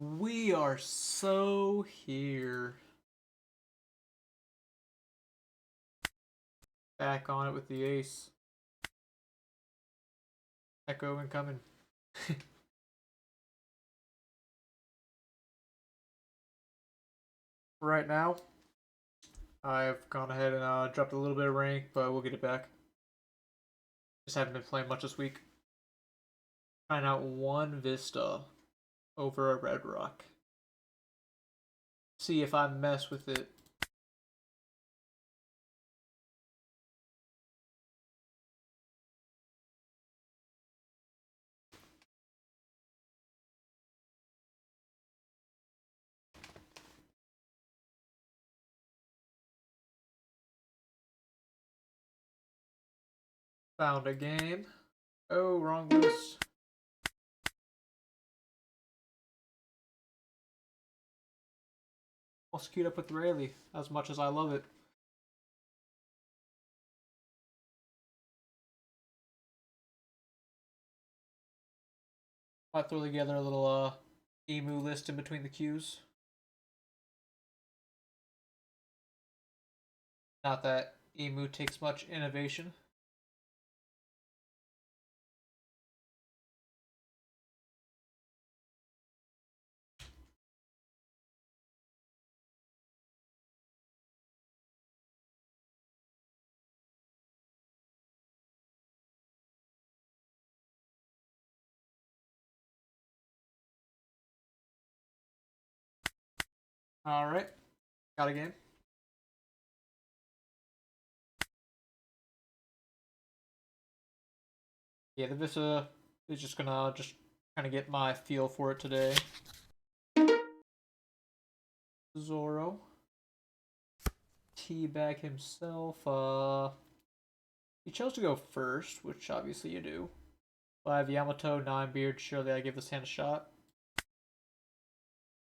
We are so here. Back on it with the ace. Echo incoming. Right now, I've gone ahead and dropped a little bit of rank, but we'll get it back. Just haven't been playing much this week. Trying out one Vista over a Red Rock. See if I mess with it. Found a game. Oh, wrong list. I'll scoot up with Rayleigh as much as I love it. Might throw together a little emu list in between the queues. Not that emu takes much innovation. Alright, got a game. Yeah, the Vista is just gonna kind of get my feel for it today. Zoro. Teabag himself. He chose to go first, which obviously you do. 5 Yamato, 9 Beard. Surely I give this hand a shot.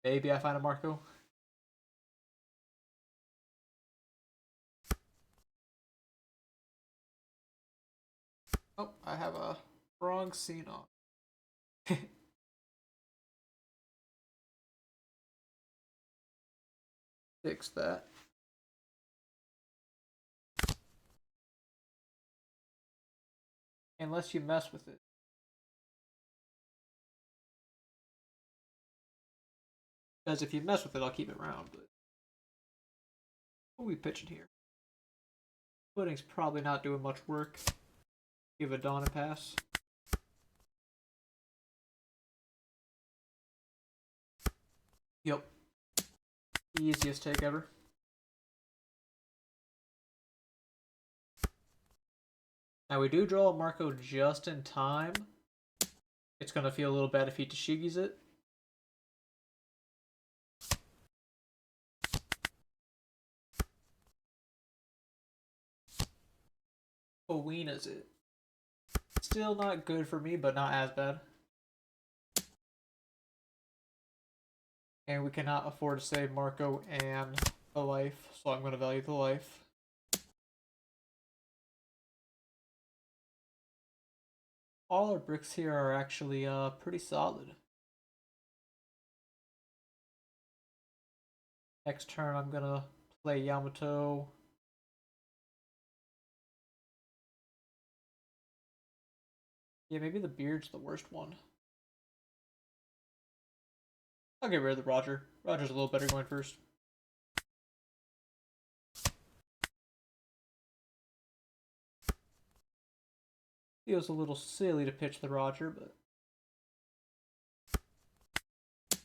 Maybe I find a Marco. Oh, I have a wrong scene on. Fix that. Unless you mess with it. Because if you mess with it, I'll keep it round. But what are we pitching here? Pudding's probably not doing much work. Give a Dawn a pass. Yep. Easiest take ever. Now we do draw a Marco just in time. It's gonna feel a little bad if he Tashigis it. Oweena's it. Still not good for me, but not as bad. And we cannot afford to save Marco and the life, so I'm going to value the life. All our bricks here are actually pretty solid. Next turn I'm going to play Yamato. Yeah, maybe the Beard's the worst one. I'll get rid of the Roger. Roger's a little better going first. Feels a little silly to pitch the Roger, but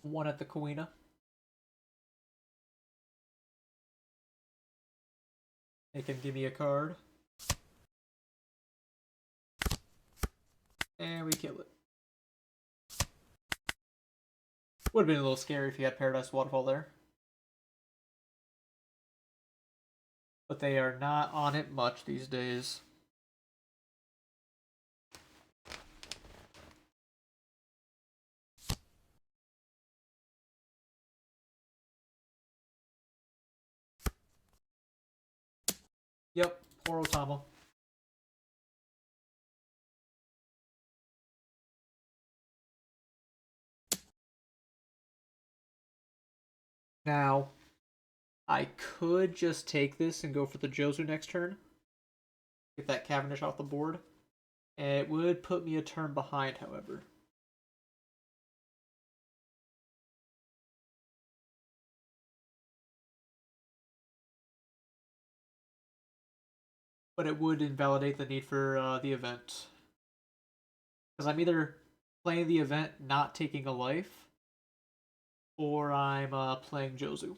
one at the Kawina. They can give me a card. And we kill it. Would have been a little scary if you had Paradise Waterfall there. But they are not on it much these days. Yep, poor Otama. Now, I could just take this and go for the Jozu next turn. Get that Cavendish off the board. And it would put me a turn behind, however. But it would invalidate the need for the event. Because I'm either playing the event not taking a life, or I'm playing Jozu.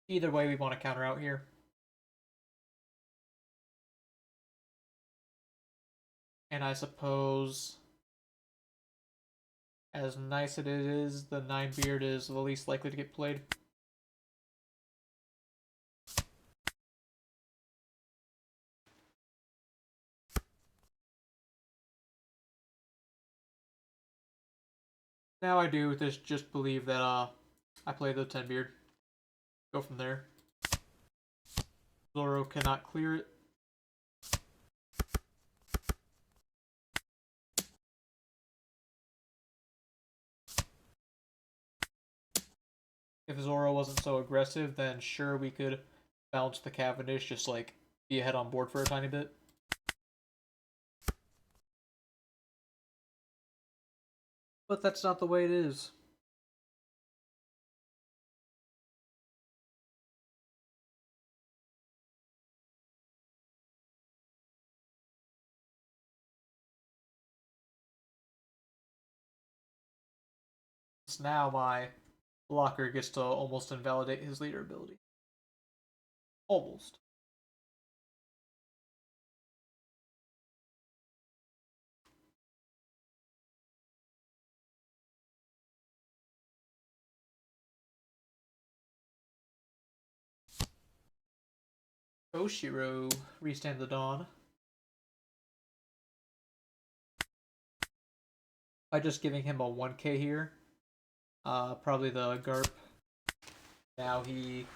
Either way, we want to counter out here. And I suppose, as nice as it is, the 9 beard is the least likely to get played. Now I do just believe that I play the 10 beard. Go from there. Zoro cannot clear it. If Zoro wasn't so aggressive, then sure we could bounce the Cavendish, just like be ahead on board for a tiny bit. But that's not the way it is. Now my blocker gets to almost invalidate his leader ability. Almost. Oshiro, Restand the Dawn. By just giving him a 1k here, probably the Garp. Now he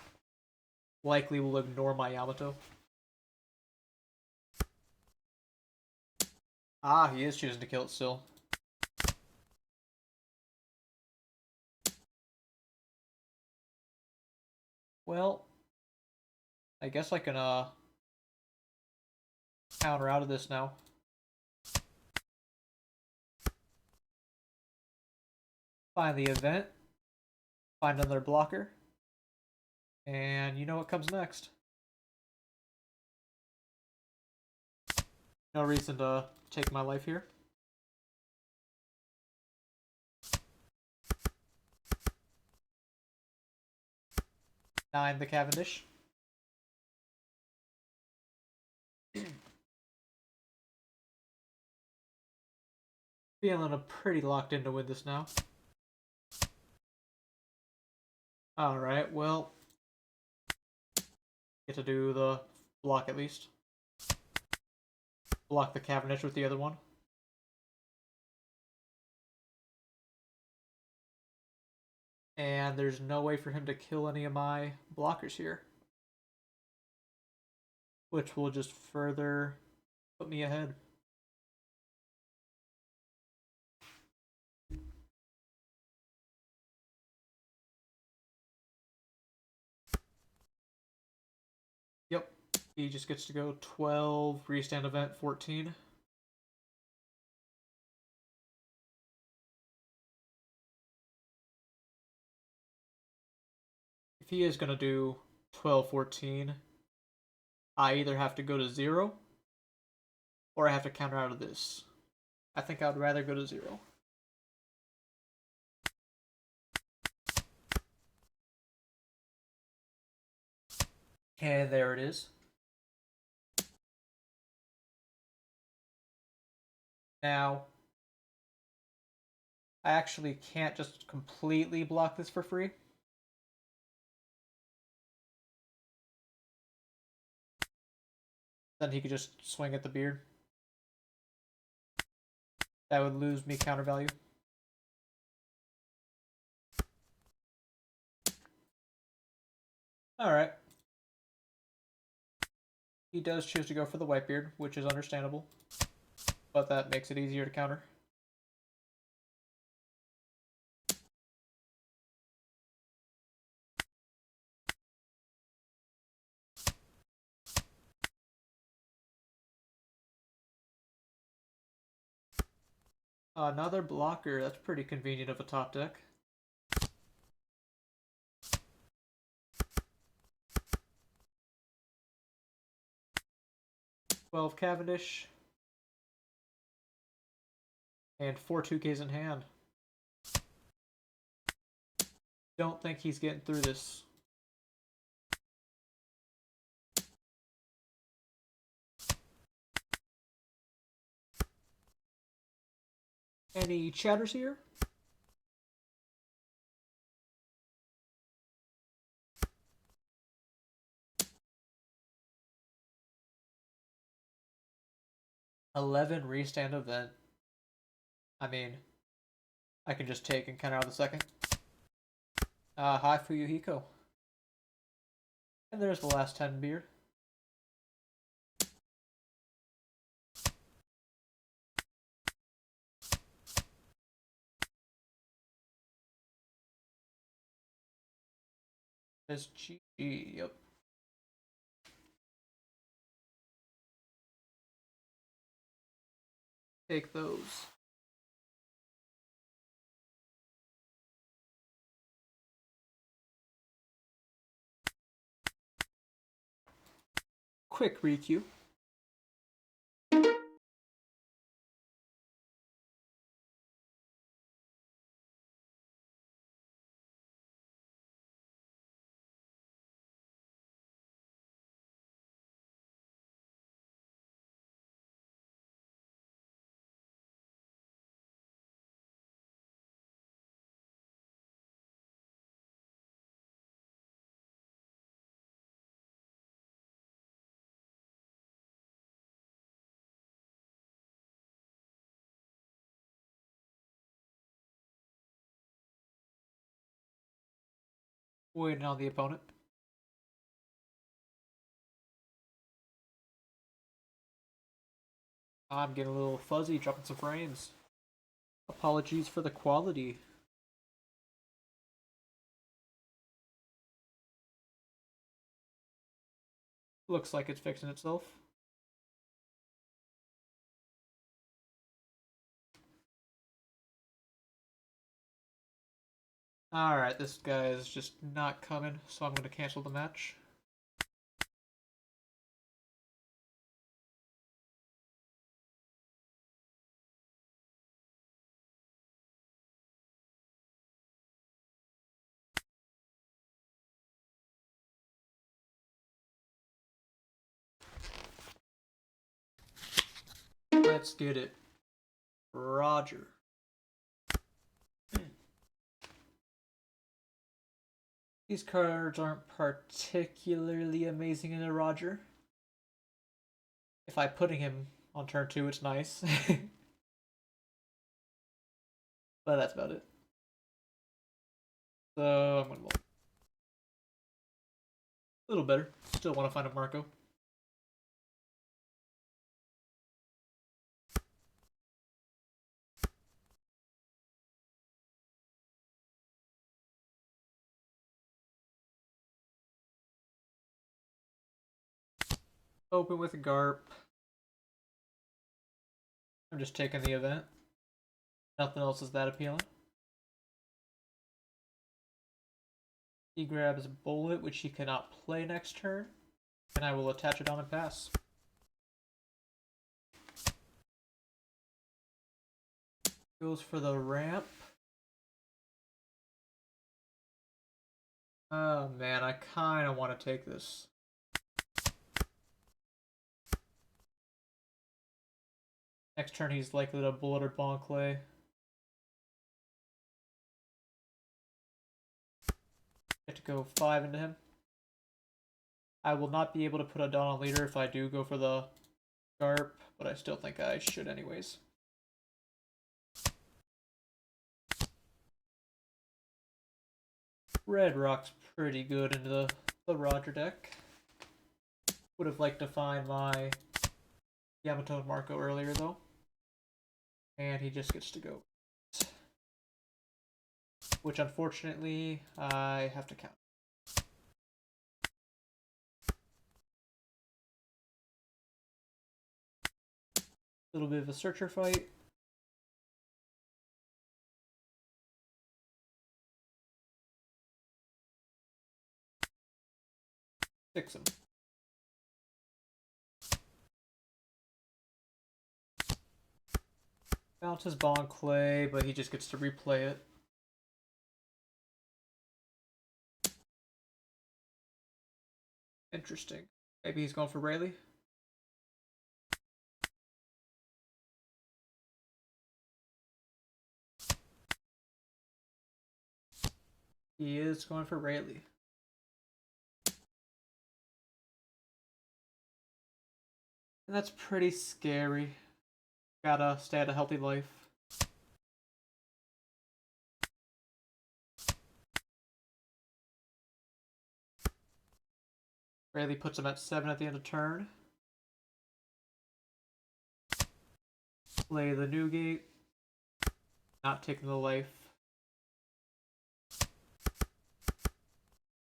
likely will ignore my Yamato. Ah, he is choosing to kill it still. Well, I guess I can counter out of this now. Find the event. Find another blocker. And you know what comes next. No reason to take my life here. Nine the Cavendish. Feeling pretty locked in to win this now. Alright, well, get to do the block at least. Block the Cavendish with the other one. And there's no way for him to kill any of my blockers here. Which will just further put me ahead. Yep, he just gets to go 12, restand event 14. If he is going to do 12, 14, I either have to go to 0 or I have to counter out of this. I think I would rather go to 0. And there it is. Now, I actually can't just completely block this for free. Then he could just swing at the beard. That would lose me counter value. Alright. He does choose to go for the Whitebeard, which is understandable. But that makes it easier to counter. Another blocker. That's pretty convenient of a top deck. 12 Cavendish. And 4 2Ks in hand. Don't think he's getting through this. Any chatters here? $11 restand event. I mean, I can just take and counter out the second. Hi Fuyuhiko. And there's the last 10 beer. There's GG, yep. Take those. Quick requeue. Waiting on the opponent. I'm getting a little fuzzy, dropping some frames. Apologies for the quality. Looks like it's fixing itself. Alright, this guy is just not coming, so I'm going to cancel the match. Let's get it. Roger. These cards aren't particularly amazing in a Roger. If I'm putting him on turn 2, it's nice. But that's about it. So I'm gonna a little better. Still want to find a Marco. Open with a Garp. I'm just taking the event. Nothing else is that appealing. He grabs Bullet, which he cannot play next turn, and I will attach it on and pass. Goes for the ramp. Oh man, I kind of want to take this. Next turn he's likely to Bullet or Bonclay. Get to go 5 into him. I will not be able to put a Dawn on leader if I do go for the Garp, but I still think I should anyways. Red Rock's pretty good into the Roger deck. Would have liked to find my Yamato and Marco earlier though. And he just gets to go. Which unfortunately I have to count. A little bit of a searcher fight. Fix him. Bounces ball on clay, but he just gets to replay it. Interesting. Maybe he's going for Rayleigh. He is going for Rayleigh. And that's pretty scary. Gotta stay at a healthy life. Rayleigh puts him at 7 at the end of turn. Play the Newgate. Not taking the life.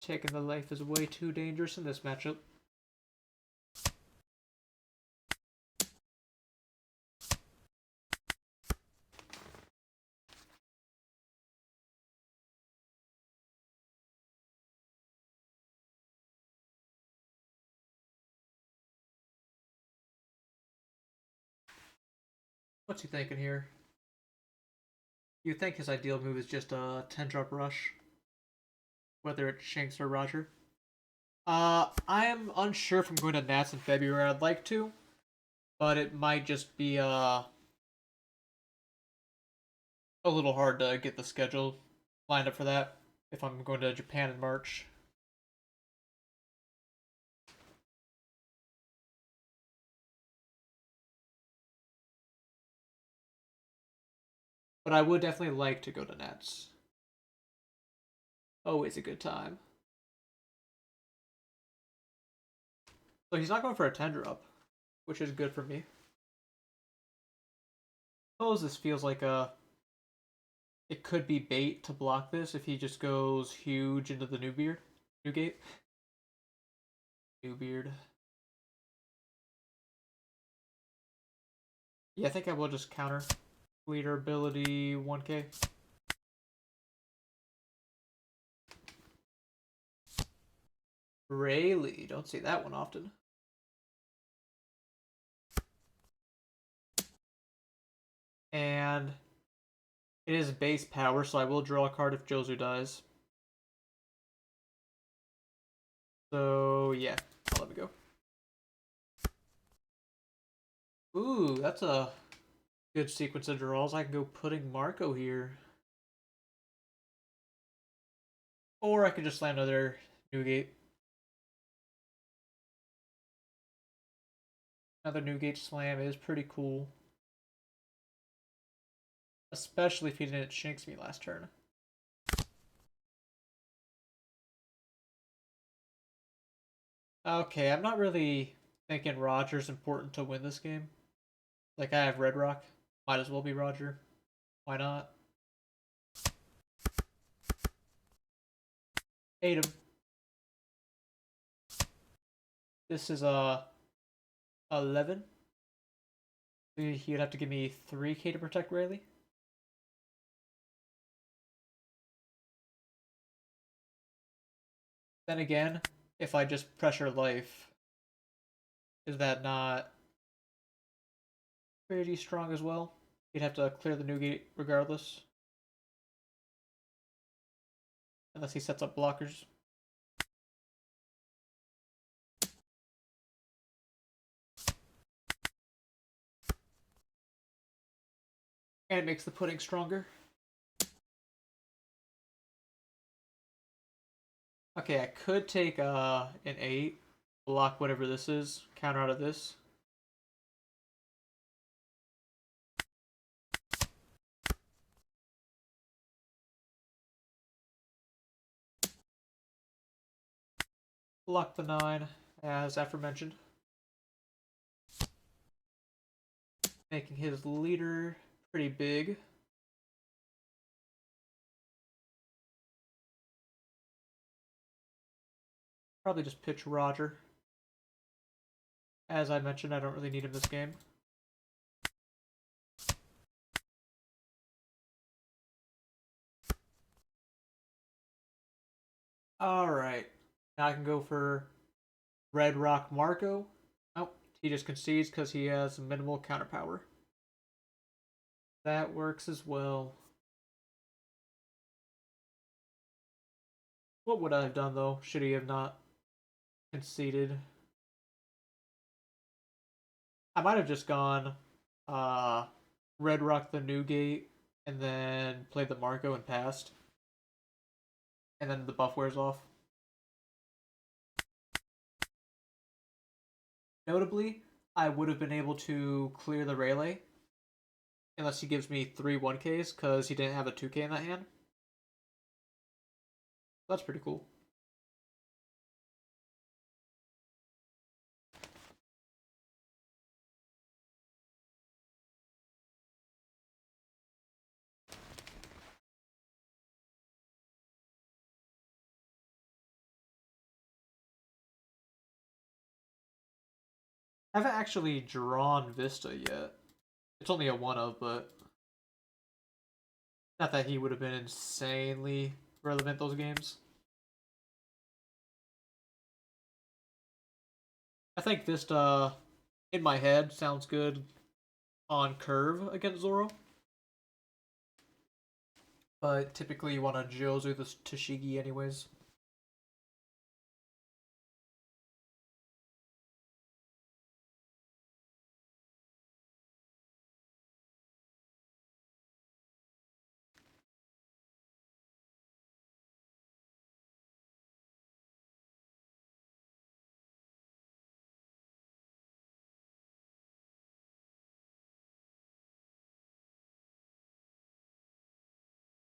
Taking the life is way too dangerous in this matchup. What's he thinking here? You think his ideal move is just a 10-drop rush? Whether it's Shanks or Roger? I am unsure if I'm going to Nats in February. I'd like to, but it might just be a little hard to get the schedule lined up for that if I'm going to Japan in March. But I would definitely like to go to Nats. Always a good time. So he's not going for a 10-drop, which is good for me. Suppose this feels like it could be bait to block this if he just goes huge into the Newgate. Newbeard. Yeah, I think I will just counter. Leader ability 1k. Rayleigh, don't see that one often. And it is base power, so I will draw a card if Jozu dies. So yeah, I'll let me go. Ooh, that's a good sequence of draws. I can go putting Marco here. Or I could just land another Newgate. Another Newgate slam is pretty cool. Especially if he didn't Shanks me last turn. Okay, I'm not really thinking Roger's important to win this game. Like, I have Red Rock. Might as well be Roger. Why not? Hate him. This is 11. He'd have to give me 3k to protect Rayleigh. Then again, if I just pressure life, is that not pretty strong as well? You'd have to clear the Newgate regardless. Unless he sets up blockers. And it makes the pudding stronger. Okay, I could take an 8, block whatever this is, counter out of this. Block the 9, as aforementioned. Making his leader pretty big. Probably just pitch Roger. As I mentioned, I don't really need him this game. Alright. Now I can go for Red Rock Marco. Oh, he just concedes because he has minimal counter power. That works as well. What would I have done though? Should he have not conceded? I might have just gone uh Red Rock the Newgate and then played the Marco and passed. And then the buff wears off. Notably, I would have been able to clear the Rayleigh unless he gives me 3 1Ks because he didn't have a 2K in that hand. That's pretty cool. I haven't actually drawn Vista yet. It's only a 1 of, but not that he would have been insanely relevant those games. I think Vista, in my head, sounds good on curve against Zoro. But typically you want to Jozu the Tashigi anyways.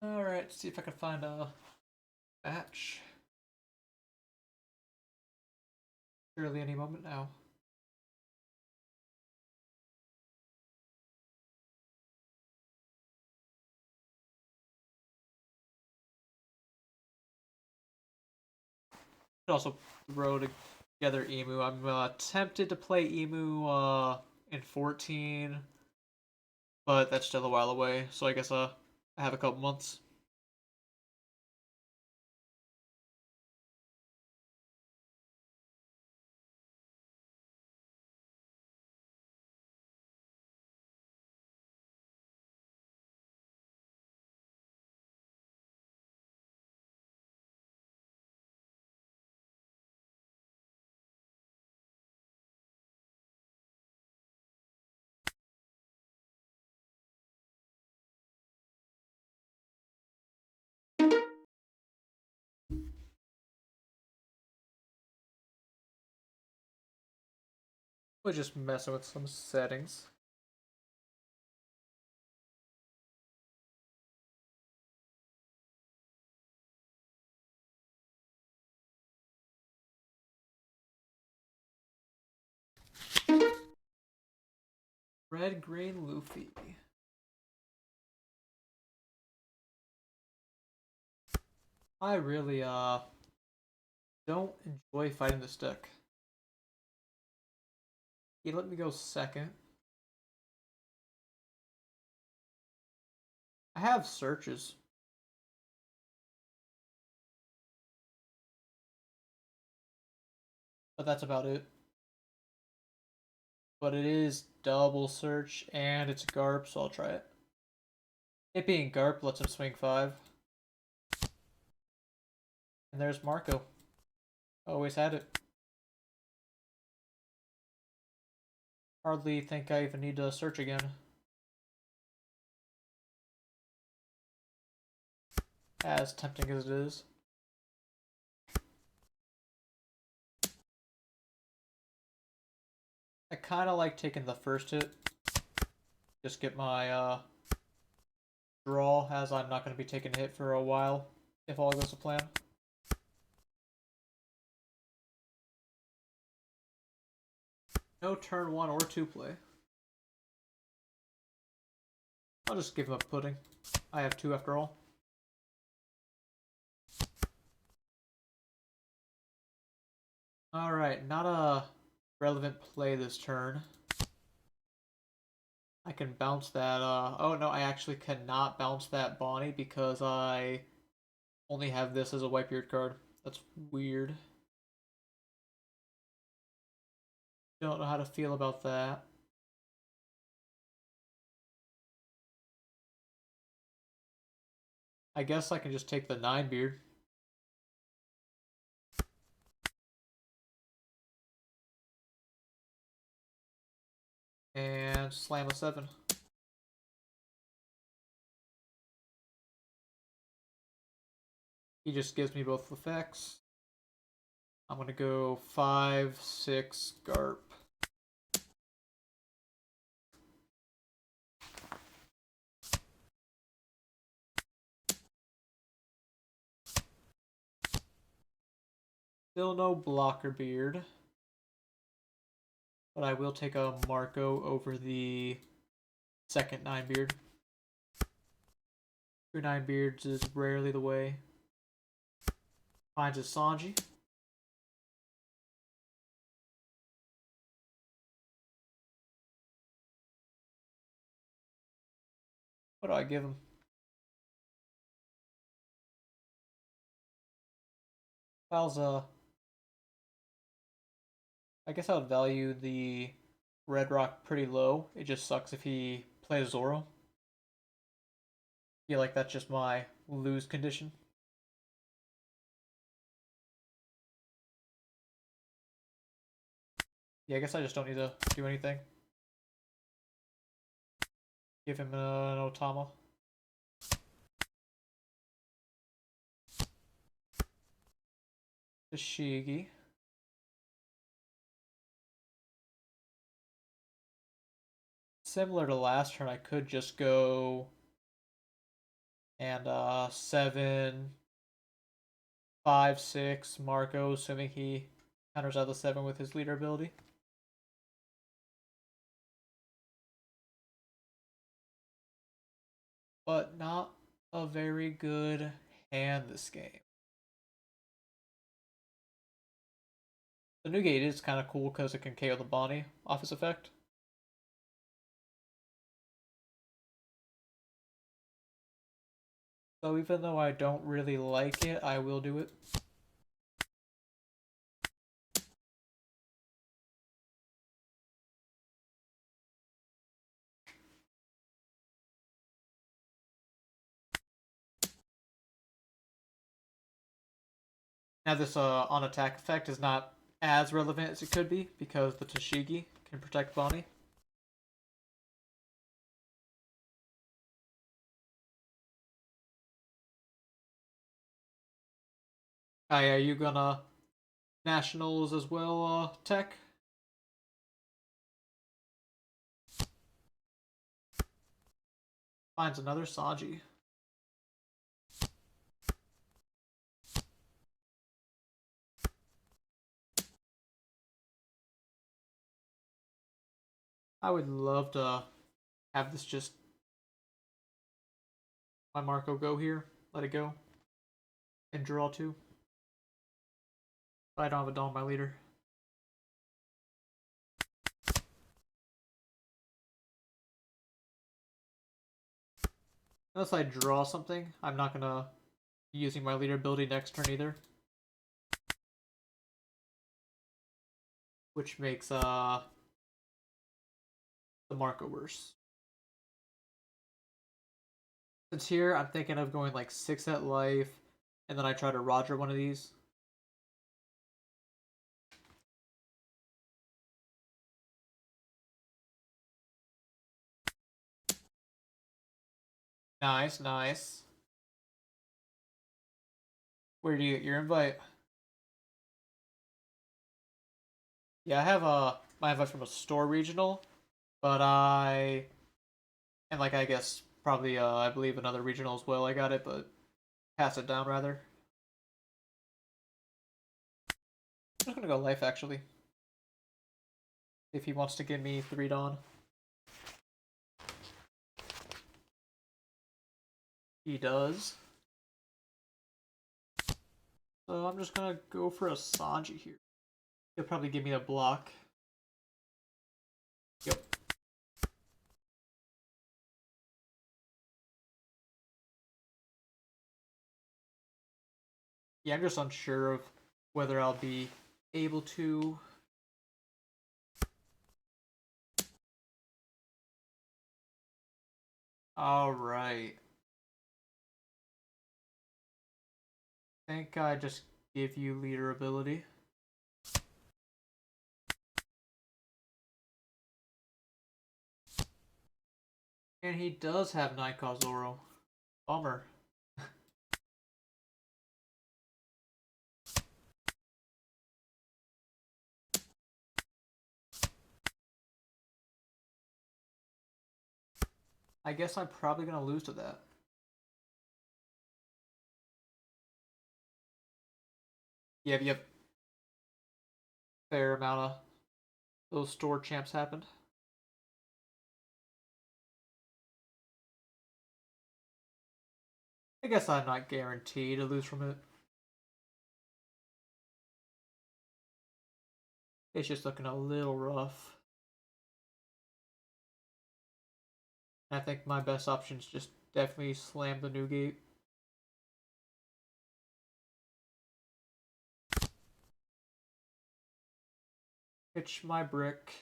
Alright, let's see if I can find a batch. Surely any moment now. Could also throw together Emu. I'm tempted to play Emu in 14, but that's still a while away, so I guess I have a couple months. We're just messing with some settings. Red, green, Luffy. I really don't enjoy fighting this deck. He let me go second. I have searches. But that's about it. But it is double search and it's Garp, so I'll try it. It being Garp lets him swing 5. And there's Marco. Always had it. Hardly think I even need to search again. As tempting as it is. I kind of like taking the first hit. Just get my draw, as I'm not going to be taking a hit for a while, if all goes to plan. No turn 1 or 2 play. I'll just give him a pudding. I have 2 after all. Alright, not a relevant play this turn. I can bounce that, oh no, I actually cannot bounce that Bonnie because I only have this as a Whitebeard card. That's weird. Don't know how to feel about that. I guess I can just take the 9 beard. And slam a 7. He just gives me both effects. I'm gonna go 5, 6, Garp. Still no blocker beard. But I will take a Marco over the second 9 beard. 2 9 beards is rarely the way. Finds a Sanji. What do I give him? Falza. I guess I would value the Red Rock pretty low. It just sucks if he plays Zoro. I feel like that's just my lose condition. Yeah, I guess I just don't need to do anything. Give him an Otama. Shigi. Similar to last turn, I could just go and 7, 5, 6 Marco, assuming he counters out the 7 with his leader ability. But not a very good hand this game. The new gate is kind of cool because it can KO the Bonnie off his effect. So even though I don't really like it, I will do it. Now this on attack effect is not as relevant as it could be because the Tashigi can protect Bonnie. Are you gonna nationals as well, Tech? Finds another Sanji. I would love to have this just my Marco go here, let it go, and draw 2. But I don't have a Dawn my leader. Unless I draw something, I'm not gonna be using my leader ability next turn either. Which makes the Marco worse. Since here, I'm thinking of going like 6 at life, and then I try to Roger one of these. Nice, nice. Where do you get your invite? Yeah, I have my invite from a store regional, but and like I guess probably I believe another regional as well. I got it, but pass it down rather. I'm just gonna go life actually. If he wants to give me 3 Dawn. He does. So I'm just gonna go for a Sanji here. He'll probably give me a block. Yep. Yeah, I'm just unsure of whether I'll be able to Alright. I think I just give you leader ability. And he does have Night Zoro. Bummer. I guess I'm probably gonna lose to that. Yep. Fair amount of those store champs happened. I guess I'm not guaranteed to lose from it. It's just looking a little rough. I think my best option is just definitely slam the new gate. Pitch my brick.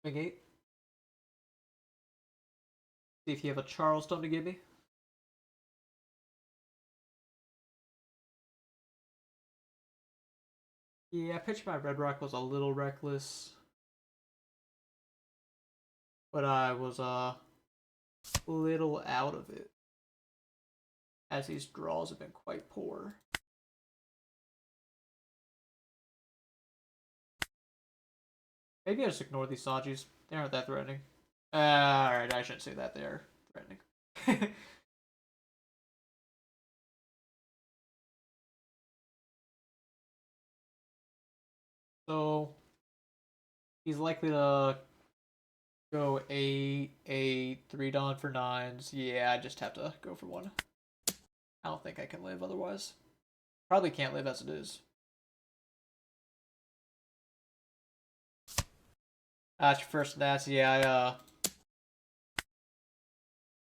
Negate. See if you have a Charleston to give me. Yeah, pitching my Red Rock was a little reckless. But I was a little out of it, as these draws have been quite poor. Maybe I just ignore these Sajis. They aren't that threatening. Alright, I shouldn't say that. They're threatening. So, he's likely to go 8, 3 Dawn for 9s. Yeah, I just have to go for 1. I don't think I can live otherwise. Probably can't live as it is. That's your first stats. Yeah,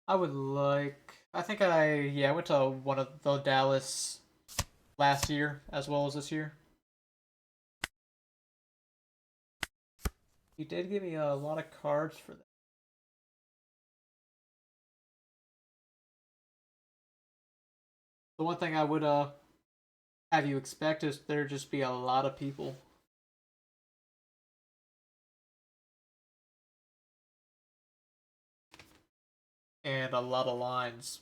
I would like. I think I went to one of the Dallas last year as well as this year. He did give me a lot of cards for that. The one thing I would have you expect is there just be a lot of people. And a lot of lines.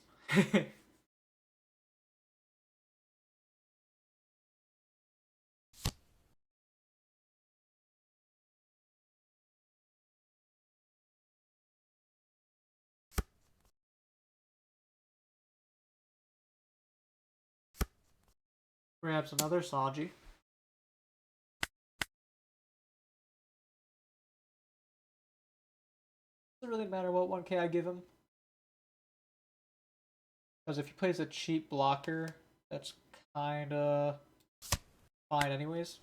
Grabs another Sanji. Doesn't really matter what 1k I give him. Because if he plays a cheap blocker, that's kinda fine anyways.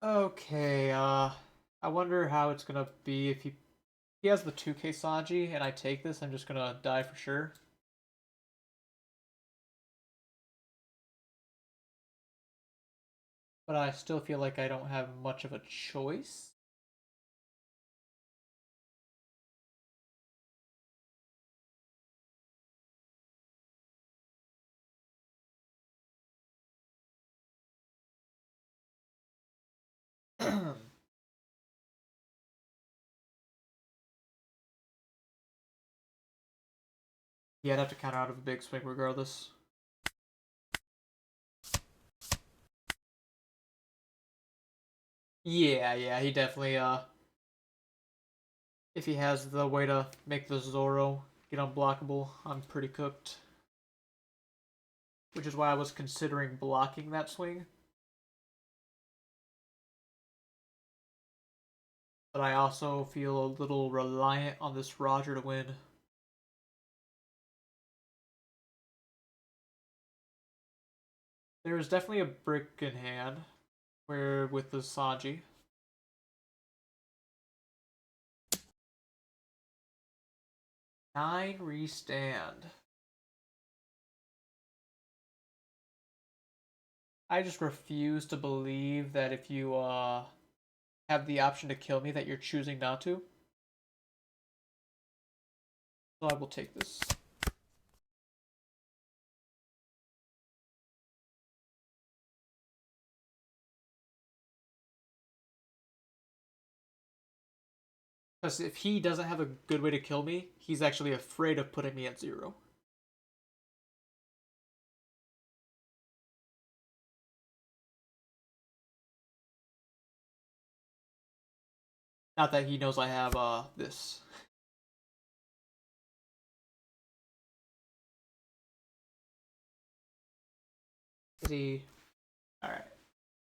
Okay, I wonder how it's gonna be if he has the 2k Sanji and I take this, I'm just gonna die for sure. But I still feel like I don't have much of a choice. Yeah, I'd have to counter out of a big swing regardless. Yeah, he definitely if he has the way to make the Zoro get unblockable, I'm pretty cooked. Which is why I was considering blocking that swing. But I also feel a little reliant on this Roger to win. There is definitely a brick in hand, where with the Sanji. 9 restand. I just refuse to believe that if you have the option to kill me that you're choosing not to. So I will take this. Because if he doesn't have a good way to kill me, he's actually afraid of putting me at 0. Not that he knows I have this. Is he? Alright.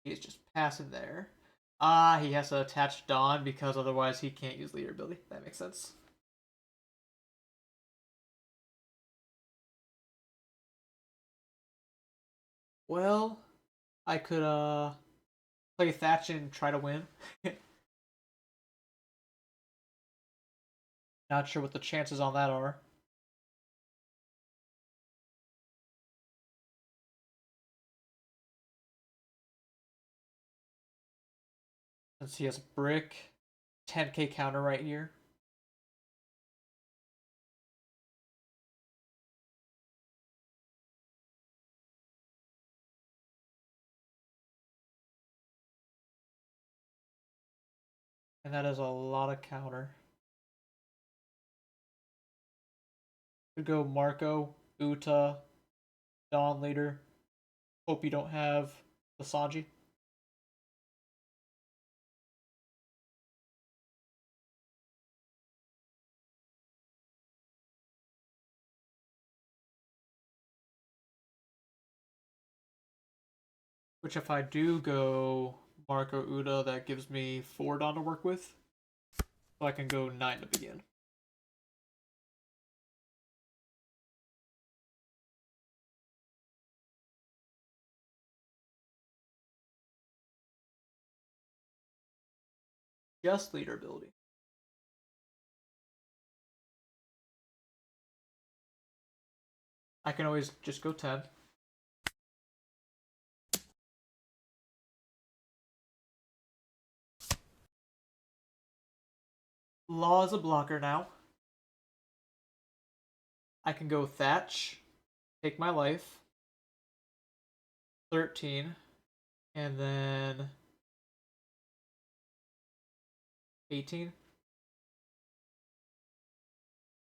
He's just passing there. He has to attach Dawn because otherwise he can't use leader ability. That makes sense. Well, I could play Thatch and try to win. Not sure what the chances on that are. Since he has a brick, 10k counter right here. And that is a lot of counter. Could go Marco, Uta, Dawn later. Hope you don't have the Sanji. Which if I do go Marco Uta, that gives me 4 Dawn to work with. So I can go 9 to begin. Just leader ability. I can always just go 10. Law is a blocker now. I can go Thatch, take my life. 13. And then 18.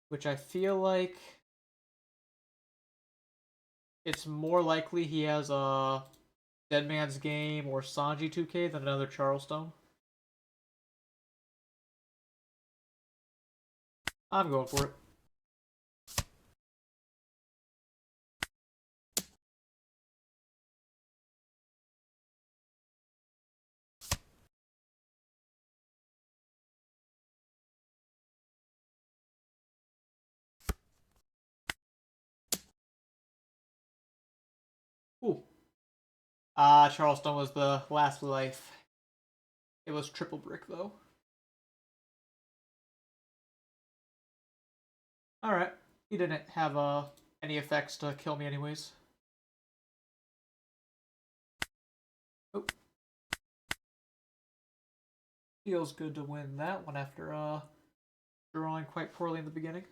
Which I feel like it's more likely he has a Dead Man's Game or Sanji 2K than another Charleston. I'm going for it. Ooh. Charleston was the last life. It was triple brick though. Alright. He didn't have any effects to kill me anyways. Oh. Feels good to win that one after drawing quite poorly in the beginning.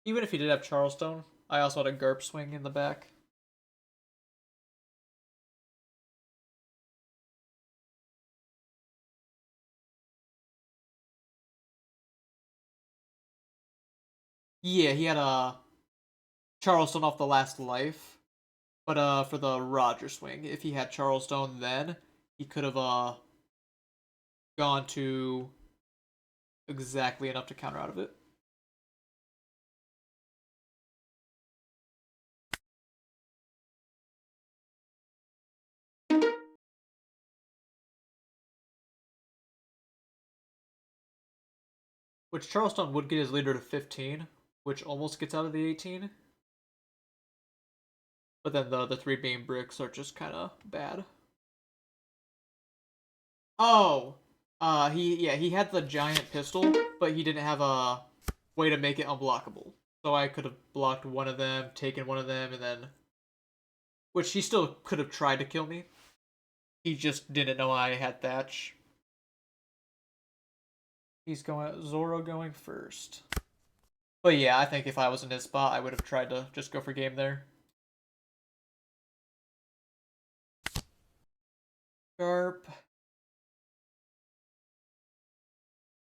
Even if he did have Charleston, I also had a Garp swing in the back. Yeah, he had a Charleston off the last life. But for the Roger swing, if he had Charleston then, he could have gone to exactly enough to counter out of it. Which Charleston would get his leader to 15, which almost gets out of the 18. But then the 3 beam bricks are just kind of bad. Oh! He had the giant pistol, but he didn't have a way to make it unblockable. So I could have blocked one of them, taken one of them, and then, which he still could have tried to kill me. He just didn't know I had Thatch. He's going Zoro going first. But yeah, I think if I was in his spot, I would have tried to just go for game there. Sharp.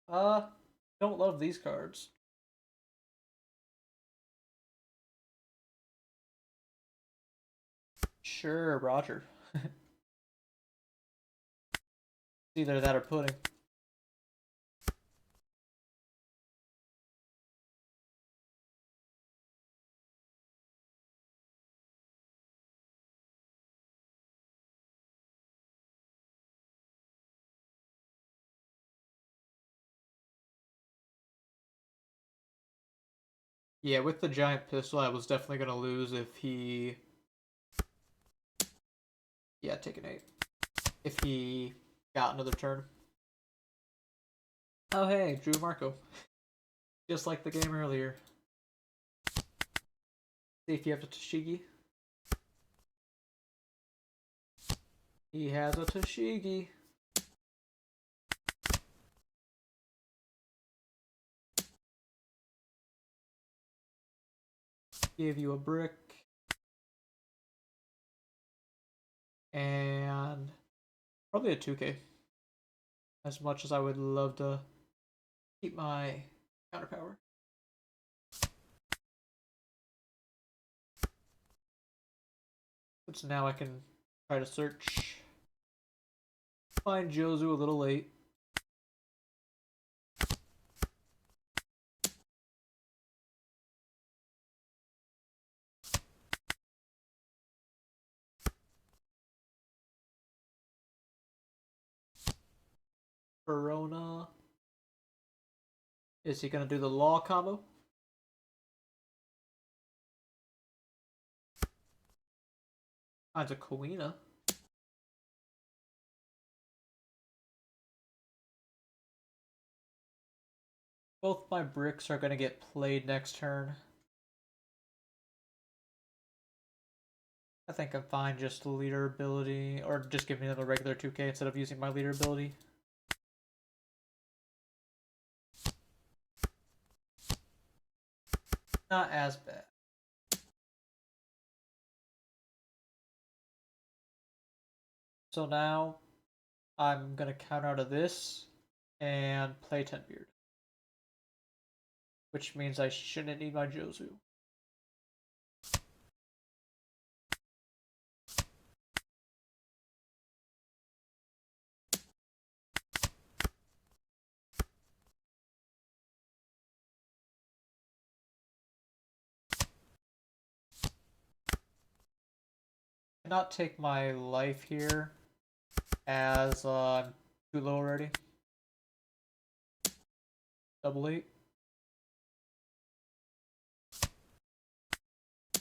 Don't love these cards. Sure, Roger. Either that or pudding. Yeah, with the giant pistol, I was definitely gonna lose if he. Yeah, take an 8. If he got another turn. Oh hey, Drew Marco. Just like the game earlier. See if you have a Toshigi. He has a Toshigi. Give you a brick. And probably a 2K. As much as I would love to keep my counter power. So now I can try to search. Find Jozu a little late. Verona. Is he gonna do the law combo? Finds a Koina. Both my bricks are gonna get played next turn. I think I'm fine just leader ability, or just give me another regular 2K instead of using my leader ability. Not as bad. So now I'm gonna count out of this and play 10 Beard. Which means I shouldn't need my Jozu. Cannot take my life here as I'm too low already. Double 8.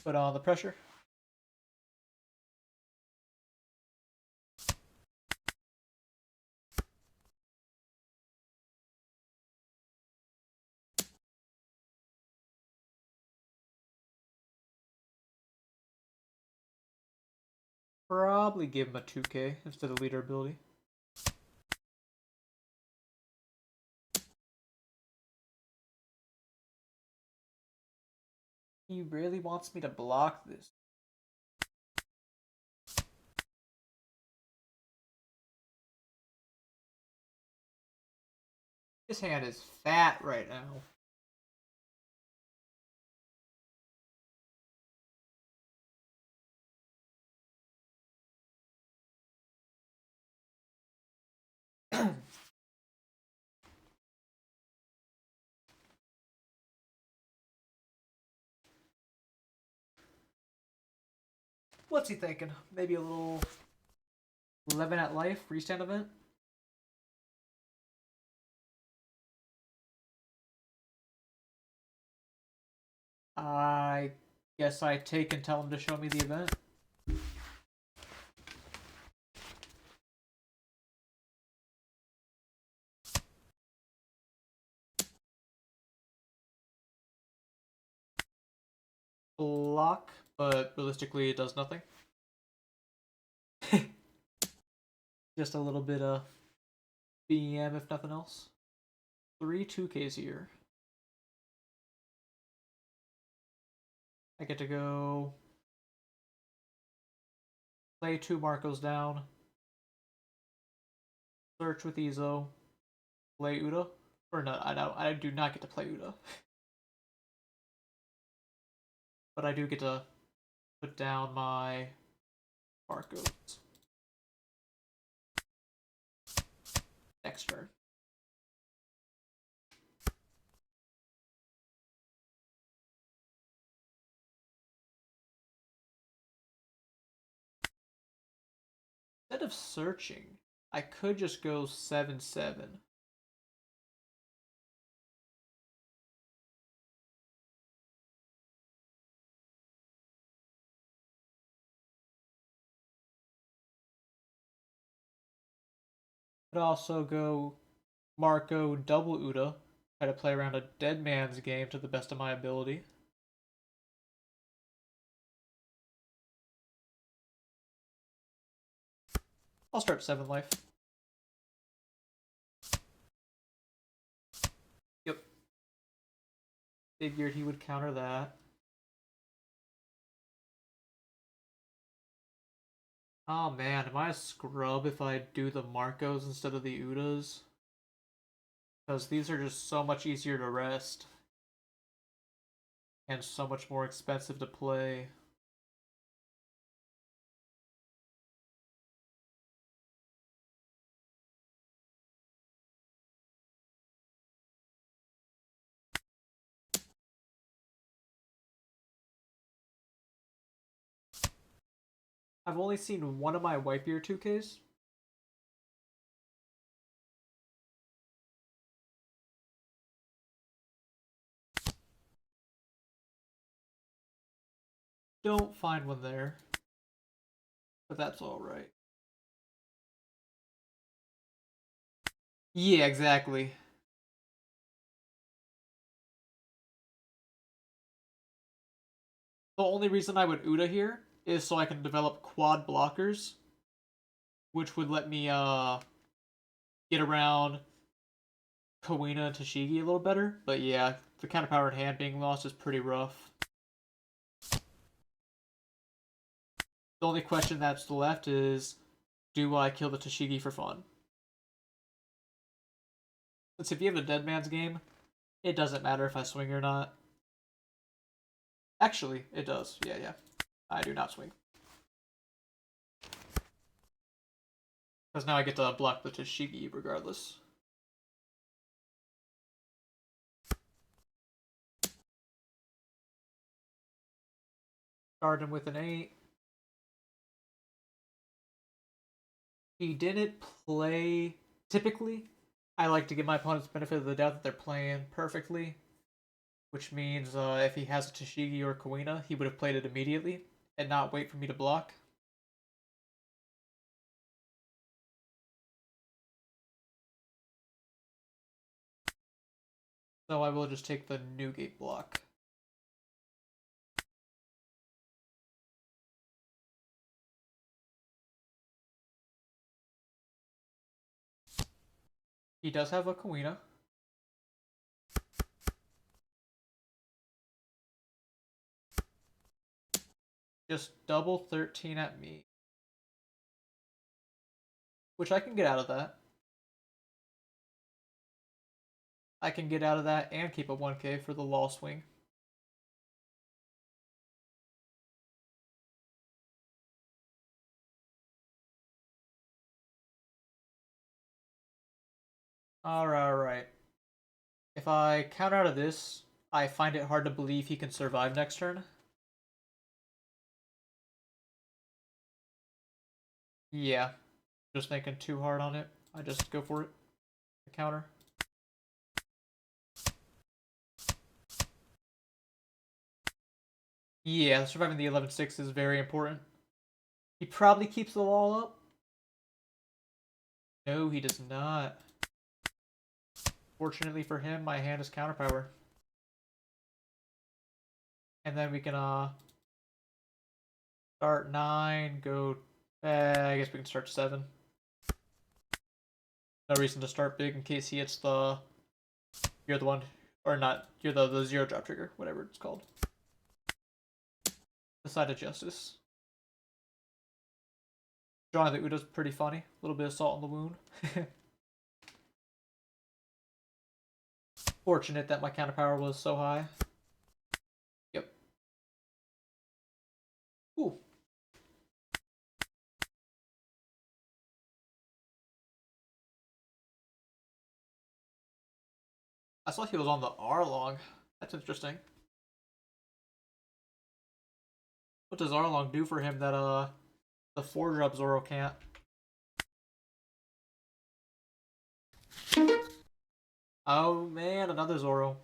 Put on the pressure. Probably give him a 2K instead of leader ability. He really wants me to block this. His hand is fat right now. What's he thinking? Maybe a little 11 at life restand event? I guess I take and tell him to show me the event. block, but realistically it does nothing. Just a little bit of BM if nothing else. 3 2Ks here. I get to go play 2 Marcos down, search with Ezo, play Uda. Or no, I do not get to play Uda. But I do get to put down my Marcos. Next turn. Instead of searching, I could just go 7/7. Could also go Marco double Uda. Try to play around a dead man's game to the best of my ability. I'll start 7 life. Yep. Figured he would counter that. Oh man, am I a scrub if I do the Marcos instead of the Udas? Because these are just so much easier to rest. And so much more expensive to play. I've only seen one of my White Beer 2Ks. Don't find one there. But that's alright. Yeah, exactly. The only reason I would Uda here is so I can develop quad blockers, which would let me get around Kawina and Tashigi a little better. But yeah, the counterpower in hand being lost is pretty rough. The only question that's left is, do I kill the Tashigi for fun? Since if you have a dead man's game, it doesn't matter if I swing or not. Actually, it does. Yeah. I do not swing. Because now I get to block the Tashigi regardless. Start him with an 8. He didn't play... Typically, I like to give my opponents the benefit of the doubt that they're playing perfectly. Which means if he has a Tashigi or Kawina, he would have played it immediately and not wait for me to block. So I will just take the Newgate block. He does have a Kawina. Just double 13 at me. Which I can get out of that. I can get out of that and keep a 1k for the law swing. Alright. If I counter out of this, I find it hard to believe he can survive next turn. Yeah. Just thinking too hard on it. I just go for it. The counter. Yeah, surviving the 11-6 is very important. He probably keeps the wall up. No, he does not. Fortunately for him, my hand is counterpower. And then we can start 9, go I guess we can start 7. No reason to start big in case he hits the you're the one or not, you're the 0 drop trigger, whatever it's called. The side of justice. Drawing the Uda's pretty funny. A little bit of salt in the wound. Fortunate that my counter power was so high. Yep. Ooh. I saw he was on the R long. That's interesting. What does R long do for him that the 4 drop Zoro can't? Oh man, another Zoro.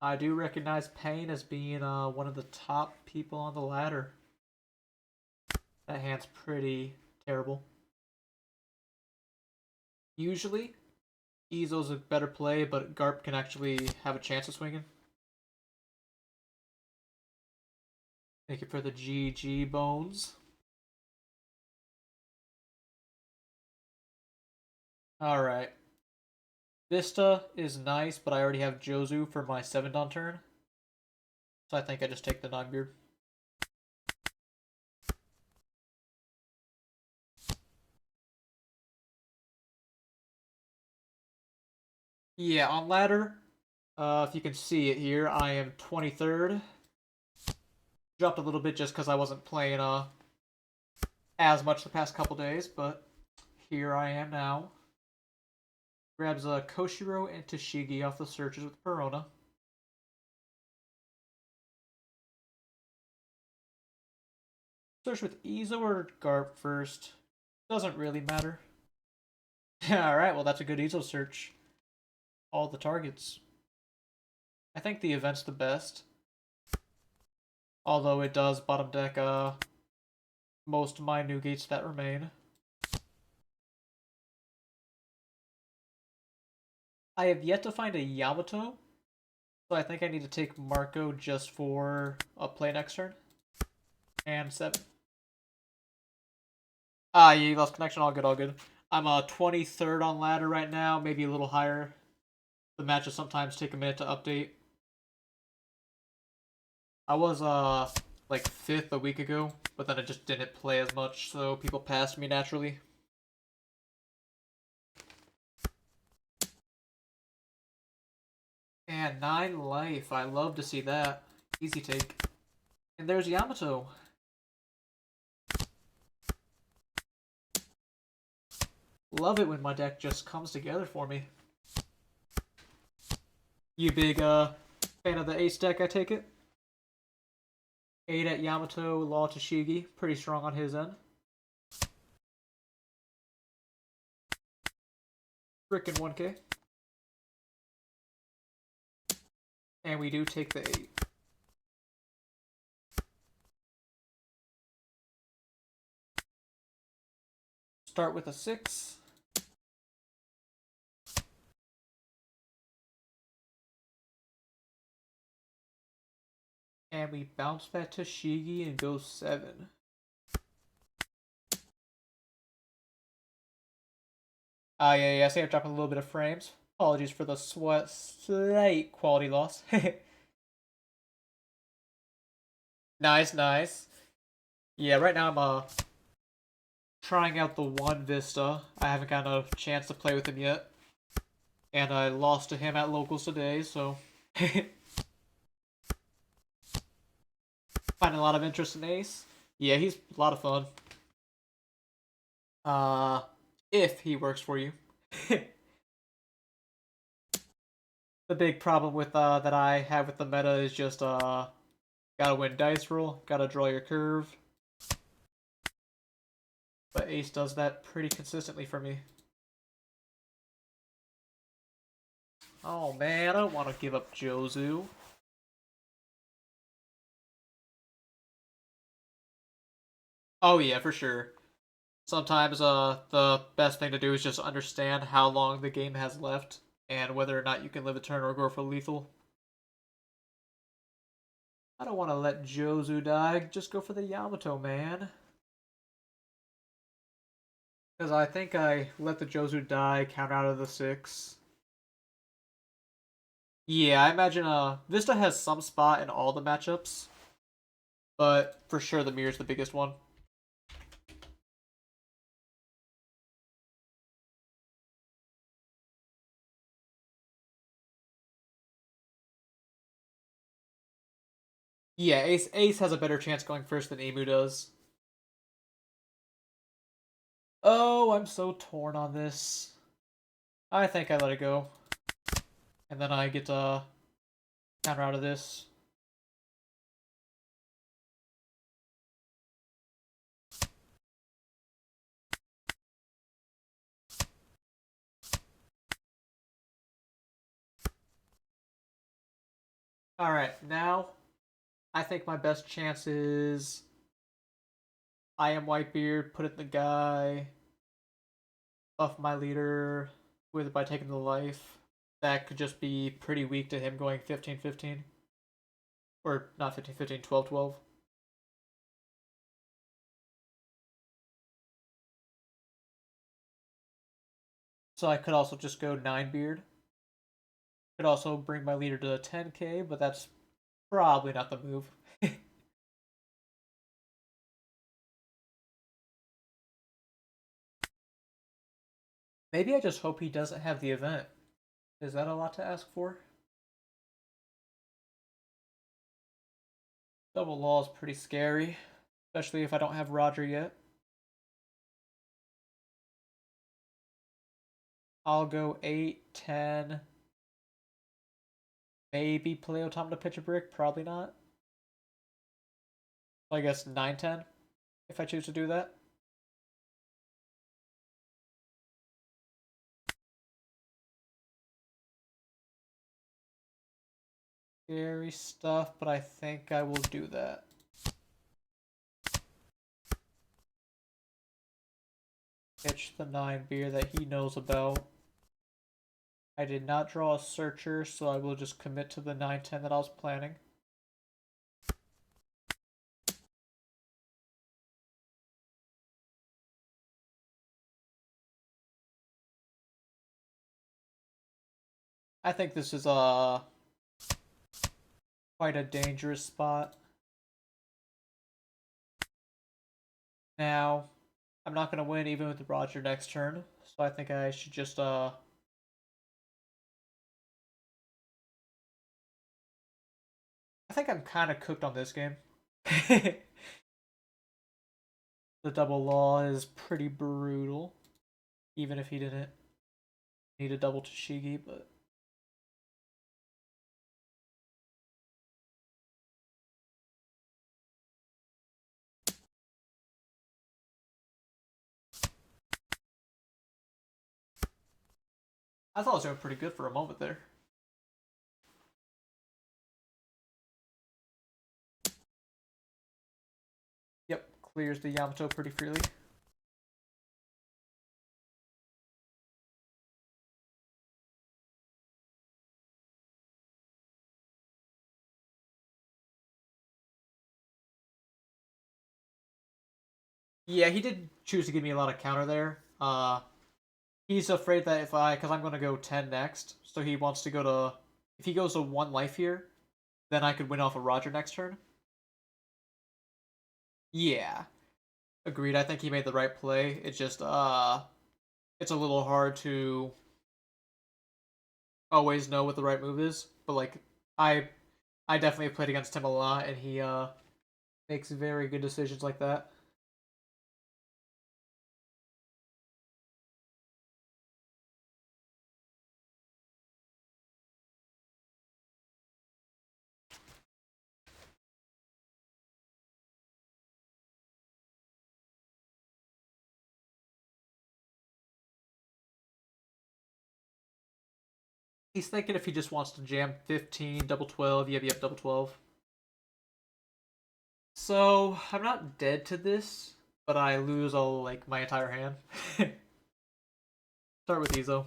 I do recognize Pain as being one of the top people on the ladder. That hand's pretty terrible. Usually, Izo's a better play, but Garp can actually have a chance of swinging. Thank you for the GG bones. Alright. Vista is nice, but I already have Jozu for my 7-don turn. So I think I just take the Nogbeard. Yeah, on ladder, if you can see it here, I am 23rd. Dropped a little bit just because I wasn't playing as much the past couple days, but here I am now. Grabs Koshiro and Tashigi off the searches with Perona. Search with Izo or Garp first. Doesn't really matter. Alright, well that's a good Izo search. All the targets. I think the event's the best. Although it does bottom deck most of my new gates that remain. I have yet to find a Yamato, so I think I need to take Marco just for a play next turn. And 7. Ah, yeah, you lost connection. All good, all good. I'm 23rd on ladder right now, maybe a little higher. The matches sometimes take a minute to update. I was like 5th a week ago, but then I just didn't play as much, so people passed me naturally. And 9 life. I love to see that. Easy take. And there's Yamato. Love it when my deck just comes together for me. You big fan of the ace deck, I take it? 8 at Yamato, Law Tashigi. Pretty strong on his end. Frickin' 1k. And we do take the 8. Start with a 6. And we bounce back to Shigi and go 7. Yeah, I see I'm dropping a little bit of frames. Apologies for the slight quality loss. Nice, nice. Yeah, right now I'm trying out the one Vista. I haven't gotten a chance to play with him yet. And I lost to him at locals today, so finding a lot of interest in Ace. Yeah, he's a lot of fun. If he works for you. The big problem with that I have with the meta is just gotta win dice roll, gotta draw your curve. But Ace does that pretty consistently for me. Oh man, I don't want to give up Jozu. Oh yeah, for sure. Sometimes the best thing to do is just understand how long the game has left and whether or not you can live a turn or go for lethal. I don't want to let Jozu die. Just go for the Yamato, man. Because I think I let the Jozu die, count out of the 6. Yeah, I imagine Vista has some spot in all the matchups, but for sure the mirror's the biggest one. Yeah, Ace has a better chance going first than Emu does. Oh, I'm so torn on this. I think I let it go. And then I get counter out of this. Alright, now I think my best chance is I am Whitebeard, put it in the guy, buff my leader with by taking the life. That could just be pretty weak to him going 15-15. Or not 15-15, 12-12. So I could also just go 9 beard. Could also bring my leader to 10k, but that's probably not the move. Maybe I just hope he doesn't have the event. Is that a lot to ask for? Double law is pretty scary, especially if I don't have Roger yet. I'll go 8, 10. Maybe play Otom to pitch a brick, probably not. Well, I guess 9, 10 if I choose to do that. Scary stuff, but I think I will do that. Pitch the 9 beer that he knows about. I did not draw a searcher, so I will just commit to the 9-10 that I was planning. I think this is quite a dangerous spot. Now, I'm not going to win even with Roger next turn, so I think I should just I think I'm kind of cooked on this game. The double law is pretty brutal, even if he didn't need a double Tashigi, but I thought it was doing pretty good for a moment there. Yep, clears the Yamato pretty freely. Yeah, he did choose to give me a lot of counter there. He's afraid that because I'm going to go 10 next, so he wants to go to, if he goes to 1 life here, then I could win off of Roger next turn. Yeah, agreed. I think he made the right play. It's just, it's a little hard to always know what the right move is, but like, I, I definitely have played against him a lot, and he, makes very good decisions like that. He's thinking if he just wants to jam 15, double 12, yep, double 12. So, I'm not dead to this, but I lose all, like, my entire hand. Start with Ezo.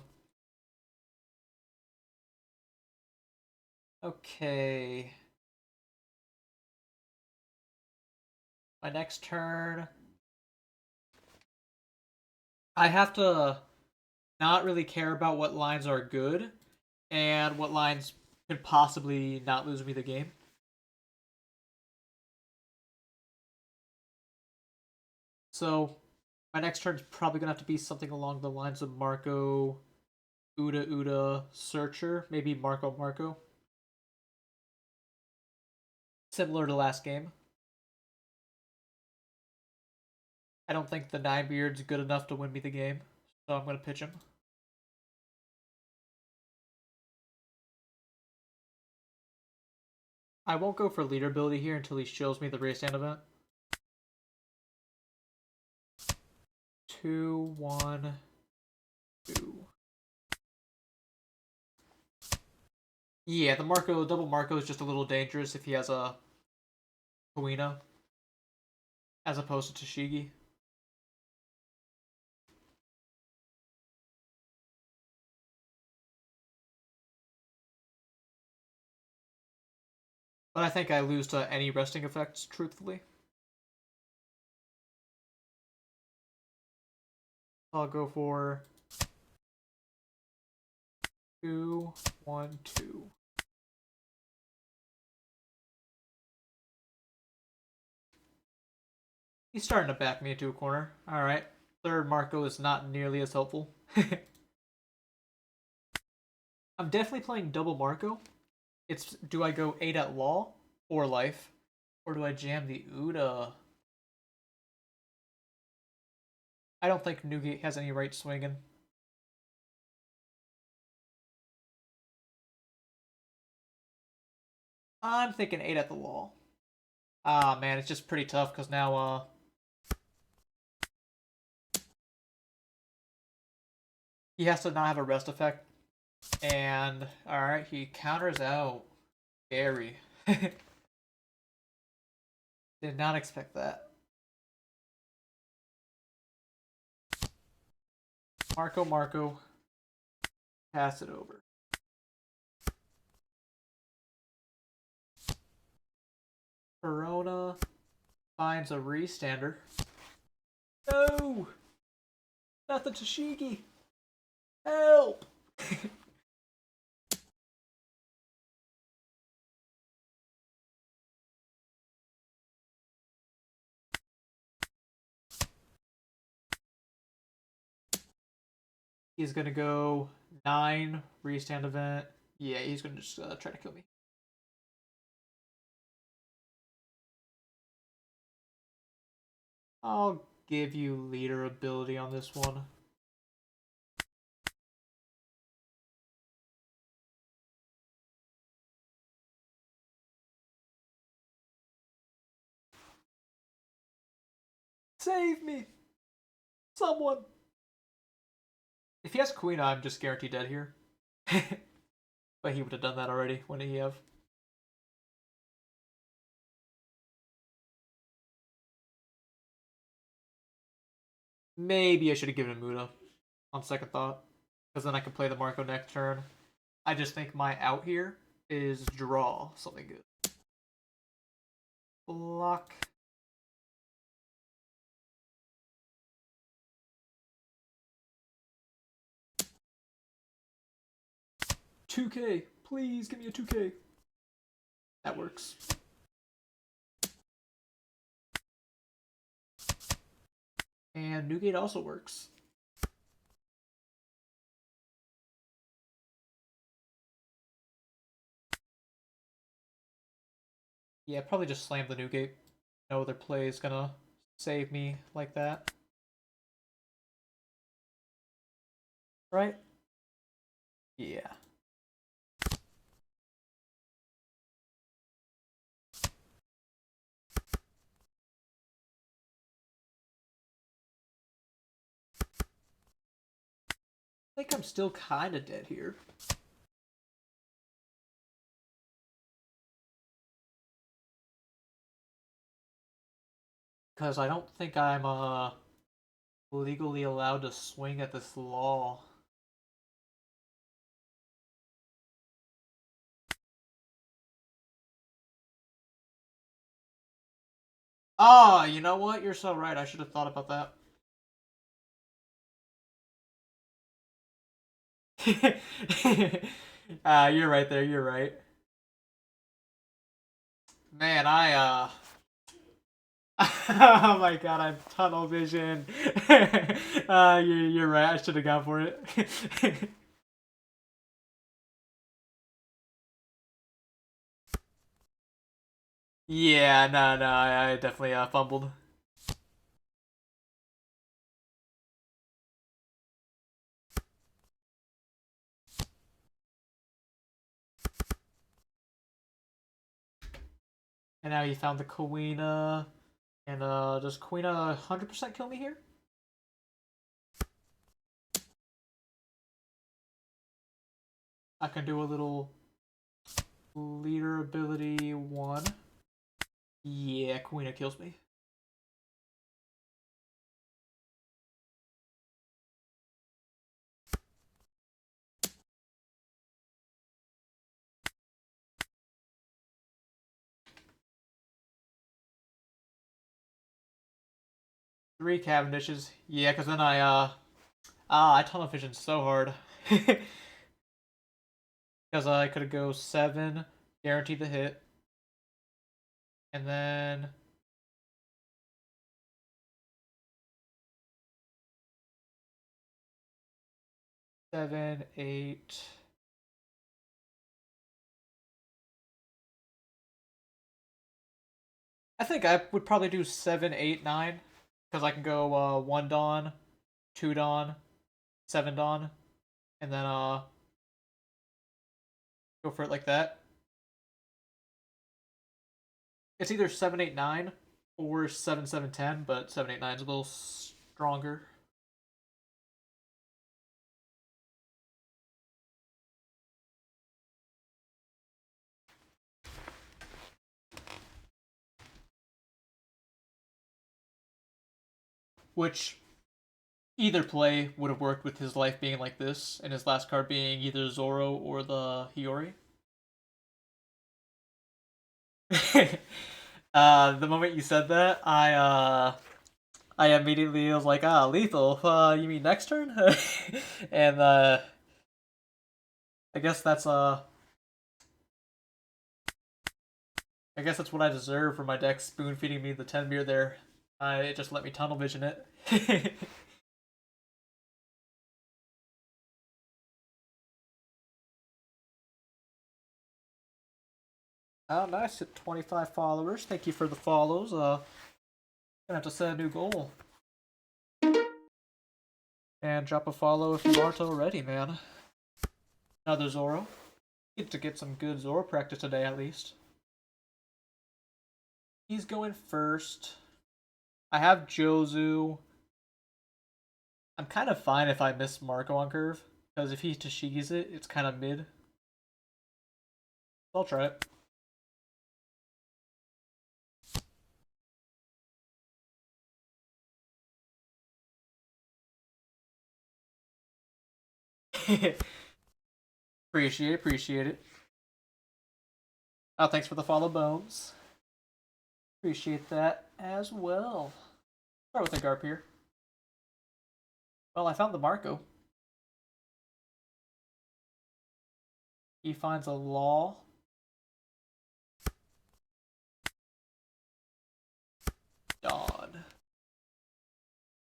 Okay. My next turn, I have to not really care about what lines are good and what lines could possibly not lose me the game. So my next turn is probably gonna have to be something along the lines of Marco, Uda, Searcher, maybe Marco. Similar to last game. I don't think the Ninebeard's good enough to win me the game, so I'm gonna pitch him. I won't go for leader ability here until he shows me the race stand event. 2, 1, 2. Yeah, the double Marco is just a little dangerous if he has a Kuina as opposed to Tashigi. But I think I lose to any resting effects, truthfully. I'll go for 2, 1, 2. He's starting to back me into a corner. Alright. Third Marco is not nearly as helpful. I'm definitely playing double Marco. It's do I go 8 at law or life? Or do I jam the Uda? I don't think Newgate has any right swinging. I'm thinking 8 at the law. Ah, man, it's just pretty tough because now, he has to not have a rest effect. And, alright, he counters out. Scary. Did not expect that. Marco. Pass it over. Verona finds a restander. No! Not the Tashigi! Help! He's gonna go 9 restand event. Yeah, he's gonna just try to kill me. I'll give you leader ability on this one. Save me! Someone! If he has Queen, I'm just guaranteed dead here. But he would have done that already, wouldn't he have? Maybe I should have given him Muda on second thought. Because then I could play the Marco next turn. I just think my out here is draw something good. Block. $2K. Please give me a 2K. That works. And Newgate also works. Yeah, probably just slam the Newgate. No other play is gonna save me like that. Right? Yeah. I think I'm still kind of dead here. Because I don't think I'm legally allowed to swing at this law. Ah, you know what? You're so right. I should have thought about that. You're right there. You're right. Man, oh my god, I'm tunnel vision. You're right. I should have gone for it. Yeah, no, I definitely fumbled. And now you found the Queen. And does Queen 100% kill me here? I can do a little leader ability 1. Yeah, Queen kills me. Three Cavendishes. Yeah, because then I tunnel vision so hard. Because I could go 7, guarantee the hit, and then 7, 8. I think I would probably do 7, 8, 9, because I can go 1 Dawn, 2 Dawn, 7 Dawn, and then go for it like that. It's either 7, 8, 9 or 7, 7, 10, but 7, 8, 9 is a little stronger. Which either play would have worked with his life being like this, and his last card being either Zoro or the Hiyori. The moment you said that, I immediately was like, ah, lethal. You mean next turn? And I guess that's I guess that's what I deserve for my deck spoon feeding me the 10 beer there. It just let me tunnel vision it. Oh, nice. Hit 25 followers. Thank you for the follows. Gonna have to set a new goal. And drop a follow if you aren't already, man. Another Zoro. Get to get some good Zoro practice today, at least. He's going first. I have Jozu. I'm kind of fine if I miss Marco on curve, because if he Tashigi's it, it's kind of mid. I'll try it. Appreciate it. Oh, thanks for the follow, Bones. Appreciate that as well. Start with a Garp here. Well, I found the Marco. He finds a Law. Dawn.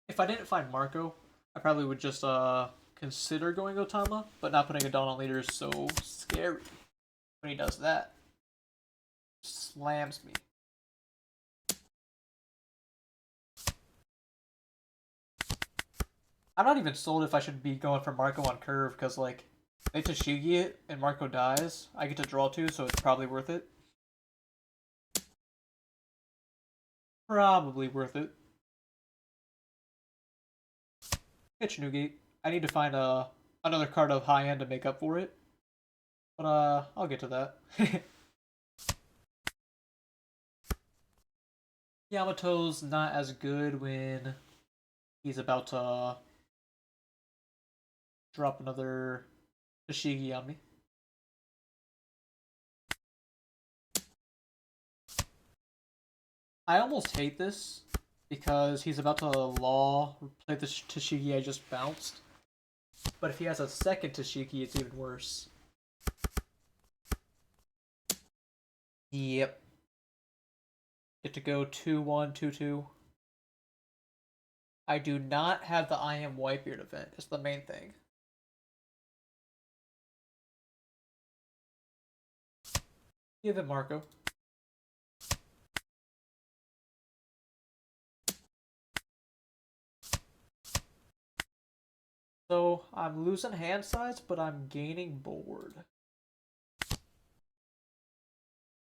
If I didn't find Marco, I probably would just consider going Otama, but not putting a Dawn on leader is so scary. When he does that, slams me. I'm not even sold if I should be going for Marco on curve, because, like, they Tashigi it and Marco dies. I get to draw 2, so it's probably worth it. Probably worth it. Pitch Newgate. I need to find another card of high end to make up for it. But I'll get to that. Yamato's not as good when he's about to drop another Tashigi on me. I almost hate this because he's about to play the Tashigi I just bounced. But if he has a second Tashigi, it's even worse. Yep. Get to go 2-1, 2-2. I do not have the I Am Whitebeard event. It's the main thing. Give it Marco. So I'm losing hand size, but I'm gaining board.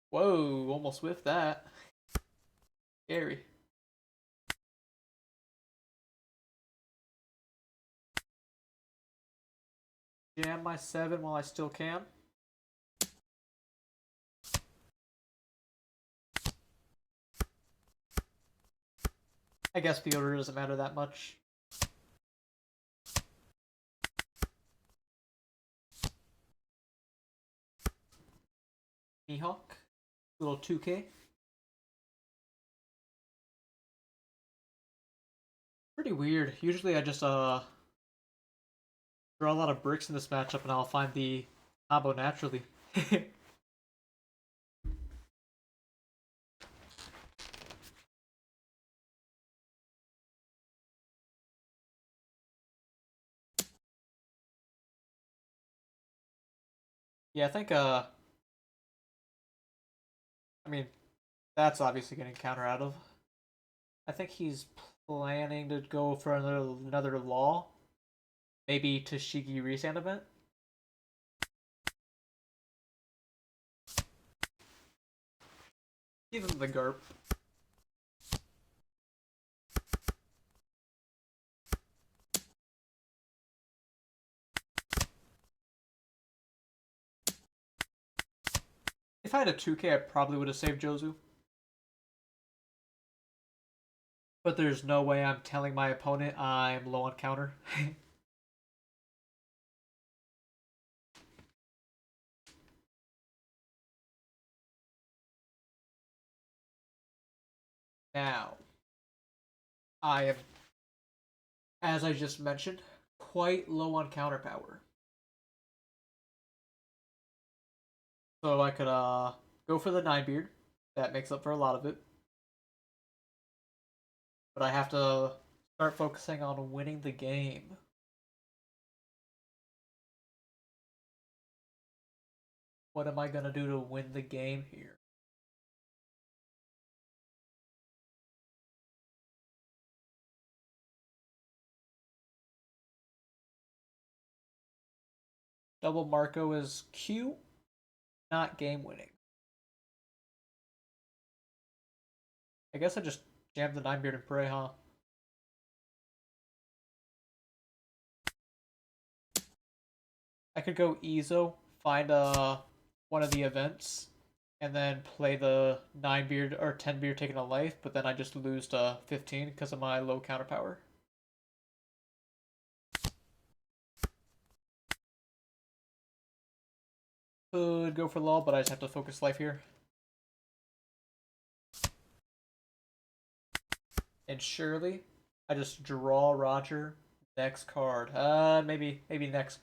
Whoa, almost whiffed that. Scary. Jam my 7 while I still can. I guess the order doesn't matter that much. Mihawk. Little 2K. Pretty weird. Usually I just draw a lot of bricks in this matchup and I'll find the combo naturally. Yeah, I think I mean that's obviously getting counter out of. I think he's planning to go for another law. Maybe Tashigi Resand event. Give him the GURP. If I had a 2K, I probably would have saved Jozu. But there's no way I'm telling my opponent I'm low on counter. Now, I am, as I just mentioned, quite low on counter power. So I could go for the 9-beard. That makes up for a lot of it. But I have to start focusing on winning the game. What am I going to do to win the game here? Double Marco is cute, not game winning. I guess I just jammed the 9-beard and pray, huh? I could go Ezo, find one of the events, and then play the 9-beard or 10-beard taking a life, but then I just lose to 15 because of my low counter power. Could go for lull, but I just have to focus life here. And surely, I just draw Roger next card. Maybe next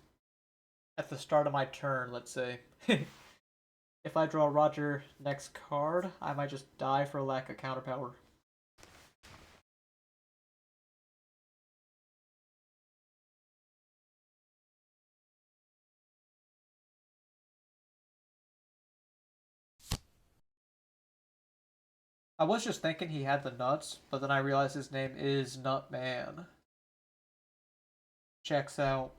at the start of my turn, let's say. If I draw Roger next card, I might just die for lack of counter power. I was just thinking he had the nuts, but then I realized his name is Nutman. Checks out.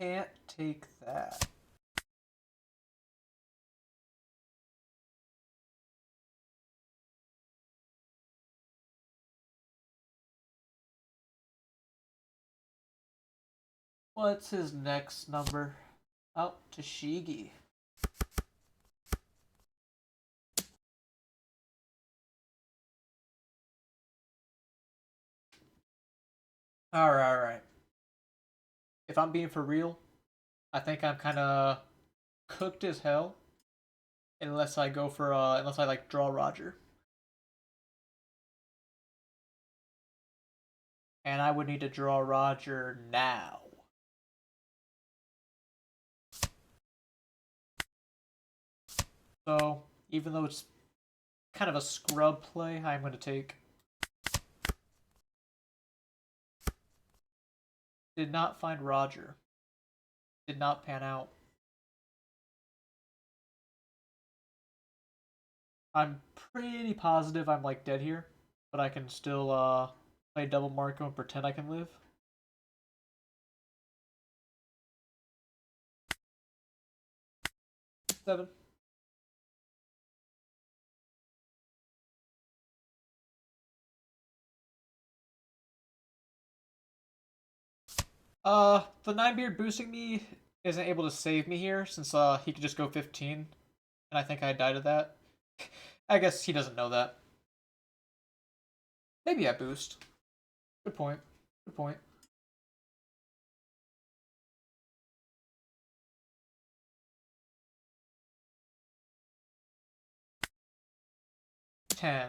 Can't take that. What's his next number? Oh, Tashigi. Alright. If I'm being for real, I think I'm kind of cooked as hell unless I go for unless I like draw Roger, and I would need to draw Roger now. So even though it's kind of a scrub play, I'm going to take. Did not find Roger. Did not pan out. I'm pretty positive I'm like dead here, but I can still play double Marco and pretend I can live. Seven. The Ninebeard boosting me isn't able to save me here since he could just go 15, and I think I died of that. I guess he doesn't know that. Maybe I boost. Good point. Good point. 10.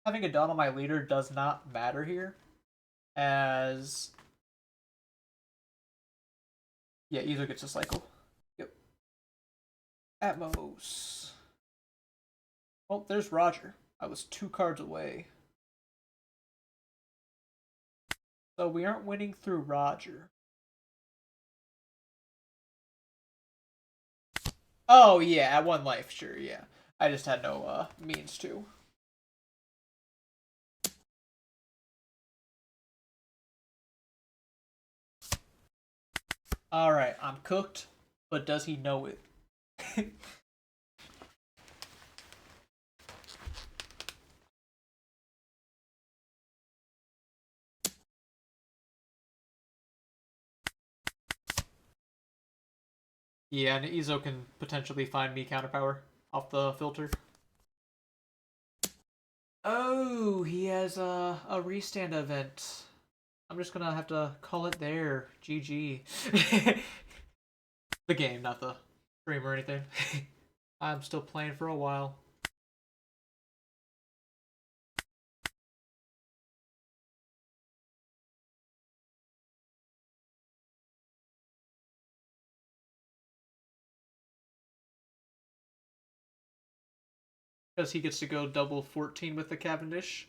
Having a dot on my leader does not matter here, as yeah, either gets a cycle. Yep. Atmos. Well, there's Roger. I was 2 cards away. So we aren't winning through Roger. Oh yeah, at 1 life, sure, yeah. I just had no means to. Alright, I'm cooked, but does he know it? Yeah, and Izo can potentially find me counterpower off the filter. Oh, he has a restand event. I'm just gonna have to call it there. GG. The game, not the stream or anything. I'm still playing for a while. Because he gets to go double 14 with the Cavendish.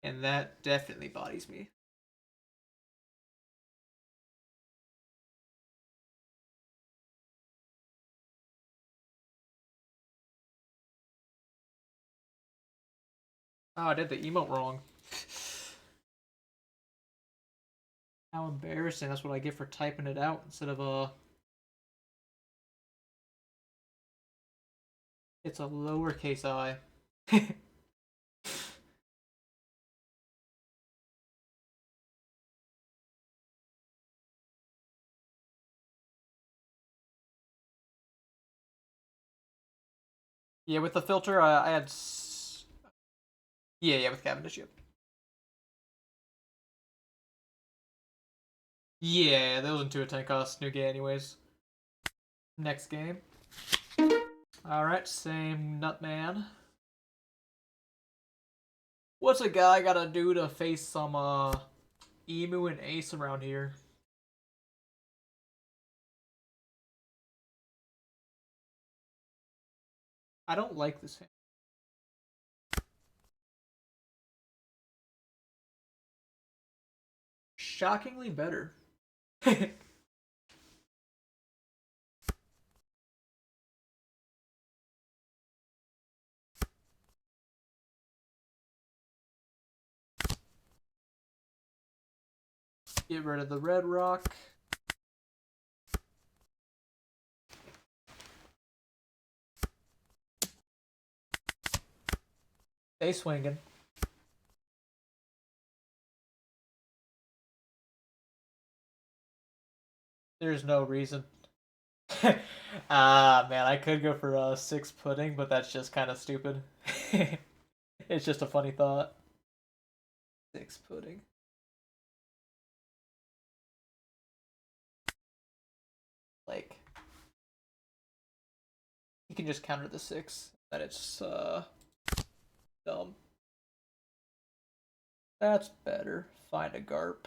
And that definitely bodies me. Oh, I did the emote wrong. How embarrassing. That's what I get for typing it out instead of it's a lowercase I. Yeah, with the filter, I had. Yeah, with Cavendish, yep. Yeah, that wasn't 2 at 10 cost. New game, anyways. Next game. Alright, same Nutman. What's a guy gotta do to face some Emu and Ace around here? I don't like this hand. Shockingly better. Get rid of the red rock. They swinging. There's no reason. Ah, man, I could go for six pudding, but that's just kind of stupid. It's just a funny thought. Six pudding. Like, you can just counter the six. That it's dumb. That's better. Find a garp.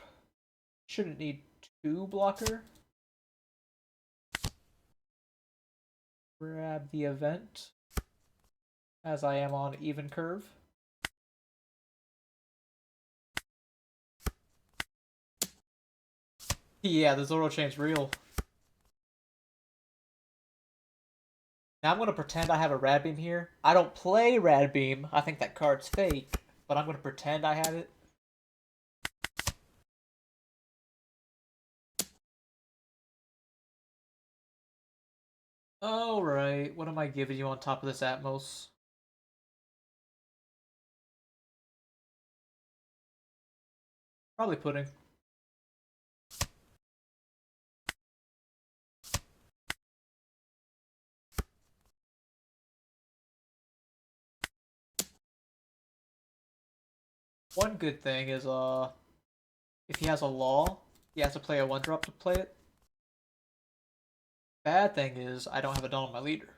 Shouldn't need two blocker. Grab the event, as I am on even curve. Yeah, the Zoro chain's real. Now I'm gonna pretend I have a Rad Beam here. I don't play Rad Beam. I think that card's fake, but I'm gonna pretend I have it. Alright, what am I giving you on top of this Atmos? Probably pudding. One good thing is, if he has a law, he has to play a 1-drop to play it. Bad thing is, I don't have a Dawn on my leader.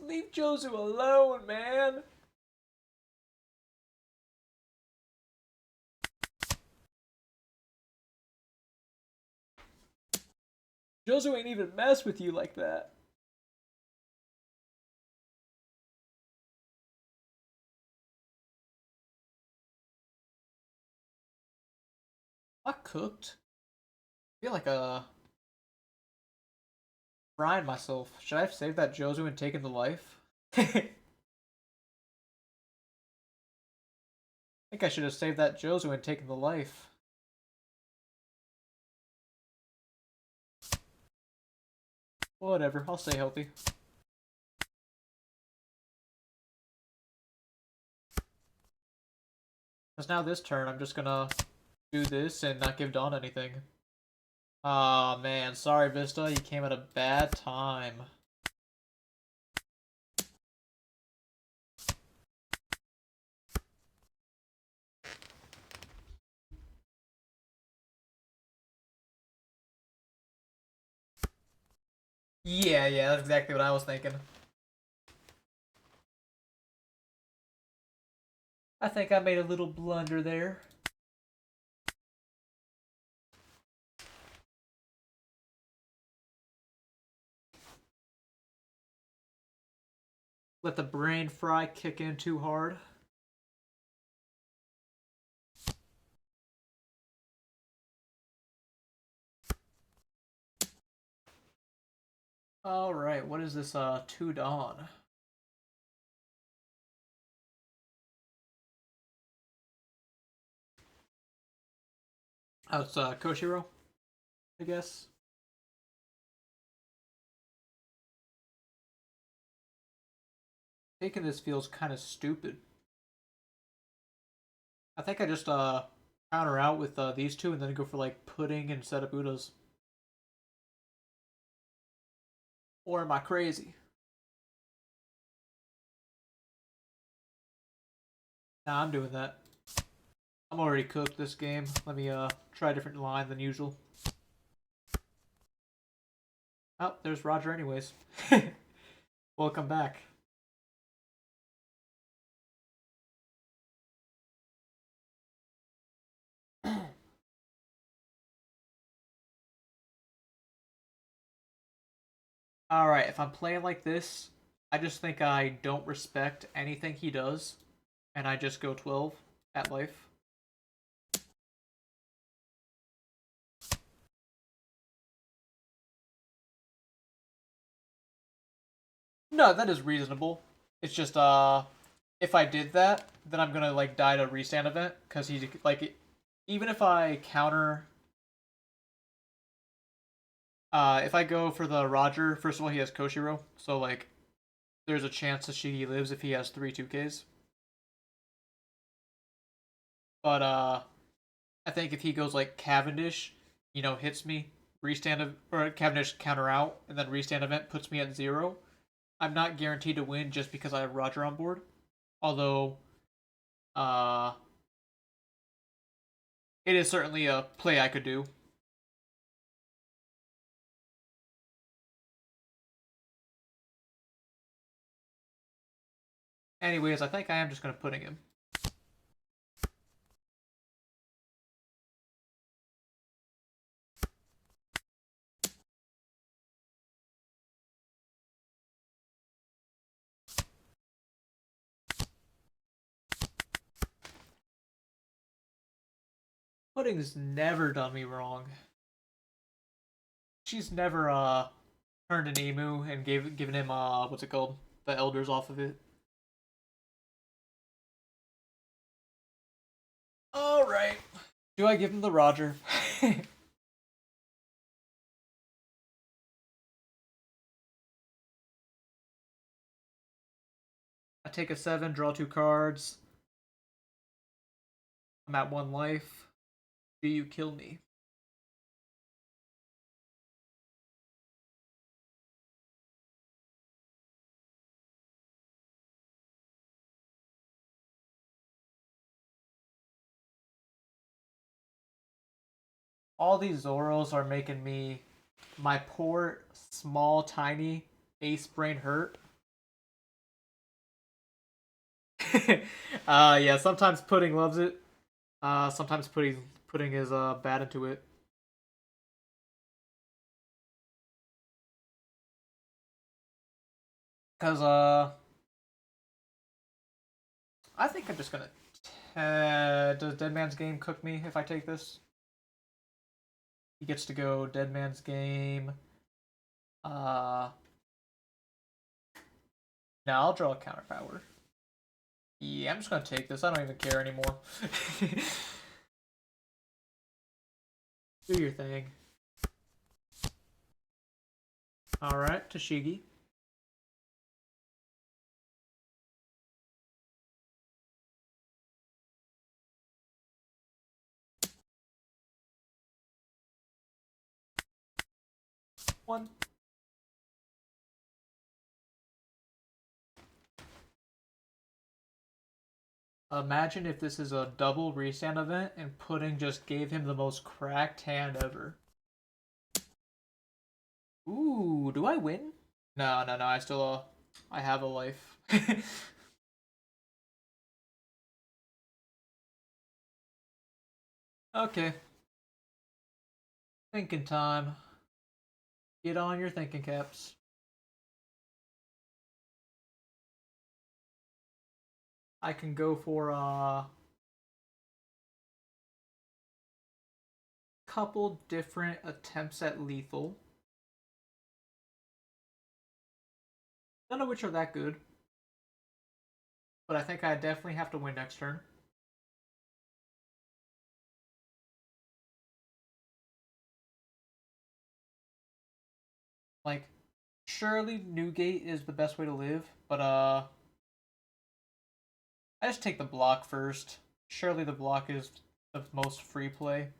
Leave Jozu alone, man! Jozu ain't even mess with you like that. I cooked. I feel like frying myself. Should I have saved that Jozu and taken the life? I think I should have saved that Jozu and taken the life. Whatever, I'll stay healthy. Because now this turn, I'm just gonna do this and not give Dawn anything. Aw, man. Sorry, Vista. You came at a bad time. Yeah, that's exactly what I was thinking. I think I made a little blunder there. Let the brain fry kick in too hard. Alright, what is this, 2 Dawn? Oh, it's, Koshiro, I guess. Taking this feels kind of stupid. I think I just, counter out with, these two and then go for, like, pudding instead of Buddhas. Or am I crazy? Nah, I'm doing that. I'm already cooked this game. Let me try a different line than usual. Oh, there's Roger anyways. Welcome back. Alright, if I'm playing like this, I just think I don't respect anything he does, and I just go 12 at life. No, that is reasonable. It's just, if I did that, then I'm gonna, like, die to a restand event, because he's, like, even if I counter, if I go for the Roger, first of all, he has Koshiro, so, like, there's a chance that she lives if he has 3 2Ks. But, I think if he goes, like, Cavendish, hits me, restand or Cavendish counter out, and then restand event puts me at 0, I'm not guaranteed to win just because I have Roger on board. Although, uh, it is certainly a play I could do. Anyways, I think I am just going to putting him. Pudding's never done me wrong. She's never turned an emu and given him what's it called? The elders off of it. Alright. Do I give him the Roger? I take a 7, draw 2 cards. I'm at 1 life. Do you kill me? All these Zoros are making me, my poor, small, tiny ace brain hurt. Yeah, sometimes Pudding loves it. Sometimes Pudding is bad into it. Cause I think I'm just gonna. Does Dead Man's Game cook me if I take this? He gets to go Dead Man's Game. No, I'll draw a counter power. Yeah, I'm just gonna take this. I don't even care anymore. Do your thing. Alright, Tashigi. One. Imagine if this is a double restand event and Pudding just gave him the most cracked hand ever. Ooh, do I win? No, no, no. I still, I have a life. Okay. Thinking time. Get on your thinking caps. I can go for a couple different attempts at lethal. None of which are that good. But I think I definitely have to win next turn. Like, surely Newgate is the best way to live, but I just take the block first. Surely the block is the most free play.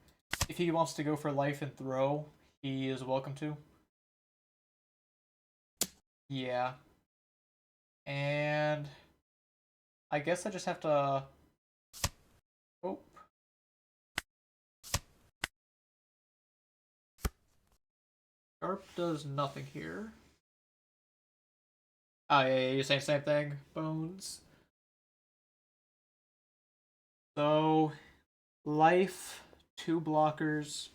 If he wants to go for life and throw, he is welcome to. Yeah. And I guess I just have to. Oh. Sharp does nothing here. Oh, yeah, you're saying same thing. Bones. So, life, 2 blockers.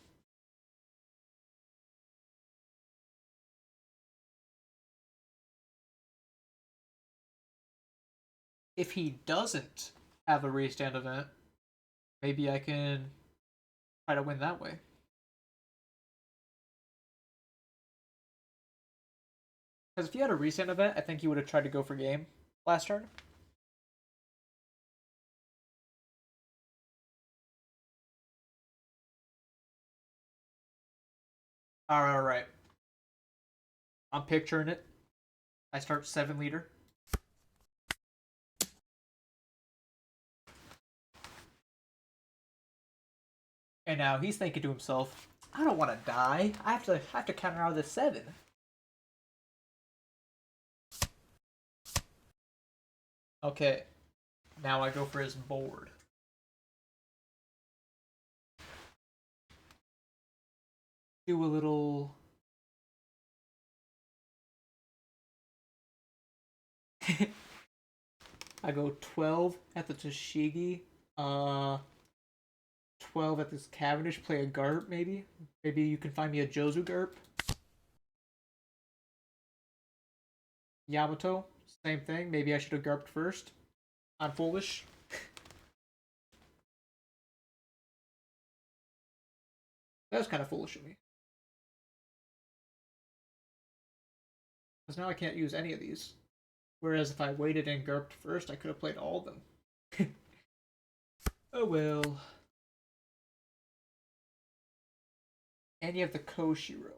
If he doesn't have a restand event, maybe I can try to win that way. Because if you had a restand event, I think you would have tried to go for game last turn. Alright. I'm picturing it. I start 7 leader. And now he's thinking to himself, I don't want to die. I have to counter out this 7. Okay. Now I go for his board. Do a little... I go 12 at the Toshigi. 12 at this Cavendish. Play a Garp, maybe? Maybe you can find me a Jozu Garp. Yamato. Same thing. Maybe I should have Garped first. I'm foolish. That was kind of foolish of me. Because now I can't use any of these. Whereas if I waited and Garped first, I could have played all of them. Oh well. And you have the Koshiro.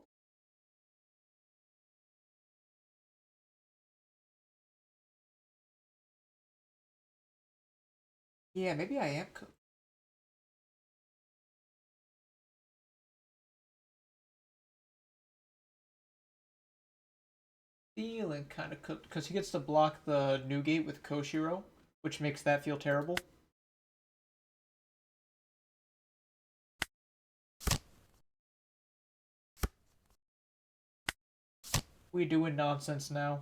Yeah, maybe I am cooked. Feeling kind of cooked because he gets to block the Newgate with Koshiro, which makes that feel terrible. We doing nonsense now.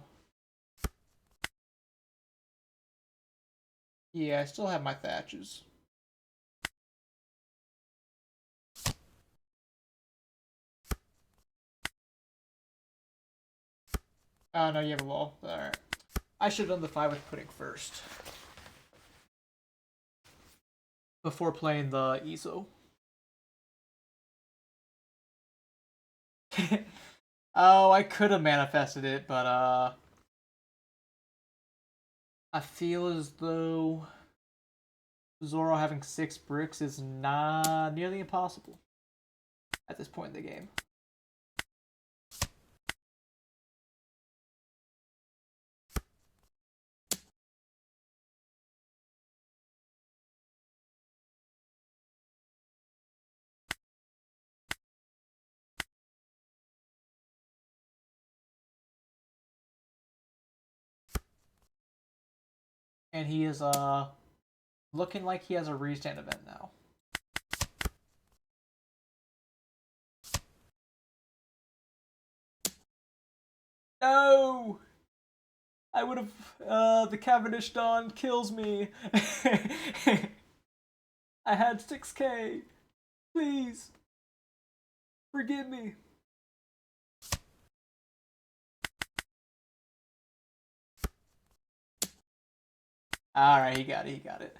Yeah, I still have my Thatches. Oh, no, you have a wall. Alright. I should have done the 5 with pudding first. Before playing the Iso. Oh, I could have manifested it, but, I feel as though Zoro having 6 bricks is not nearly impossible at this point in the game. And he is, looking like he has a restand event now. No! I would have, the Cavendish Dawn kills me. I had 6k. Please. Forgive me. Alright, he got it.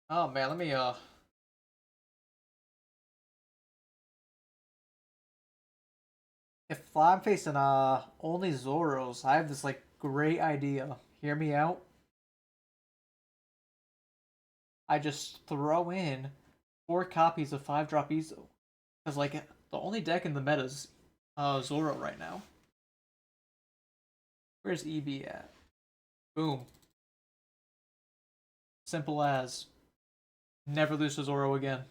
Oh man, let me if I'm facing only Zoros, I have this like great idea. Hear me out. I just throw in 4 copies of 5-drop Izo. Because like the only deck in the meta is Zoro right now. Where's EB at? Boom. Simple as. Never lose to Zoro again.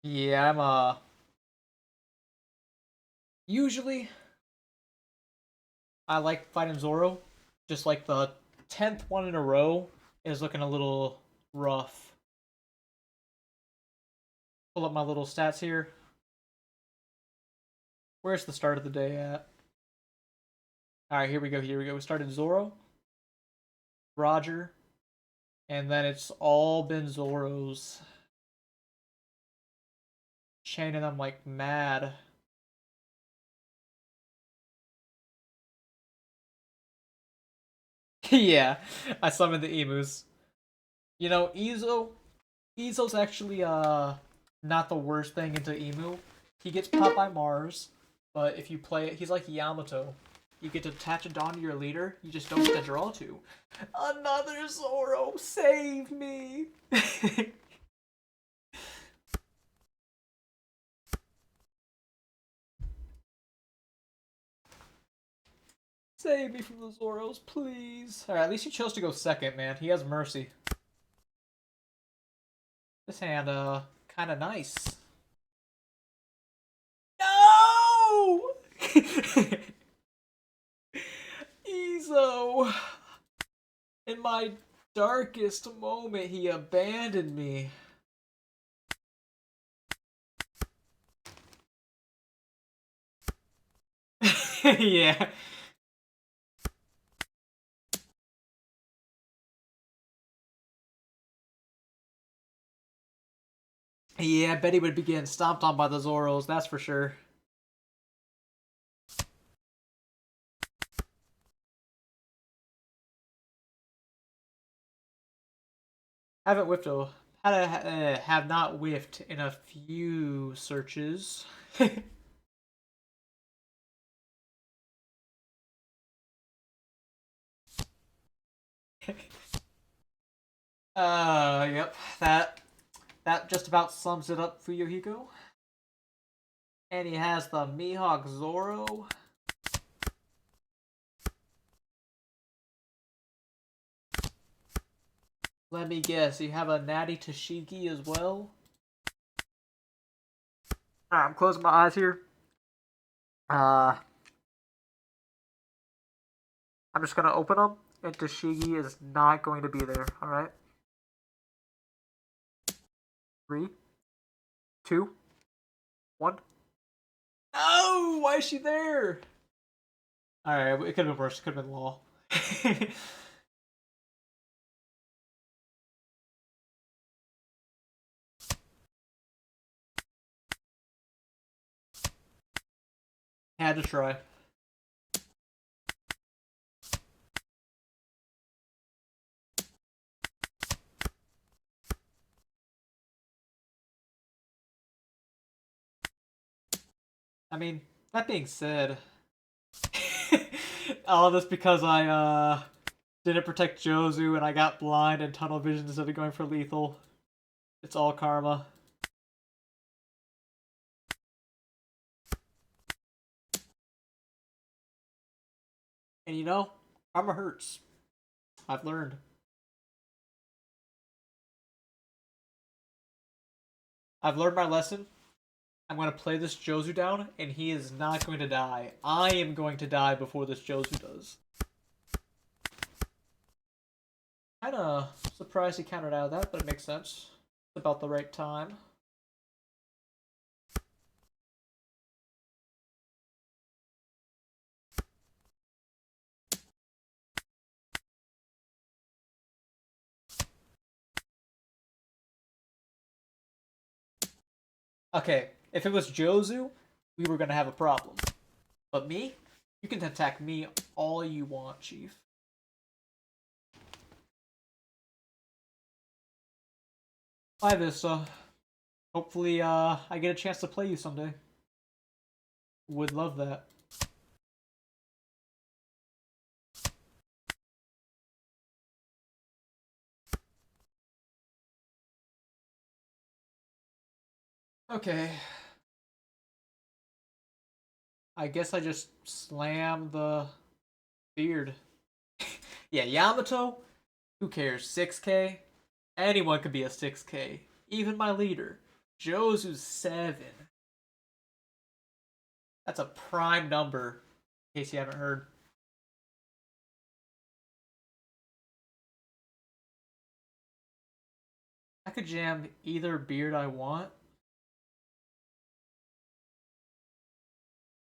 Yeah, I'm usually I like fighting Zoro. Just like the 10th one in a row is looking a little rough. Pull up my little stats here. Where's the start of the day at? Alright, here we go. We started Zoro, Roger, and then it's all been Zoros. Chaining them like mad. Yeah, I summoned the emus. You know, Izo's actually not the worst thing into Emu. He gets popped by Mars, but if you play it, he's like Yamato. You get to attach a Dawn to your leader, you just don't get to draw 2. Another Zoro, save me! Save me from the Zoros, please. Alright, at least he chose to go second, man. He has mercy. This hand, kinda nice. No! Ezo! In my darkest moment, he abandoned me. Yeah. Yeah, I bet he would be getting stomped on by the Zoros, that's for sure. Haven't whiffed a have not whiffed in a few searches. Yep. That just about sums it up for Yohiko. And he has the Mihawk Zoro. Let me guess, you have a Natty Tashigi as well? Alright, I'm closing my eyes here. I'm just gonna open them, and Tashigi is not going to be there, alright? 3, 2, 1. Oh, why is she there? Alright, it could have been worse. It could have been Law. Had to try. I mean, that being said, all this because I didn't protect Jozu and I got blind and tunnel vision instead of going for lethal. It's all karma. And you know, karma hurts. I've learned. I've learned my lesson. I'm going to play this Jozu down, and he is not going to die. I am going to die before this Jozu does. Kinda surprised he countered out of that, but it makes sense. It's about the right time. Okay, if it was Jozu, we were gonna have a problem. But me? You can attack me all you want, Chief. Bye, Vista. Hopefully, I get a chance to play you someday. Would love that. Okay. I guess I just slam the beard. Yeah, Yamato? Who cares? 6k? Anyone could be a 6k. Even my leader. Josu's 7. That's a prime number, in case you haven't heard. I could jam either beard I want,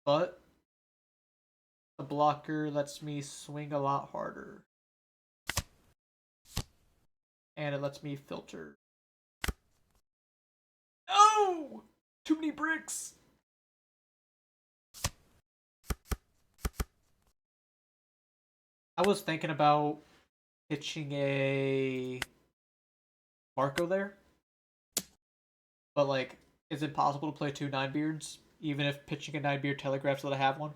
but the blocker lets me swing a lot harder. And it lets me filter. No! Too many bricks! I was thinking about pitching a Marco there. But, like, is it possible to play 2 9-beards? Even if pitching a 9-beard telegraphs that I have one?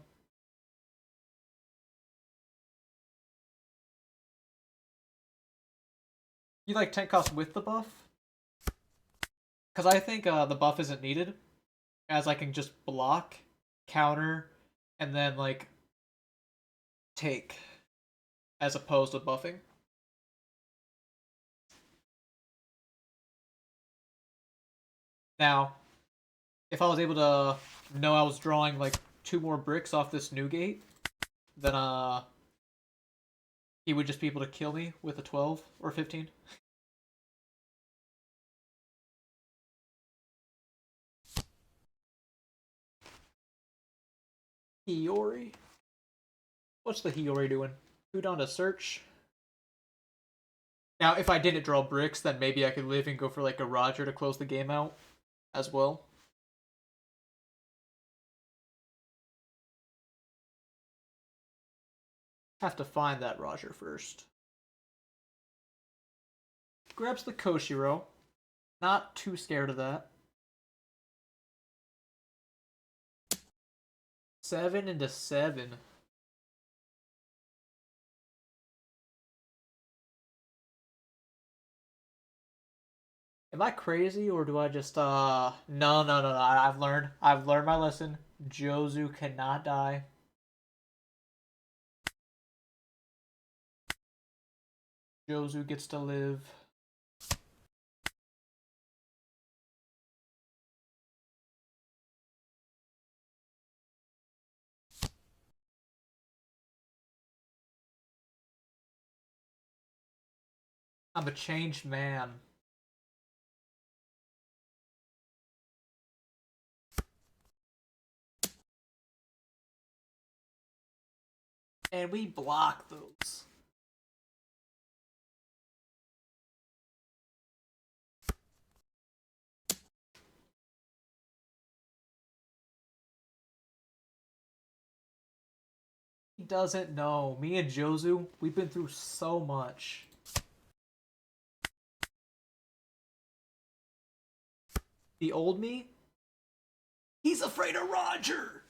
You like 10 cost with the buff? Because I think the buff isn't needed, as I can just block, counter, and then, like, take as opposed to buffing. Now, if I was able to know I was drawing like 2 more bricks off this new gate, then he would just be able to kill me with a 12 or 15. Hiyori. What's the Hiyori doing? Food on to search. Now, if I didn't draw bricks, then maybe I could live and go for like a Roger to close the game out as well. Have to find that Roger first. Grabs the Koshiro. Not too scared of that. 7 into 7. Am I crazy or do I just no. I've learned my lesson. Jozu cannot die. Jozu gets to live. I'm a changed man. And we block those. He doesn't know. Me and Jozu, we've been through so much. The old me? He's afraid of Roger!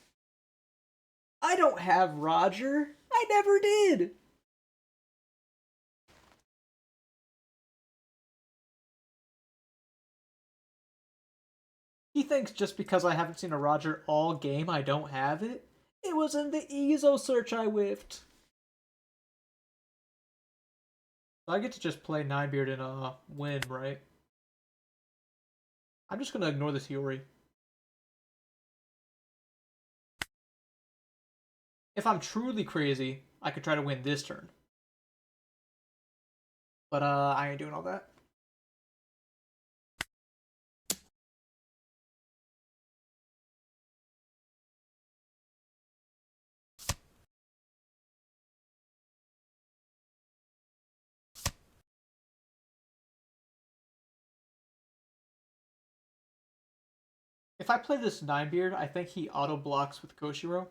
I don't have Roger. I never did. He thinks just because I haven't seen a Roger all game, I don't have it. It was in the EZO search I whiffed. I get to just play Ninebeard and win, right? I'm just gonna ignore this Hiyori. If I'm truly crazy, I could try to win this turn. But I ain't doing all that. If I play this Ninebeard, I think he auto blocks with Koshiro.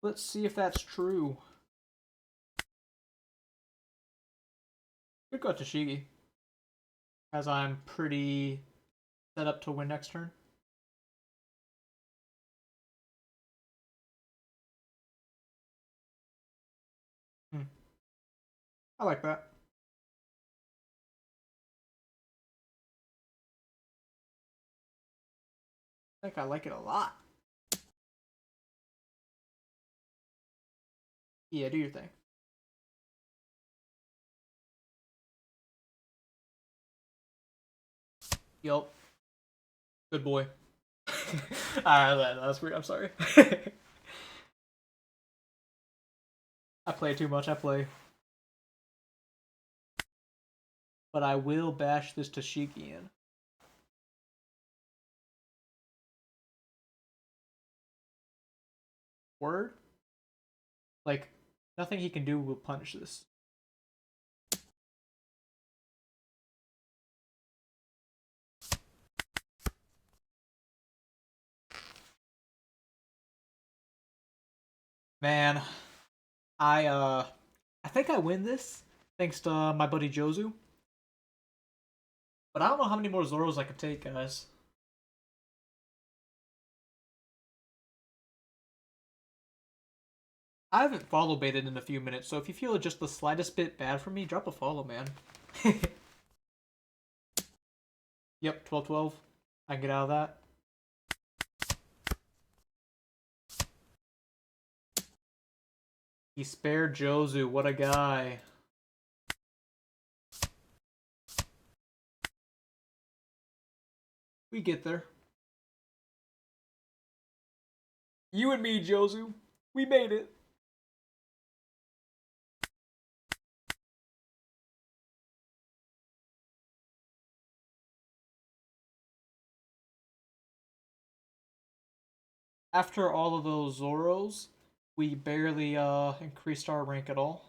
Let's see if that's true. Could go Tashigi, as I'm pretty set up to win next turn. I like that. I think I like it a lot. Yeah, do your thing. Yup. Good boy. Alright, that's weird. I'm sorry. I play too much. I play. But I will bash this Tashigi in. Word? Like, nothing he can do will punish this. Man, I think I win this thanks to my buddy Jozu. But I don't know how many more Zoros I can take, guys. I haven't follow baited in a few minutes, so if you feel just the slightest bit bad for me, drop a follow, man. Yep, 12-12. I can get out of that. He spared Jozu. What a guy. We get there. You and me, Jozu. We made it. After all of those Zoros, we barely increased our rank at all.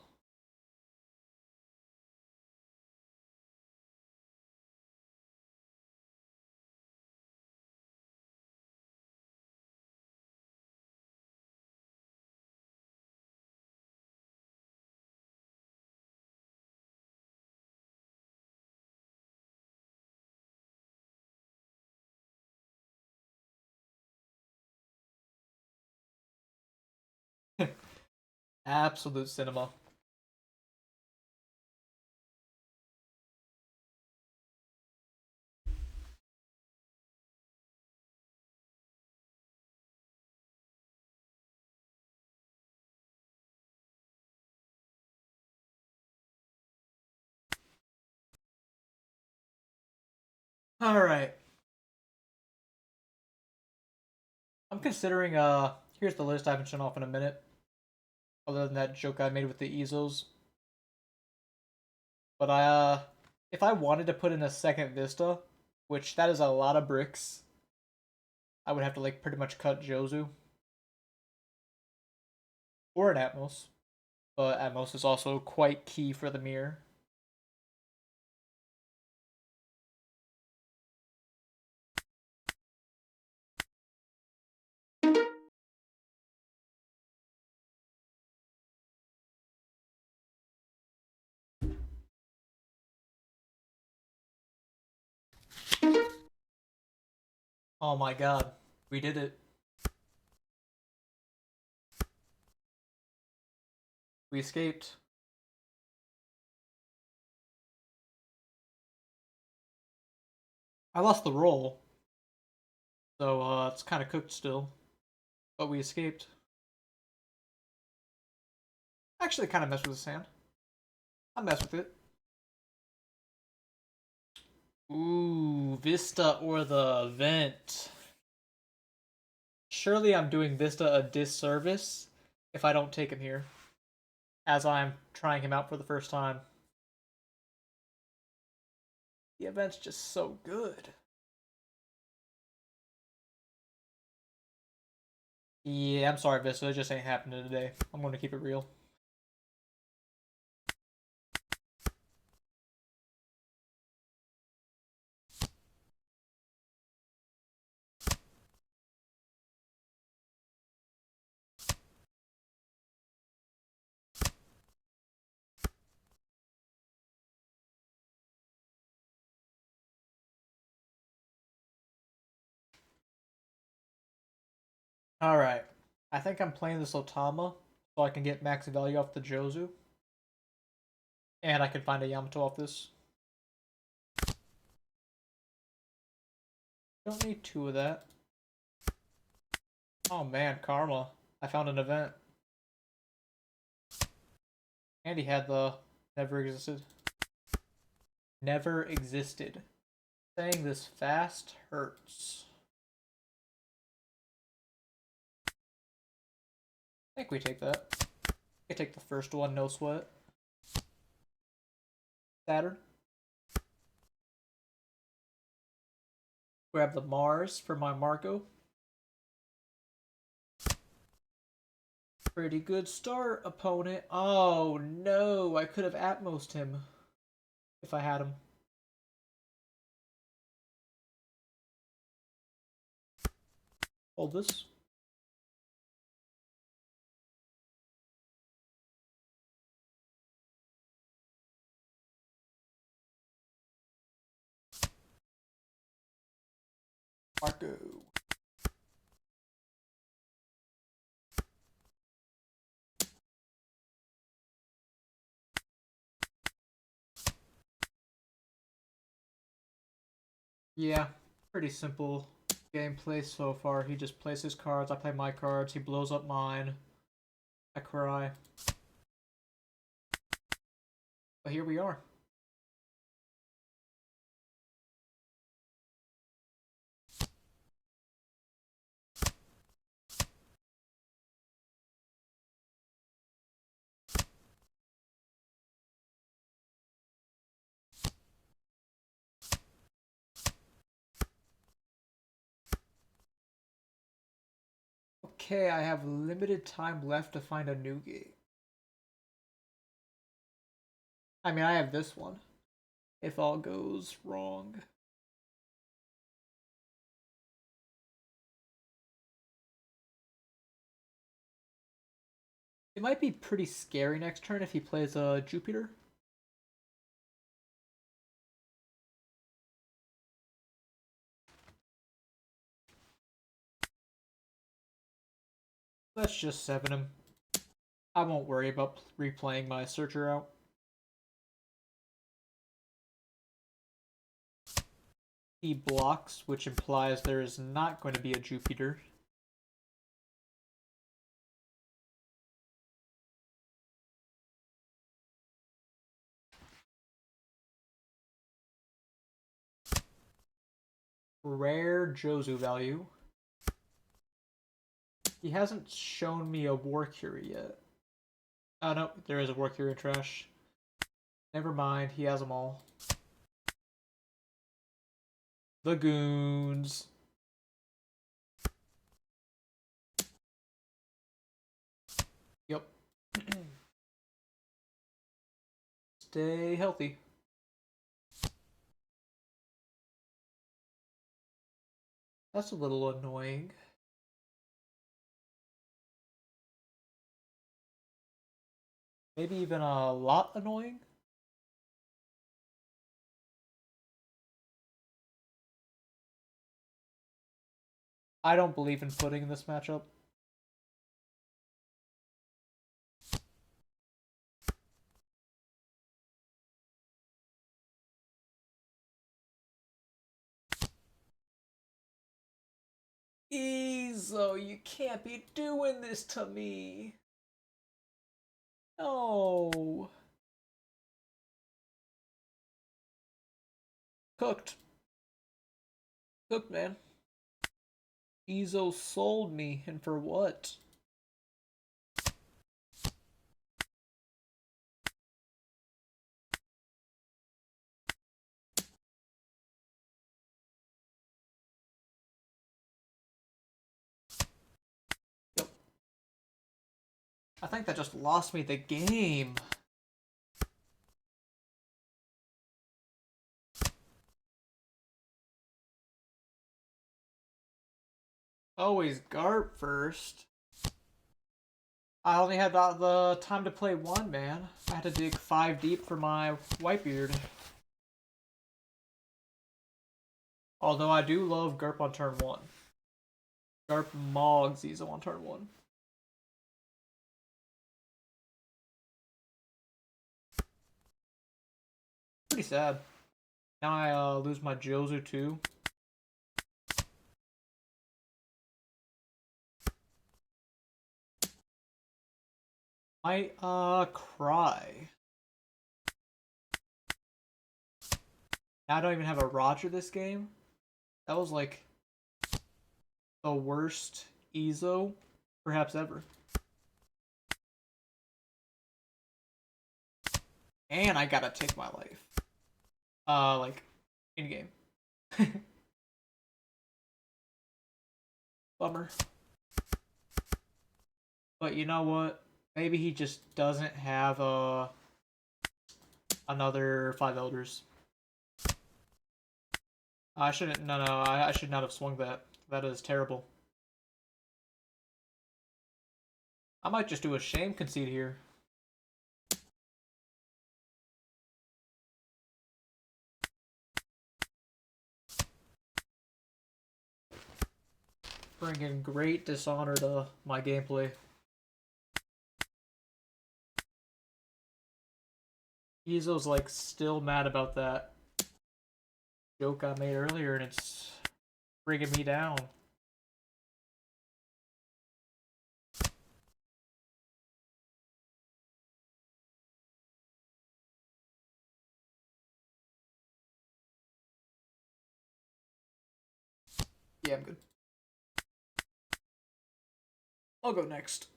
Absolute cinema. Alright. I'm considering, here's the list I haven't shown off in a minute. Other than that joke I made with the Ezos. But if I wanted to put in a second Vista, which that is a lot of bricks, I would have to, like, pretty much cut Jozu. Or an Atmos. But Atmos is also quite key for the mirror. Oh my god. We did it. We escaped. I lost the roll. So, it's kind of cooked still. But we escaped. Actually, kind of messed with the sand. I mess with it. Ooh, Vista or the Vent. Surely I'm doing Vista a disservice if I don't take him here, as I'm trying him out for the first time. The event's just so good. Yeah, I'm sorry, Vista. It just ain't happening today. I'm going to keep it real. Alright. I think I'm playing this Otama so I can get max value off the Jozu. And I can find a Yamato off this. Don't need two of that. Oh man, Karma. I found an event. And he had the never existed. Never existed. Saying this fast hurts. I think we take that. We take the first one, no sweat. Saturn. Grab the Mars for my Marco. Pretty good start, opponent. Oh no, I could have Atmosed him if I had him. Hold this. Marco. Yeah, pretty simple gameplay so far. He just plays his cards, I play my cards, he blows up mine. I cry. But here we are. Okay, I have limited time left to find a new game. I mean, I have this one. If all goes wrong. It might be pretty scary next turn if he plays a Jupiter. Let's just 7 him. I won't worry about replaying my searcher out. He blocks, which implies there is not going to be a Jupiter. Rare Jozu value. He hasn't shown me a War Curie yet. Oh no, there is a War Curie in trash. Never mind, he has them all. The Goons. Yep. Stay healthy. That's a little annoying. Maybe even a lot annoying. I don't believe in putting in this matchup. Ezo, you can't be doing this to me. No. Cooked. Cooked, man. Ezo sold me, and for what? Yep. I think that just lost me the game. Always Garp first. I only had the time to play one, man. I had to dig 5 deep for my Whitebeard. Although I do love Garp on turn 1. Garp Mogs Ezo on turn 1. Pretty sad. Now I lose my Jozu too. Might cry. Now I don't even have a Roger this game. That was like the worst Ezo perhaps ever. And I gotta take my life. Like, in game. Bummer. But you know what? Maybe he just doesn't have another 5 Elders. I shouldn't. No, I should not have swung that. That is terrible. I might just do a shame concede here. Bringing great dishonor to my gameplay. Ezo's like still mad about that joke I made earlier, and it's bringing me down. Yeah, I'm good. I'll go next.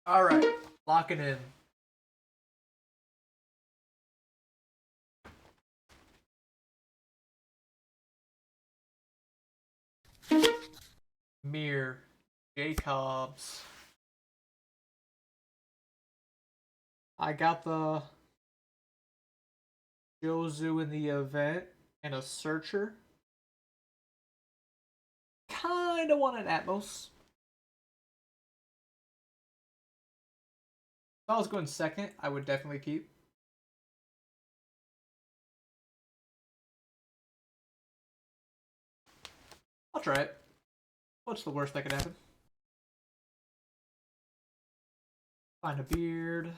Alright, lock it in. Mir Jacobs. I got the Jozu in the event and a searcher. Kinda want an Atmos. If I was going second, I would definitely keep. I'll try it. What's the worst that could happen? Find a beard.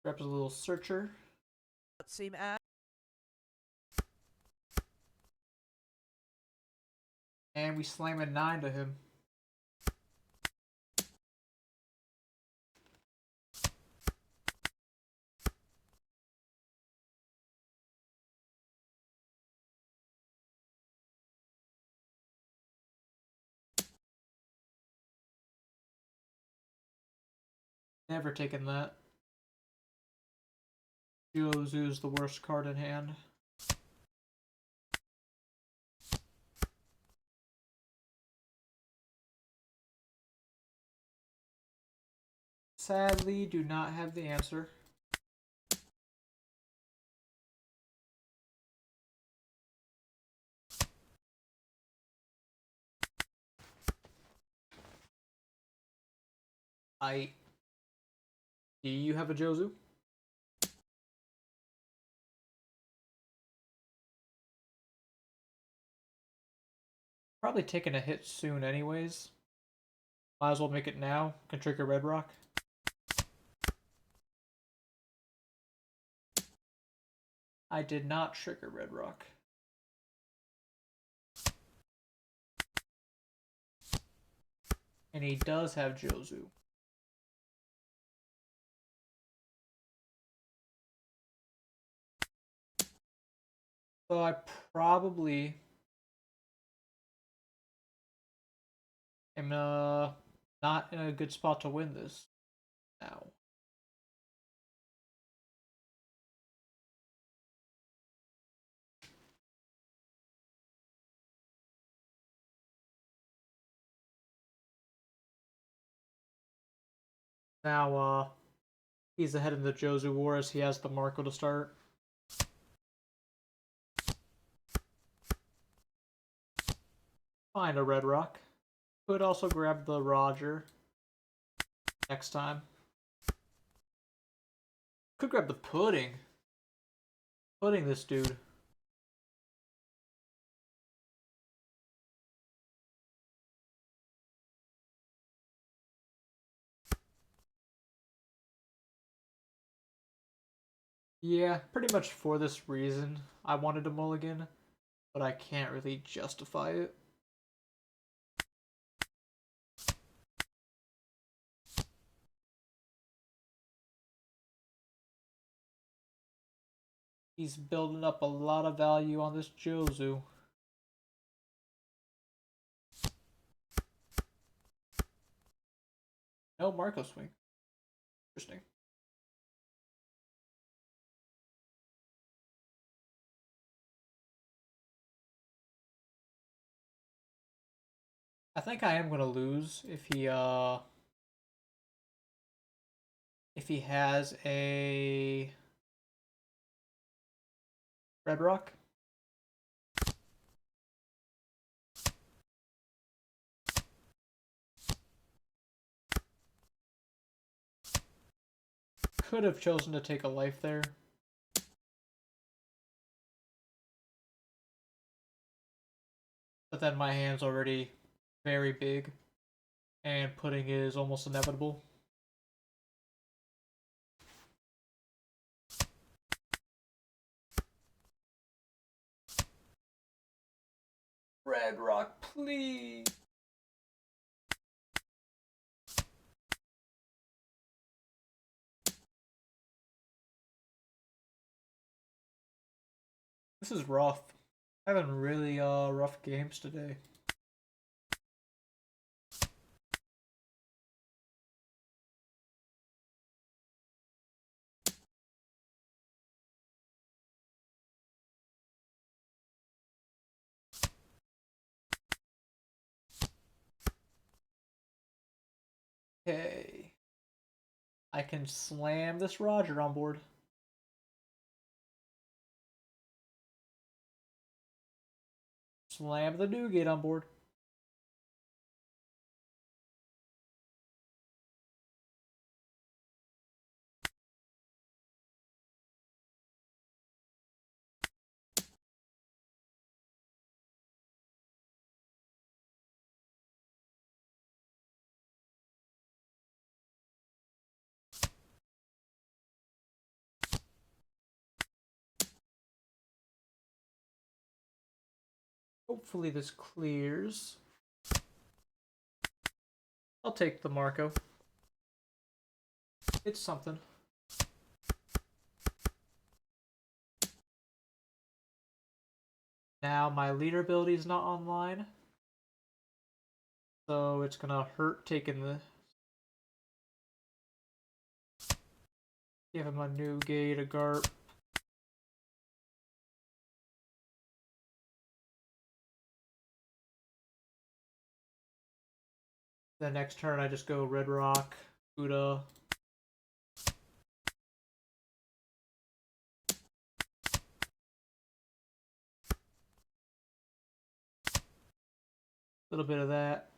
Grabs a little searcher. Seem at And we slam a 9 to him. Never taken that. Jozu's the worst card in hand. Sadly, do not have the answer. Do you have a Jozu? Probably taking a hit soon anyways. Might as well make it now. Can trigger Red Rock. I did not trigger Red Rock. And he does have Jozu. So I probably am not in a good spot to win this now. Now, he's ahead in the Jozu War as he has the Marco to start. Find a Red Rock. Could also grab the Roger next time. Could grab the Pudding. Pudding this dude. Yeah, pretty much for this reason I wanted to mulligan, but I can't really justify it. He's building up a lot of value on this Jozu. No Marco swing. Interesting. I think I am gonna lose if he has a Red Rock. Could have chosen to take a life there. But then my hand's already very big, and putting is almost inevitable. Red Rock, please. This is rough. Having really rough games today. Okay. I can slam this Roger on board. Slam the Newgate on board. Hopefully this clears. I'll take the Marco. It's something. Now my leader ability is not online. So it's gonna hurt taking the... Give him a Newgate, a Garp. The next turn I just go Red Rock, Buddha. A little bit of that.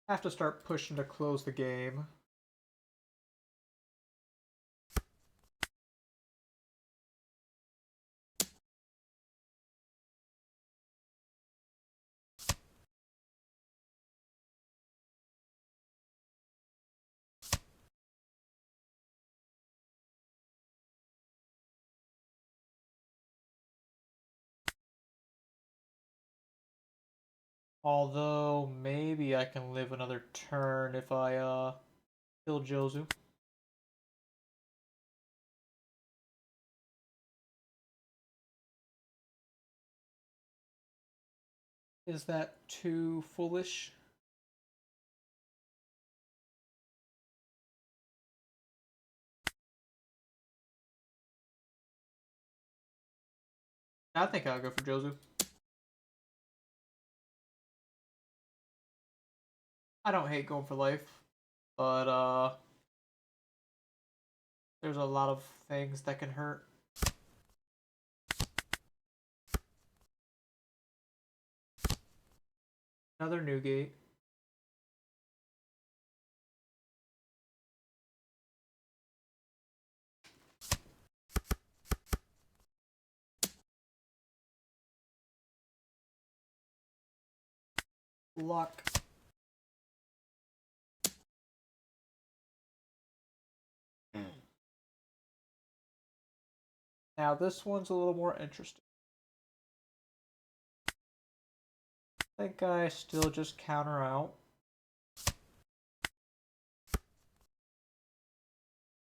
Have to start pushing to close the game. Although, maybe I can live another turn if I, kill Jozu. Is that too foolish? I think I'll go for Jozu. I don't hate going for life, but, there's a lot of things that can hurt. Another Newgate. Luck. Now this one's a little more interesting. I think I still just counter out.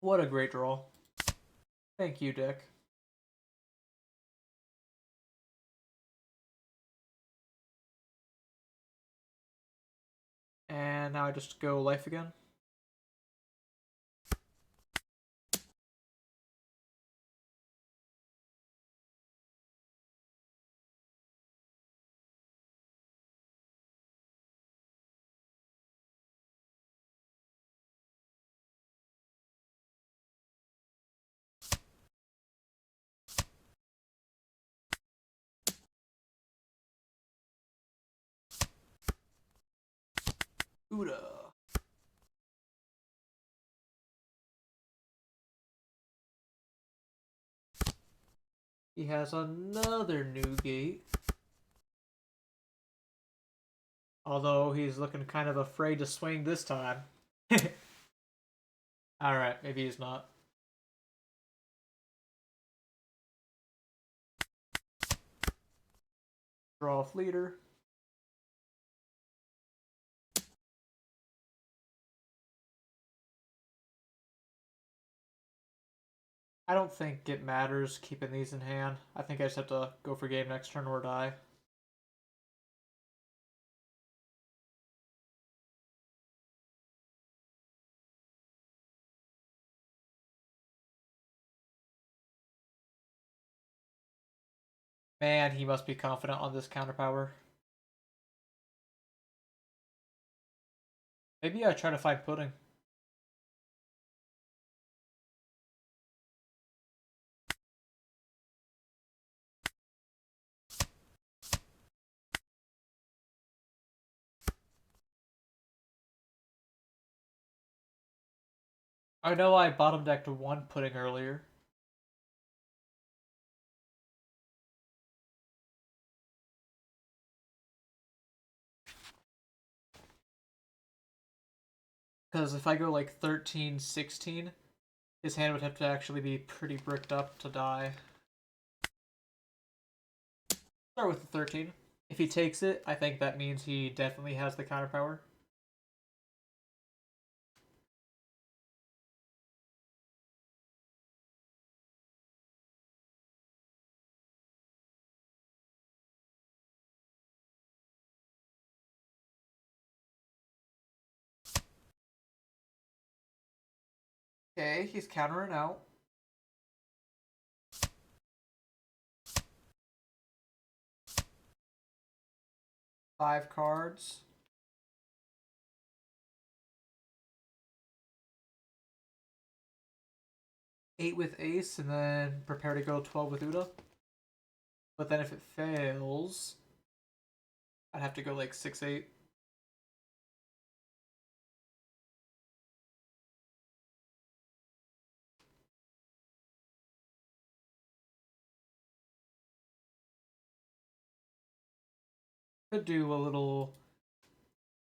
What a great draw. Thank you, Dick. And now I just go life again. Buddha. He has another Newgate. Although he's looking kind of afraid to swing this time. Alright, maybe he's not. Draw off leader. I don't think it matters keeping these in hand. I think I just have to go for game next turn or die. Man, he must be confident on this counter power. Maybe I try to find pudding. I know I bottom decked one pudding earlier. Because if I go like 13, 16, his hand would have to actually be pretty bricked up to die. Start with the 13. If he takes it, I think that means he definitely has the counter power. Okay, he's countering out. Five cards. Eight with ace, and then prepare to go 12 with Uda. But then if it fails, I'd have to go like 6-8. Could do a little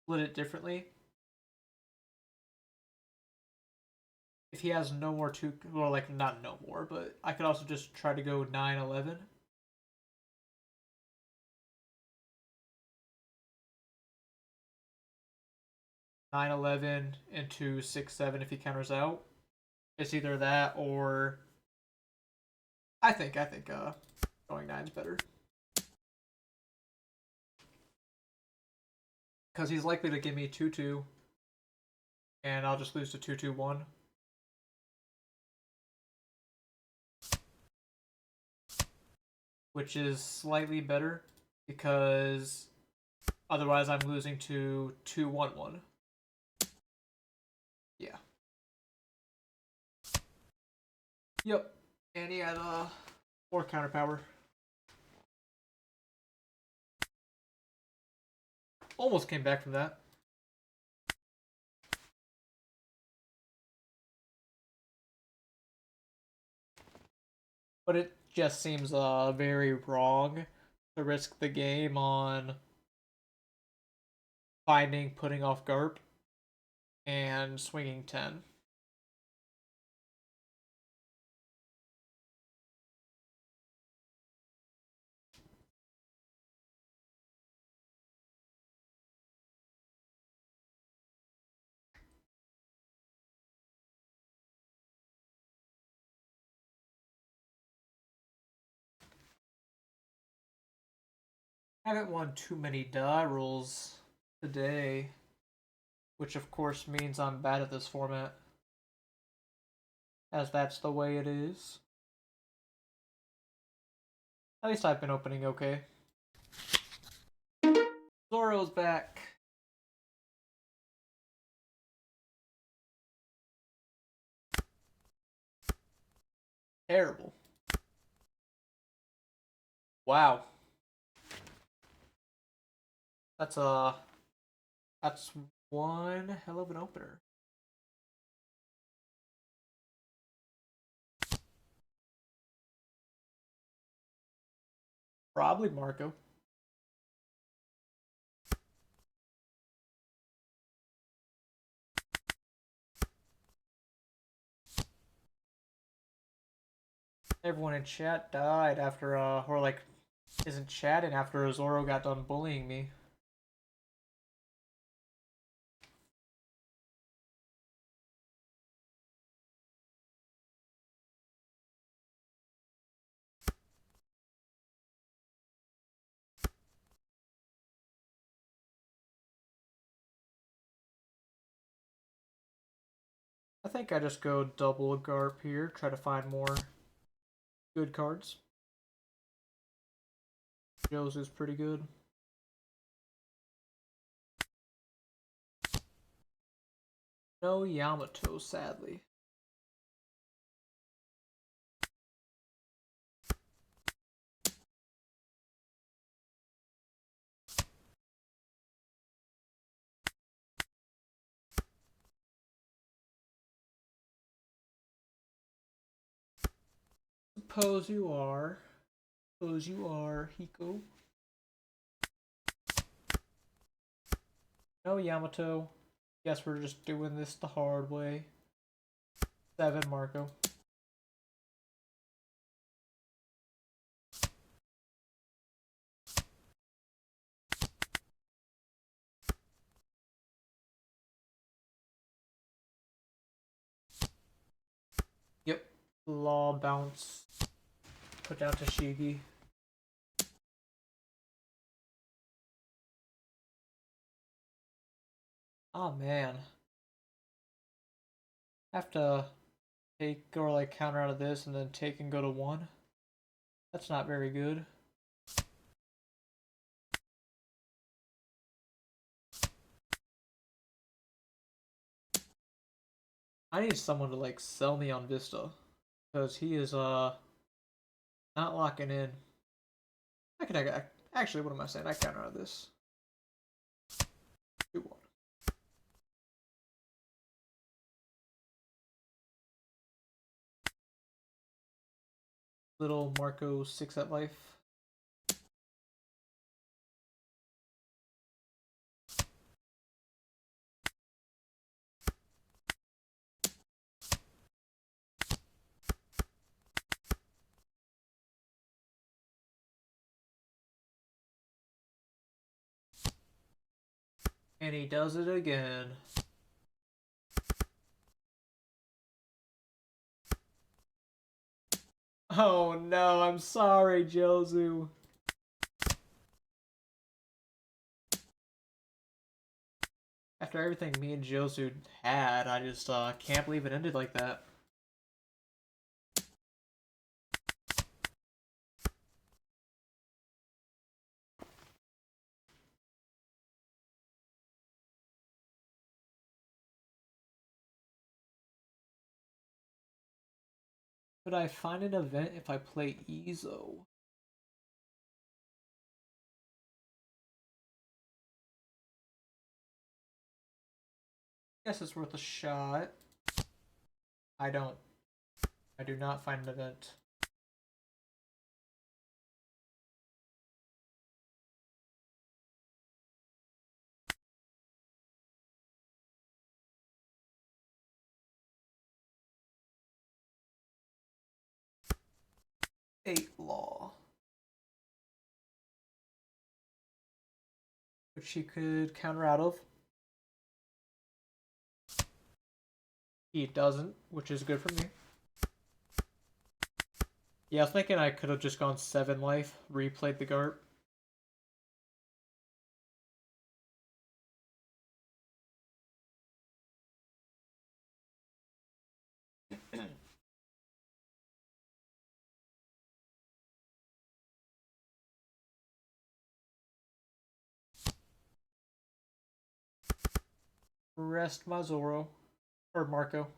split it differently. If he has no more two, well, like not no more, but I could also just try to go 9-11. 9-11 into 6-7 if he counters out. It's either that or I think going 9's better. Because he's likely to give me 2-2. And I'll just lose to 2-2-1. Which is slightly better because otherwise I'm losing to 2-1-1. Yeah. Yep. And he had 4 counter power. Almost came back from that. But it just seems very wrong to risk the game on finding, putting off Garp, and swinging 10. Haven't won too many die rolls today, which of course means I'm bad at this format, as that's the way it is. At least I've been opening okay. Zoro's back. Terrible. Wow. That's one hell of an opener. Probably Marco. Everyone in chat died after or like isn't chatting after Zoro got done bullying me. I think I just go double Garp here, try to find more good cards. Joe's is pretty good. No Yamato, sadly. Suppose you are. Suppose you are, Hiko. No Yamato. Guess we're just doing this the hard way. 7 Marco. Yep. Law bounce. Put down to Shigi. Oh man. Have to take or like counter out of this and then take and go to 1. That's not very good. I need someone to like sell me on Vista. Because he is not locking in. I can actually, what am I saying? I counter out of this. 2-1. Little Marco 6 at life. And he does it again. Oh no, I'm sorry, Jozu. After everything me and Jozu had, I just can't believe it ended like that. Could I find an event if I play Ezo? Guess it's worth a shot. I don't. I do not find an event. Eight law. Which he could counter out of. He doesn't, which is good for me. Yeah, I was thinking I could have just gone 7 life, replayed the Garp. Rest my Zoro. Or Marco.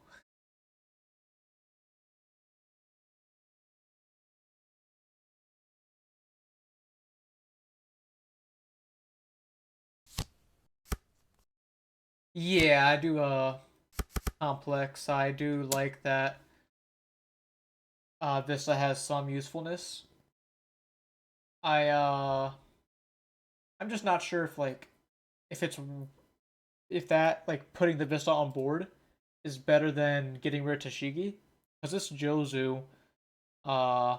Yeah, I do complex. I do like that Vista has some usefulness. I'm just not sure if like if it's if that like putting the Vista on board is better than getting rid of Tashigi. Because this Jozu uh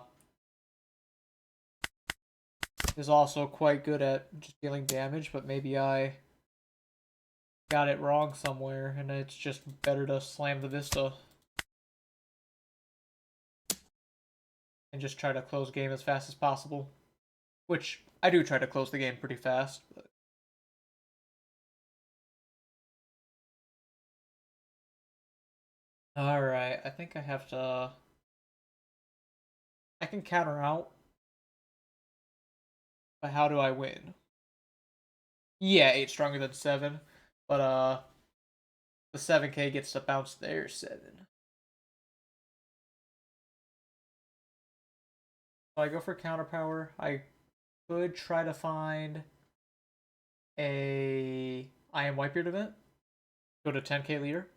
is also quite good at just dealing damage, but maybe I got it wrong somewhere, and it's just better to slam the Vista and just try to close game as fast as possible. Which, I do try to close the game pretty fast, but... Alright, I think I have to... I can counter out, but how do I win? Yeah, 8 stronger than 7, but the 7k gets to bounce their 7. So I go for counter power. I could try to find a I Am Whitebeard event. Go to 10k leader.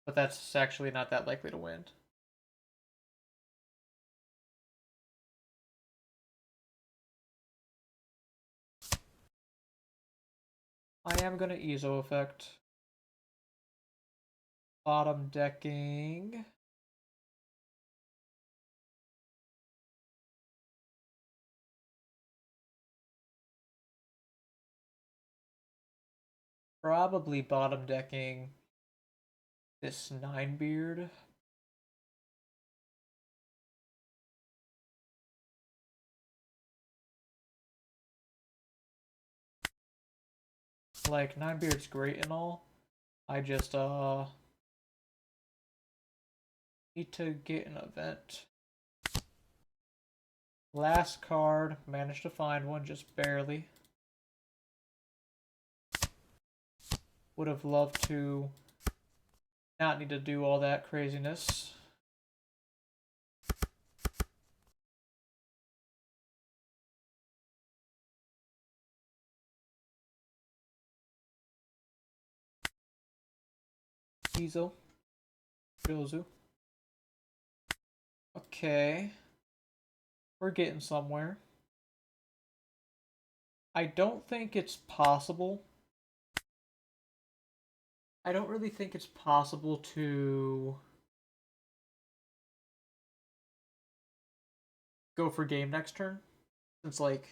But that's actually not that likely to win. I am going to Ezo effect. Bottom decking. Probably bottom decking this 9-beard. Like, 9-beard's great and all. I just need to get an event. Last card, managed to find one just barely. Would have loved to not need to do all that craziness. Ezo. Jozu. Okay. We're getting somewhere. I don't think it's possible. I don't really think it's possible to go for game next turn. Since, like,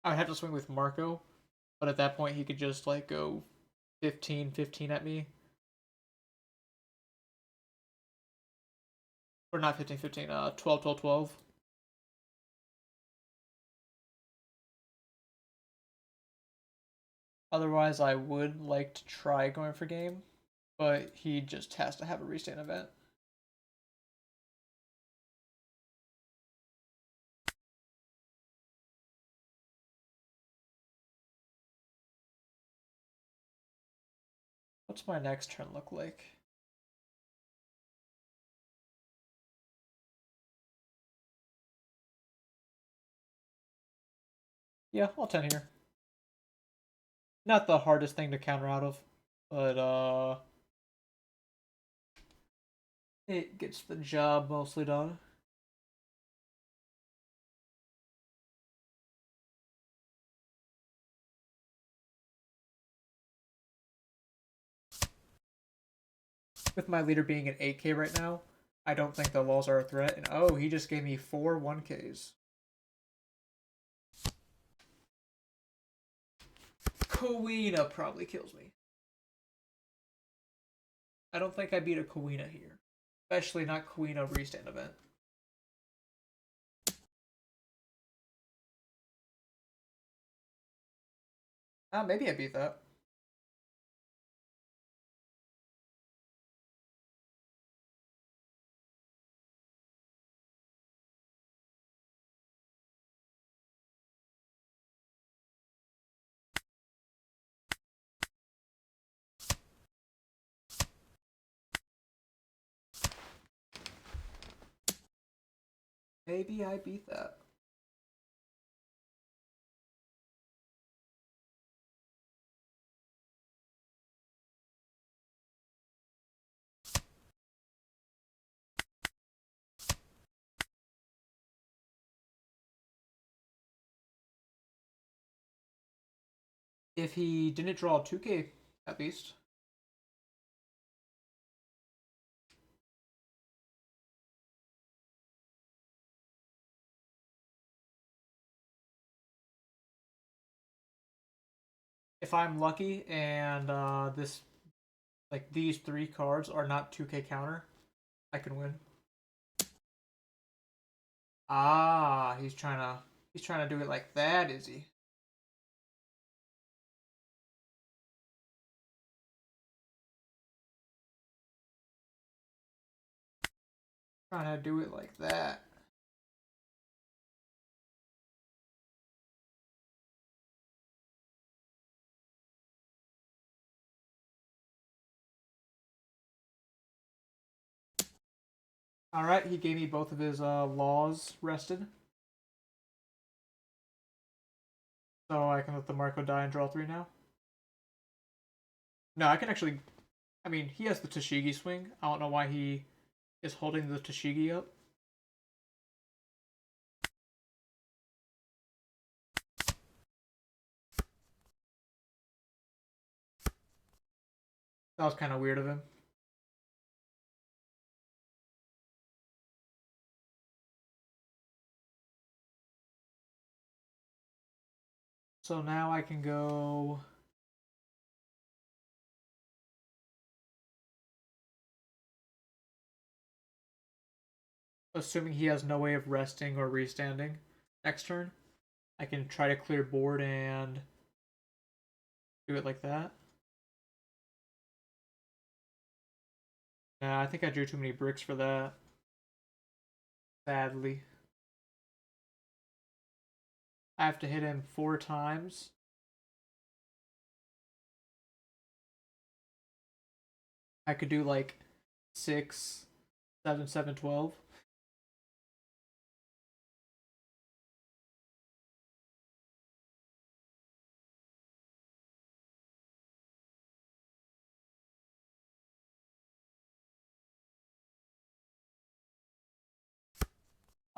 I would have to swing with Marco, but at that point he could just, like, go 15-15 at me. Or not 15-15, 12-12-12. Otherwise, I would like to try going for game, but he just has to have a restand event. What's my next turn look like? Yeah, I'll 10 here. Not the hardest thing to counter out of, but it gets the job mostly done. With my leader being at 8k right now, I don't think the walls are a threat. And oh, he just gave me 4 1ks. Kawina probably kills me. I don't think I beat a Kawina here. Especially not Kawina restand event. Maybe I beat that. Maybe I beat that. If he didn't draw 2k, at least. if I'm lucky and this like these three cards are not 2K counter, I can win. Ah, he's trying to do it like that, is he? Trying to do it like that. Alright, he gave me both of his laws rested. So I can let the Marco die and draw 3 now. No, I can actually... I mean, he has the Tashigi swing. I don't know why he is holding the Tashigi up. That was kind of weird of him. So now I can go... Assuming he has no way of resting or restanding next turn, I can try to clear board and do it like that. Nah, I think I drew too many bricks for that. Sadly. I have to hit him 4 times. I could do like 6, 7, 7, 12.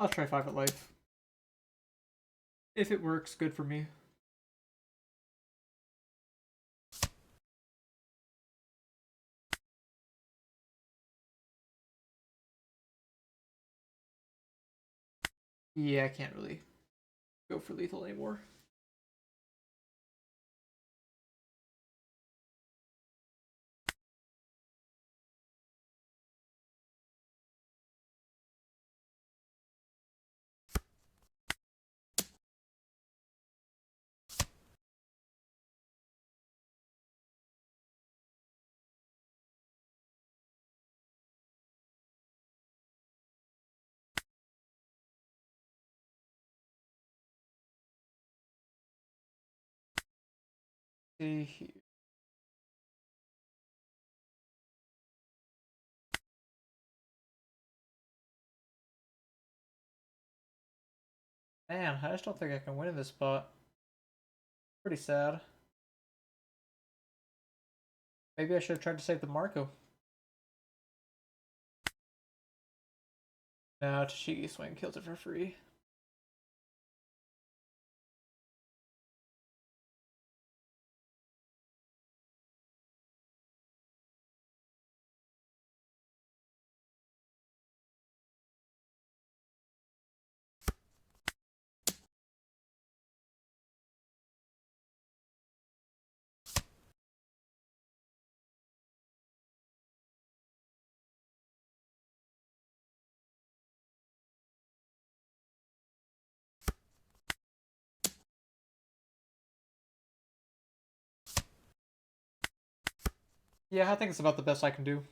I'll try 5 at life. If it works, good for me. Yeah, I can't really go for lethal anymore. See here. Man, I just don't think I can win in this spot. Pretty sad. Maybe I should have tried to save the Marco. No, Tashigi swing kills it for free. Yeah, I think it's about the best I can do.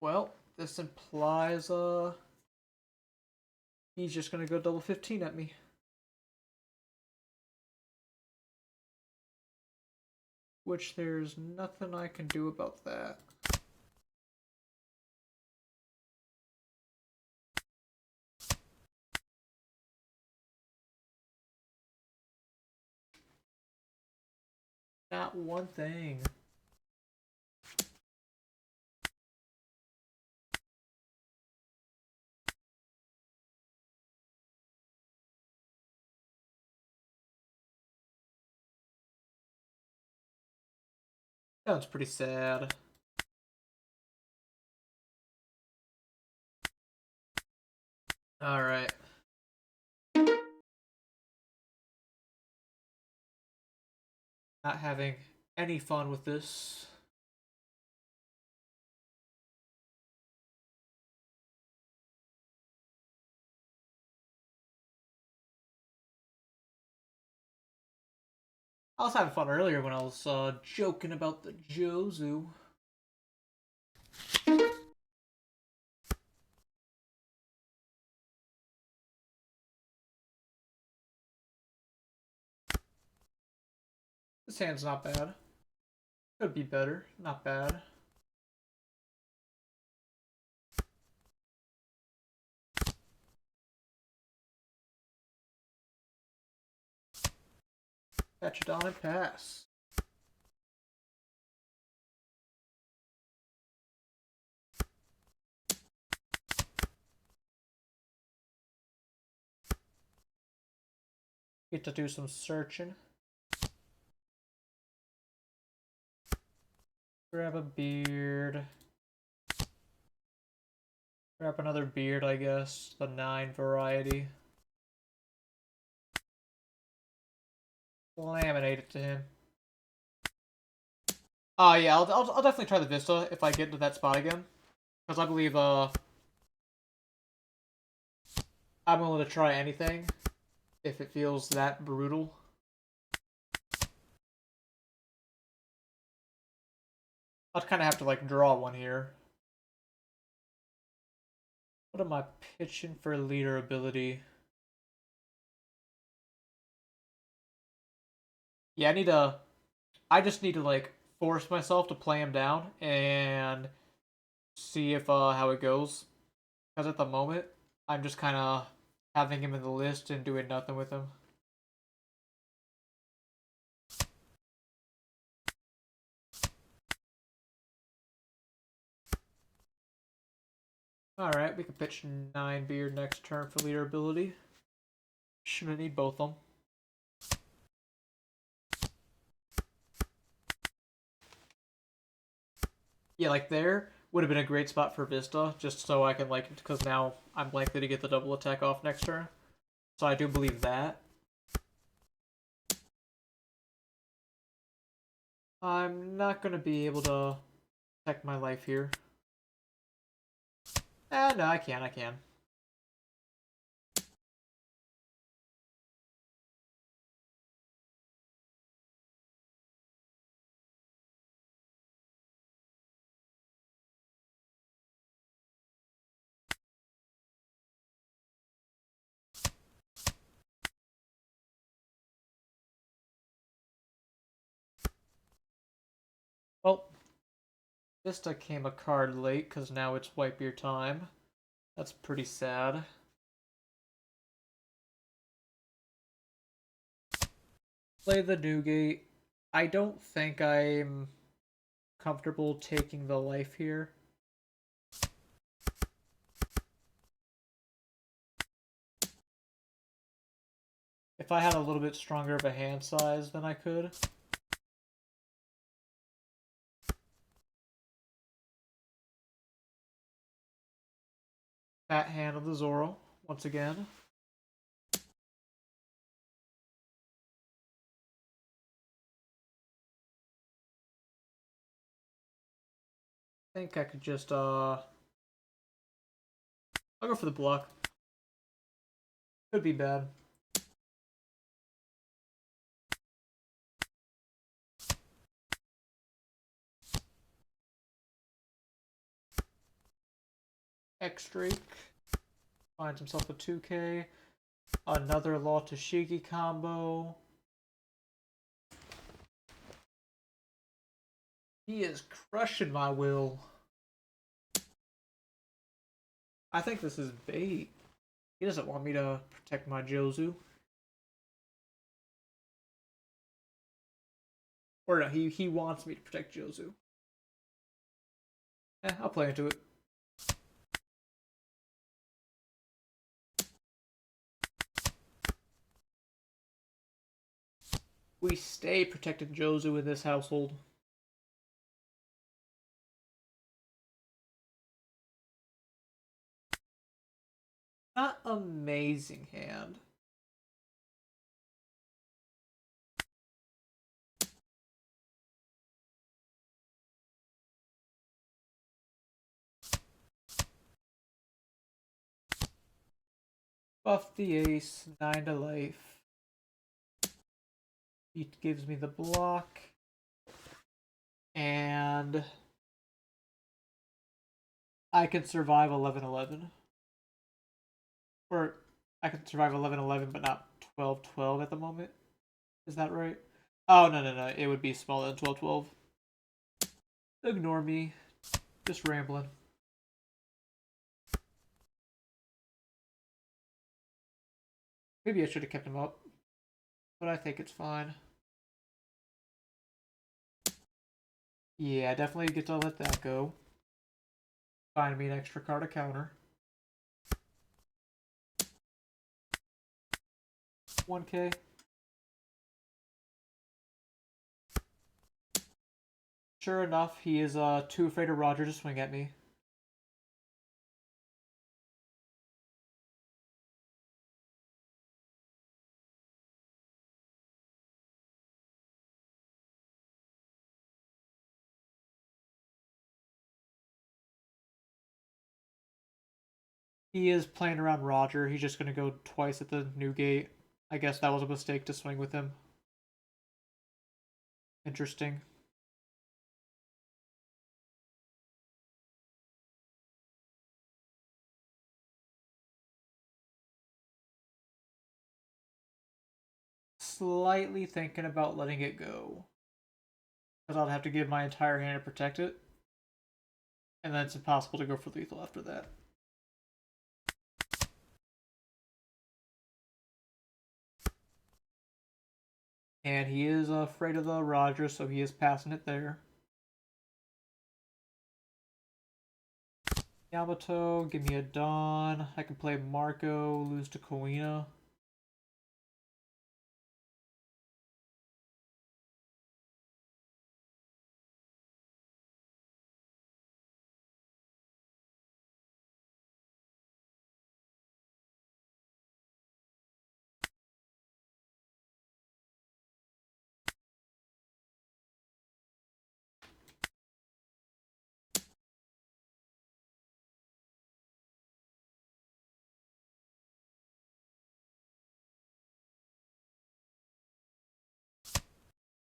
Well, this implies he's just gonna go double 15 at me. Which there's nothing I can do about that. Not one thing. Sounds pretty sad. Alright. Not having any fun with this. I was having fun earlier when I was joking about the Jozu. This hand's not bad. Could be better. Not bad. Catch it on and pass. Get to do some searching. Grab a beard. Grab another beard, I guess. The 9 variety. Laminate it to him. Oh yeah, I'll definitely try the Vista if I get into that spot again. Because I believe I'm willing to try anything if it feels that brutal. I'll kind of have to like draw one here. What am I pitching for leader ability? Yeah, I just need to like force myself to play him down and see if how it goes. Because at the moment, I'm just kind of having him in the list and doing nothing with him. Alright, we can pitch 9 beard next turn for leader ability. Shouldn't need both of them. Yeah, like there would have been a great spot for Vista, just so I can like, because now I'm likely to get the double attack off next turn. So I do believe that. I'm not going to be able to protect my life here. No, I can. Well, Vista came a card late, because now it's wipe your time. That's pretty sad. Play the Newgate. I don't think I'm comfortable taking the life here. If I had a little bit stronger of a hand size than I could. Fat hand of the Zoro, once again. I think I could just, I'll go for the block. Could be bad. X-Drake. Finds himself a 2K. Another Law Toshigi combo. He is crushing my will. I think this is bait. He doesn't want me to protect my Jozu. Or no, he wants me to protect Jozu. I'll play into it. We stay protecting Jozu in this household. Not amazing hand. Buff the ace, 9 to life. It gives me the block. And I can survive 11-11. Or I can survive 11-11, but not 12-12 at the moment. Is that right? Oh, no. It would be smaller than 12-12. Ignore me. Just rambling. Maybe I should have kept him up. But I think it's fine. Yeah, definitely get to let that go. Find me an extra card to counter. 1k. Sure enough, he is too afraid of Roger to swing at me. He is playing around Roger. He's just going to go twice at the new gate. I guess that was a mistake to swing with him. Interesting. Slightly thinking about letting it go. Because I'll have to give my entire hand to protect it. And then it's impossible to go for lethal after that. And he is afraid of the Roger, so he is passing it there. Yamato, give me a Dawn. I can play Marco, lose to Koina.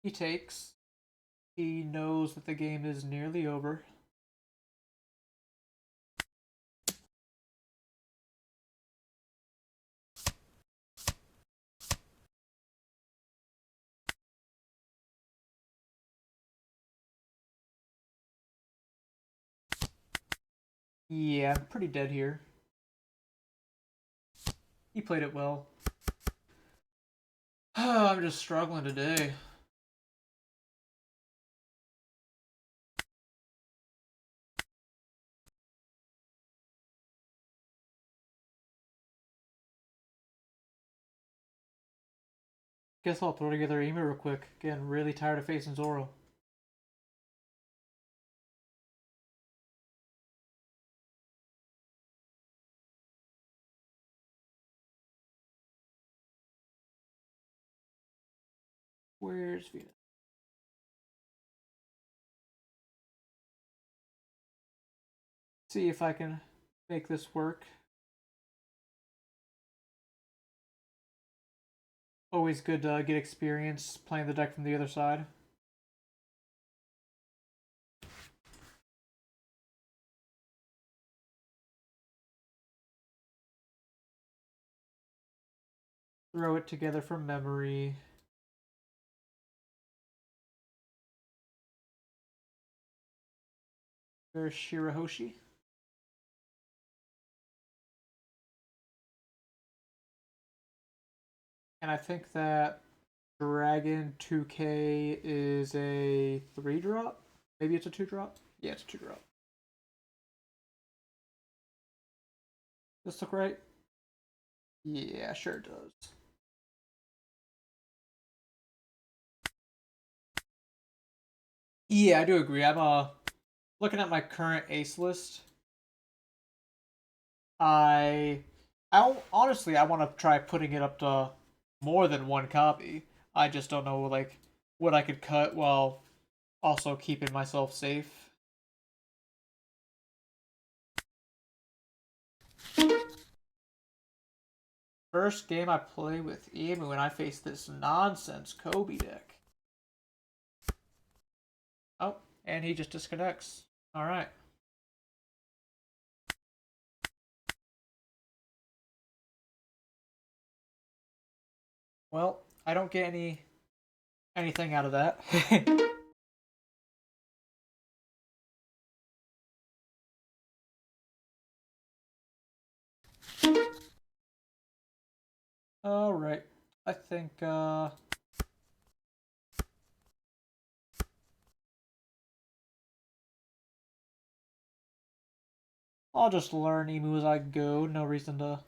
He takes. He knows that the game is nearly over. Yeah, I'm pretty dead here. He played it well. I'm just struggling today. Guess I'll throw together a email real quick. Getting really tired of facing Zoro. Where's Venus? See if I can make this work. Always good to get experience playing the deck from the other side. Throw it together from memory. There's Shirahoshi. And I think that Dragon 2K is a 3-drop? Maybe it's a 2-drop? Yeah, it's a 2-drop. This look right? Yeah, sure it does. Yeah, I do agree. I'm looking at my current ace list. I Honestly, I want to try putting it up to more than one copy. I just don't know like what I could cut while also keeping myself safe. First game I play with Emu and I face this nonsense Kobe deck. Oh, and he just disconnects. Alright. Well, I don't get anything out of that. Alright. I think I'll just learn Emu as I go. No reason to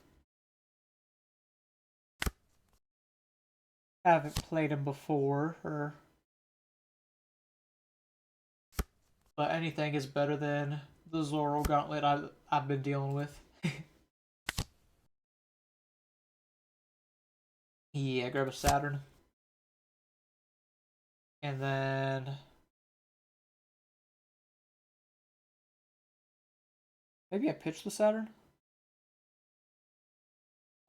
haven't played him before, or but anything is better than the Zoro gauntlet I've been dealing with. Yeah, grab a Saturn. And then maybe I pitch the Saturn?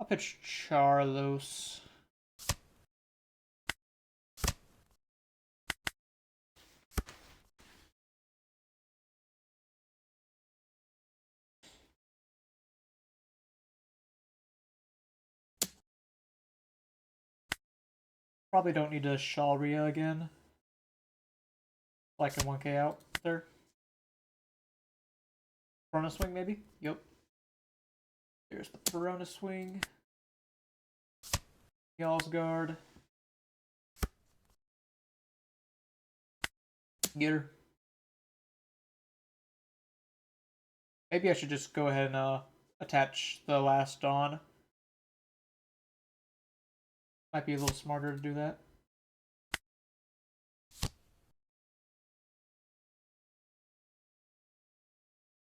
I'll pitch Charlos. Probably don't need to Shalria again. Like a 1k out there. Corona swing maybe? Yep. There's the Corona swing. Y'all's guard. Get her. Maybe I should just go ahead and attach the last Dawn. Might be a little smarter to do that.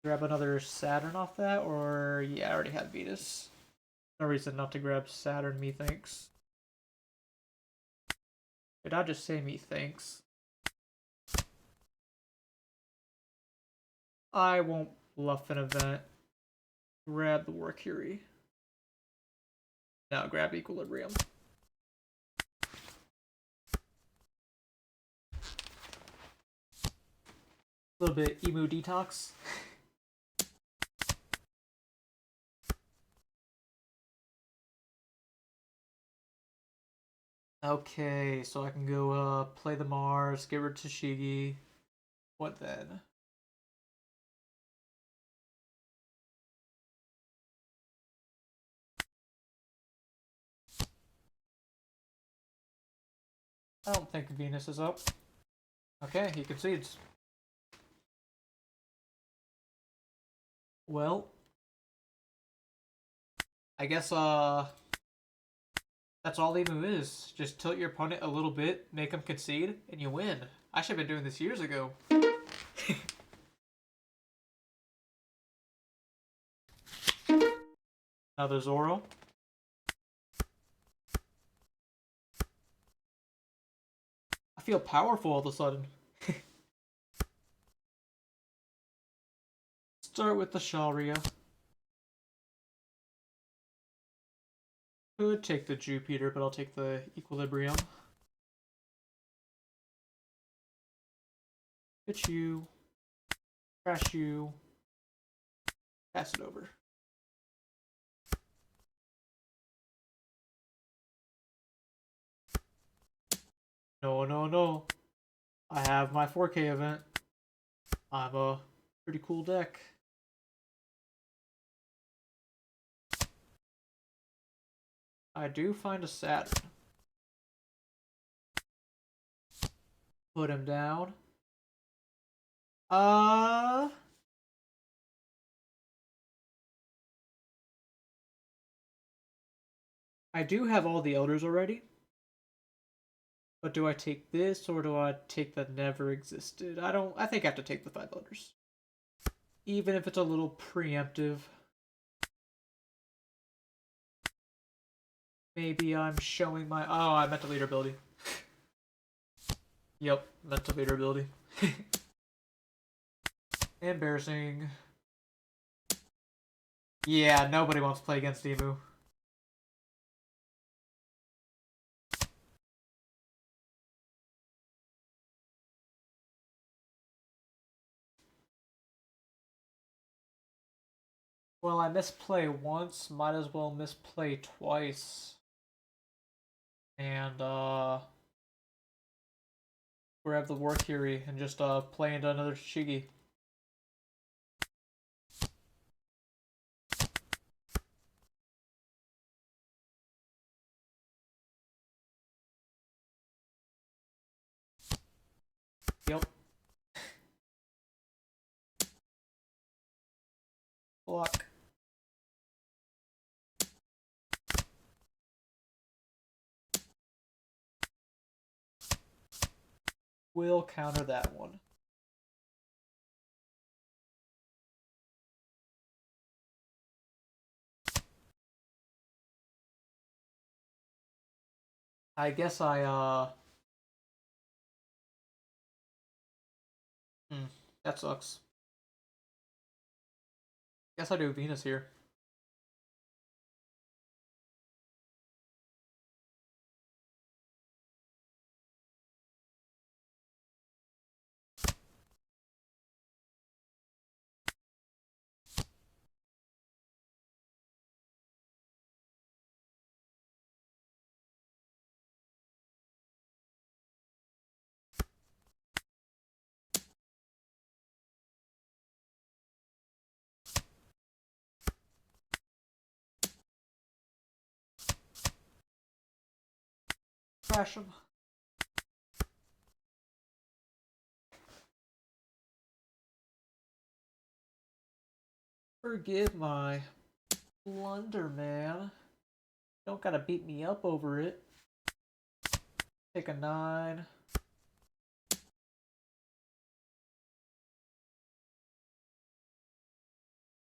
Grab another Saturn off that, or yeah, I already had Venus. No reason not to grab Saturn, methinks. Did I just say methinks? I won't bluff an event. Grab the Warcurie. Now grab Equilibrium. A little bit Emu detox. Okay, so I can go play the Mars, get rid of Tashigi. What then? I don't think Venus is up. Okay, he concedes. Well, I guess that's all Emu is. Just tilt your opponent a little bit, make him concede, and you win. I should have been doing this years ago. Another Zoro. I feel powerful all of a sudden. Start with the Shalria. Could take the Jupiter, but I'll take the Equilibrium. Hit you. Crash you. Pass it over. No, no, no. I have my 4K event. I'm a pretty cool deck. I do find a Saturn. Put him down. I do have all the elders already. But do I take this or do I take the never existed? I think I have to take the 5 elders. Even if it's a little preemptive. Maybe I'm showing my... Oh, I meant to leader ability. Yep, meant to leader ability. Embarrassing. Yeah, nobody wants to play against Emu. Well, I misplay once, might as well misplay twice. And, grab the War Curie and just, play into another Shigi. Yep. Block. We'll counter that one. I guess that sucks. Guess I do Venus here. Crash him. Forgive my blunder, man. Don't gotta beat me up over it. Take a 9.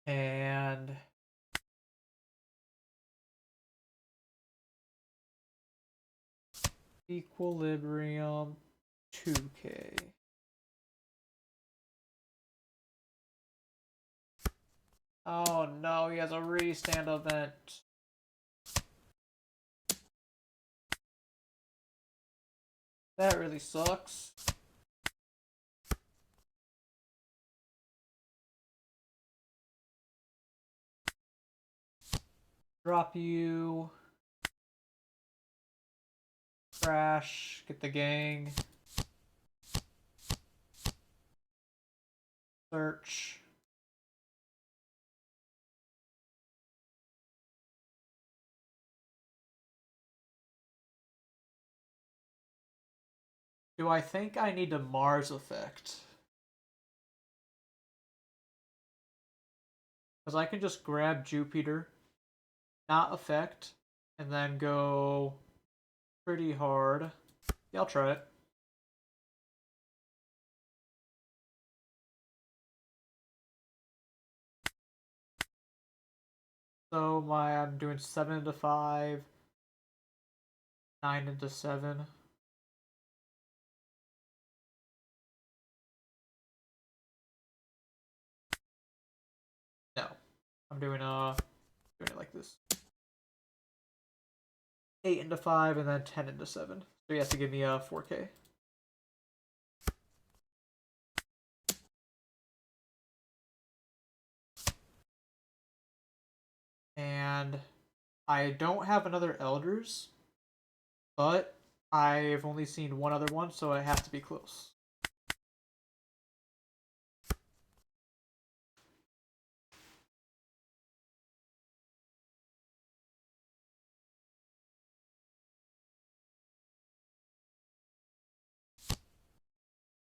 And equilibrium 2k. Oh no, he has a restand event. That really sucks. Drop you. Crash. Get the gang. Search. Do I think I need to Mars effect? Because I can just grab Jupiter, not effect, and then go pretty hard. Yeah, I'll try it. So I'm doing 7 into 5, 9 into 7. No. I'm doing it like this. 8 into 5 and then 10 into 7. So he has to give me a 4k. And I don't have another Elders, but I've only seen one other one, so it has to be close.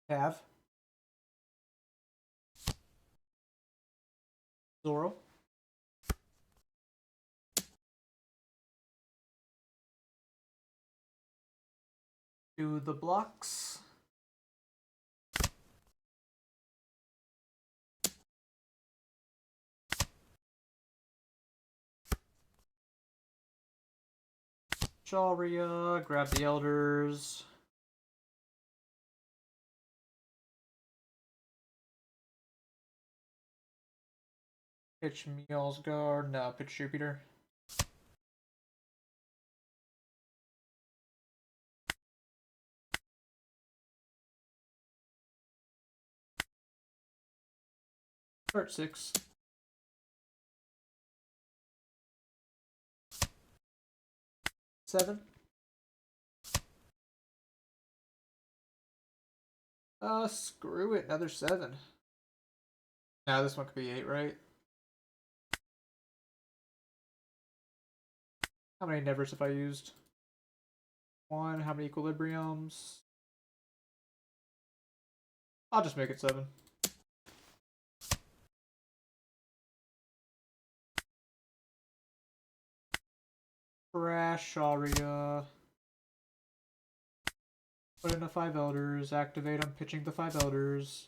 Have Zoro. Do the blocks. Shalria, grab the elders. Pitch Mjolsgard, no, pitch Jupiter. Start 6. Seven. Screw it, another 7. Now this one could be 8, right? How many nevers have I used? 1. How many equilibriums? I'll just make it 7. Crash Sharia. Put in the 5 elders. Activate them, pitching the 5 elders.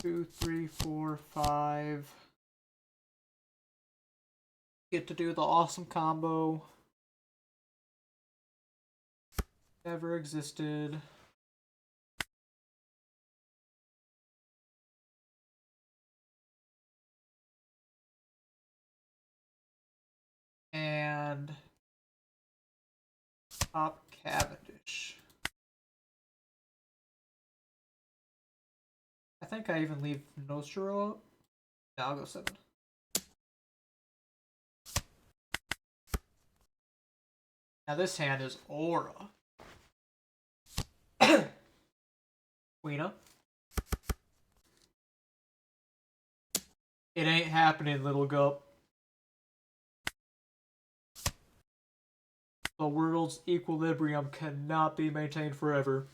2, 3, 4, 5. Get to do the awesome combo. Never existed. And top Cavendish. I think I even leave Nostro up. No, I'll go 7. Now this hand is Aura. Queena. It ain't happening, little gup. The world's equilibrium cannot be maintained forever.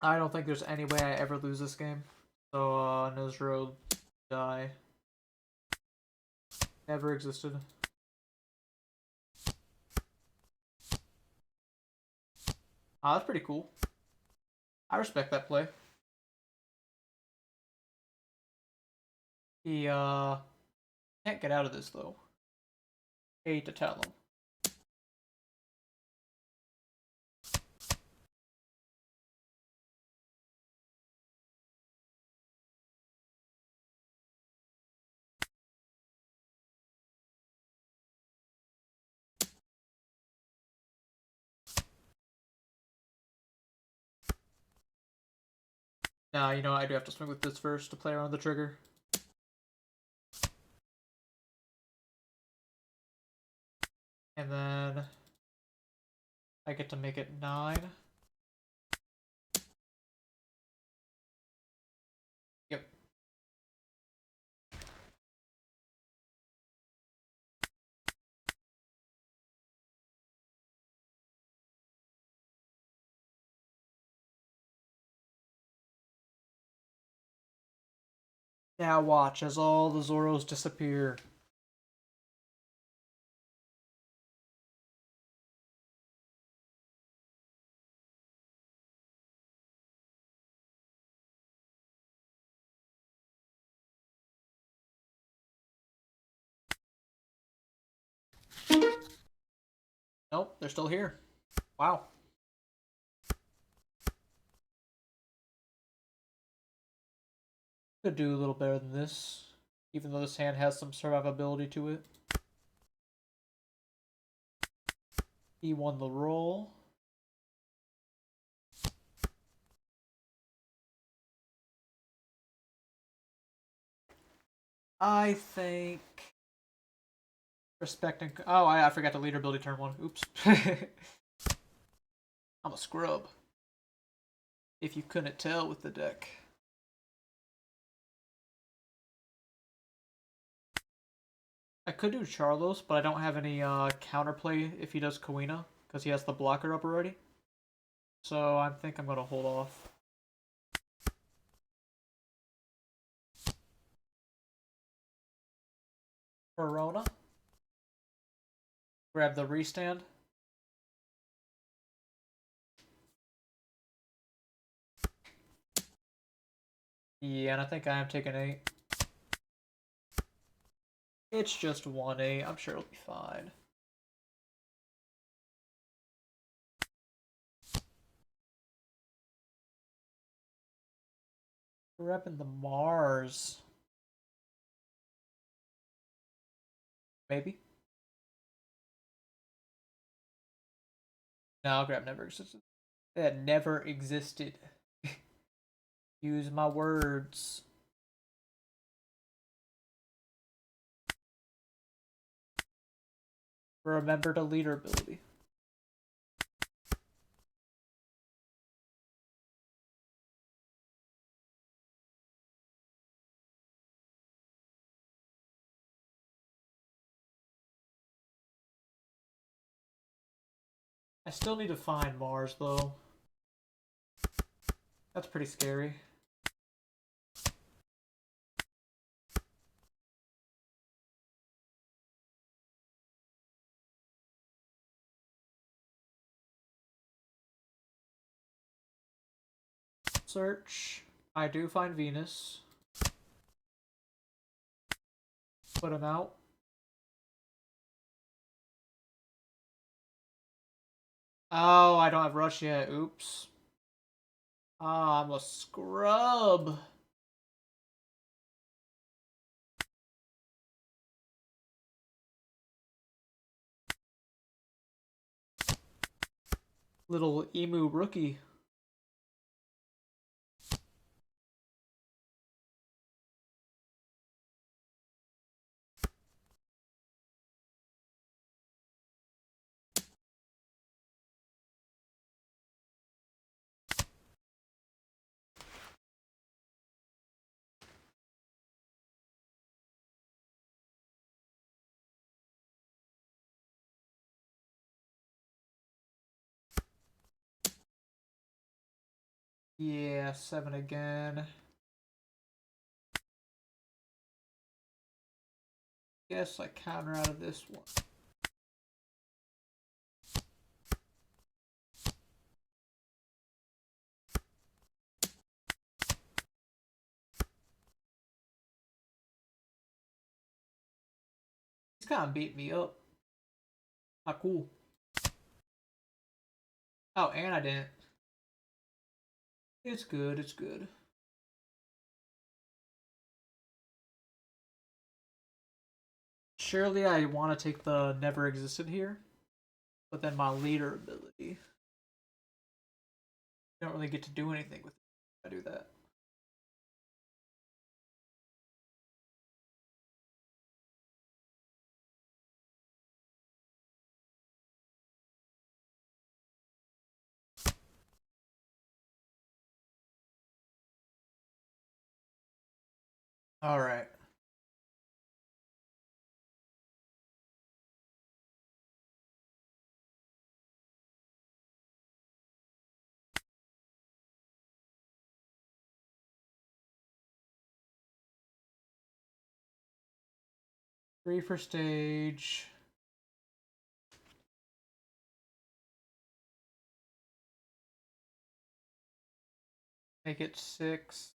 I don't think there's any way I ever lose this game. So, Nozro, die. Never existed. That's pretty cool. I respect that play. He, can't get out of this, though. Hate to tell him. Now, you know, I do have to swing with this first to play around the trigger. And then I get to make it 9. Yep. Now watch as all the Zoros disappear. Nope, they're still here. Wow. Could do a little better than this, even though this hand has some survivability to it. He won the roll. I think respecting. Oh, I forgot the leader ability turn 1. Oops. I'm a scrub. If you couldn't tell with the deck. I could do Charlos, but I don't have any counterplay if he does Kawina, because he has the blocker up already. So I think I'm going to hold off. Corona. Grab the restand. Yeah, and I think I am taking 8. It's just 1-8. I'm sure it'll be fine. Repping the Mars. Maybe. No, I'll grab never existed. That never existed. Use my words. Remember the leader ability. I still need to find Mars, though. That's pretty scary. Search. I do find Venus. Put him out. Oh, I don't have Rush yet. Oops. Ah, I'm a scrub. Little emu rookie. Yeah, 7 again. Guess I counter out of this one. He's kind of beating me up. Not cool. Oh, and I didn't. It's good, it's good. Surely I want to take the never existed here, but then my leader ability. You don't really get to do anything with it if I do that. Alright. Three for stage. Make it 6.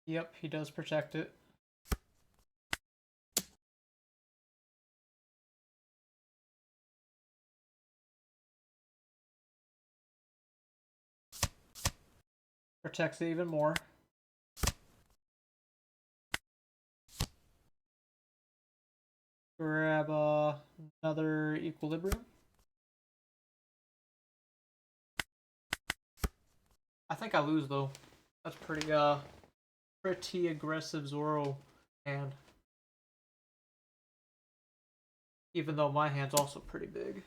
Yep, he does protect it. Protects it even more. Grab another equilibrium. I think I lose though. That's pretty aggressive Zoro hand. Even though my hand's also pretty big.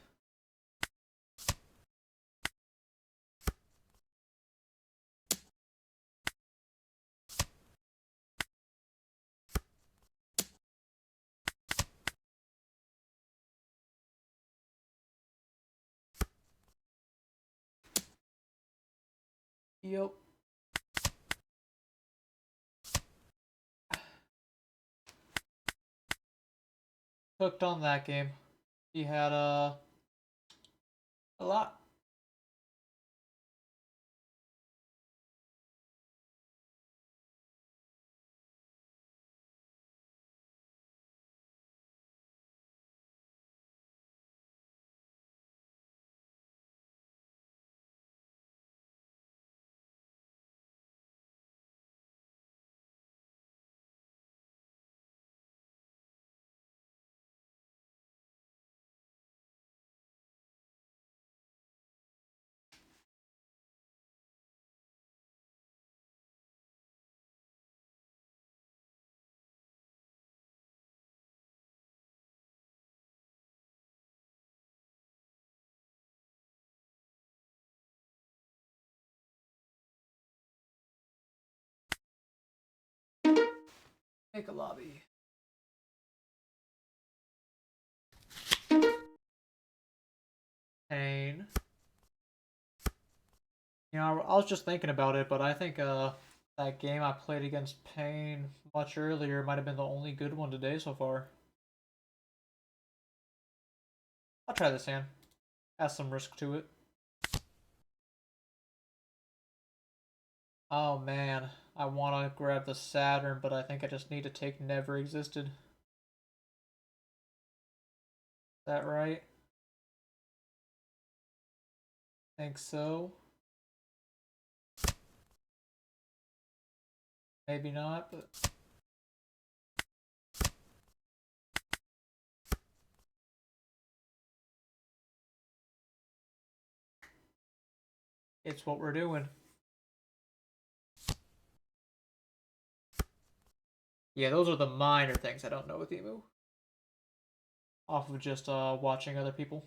Yep. Hooked on that game. He had a lot. Make a lobby. Pain. You know, I was just thinking about it, but I think that game I played against Pain much earlier might have been the only good one today so far. I'll try this hand. Has some risk to it. Oh man, I want to grab the Saturn, but I think I just need to take Never Existed. Is that right? Think so. Maybe not, but it's what we're doing. Yeah, those are the minor things I don't know with Emu. Off of just watching other people.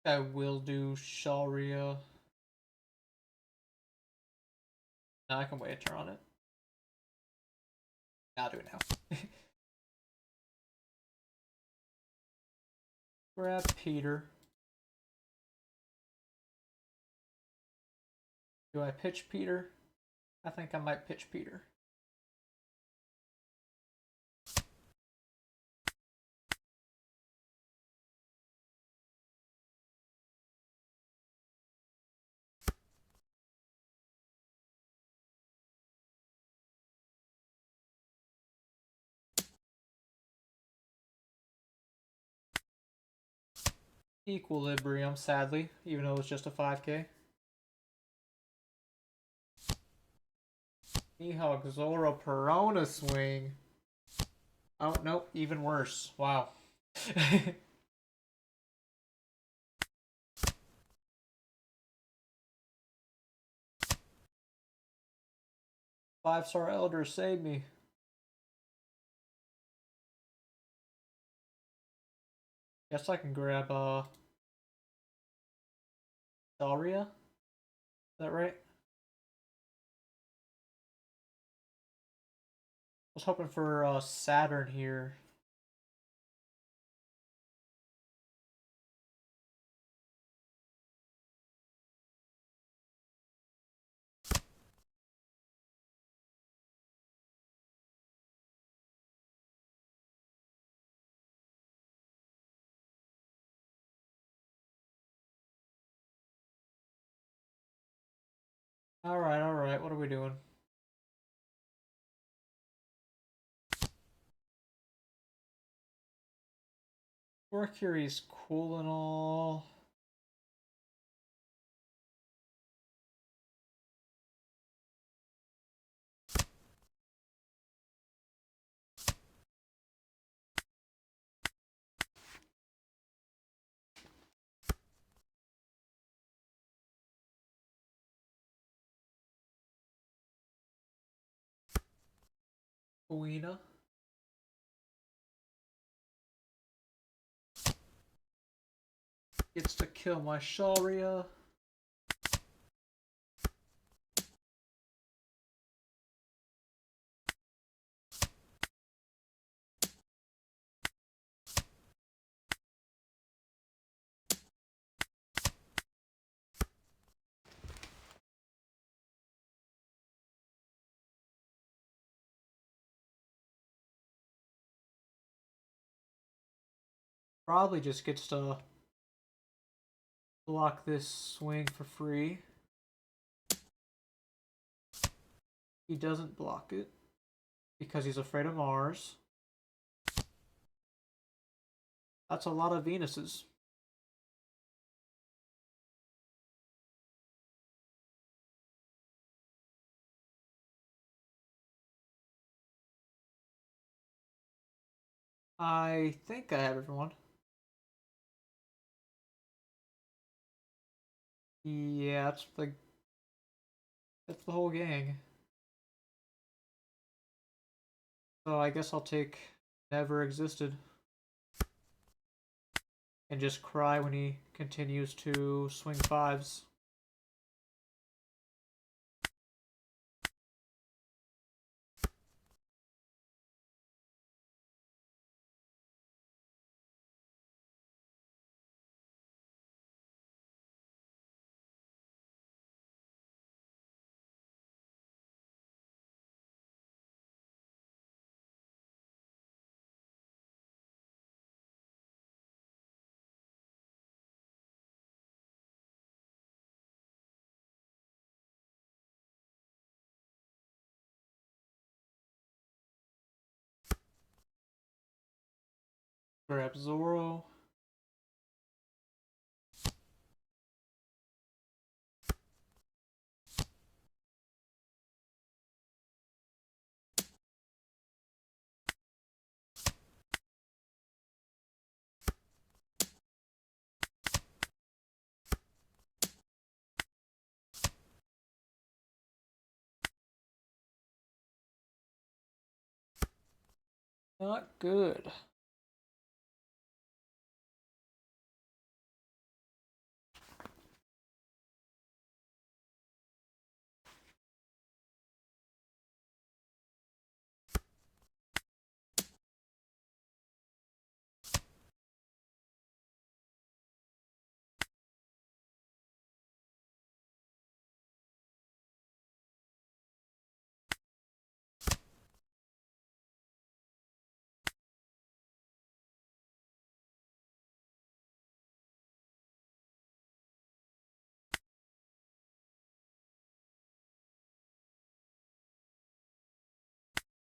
I will do Sharia. Now I can wait a turn on it. I'll do it now. Grab Peter. Do I pitch Peter? I think I might pitch Peter. Equilibrium, sadly, even though it's just a 5k. Mihawk Zoro Perona swing. Oh, nope, even worse. Wow. 5-star Elder, save me. Guess I can grab Daria? Is that right? I was hoping for Saturn here. Alright, what are we doing? Mercury's cool and all. Uina. Gets to kill my Sharia. Probably just gets to block this swing for free. He doesn't block it because he's afraid of Mars. That's a lot of Venuses. I think I have everyone. Yeah, that's the whole gang. So I guess I'll take never existed and just cry when he continues to swing fives. Grab Zoro. Not good.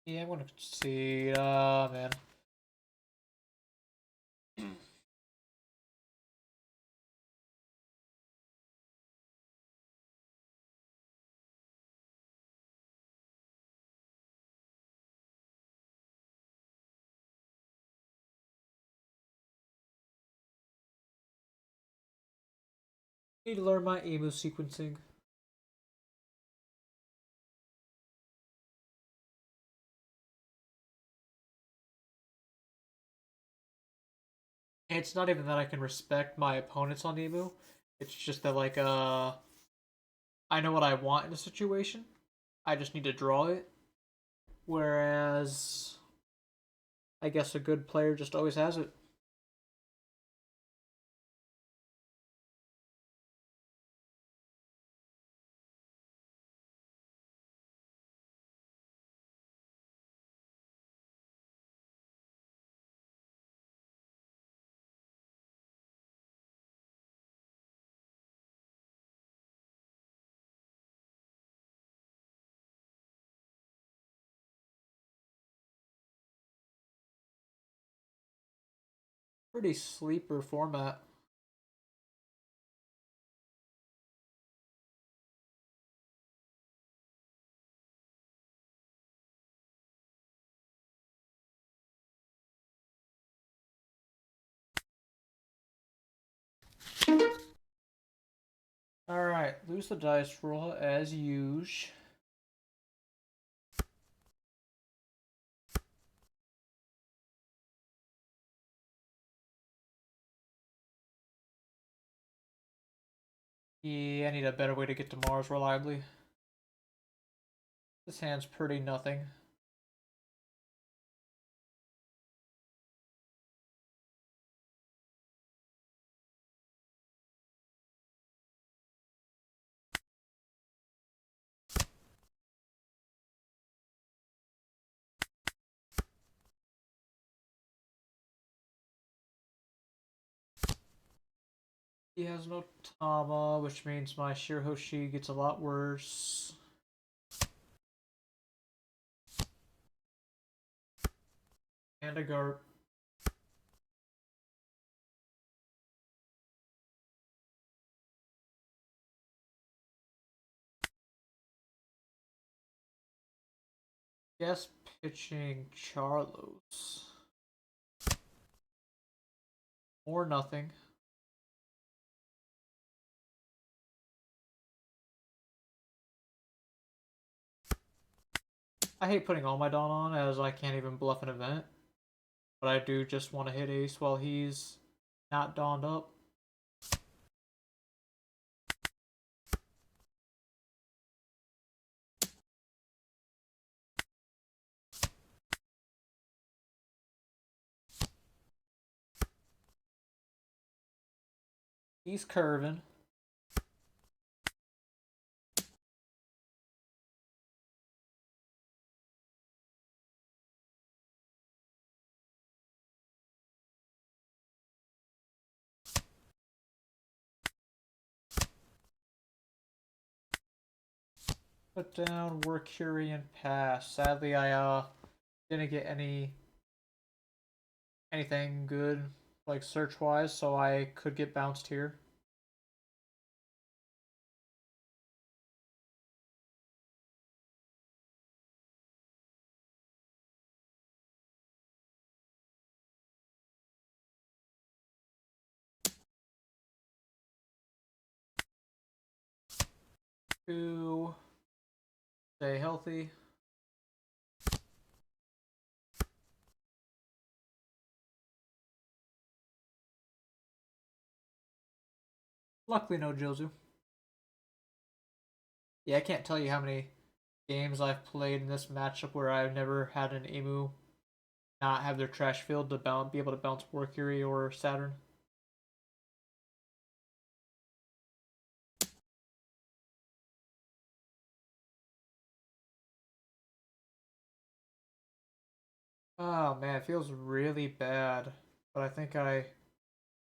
Yeah, I'm gonna concede. Man. Need to learn my emu sequencing. It's not even that I can respect my opponents on emu. It's just that I know what I want in a situation. I just need to draw it. Whereas I guess a good player just always has it. Pretty sleeper format. Alright, lose the dice roll as usual. Yeah, I need a better way to get to Mars reliably. This hand's pretty nothing. He has no Tama, which means my Shirahoshi gets a lot worse. And a Garp. Guess pitching Charlos. Or nothing. I hate putting all my Dawn on as I can't even bluff an event. But I do just want to hit ace while he's not dawned up. He's curving. Put down Workurian Pass. Sadly, I didn't get anything good like search wise, so I could get bounced here. To stay healthy. Luckily, no Jozu. Yeah, I can't tell you how many games I've played in this matchup where I've never had an Emu not have their trash field to be able to bounce Mercury or Saturn. Oh man, it feels really bad. But I think I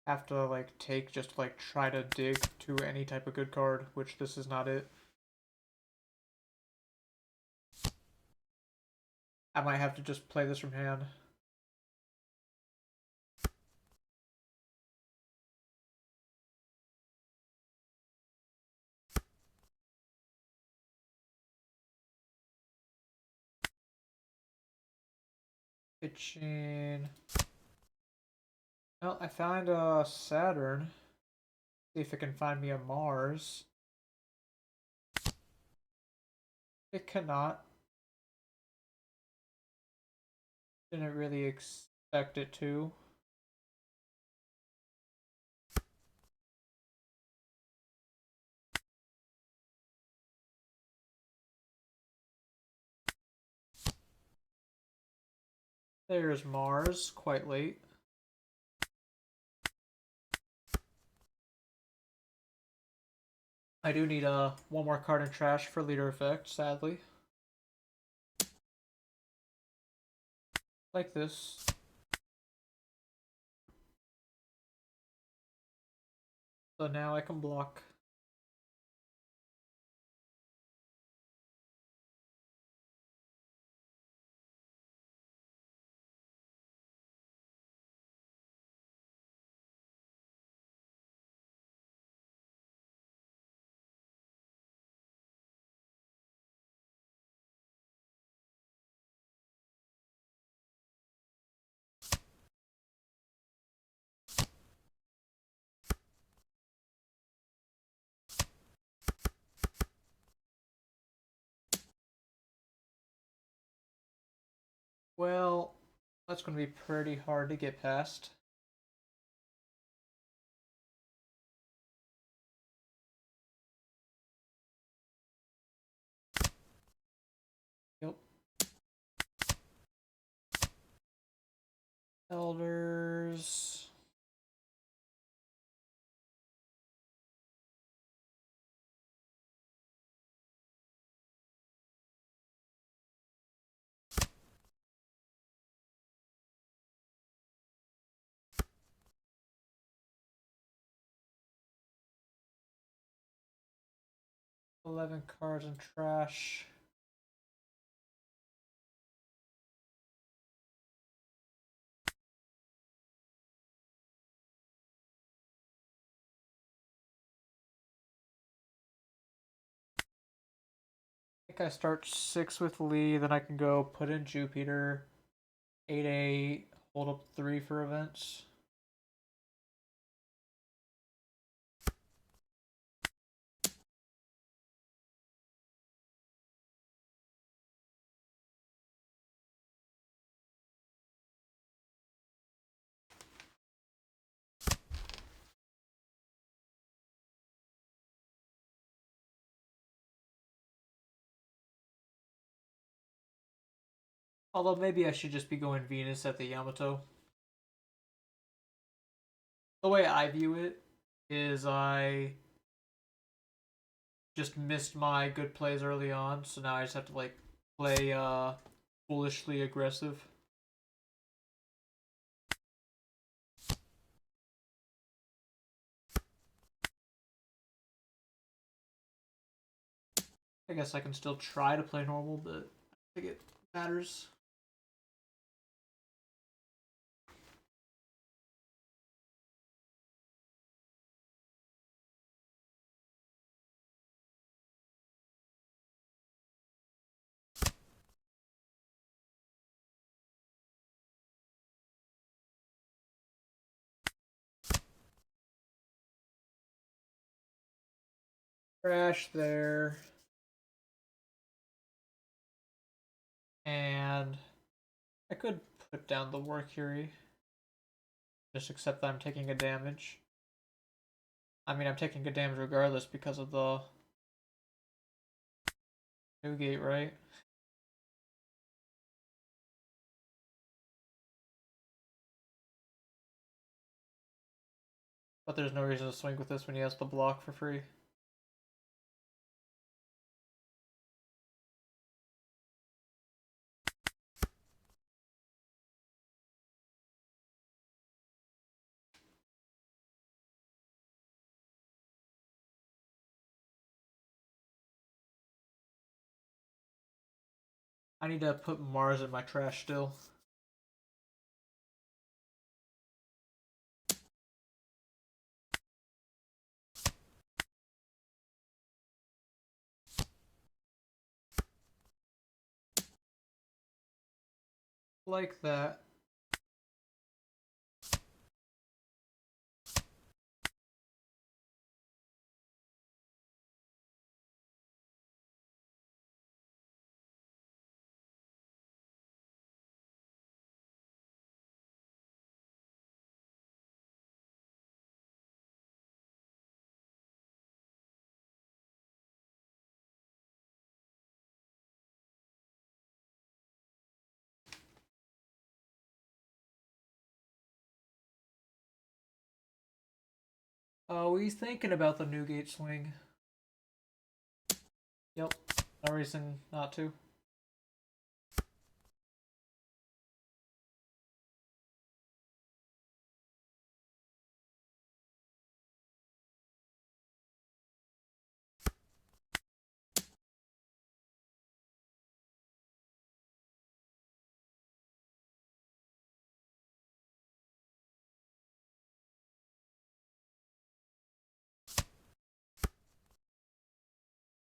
have to like take just like try to dig to any type of good card, which this is not it. I might have to just play this from hand. Pitching. Well, I found a Saturn. See if it can find me a Mars. It cannot. Didn't really expect it to. There's Mars, quite late. I do need one more card in trash for leader effect, sadly. Like this. So now I can block. Well, that's going to be pretty hard to get past. Yep. Elders. 11 cards in trash. I think I start 6 with Lee, then I can go put in Jupiter, 8-8, hold up 3 for events. Although maybe I should just be going Venus at the Yamato. The way I view it is I just missed my good plays early on, so now I just have to like play foolishly aggressive. I guess I can still try to play normal, but I think it matters. Crash there. And I could put down the Warcury. Just accept that I'm taking a damage. I mean, I'm taking a damage regardless because of the new gate, right? But there's no reason to swing with this when he has the block for free. I need to put Mars in my trash still. Like that. Oh, he's thinking about the new gate swing. Yep. No reason not to.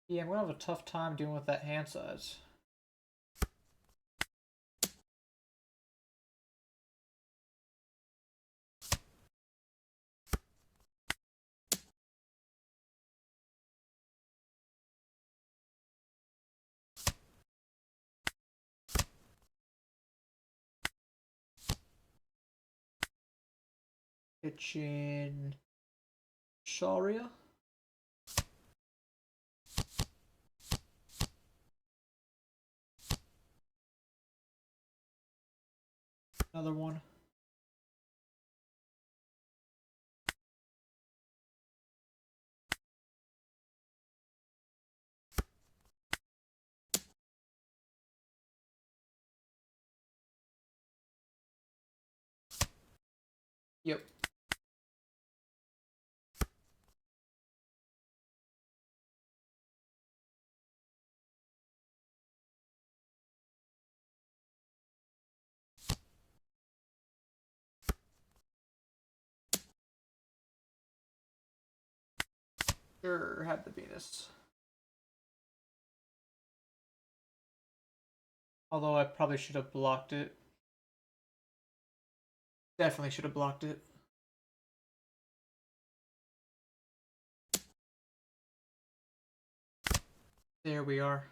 Yeah, I'm gonna have a tough time dealing with that hand size. Kitchen Sharia. Another one. Yep. Sure, have the Venus. Although I probably should have blocked it. Definitely should have blocked it. There we are.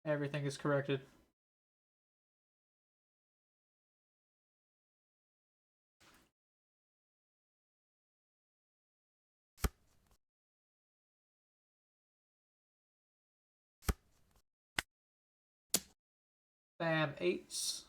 Everything is corrected. Bam, eights.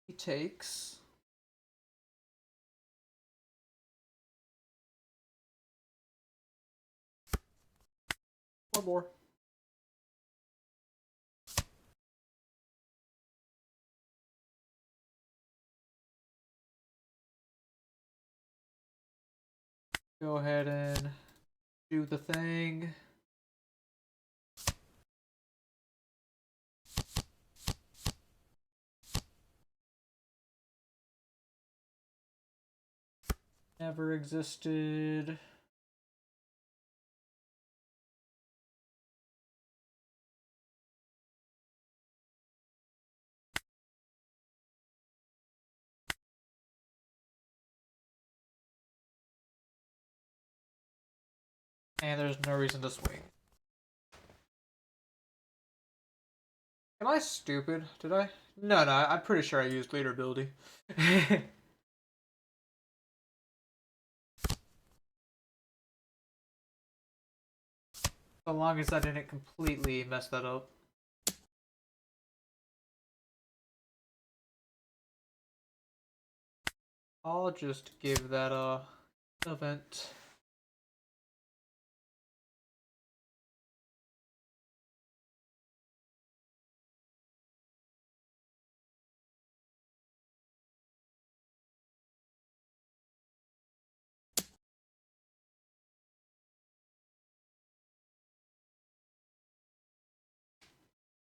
He takes. One more. Go ahead and do the thing. Never existed. And there's no reason to swing. Am I stupid? Did I? No, I'm pretty sure I used leader ability. So long as I didn't completely mess that up. I'll just give that a event.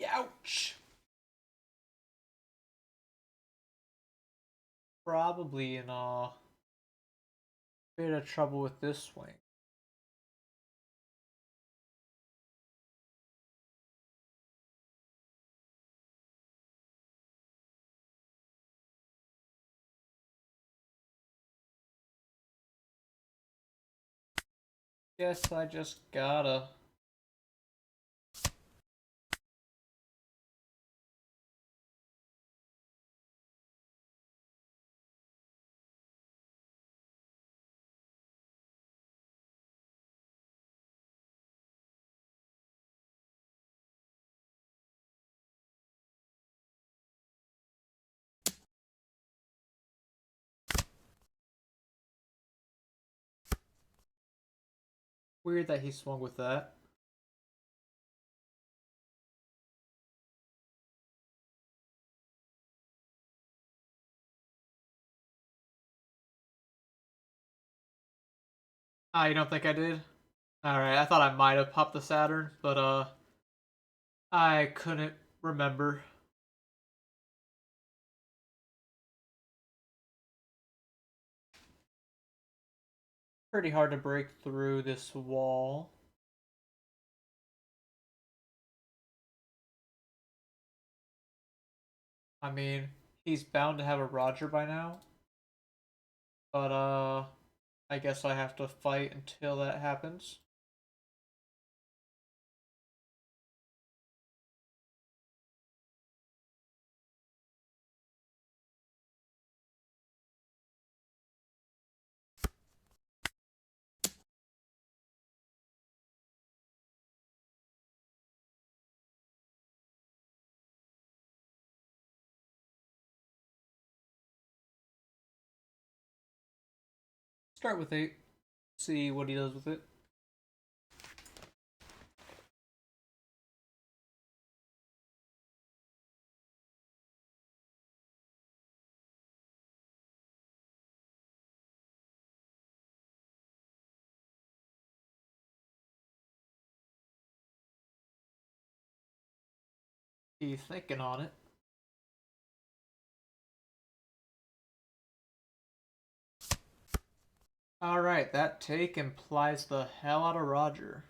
Ouch! Probably in a bit of trouble with this swing. Guess I just gotta. Weird that he swung with that. Ah, you don't think I did? Alright, I thought I might have popped the Saturn, but I couldn't remember. Pretty hard to break through this wall. I mean, he's bound to have a Roger by now. But I guess I have to fight until that happens. start with 8. See what he does with it. He's thinking on it. Alright, that take implies the hell out of Roger.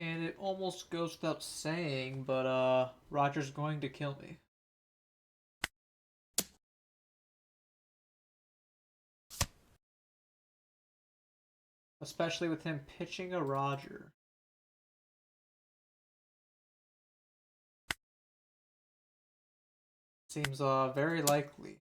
And it almost goes without saying, but Roger's going to kill me. Especially with him pitching a Roger. Seems very likely.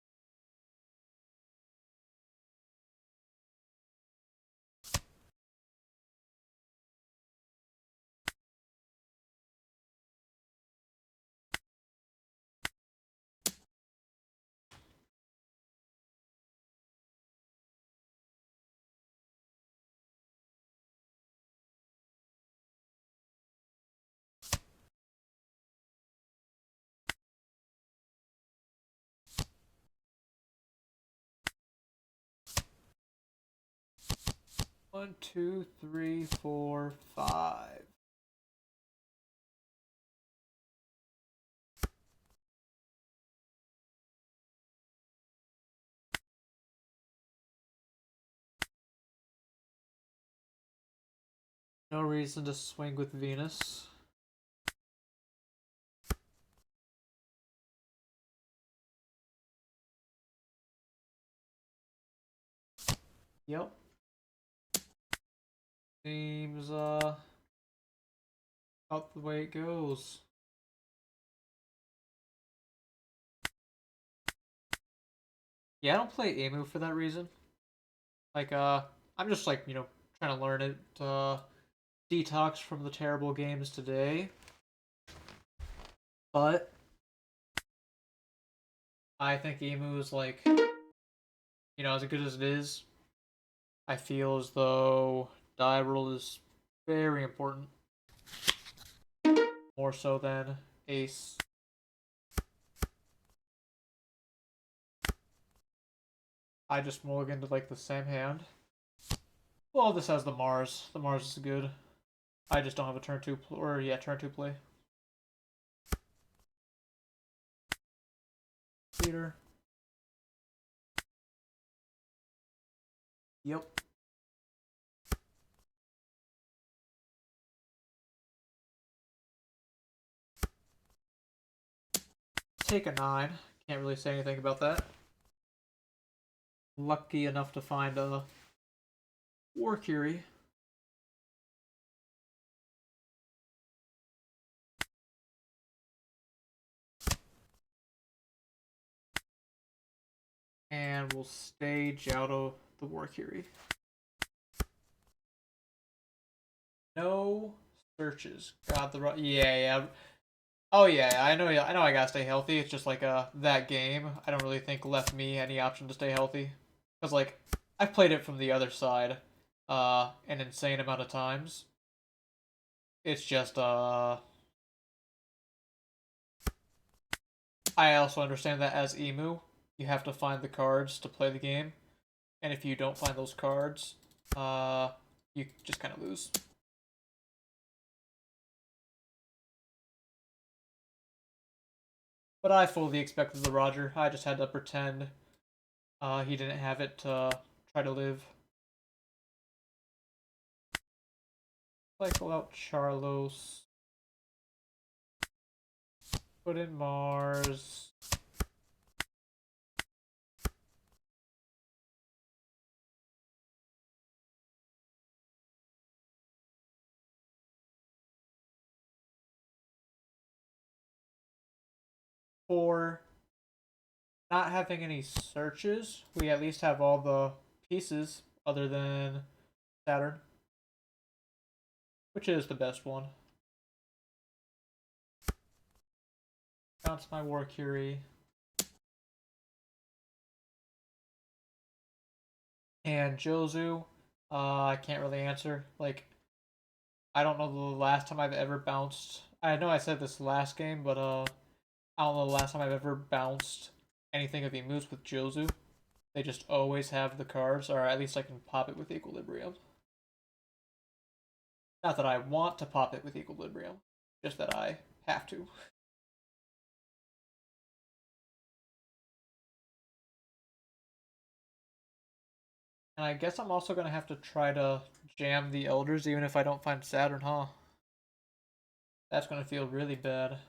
One, two, three, four, five. No reason to swing with Venus. Yep. Seems out the way it goes. Yeah, I don't play Emu for that reason. Like, I'm just like, trying to learn it, detox from the terrible games today. But I think Emu is like, as good as it is, I feel as though die roll is very important. More so than Ace. I just mulligan to like the same hand. Well, this has the Mars. The Mars is good. I just don't have a turn 2 turn 2 play. Leader. Yep. Take a 9. Can't really say anything about that. Lucky enough to find a War Curie. And we'll stage out of the War Curie. No searches. God, yeah. Oh yeah, I know. I gotta stay healthy. It's just like that game. I don't really think left me any option to stay healthy, because like I've played it from the other side, an insane amount of times. It's just I also understand that as Emu, you have to find the cards to play the game, and if you don't find those cards, you just kind of lose. But I fully expected the Roger. I just had to pretend he didn't have it to try to live. Cycle out Charlos. Put in Mars. for not having any searches, we at least have all the pieces other than Saturn, which is the best one. Bounce my War Curie. And Jozu, I can't really answer. Like, I don't know the last time I've ever bounced. I know I said this last game, but I don't know the last time I've ever bounced anything of Emus with Jozu. They just always have the cards, or at least I can pop it with Equilibrium. Not that I want to pop it with Equilibrium, just that I have to. And I guess I'm also gonna have to try to jam the Elders even if I don't find Saturn, huh? That's gonna feel really bad.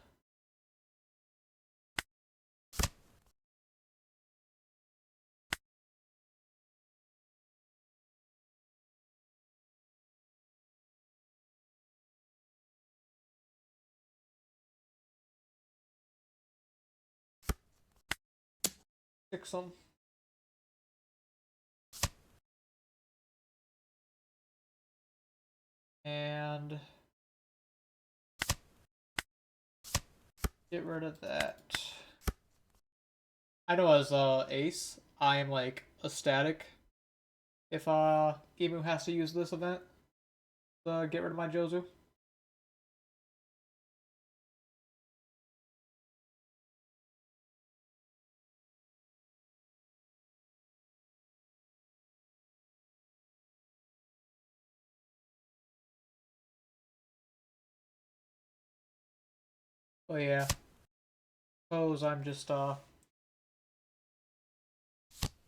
Fix them. And get rid of that. I know as Ace, I am like ecstatic if Emu has to use this event to get rid of my Jozu. But yeah, suppose I'm just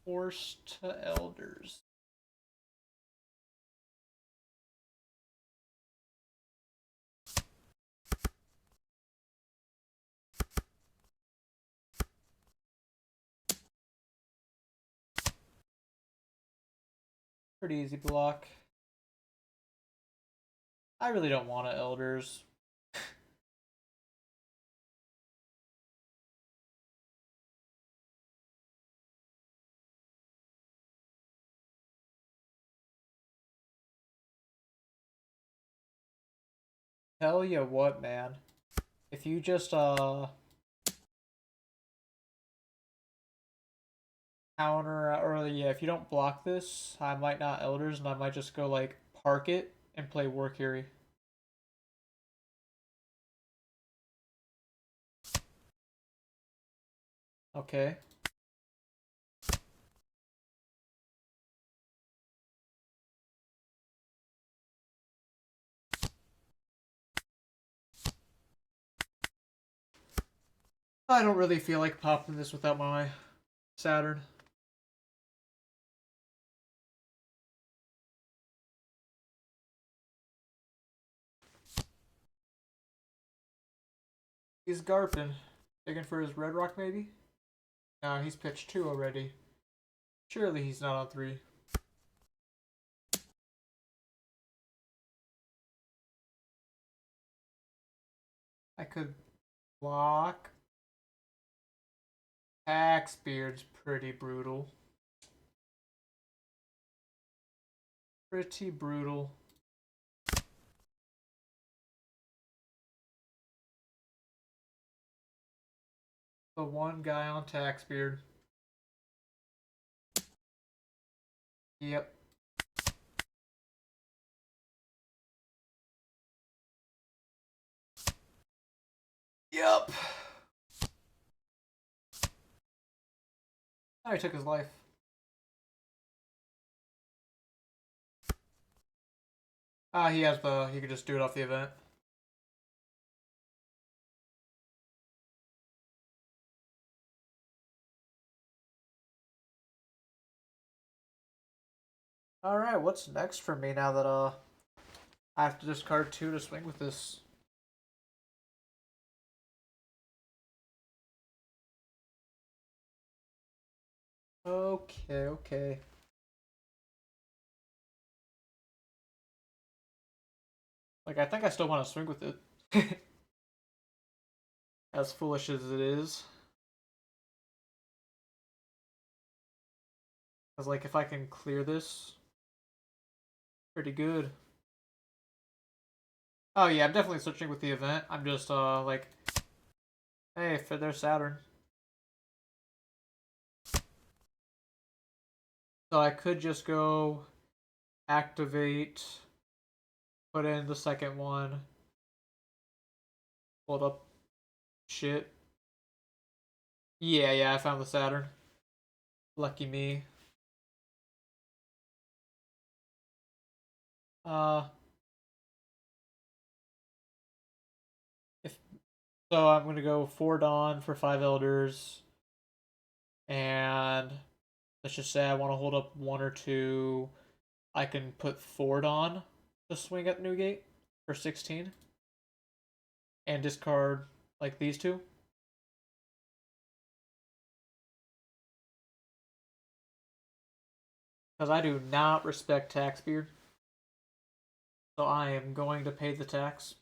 forced to Elders. Pretty easy block. I really don't want to Elders. Tell you what, man. If you just counter or yeah, if you don't block this, I might not Elders and I might just go like park it and play War Curie. Okay. I don't really feel like popping this without my Saturn. He's Garpin. Digging for his Red Rock, maybe? No, he's pitched 2 already. Surely he's not on 3. I could block. Axebeard's pretty brutal. Pretty brutal. The one guy on Taxbeard. Yep. Yep. Oh, he took his life. He has the. He could just do it off the event. Alright, what's next for me now that I have to discard 2 to swing with this? Okay, okay. Like, I think I still want to swing with it. As foolish as it is. Because, like, if I can clear this, pretty good. Oh, yeah, I'm definitely switching with the event. I'm just, like, hey, for their Saturn. So I could just go activate, put in the second one, hold up shit. Yeah, I found the Saturn. Lucky me. Uh, if so, I'm gonna go 4 Dawn for 5 Elders, and let's just say I want to hold up 1 or 2. I can put 4 Dawn to swing at Newgate for 16, and discard like these two. Because I do not respect Taxbeard, so I am going to pay the tax.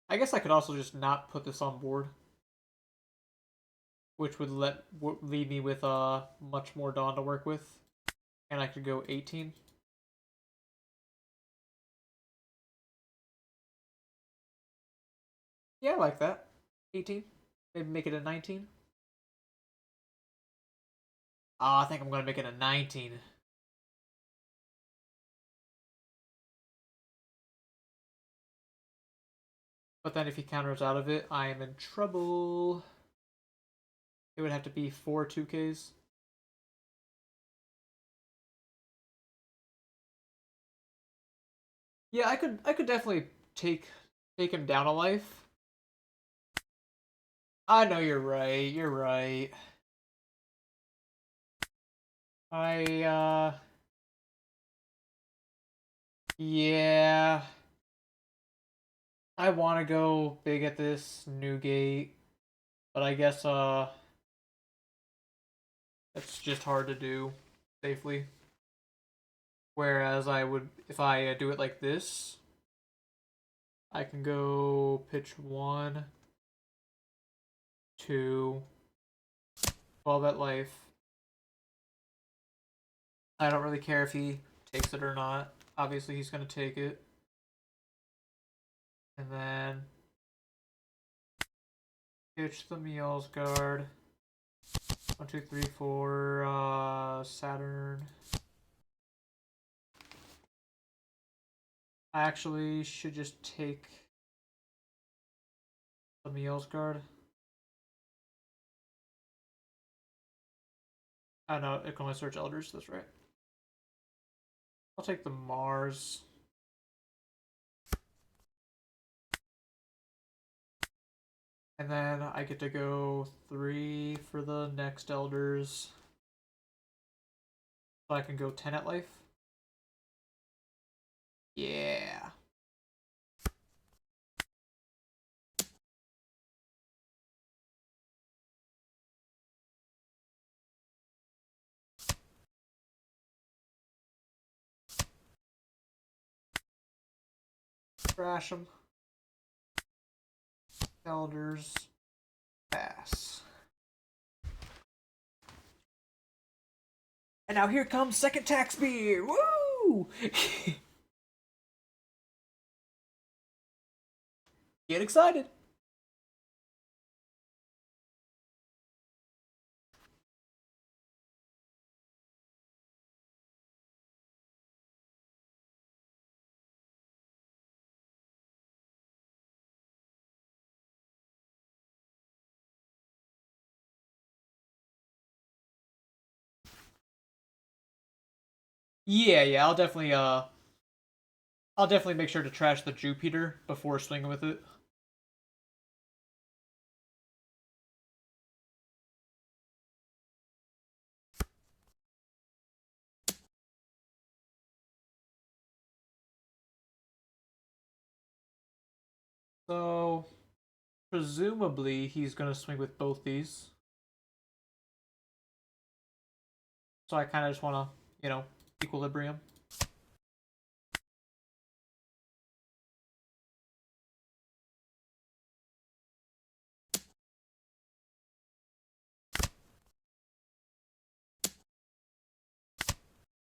I guess I could also just not put this on board, which would leave me with much more Dawn to work with, and I could go 18. Yeah, I like that. 18. Maybe make it a 19. I think I'm gonna make it a 19. But then if he counters out of it, I am in trouble. It would have to be 4 2Ks. Yeah, I could definitely take him down a life. I know you're right. You're right. I yeah. I want to go big at this Newgate, but I guess it's just hard to do safely. Whereas I would, if I do it like this, I can go pitch 1, 2, 12 at life. I don't really care if he takes it or not. Obviously, he's going to take it. And then pitch the Meals Guard. 1, 2, 3, 4, Saturn. I actually should just take the Meals Guard. Oh no, it can only search Elders, that's right. I'll take the Mars. And then I get to go 3 for the next Elders. So I can go 10 at life. Yeah. Crash them. Elders. Pass. And now here comes second tax beer. Woo! Get excited. Yeah, I'll definitely make sure to trash the Jupiter before swinging with it. So presumably he's gonna swing with both these. So I kind of just want to, equilibrium.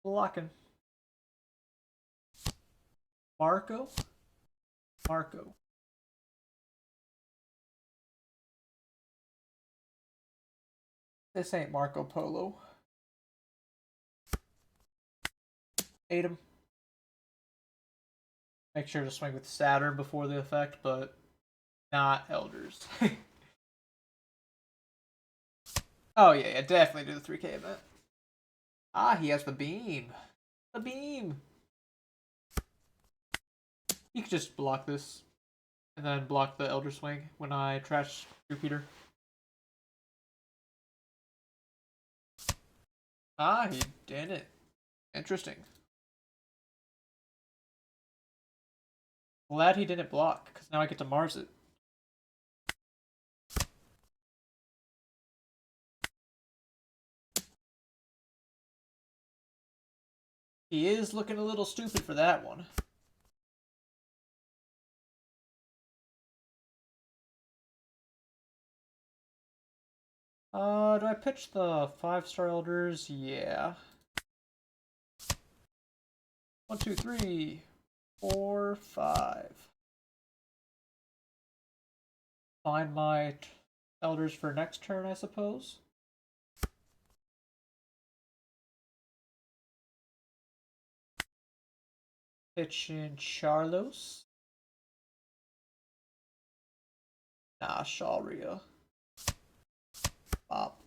Blocking. Marco? Marco. This ain't Marco Polo. Ate him. Make sure to swing with Saturn before the effect, but not Elders. Oh yeah, definitely do the 3K event. Ah, he has the beam. The beam. You could just block this, and then block the Elder Swing when I trash Repeater. Ah, he didn't. Interesting. Glad he didn't block, because now I get to Mars it. He is looking a little stupid for that one. Do I pitch the 5-star Elders? Yeah. 1, 2, 3, 4, 5. Find my Elders for next turn, I suppose. Pitch in Charlos. Nah, Sharia. Bop.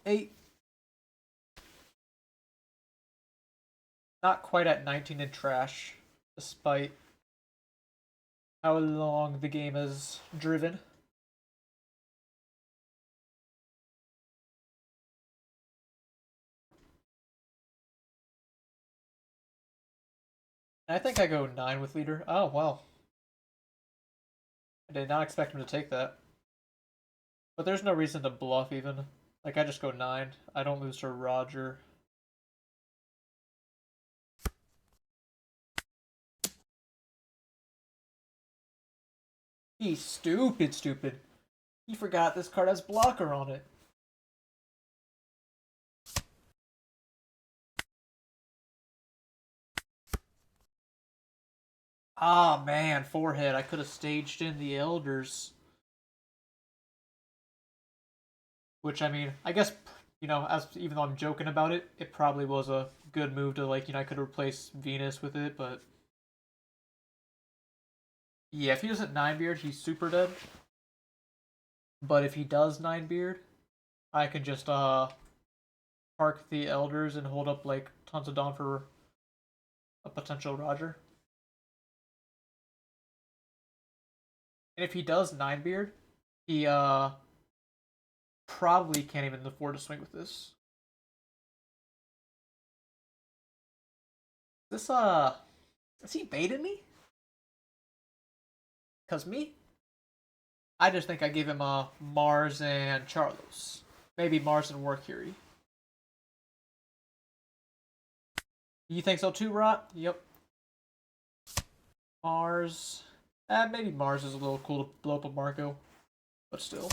Eight. Not quite at 19 in trash, despite how long the game is driven. I think I go 9 with leader. Oh, well. I did not expect him to take that. But there's no reason to bluff even. Like, I just go 9. I don't lose to Roger. He's stupid. He forgot this card has blocker on it. Ah, man, forehead. I could have staged in the Elders. Which, I mean, I guess, as even though I'm joking about it, it probably was a good move to, like, I could replace Venus with it, but... Yeah, if he doesn't 9-beard, he's super dead. But if he does 9-beard, I can just, park the Elders and hold up, like, tons of Dawn for a potential Roger. And if he does 9-beard, he, probably can't even afford to swing with this. This, is he baiting me? Because me? I just think I gave him, Mars and Charlos. Maybe Mars and Warcury. You think so too, Rot? Yep. Mars. Maybe Mars is a little cool to blow up a Marco. But still.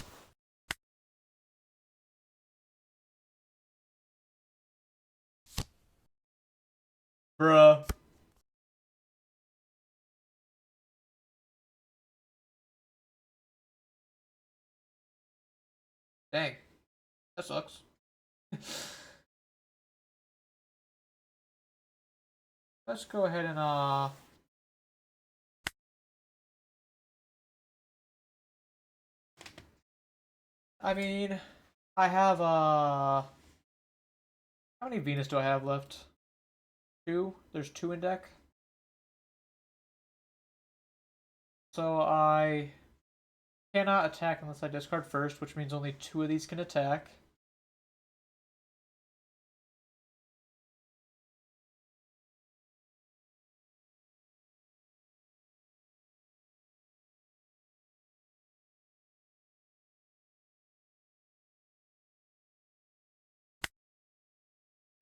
Bruh. Dang. That sucks. Let's go ahead and, I mean, I have, how many Venus do I have left? 2? There's 2 in deck. So I cannot attack unless I discard first, which means only 2 of these can attack.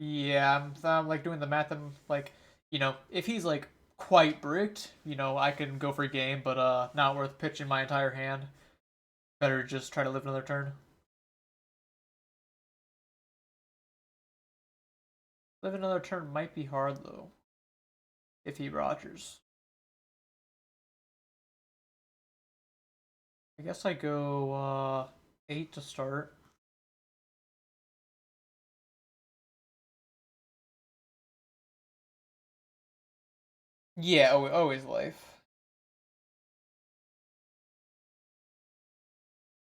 Yeah, I'm like doing the math. I'm like, if he's like quite bricked, I can go for a game, but not worth pitching my entire hand. Better just try to live another turn. Live another turn might be hard though. If he Rogers. I guess I go 8 to start. Yeah, always life.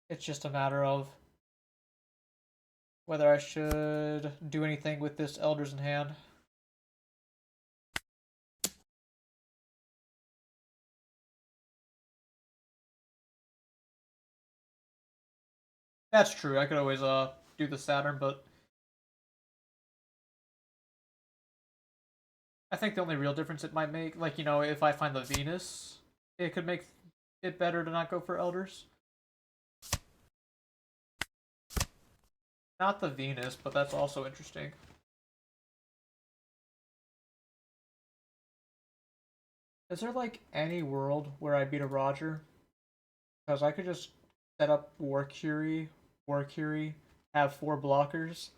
It's just a matter of whether I should do anything with this Elders in hand. That's true. I could always do the Saturn, but I think the only real difference it might make, like, you know, if I find the Venus, it could make it better to not go for Elders. Not the Venus, but that's also interesting. Is there, like, any world where I beat a Roger? Because I could just set up War Curie, have 4 blockers.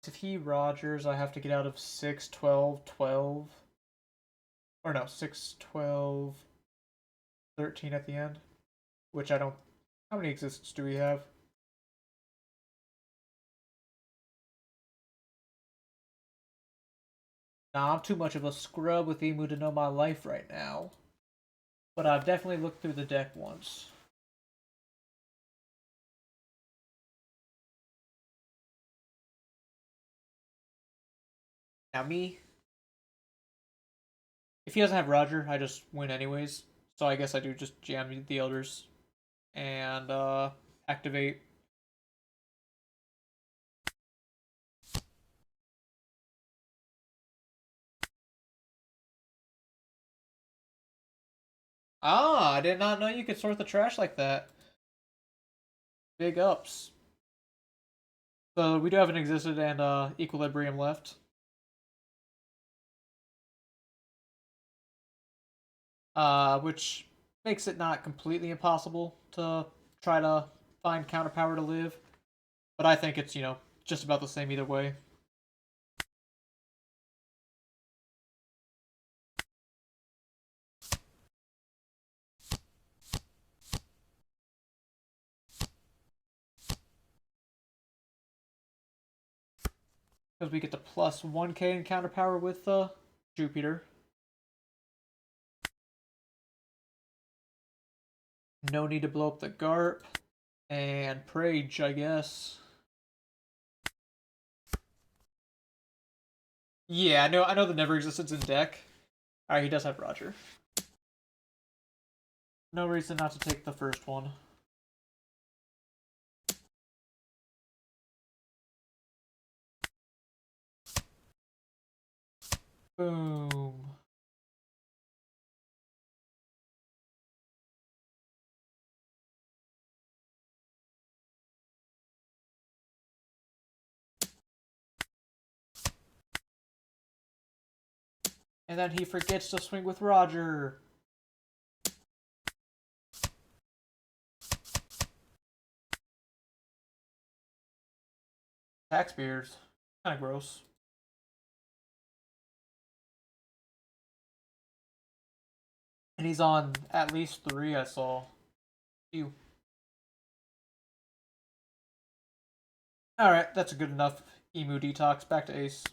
If he Rogers, I have to get out of 6, 12, 12. Or no, 6, 12, 13 at the end. Which I don't... How many existence do we have? Nah, I'm too much of a scrub with Emu to know my life right now. But I've definitely looked through the deck once. Now me, if he doesn't have Roger, I just win anyways. So I guess I do just jam the Elders and activate. Ah, I did not know you could sort the trash like that. Big ups. So we do have an Existed and Equilibrium left. Which makes it not completely impossible to try to find counterpower to live. But I think it's, you know, just about the same either way. Because we get the plus 1k in counterpower with Jupiter. No need to blow up the Garp. And Prage, I guess. Yeah, I know the Never Existence in deck. Alright, he does have Roger. No reason not to take the first one. Boom. And then he forgets to swing with Roger. Taxpayers. Kind of gross. And he's on at least 3, I saw. Ew. Alright, that's a good enough Emu detox. Back to Ace.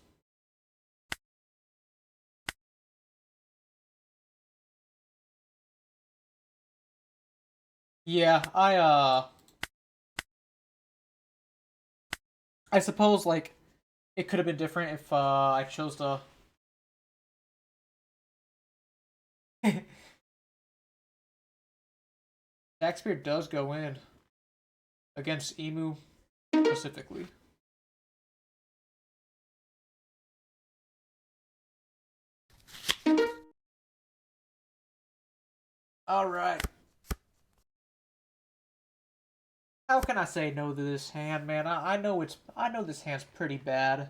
Yeah, I suppose, like, it could have been different if I chose to... Taxpayer does go in against Emu specifically. Alright. How can I say no to this hand, man? I know this hand's pretty bad.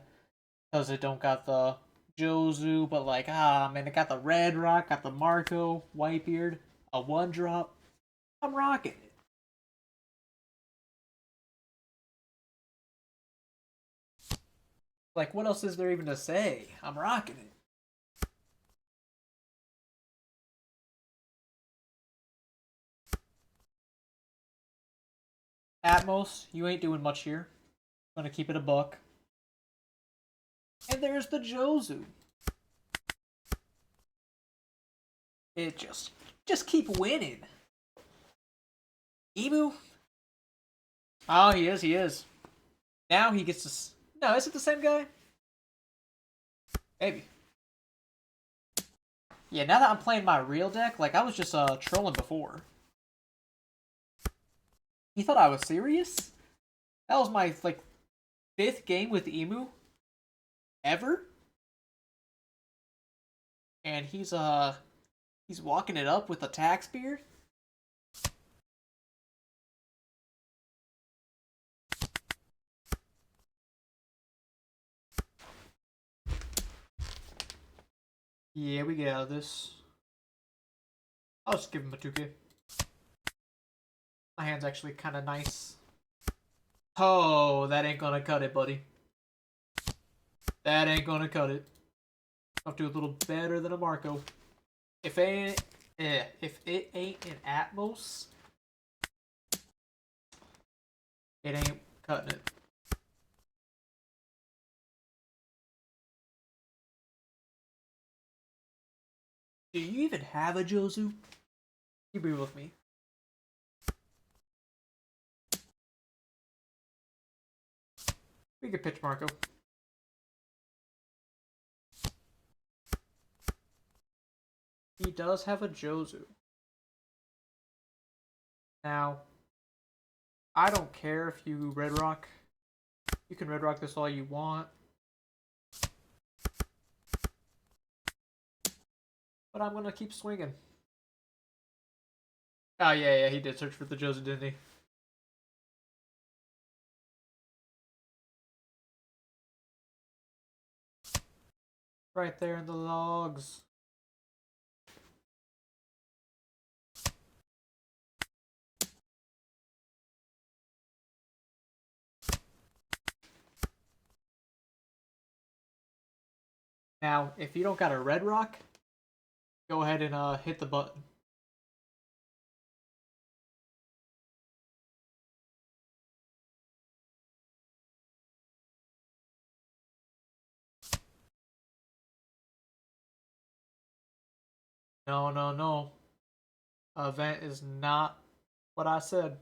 Because it don't got the Jozu, but like, man, it got the Red Rock, got the Marco, Whitebeard, a 1-drop. I'm rocking it. Like, what else is there even to say? I'm rocking it. Atmos, you ain't doing much here. Gonna keep it a buck. And there's the Jozu. It just keep winning. Emu? Oh, he is, he is. Now he gets to... No, is it the same guy? Maybe. Yeah, now that I'm playing my real deck, like, I was just trolling before. He thought I was serious? That was my, like, 5th game with Emu ever? And he's walking it up with a tax beard? Yeah, we get out of this. I'll just give him a 2K. My hand's actually kind of nice. Oh, that ain't gonna cut it, buddy. That ain't gonna cut it. I'll do a little better than a Marco. If it ain't an Atmos, it ain't cutting it. Do you even have a Jozu? You be with me. We could pitch Marco. He does have a Jozu. Now, I don't care if you Red Rock. You can Red Rock this all you want. But I'm gonna keep swinging. Oh, yeah, he did search for the Jozu, didn't he? Right there in the logs. Now, if you don't got a Red Rock, go ahead and hit the button. No, no, no. Event is not what I said.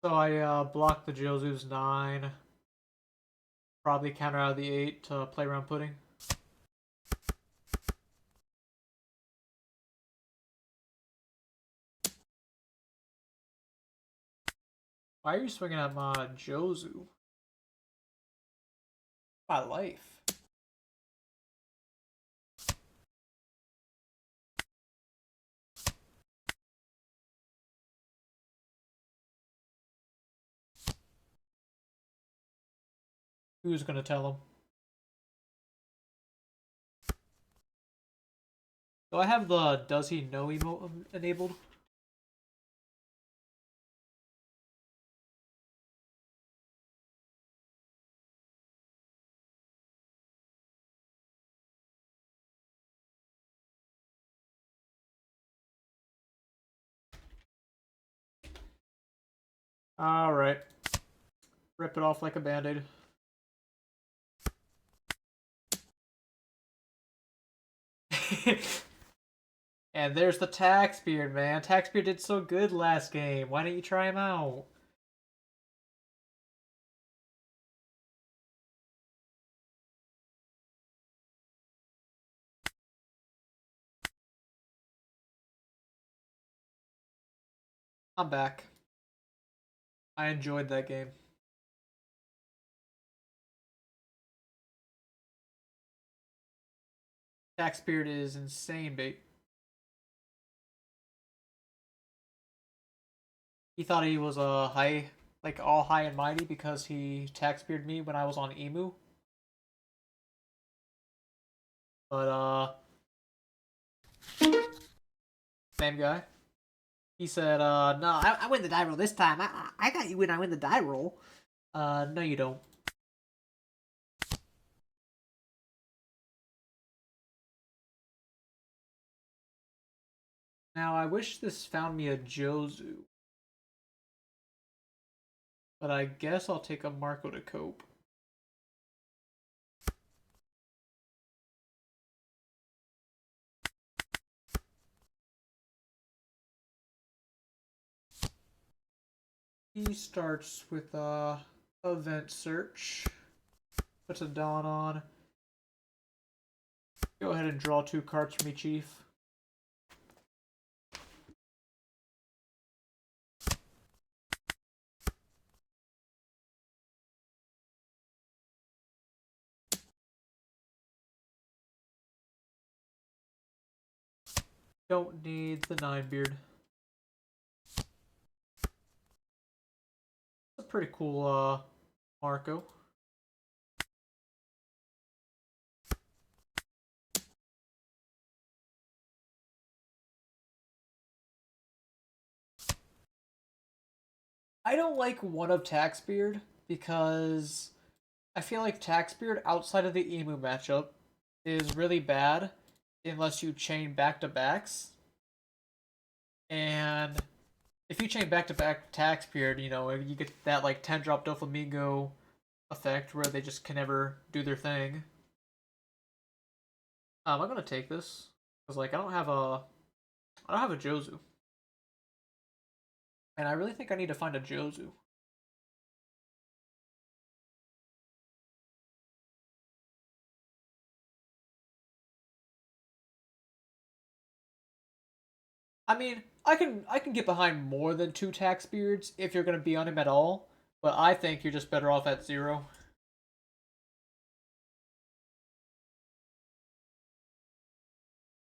So I blocked the Jozu's 9. Probably counter out of the 8 to play around pudding. Why are you swinging at my Jozu? My life. Who's gonna tell him? So I have the does he know emote enabled? Alright. Rip it off like a band-aid. And there's the Taxbeard, man. Taxbeard did so good last game. Why didn't you try him out? I'm back. I enjoyed that game. Taxbeard is insane, bait. He thought he was a high, like all high and mighty because he Taxbeard me when I was on Emu. But Same guy. He said, no, I win the die roll this time. I got you when I win the die roll. No you don't. Now, I wish this found me a Jozu. But I guess I'll take a Marco to cope. He starts with event search. Puts a Dawn on. Go ahead and draw 2 cards for me, Chief. Don't need the 9-beard. It's a pretty cool Marco. I don't like one of Taxbeard because I feel like Taxbeard outside of the Emu matchup is really bad unless you chain back-to-backs. And if you chain back-to-back Taxbeard, you know, you get that like 10-drop Doflamingo effect where they just can never do their thing. I'm gonna take this because like I don't have a Jozu, and I really think I need to find a Jozu. I mean, I can get behind more than 2 tax beards if you're gonna be on him at all, but I think you're just better off at 0.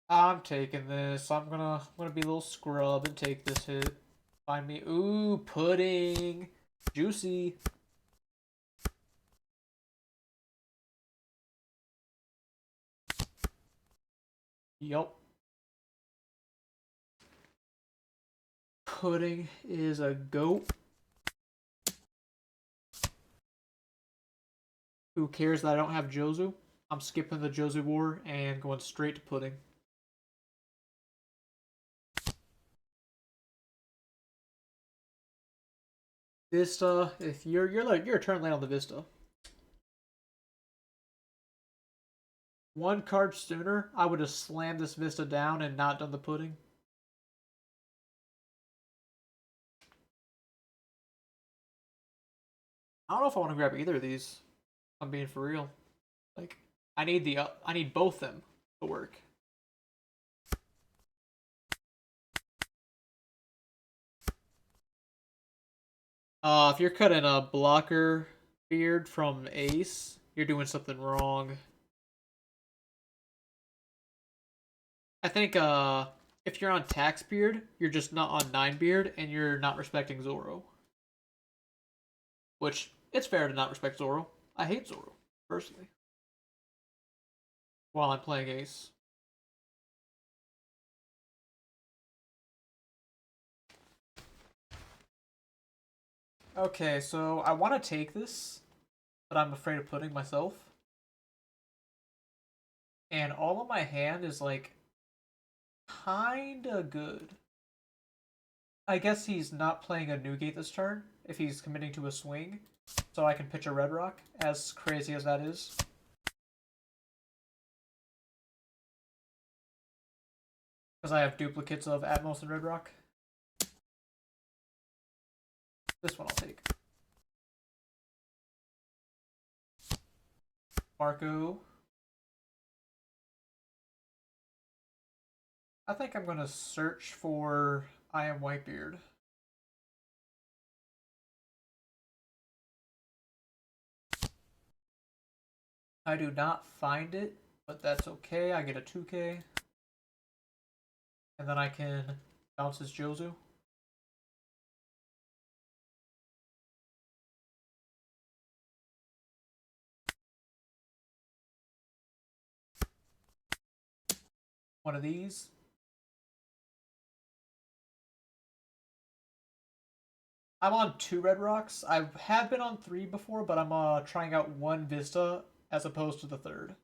I'm taking this. I'm gonna be a little scrub and take this hit. Find me. Ooh, pudding. Juicy. Yup. Pudding is a goat. Who cares that I don't have Jozu? I'm skipping the Jozu war and going straight to pudding. Vista, if you're a turn lane on the Vista. 1 card sooner, I would have slammed this Vista down and not done the pudding. I don't know if I want to grab either of these. I'm being for real. Like, I need both them to work. If you're cutting a blocker beard from Ace, you're doing something wrong. I think if you're on Tax Beard, you're just not on 9 Beard and you're not respecting Zoro. Which it's fair to not respect Zoro. I hate Zoro, personally. While I'm playing Ace. Okay, so I want to take this, but I'm afraid of putting myself. And all of my hand is like kinda good. I guess he's not playing a Newgate this turn if he's committing to a swing, so I can pitch a Red Rock, as crazy as that is. Because I have duplicates of Atmos and Red Rock. This one I'll take. Marco. I think I'm going to search for I Am Whitebeard. I do not find it, but that's okay. I get a 2k. And then I can bounce his Jozu. One of these. I'm on 2 Red Rocks. I have been on 3 before, but I'm trying out 1 Vista as opposed to the third.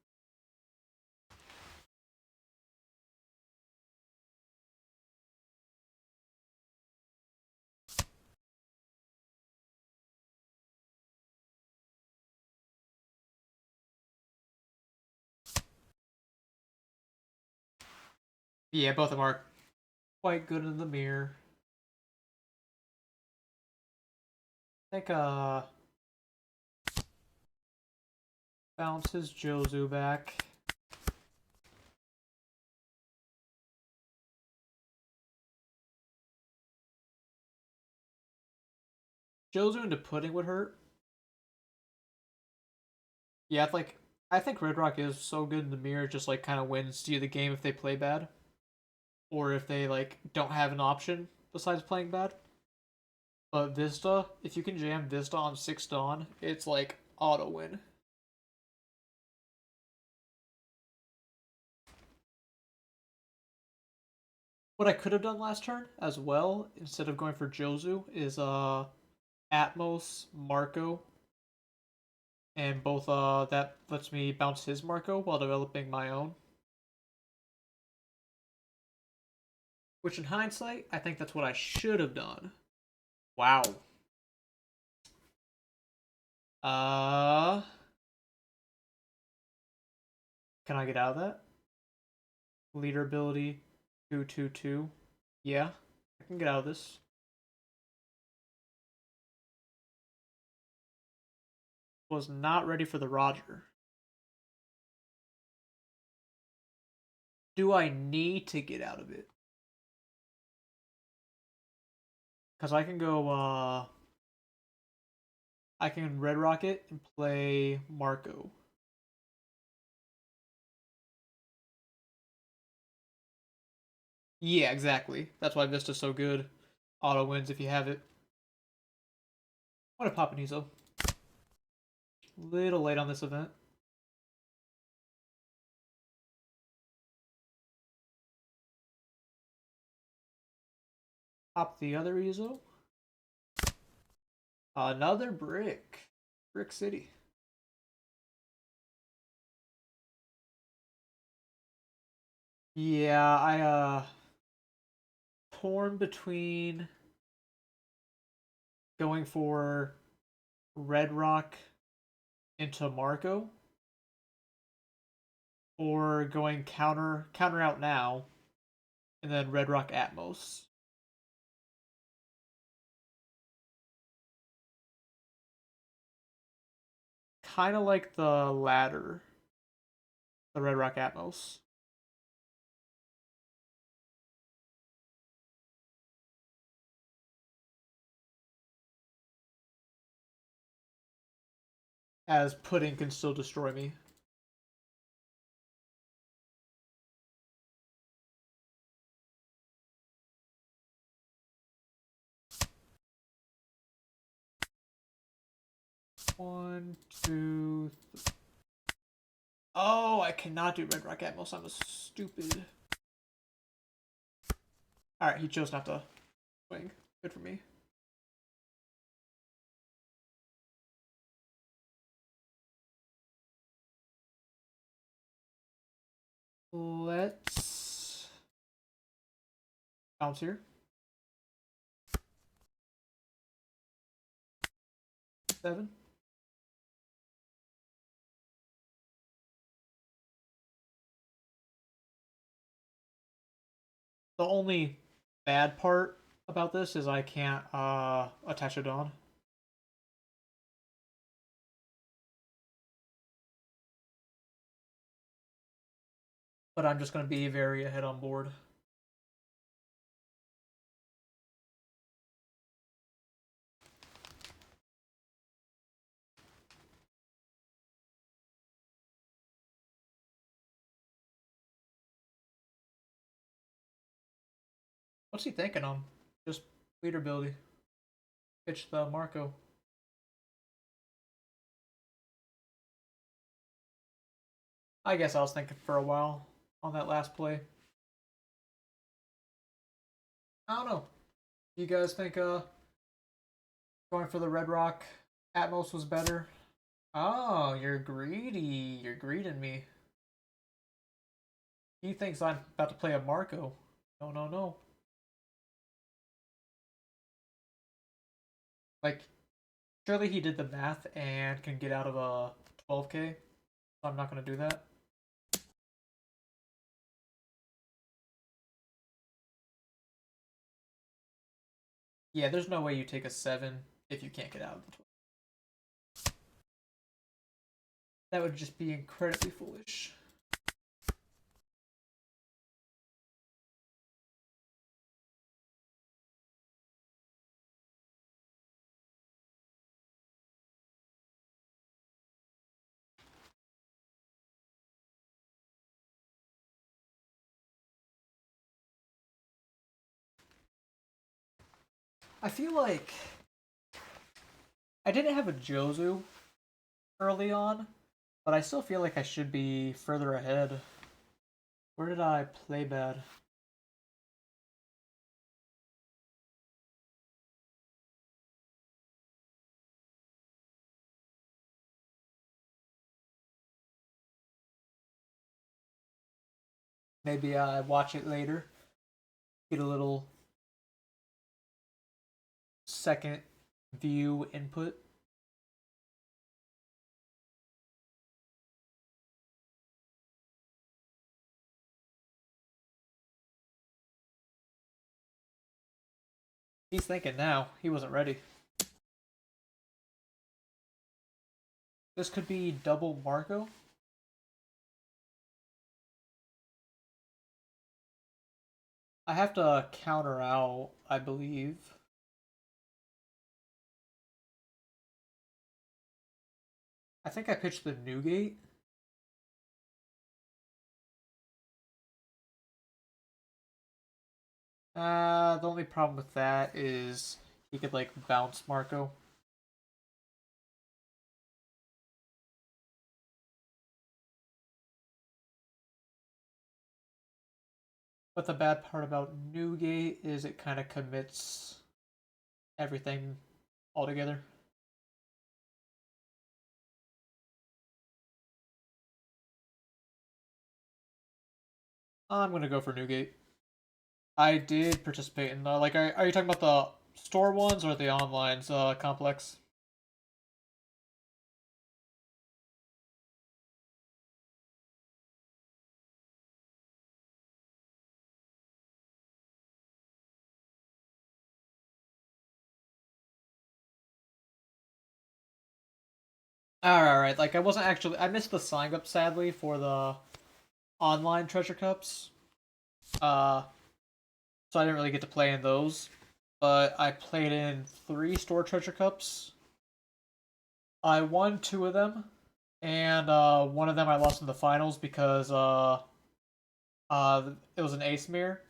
Yeah, both of them are quite good in the mirror. I think bounces Jozu back. Jozu into pudding would hurt. Yeah, I think Red Rock is so good in the mirror, just like kind of wins you the game if they play bad, or if they like don't have an option besides playing bad. But Vista, if you can jam Vista on 6 Dawn, it's like auto win. What I could have done last turn as well, instead of going for Jozu, is Atmos, Marco, and both that lets me bounce his Marco while developing my own. Which in hindsight, I think that's what I should have done. Wow. Uh can I get out of that? Leader ability 222. Yeah, I can get out of this. Was not ready for the Roger. Do I need to get out of it? Because I can go I can Red Rocket and play Marco. Yeah, exactly. That's why Vista's so good. Auto wins if you have it. What a Papanizo. Little late on this event. Pop the other Ezo. Another brick. Brick City. Yeah, I torn between going for Red Rock into Marco or going counter out now and then Red Rock Atmos. Kind of like the latter, the Red Rock Atmos. As pudding can still destroy me. One, two. Oh, I cannot do Red Rock Atmos. I'm a stupid. All right, he chose not to swing. Good for me. Let's bounce here. 7. The only bad part about this is I can't attach a Dawn. But I'm just going to be very ahead on board. What's he thinking on? Just leader ability. Pitch the Marco. I guess I was thinking for a while on that last play. I don't know. You guys think Going for the Red Rock. Atmos was better. Oh, you're greedy. You're greeding me. He thinks I'm about to play a Marco. No, no, no. Like, surely he did the math and can get out of a 12k. So I'm not going to do that. Yeah, there's no way you take a 7 if you can't get out of the 12. That would just be incredibly foolish. I feel like I didn't have a Jozu early on, but I still feel like I should be further ahead. Where did I play bad? Maybe I watch it later. Get a little second view input. He's thinking now. He wasn't ready. This could be double Marco. I have to counter out, I believe. I think I pitched the Newgate. The only problem with that is he could like bounce Marco. But the bad part about Newgate is it kind of commits everything altogether. I'm gonna go for Newgate. I did participate in like, are you talking about the store ones or the online complex? Alright, like I wasn't actually, I missed the sign up sadly for the online treasure cups. Uh, so I didn't really get to play in those. But I played in 3 store treasure cups. I won 2 of them, and one of them I lost in the finals because it was an ace mirror,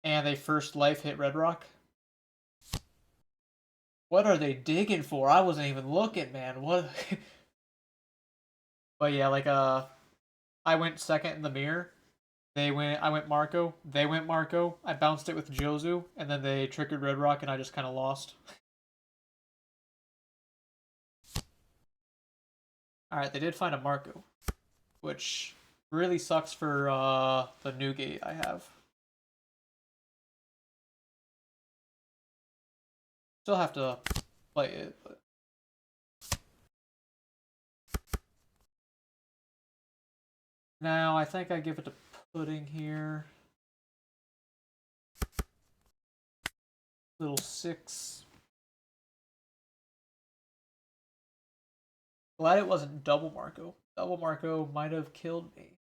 and they first life hit Red Rock. What are they digging for? I wasn't even looking, man. What? But yeah, like I went second in the mirror. I went Marco. They went Marco. I bounced it with Jozu, and then they triggered Red Rock, and I just kind of lost. All right, they did find a Marco, which really sucks for the new gate I have. Still have to play it, but now I think I give it to Pudding here. Little 6. Glad it wasn't double Marco. Double Marco might have killed me.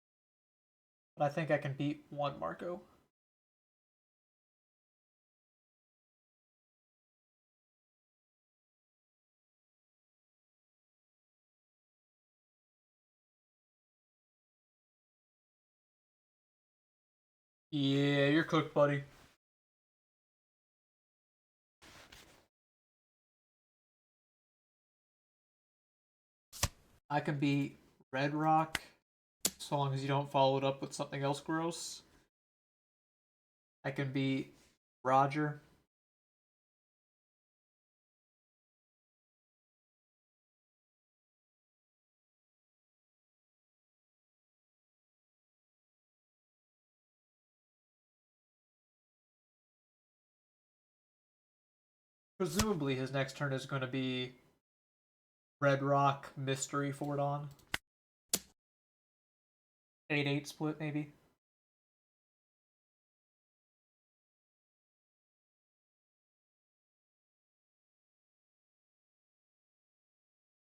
But I think I can beat 1 Marco. Yeah, you're cooked, buddy. I can beat Red Rock so long as you don't follow it up with something else gross. I can beat Roger. presumably his next turn is going to be Red Rock Mystery Fordon. 8-8 split, maybe.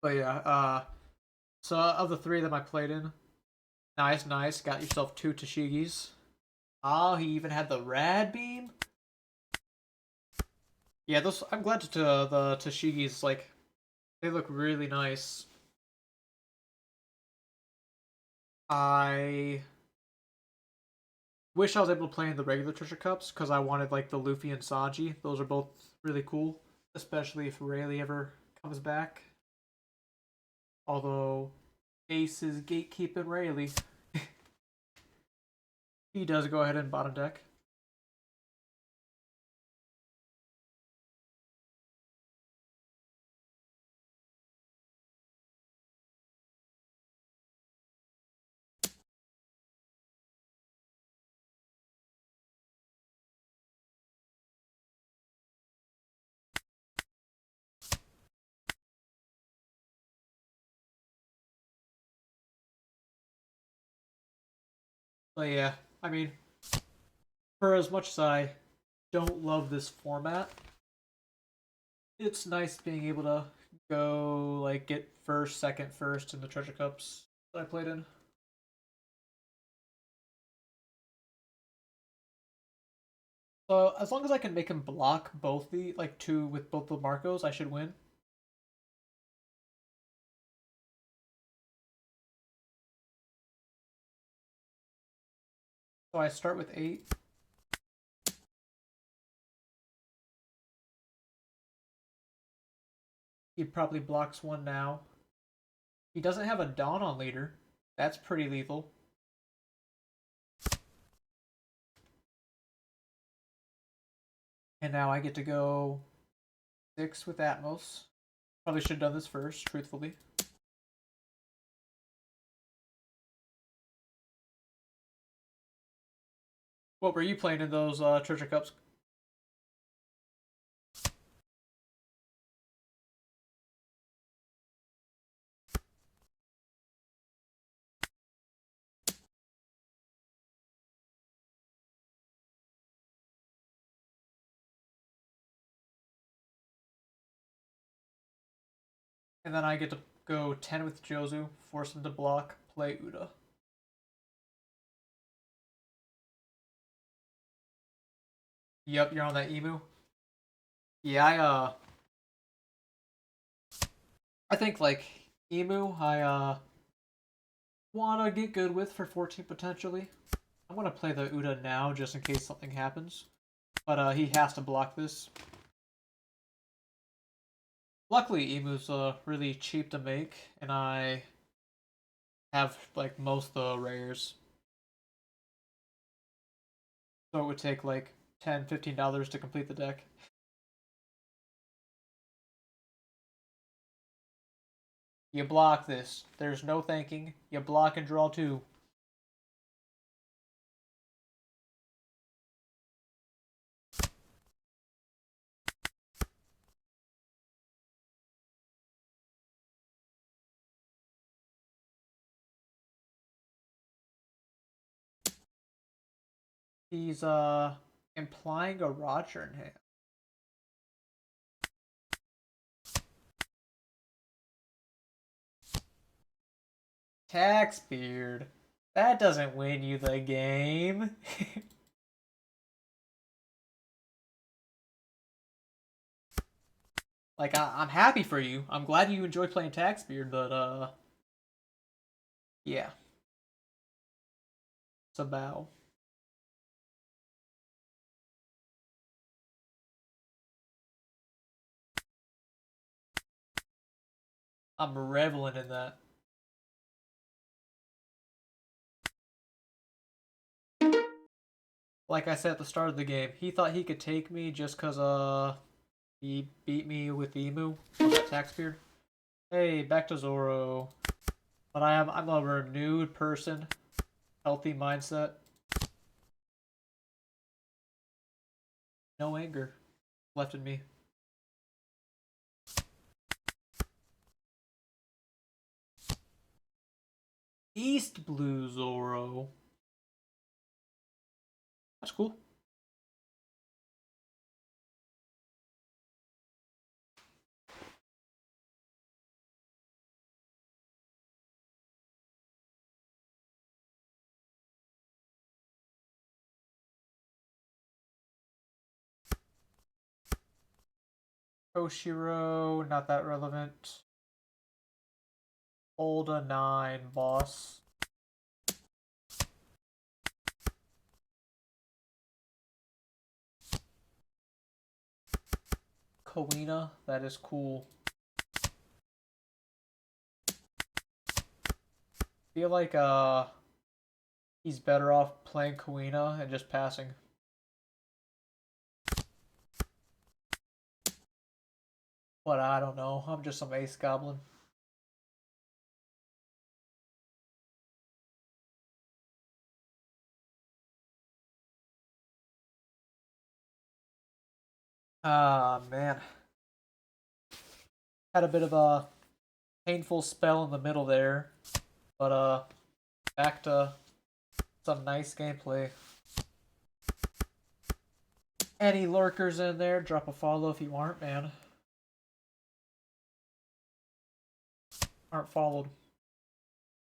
But yeah, so of the three that I played in, nice. Got yourself 2 Tashigis. Oh, he even had the Rad Beam? Yeah, those. I'm glad the Tashigis, like, they look really nice. I wish I was able to play in the regular Treasure Cups, because I wanted, like, the Luffy and Sanji. Those are both really cool, especially if Rayleigh ever comes back. Although, Ace is gatekeeping Rayleigh. He does go ahead and bottom deck. But yeah, I mean, for as much as I don't love this format, it's nice being able to go, like, get first, second, first in the Treasure Cups that I played in. So as long as I can make him block both the, like, two with both the Marcos, I should win. So I start with 8. He probably blocks one now. He doesn't have a Dawn on leader. That's pretty lethal. And now I get to go 6 with Atmos. Probably should have done this first, truthfully. What were you playing in those Treasure Cups? And then I get to go 10 with Jozu, force him to block, play Uda. Yep, you're on that emu. Yeah, I think, like, emu, I wanna get good with for 14 potentially. I'm gonna play the Uda now just in case something happens. But he has to block this. Luckily, emu's really cheap to make, and I have, like, most of the rares. So it would take like $10, $15 to complete the deck. You block this. There's no thanking. You block and draw 2. He's implying a Roger in hand. Taxbeard. That doesn't win you the game. Like, I'm happy for you. I'm glad you enjoy playing Taxbeard, but yeah. It's a bow. I'm reveling in that. Like I said at the start of the game, he thought he could take me just cause he beat me with Emu on that Taxbeard. Hey, back to Zoro. But I'm a renewed person, healthy mindset, no anger left in me. East Blue Zoro. That's cool. Koshiro, not that relevant. Olda 9, boss. Kawina, that is cool. Feel like he's better off playing Kawina and just passing. But I don't know. I'm just some ace goblin. Ah, man. Had a bit of a painful spell in the middle there. But back to some nice gameplay. Any lurkers in there, drop a follow if you aren't, man. Aren't followed.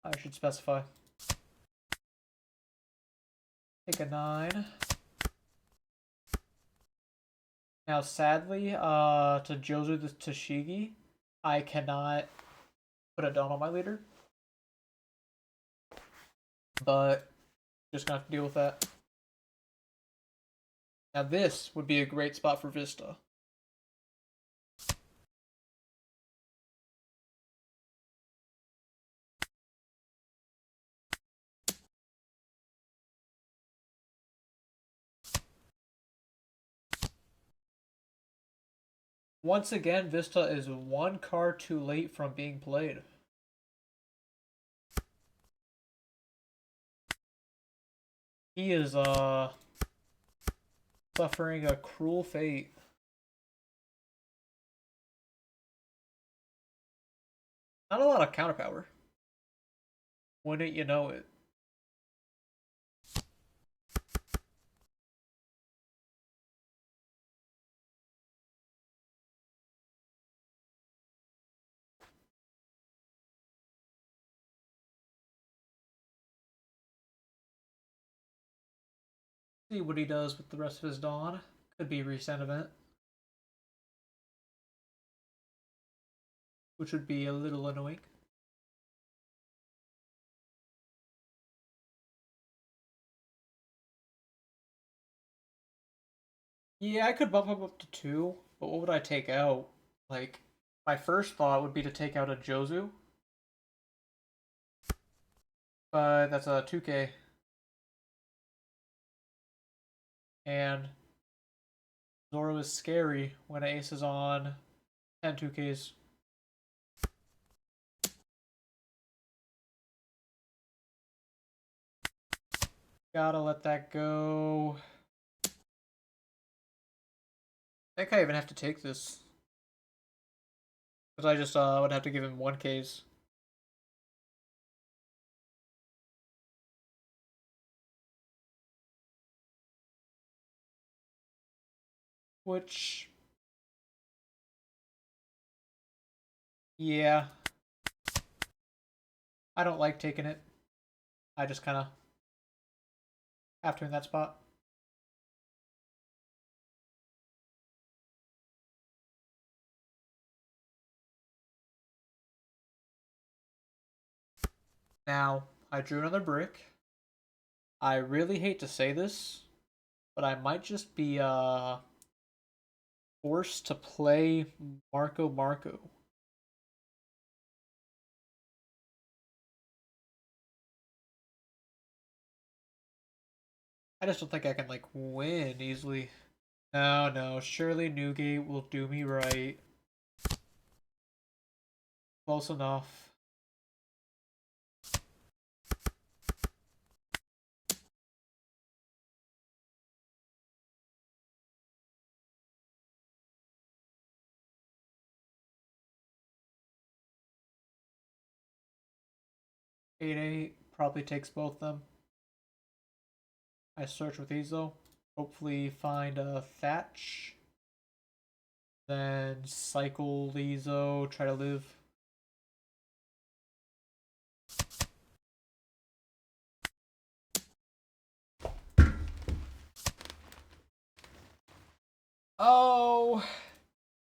I should specify. Take a 9. Now, sadly, to Jozu the Toshigi, I cannot put a down on my leader. But, just gonna have to deal with that. Now, this would be a great spot for Vista. Once again, Vista is one card too late from being played. He is, suffering a cruel fate. Not a lot of counter power. Wouldn't you know it? See what he does with the rest of his Dawn. Could be resentiment. Which would be a little annoying. Yeah, I could bump him up to 2, but what would I take out? Like, my first thought would be to take out a Jozu. But that's a 2k. And Zoro is scary when Ace is on 10 2ks. Gotta let that go. I think I even have to take this. Because I just would have to give him 1ks. Which... yeah. I don't like taking it. I just kind of have to in that spot. Now, I drew another brick. I really hate to say this, but I might just be forced to play Marco. I just don't think I can like win easily. No, surely Newgate will do me right. Close enough. Eight. Probably takes both of them. I search with these though. Hopefully find a Thatch. Then cycle Lizo, try to live. Oh,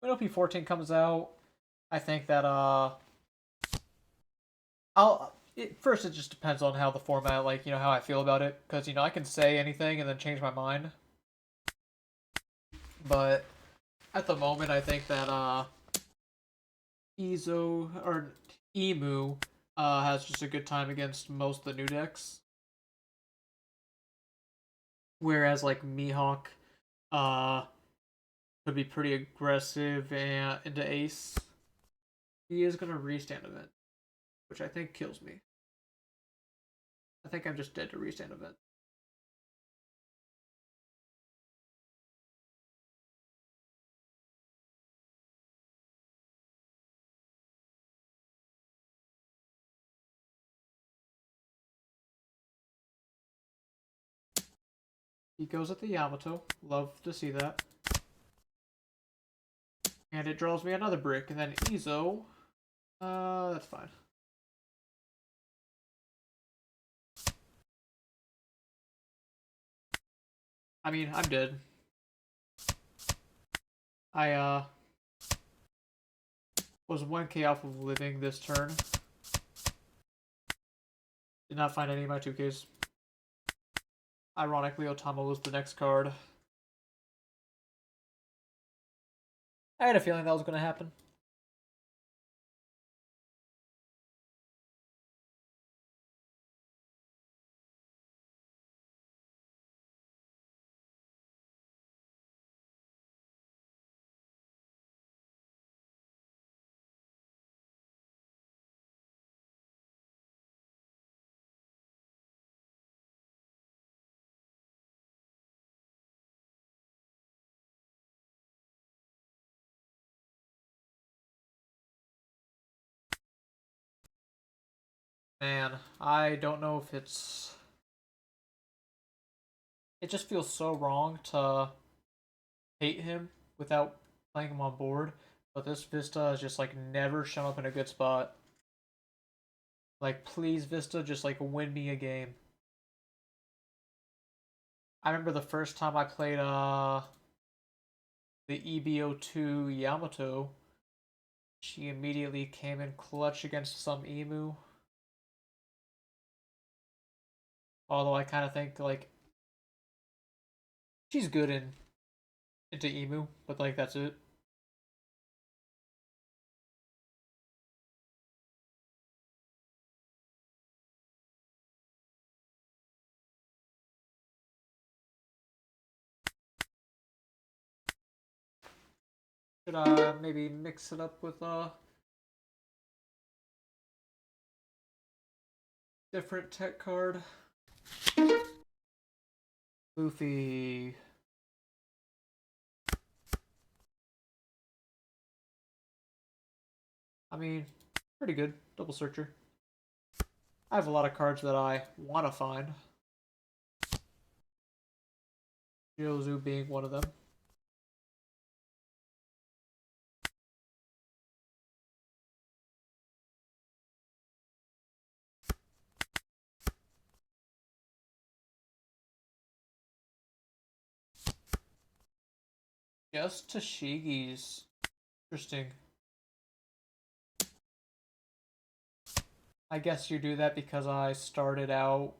when op14 comes out, I think that first it just depends on how the format, like, you know, how I feel about it, because, you know, I can say anything and then change my mind. But at the moment, I think that Emu has just a good time against most of the new decks. Whereas like Mihawk could be pretty aggressive and into Ace. He is gonna restand event, which I think kills me. I think I'm just dead to restand event. He goes at the Yamato. Love to see that. And it draws me another brick, and then Izo. That's fine. I mean, I'm dead. I was 1k off of living this turn. Did not find any of my 2ks. Ironically, Otama was the next card. I had a feeling that was going to happen. Man, I don't know if it's... It just feels so wrong to hate him without playing him on board, but this Vista has just like never shown up in a good spot. Like, please, Vista, just like win me a game. I remember the first time I played the EBO2 Yamato, she immediately came in clutch against some Emu. Although I kind of think like she's good into Emu, but like that's it. Should I maybe mix it up with a different tech card? Luffy. I mean, pretty good. Double searcher. I have a lot of cards that I want to find. Jozu being one of them. Just Tashigi's. Interesting. I guess you do that because I started out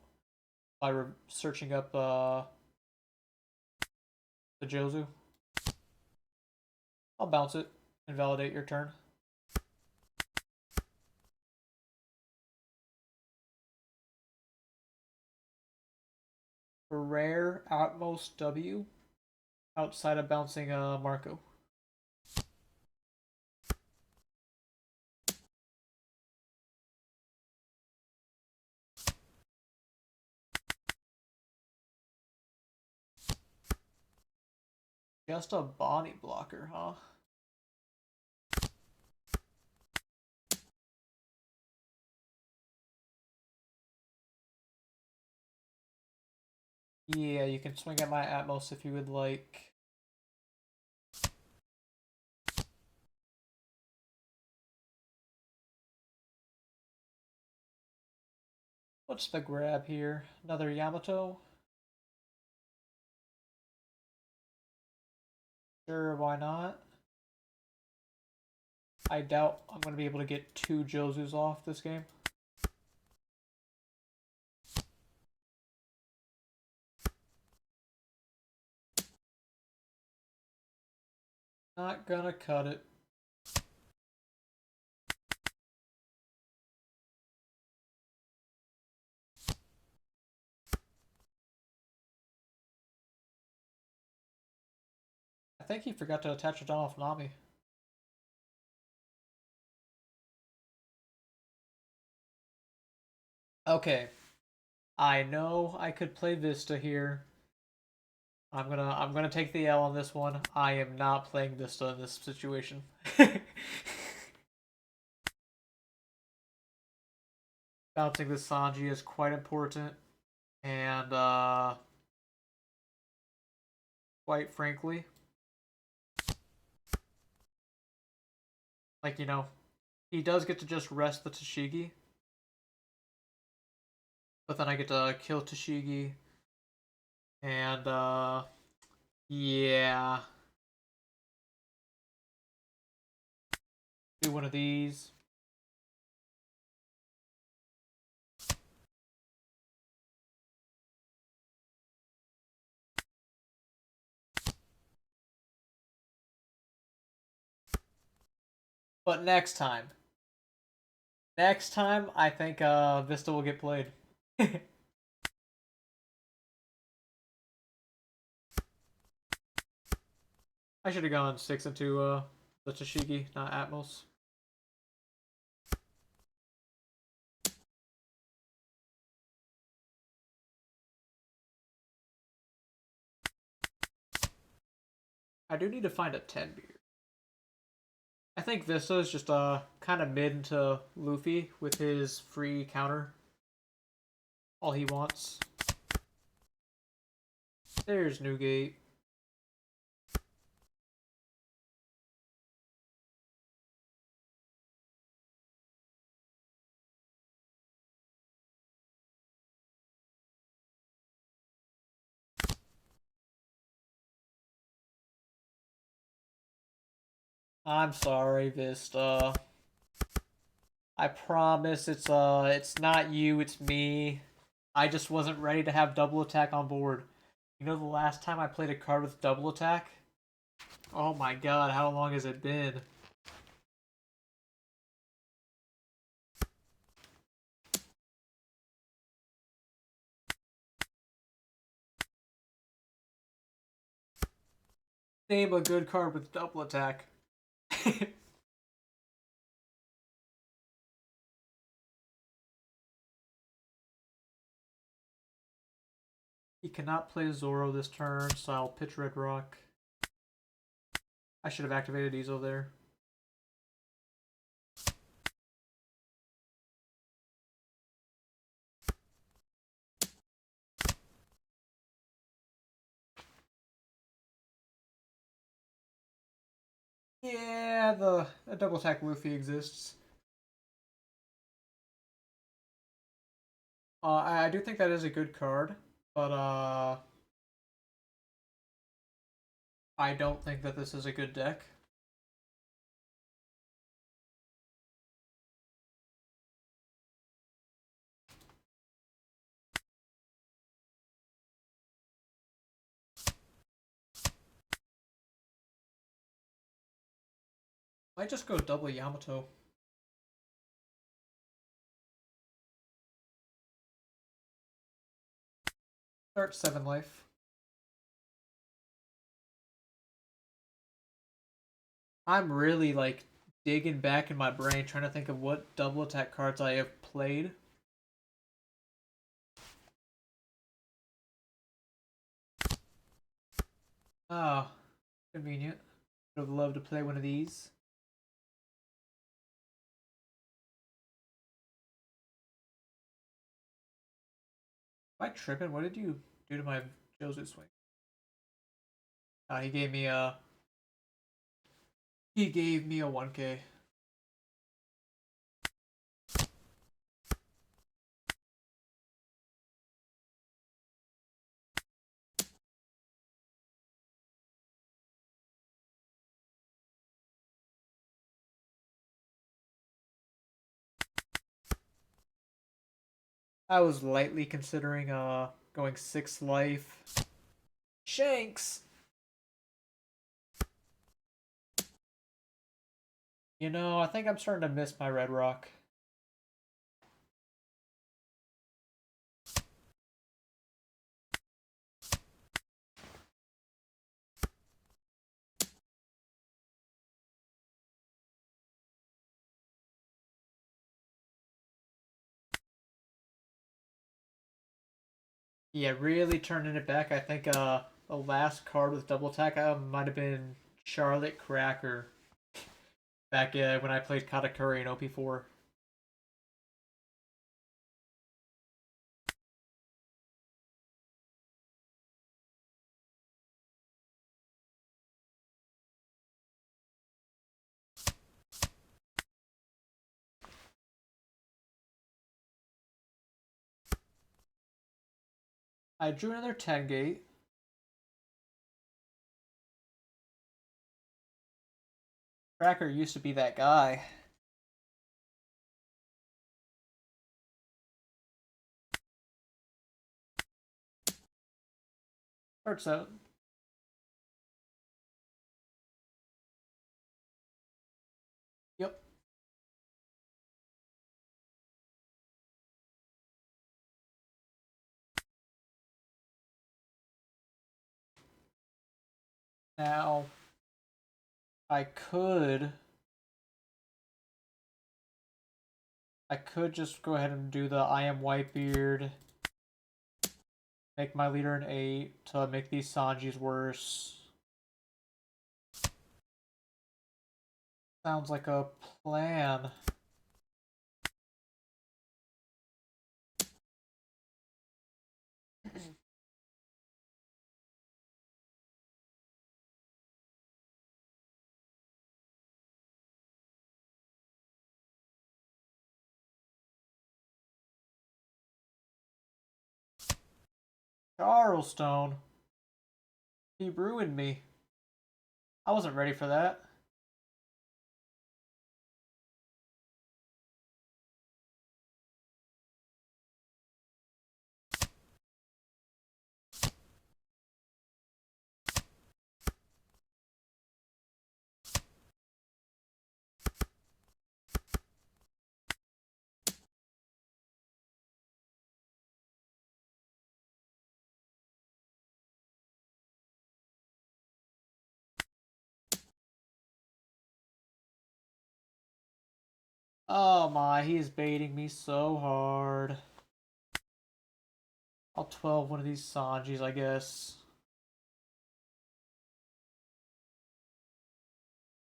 by searching up the Jozu. I'll bounce it and validate your turn. For rare, Outmost W, outside of bouncing Marco. Just a Bonnie blocker, huh? Yeah, you can swing at my Atmos if you would like. What's the grab here? Another Yamato? Sure, why not? I doubt I'm going to be able to get 2 Josus off this game. Not gonna cut it. I think he forgot to attach a Donald Nami. Okay. I know I could play Vista here. I'm gonna take the L on this one. I am not playing Vista in this situation. Bouncing this Sanji is quite important, and quite frankly, like he does get to just rest the Tashigi, but then I get to kill Tashigi, and yeah, do one of these. But next time, I think Vista will get played. I should have gone 6 into the Tashigi, not Atmos. I do need to find a 10 beer. I think Vista is just kind of mid into Luffy with his free counter. All he wants. There's Newgate. I'm sorry, Vista. I promise it's not you, it's me. I just wasn't ready to have double attack on board. You know the last time I played a card with double attack? Oh my god, how long has it been? Name a good card with double attack. He cannot play Zoro this turn, so I'll pitch Red Rock. I should have activated Ezo there. Yeah, the double attack Luffy exists. I do think that is a good card, but I don't think that this is a good deck. Might just go double Yamato. Start 7 life. I'm really like digging back in my brain trying to think of what double attack cards I have played. Ah, convenient. Would have loved to play one of these. Am I tripping? What did you do to my Joe's swing. He gave me a 1K. I was lightly considering going 6 life. Shanks. You know, I think I'm starting to miss my Red Rock. Yeah, really turning it back. I think the last card with double attack might have been Charlotte Cracker back when I played Katakuri in OP4. I drew another 10 gate. Cracker used to be that guy. Starts out. Yep. Now, I could just go ahead and do the I am Whitebeard, make my leader an 8 to make these Sanjis worse. Sounds like a plan. Charlestone. He ruined me. I wasn't ready for that. Oh my, he is baiting me so hard. I'll 12 one of these Sanjis, I guess.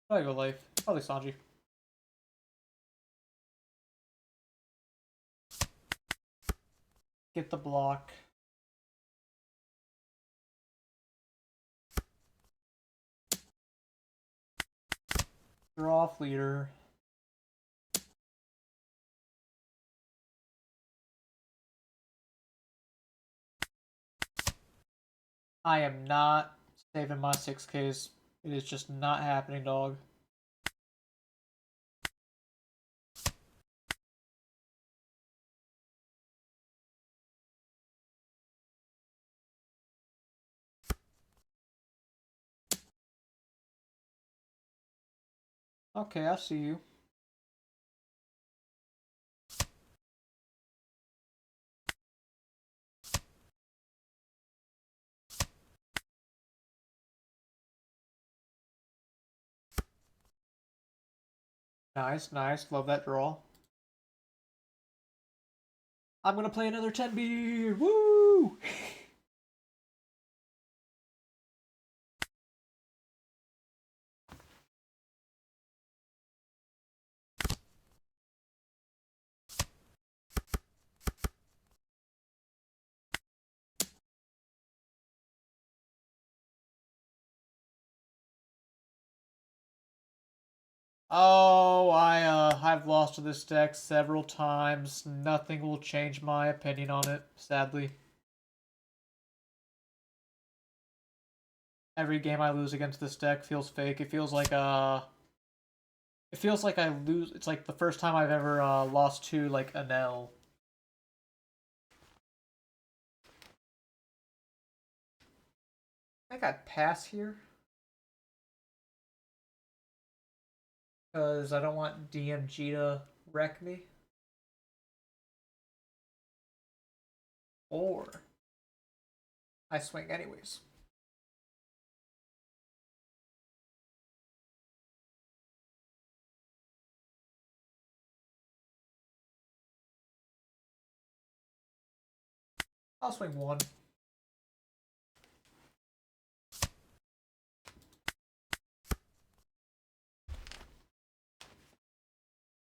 I go life. Probably Sanji. Get the block. Draw off leader. I am not saving my 6Ks. It is just not happening, dog. Okay, I see you. Nice, nice. Love that draw. I'm gonna play another 10 beard. Woo! Oh, I've lost to this deck several times. Nothing will change my opinion on it, sadly. Every game I lose against this deck feels fake. It feels like I lose. It's like the first time I've ever lost to like an L. I think I'd pass here because I don't want DMG to wreck me. Or I swing anyways. I'll swing one.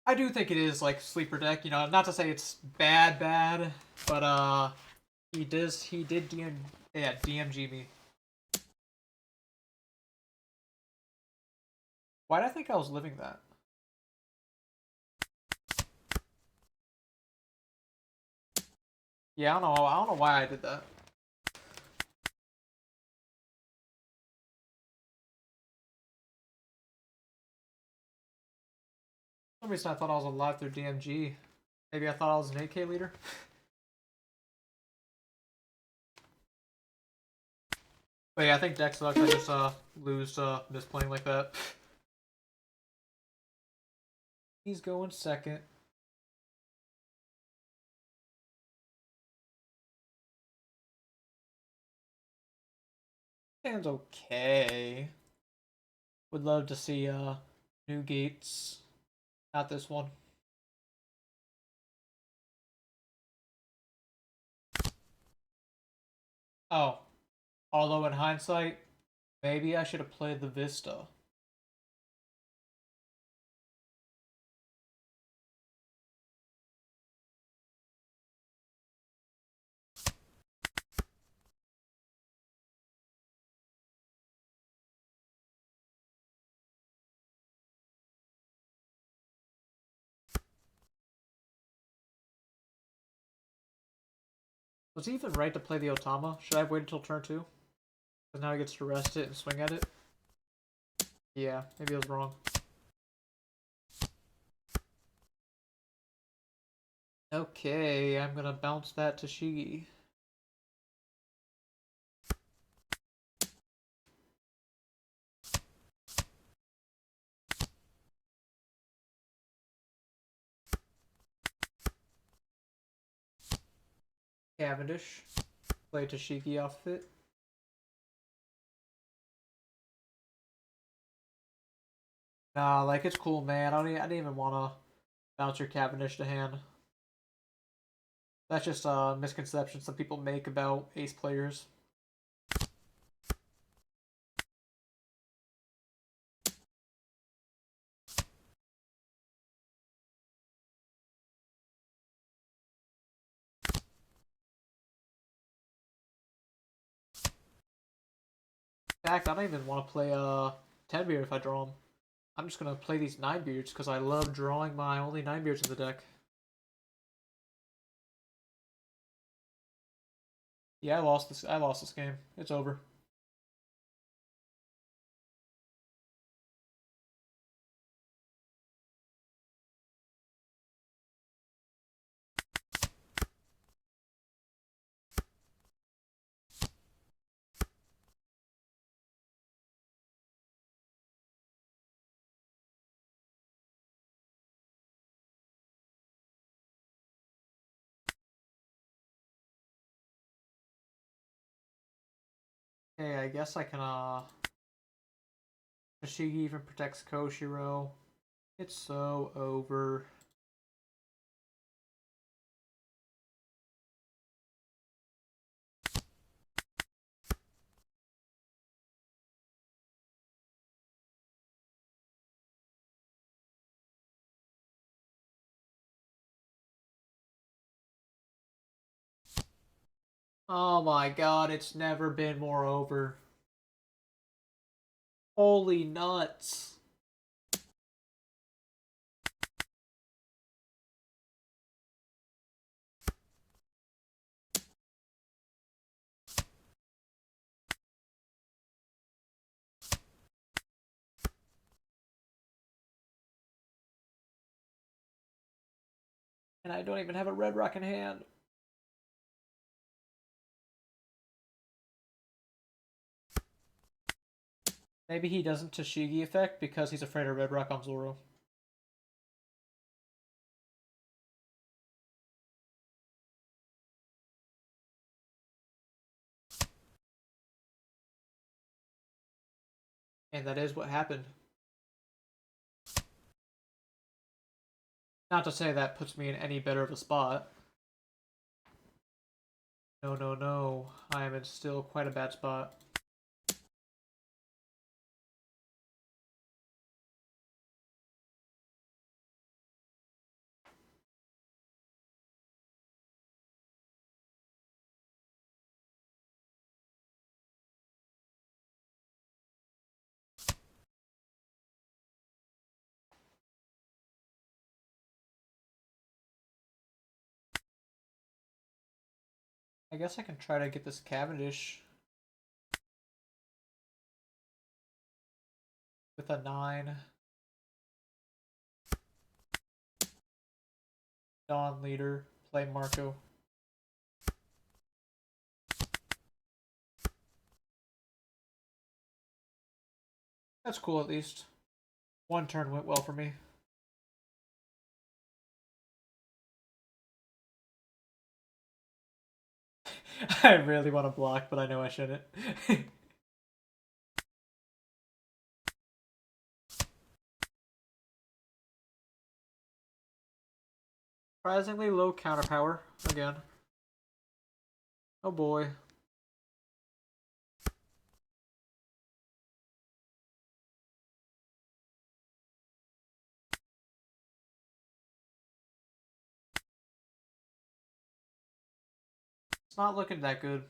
I do think it is like sleeper deck, you know, not to say it's bad, but he did DMG me. Why did I think I was living that? Yeah, I don't know why I did that. For some reason I thought I was alive through DMG. Maybe I thought I was an 8K leader. But yeah, I think deck sucks. I just lose misplaying like that. He's going second. Hand's okay. Would love to see new gates. Not this one. Oh, although in hindsight, maybe I should have played the Vista. Was he even right to play the Otama? Should I have waited until turn 2? Because now he gets to rest it and swing at it? Yeah, maybe I was wrong. Okay, I'm gonna bounce that to Shigi. Cavendish. Play Tashiki off of it. Nah, like it's cool, man. I didn't even want to bounce your Cavendish to hand. That's just a misconception some people make about ace players. In fact, I don't even want to play 10 beard if I draw them. I'm just gonna play these 9 beards because I love drawing my only 9 beards in the deck. Yeah, I lost this. I lost this game. It's over. Okay, I guess I can Mashigi even protects Koshiro. It's so over. Oh my god, it's never been more over. Holy nuts. And I don't even have a red rock in hand. Maybe he doesn't Tashigi effect because he's afraid of red rock on Zoro. And that is what happened. Not to say that puts me in any better of a spot. No, no, no. I am in still quite a bad spot. I guess I can try to get this Cavendish with a 9. Dawn leader, play Marco. That's cool at least. One turn went well for me. I really want to block, but I know I shouldn't. Surprisingly low counter power again. Oh boy. It's not looking that good.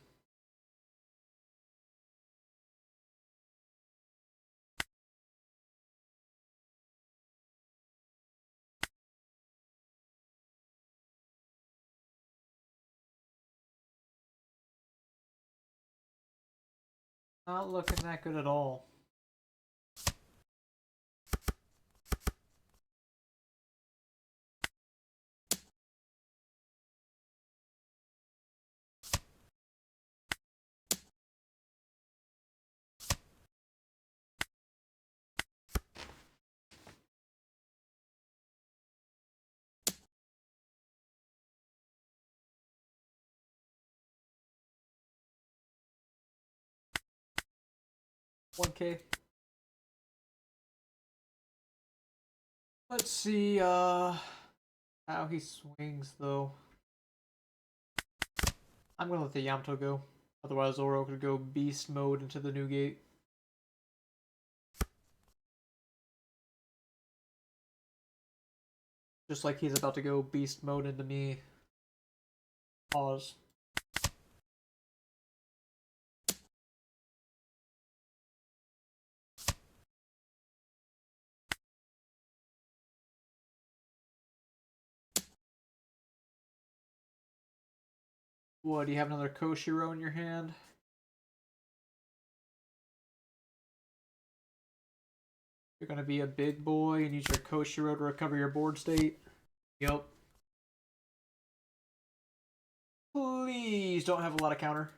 Not looking that good at all. $1K. Let's see how he swings though. I'm gonna let the Yamato go. Otherwise Zoro could go beast mode into the new gate. Just like he's about to go beast mode into me. Pause. What, do you have another Koshiro in your hand? You're gonna be a big boy and use your Koshiro to recover your board state? Yep. Please don't have a lot of counter.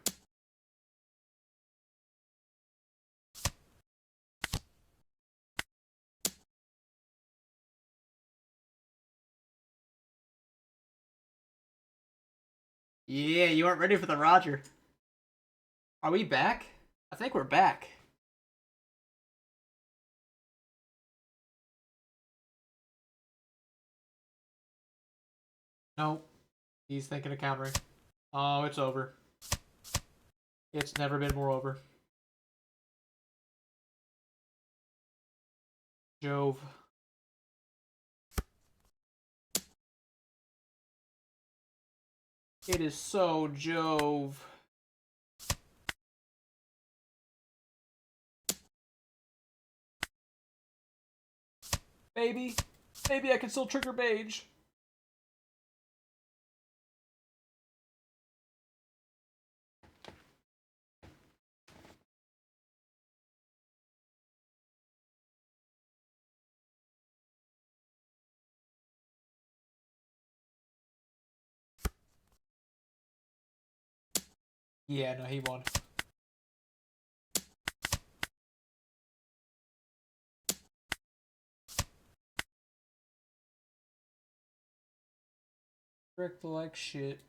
Yeah, you weren't ready for the Roger. Are we back? I think we're back. Nope. He's thinking of countering. Oh, it's over. It's never been more over. Jove. It is so Jove. Maybe. Maybe I can still trigger Mage. Yeah, no, he won. Bricked like shit.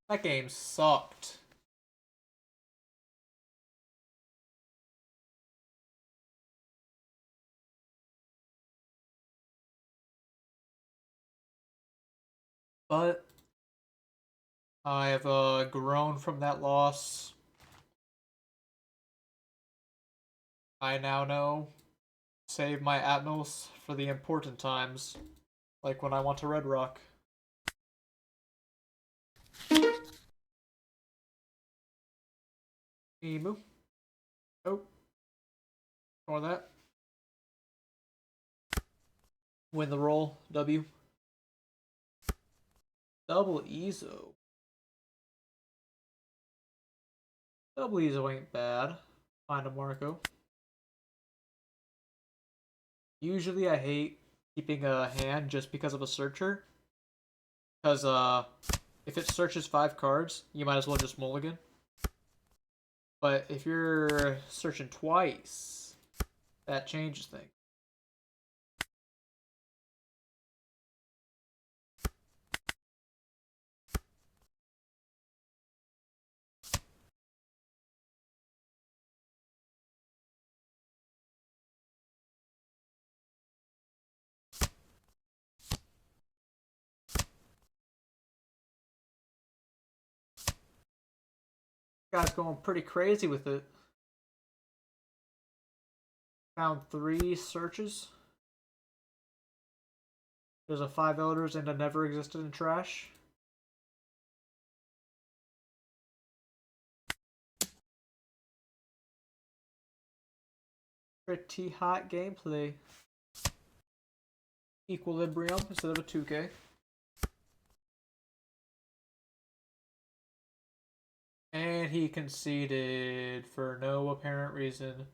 That game sucked. But I have grown from that loss. I now know save my Atmos for the important times, like when I want to Red Rock. Emu. Oh, or that. Win the roll. W. Double Ezo. Double Ezo ain't bad. Find a Marco. Usually I hate keeping a hand just because of a searcher. Because if it searches 5 cards, you might as well just mulligan. But if you're searching twice, that changes things. Guy's going pretty crazy with it. Found 3 searches. There's a 5 elders and a never existed in trash. Pretty hot gameplay. Equilibrium instead of a 2K. And he conceded for no apparent reason.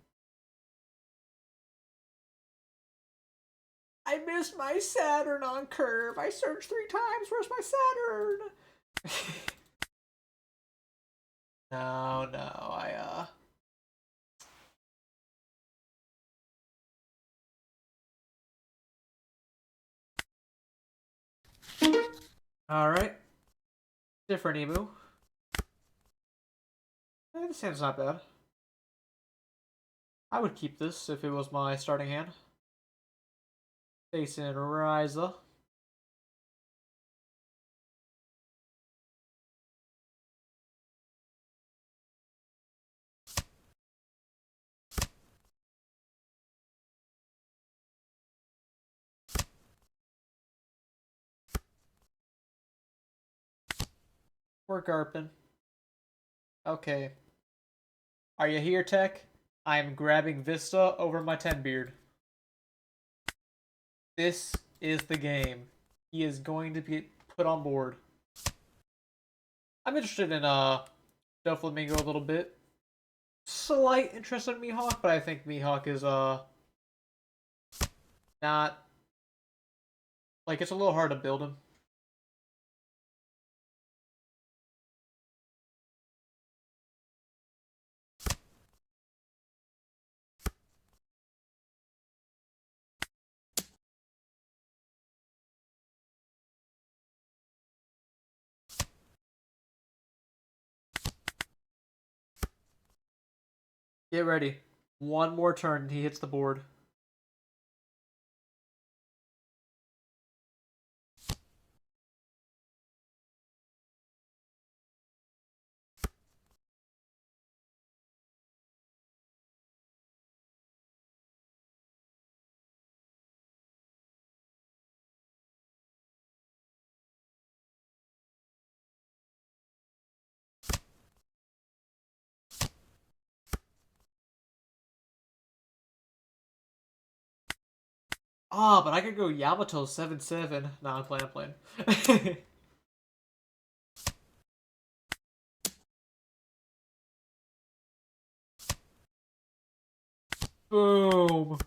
I missed my Saturn on curve. I searched 3 times. Where's my Saturn? No, I Alright. Different emu. This hand's not bad. I would keep this if it was my starting hand. Facing Ryza. We're Garpin. Okay. Are you here, Tech? I am grabbing Vista over my 10 beard. This is the game. He is going to be put on board. I'm interested in Doflamingo a little bit. Slight interest in Mihawk, but I think Mihawk is not, like, it's a little hard to build him. Get ready. One more turn and he hits the board. Ah, but I could go Yamato 7-7. Nah, I'm playing. Boom.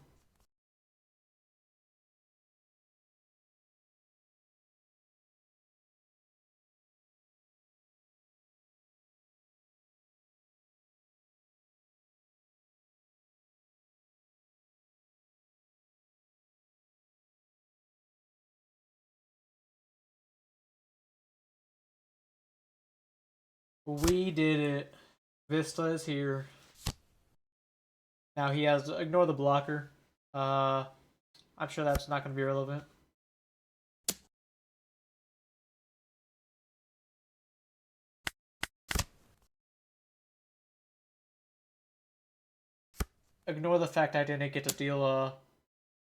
We did it. Vista is here. Now he has to ignore the blocker. I'm sure that's not going to be relevant. Ignore the fact I didn't get to deal a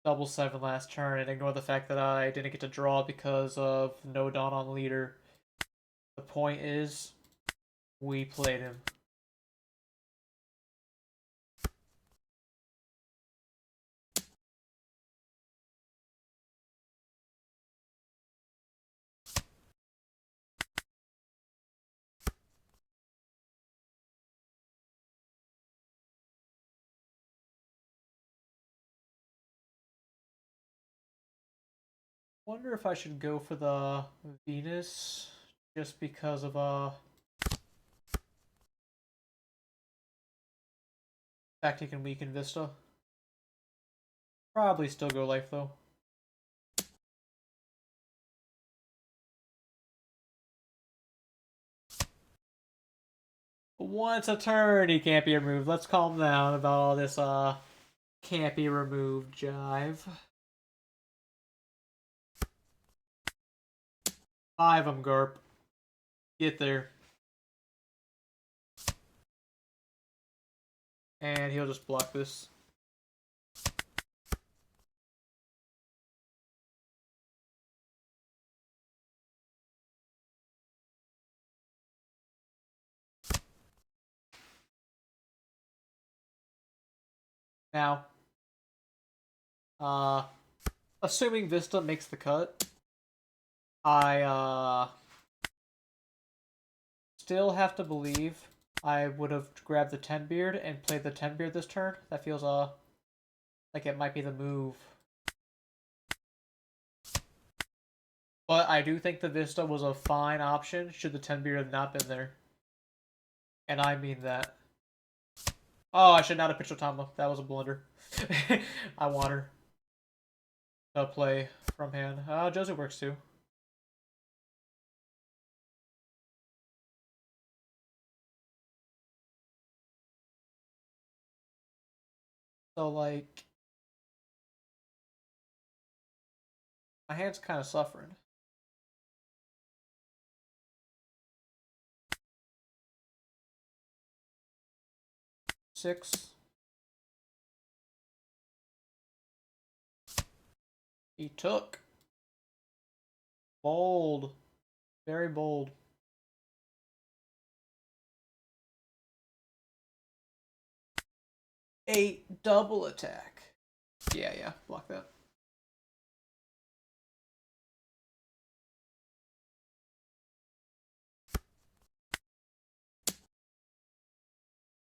double 7 last turn, and ignore the fact that I didn't get to draw because of no Dawn on leader. The point is, we played him. Wonder if I should go for the Venus just because of fact he can weaken Vista. Probably still go life though. Once a turn he can't be removed. Let's calm down about all this can't be removed jive. 5 of them, Garp. Get there. And he'll just block this. Now, assuming Vista makes the cut, I still have to believe I would have grabbed the 10 beard and played the 10 beard this turn. That feels like it might be the move. But I do think the Vista was a fine option should the 10 beard have not been there. And I mean that. Oh, I should not have pitched Otama. That was a blunder. I want her to play from hand. Josie works too. So, like, my hand's kind of suffering. Six. He took. Bold. Very bold. Eight double attack. Yeah, block that.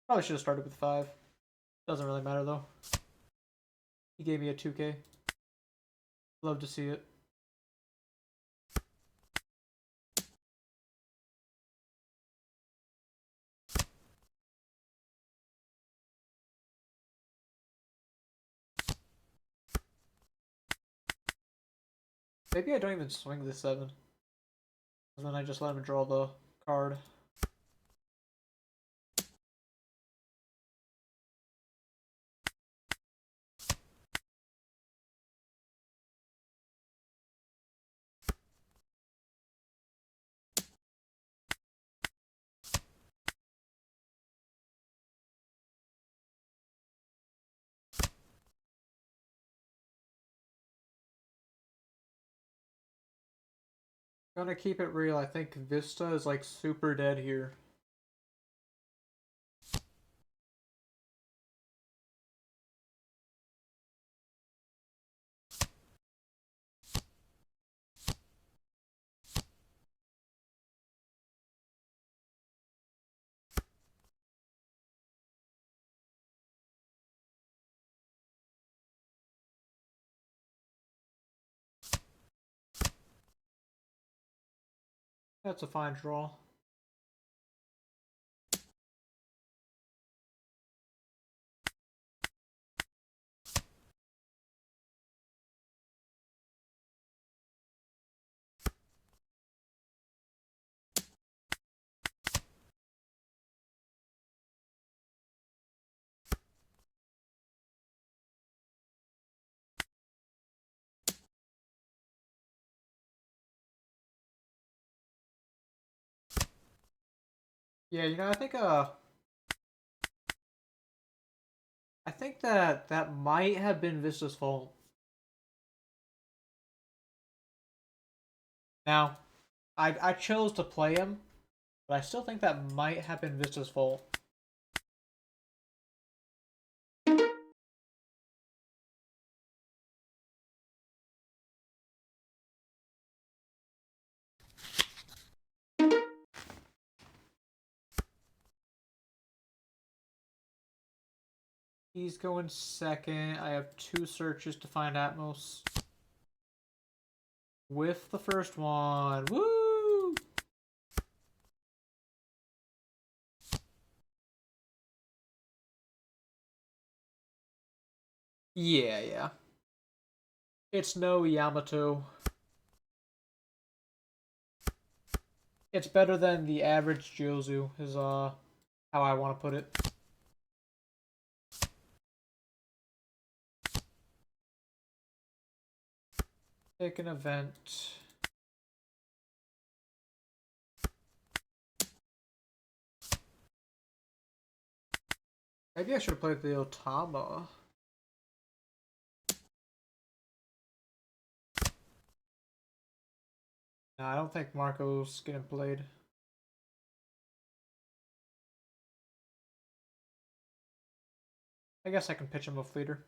Probably should have started with 5. Doesn't really matter though. He gave me a 2k. Love to see it. Maybe I don't even swing this 7. And then I just let him draw the card. Gonna keep it real. I think Vista is like super dead here. That's a fine draw. Yeah, I think that that might have been Vista's fault. Now, I chose to play him, but I still think that might have been Vista's fault. He's going second. I have 2 searches to find Atmos. With the first one. Woo! Yeah, yeah. It's no Yamato. It's better than the average Jozu, is how I want to put it. Pick an event. Maybe I should have played the Otama. No, I don't think Marco's getting played. I guess I can pitch him a fleeter.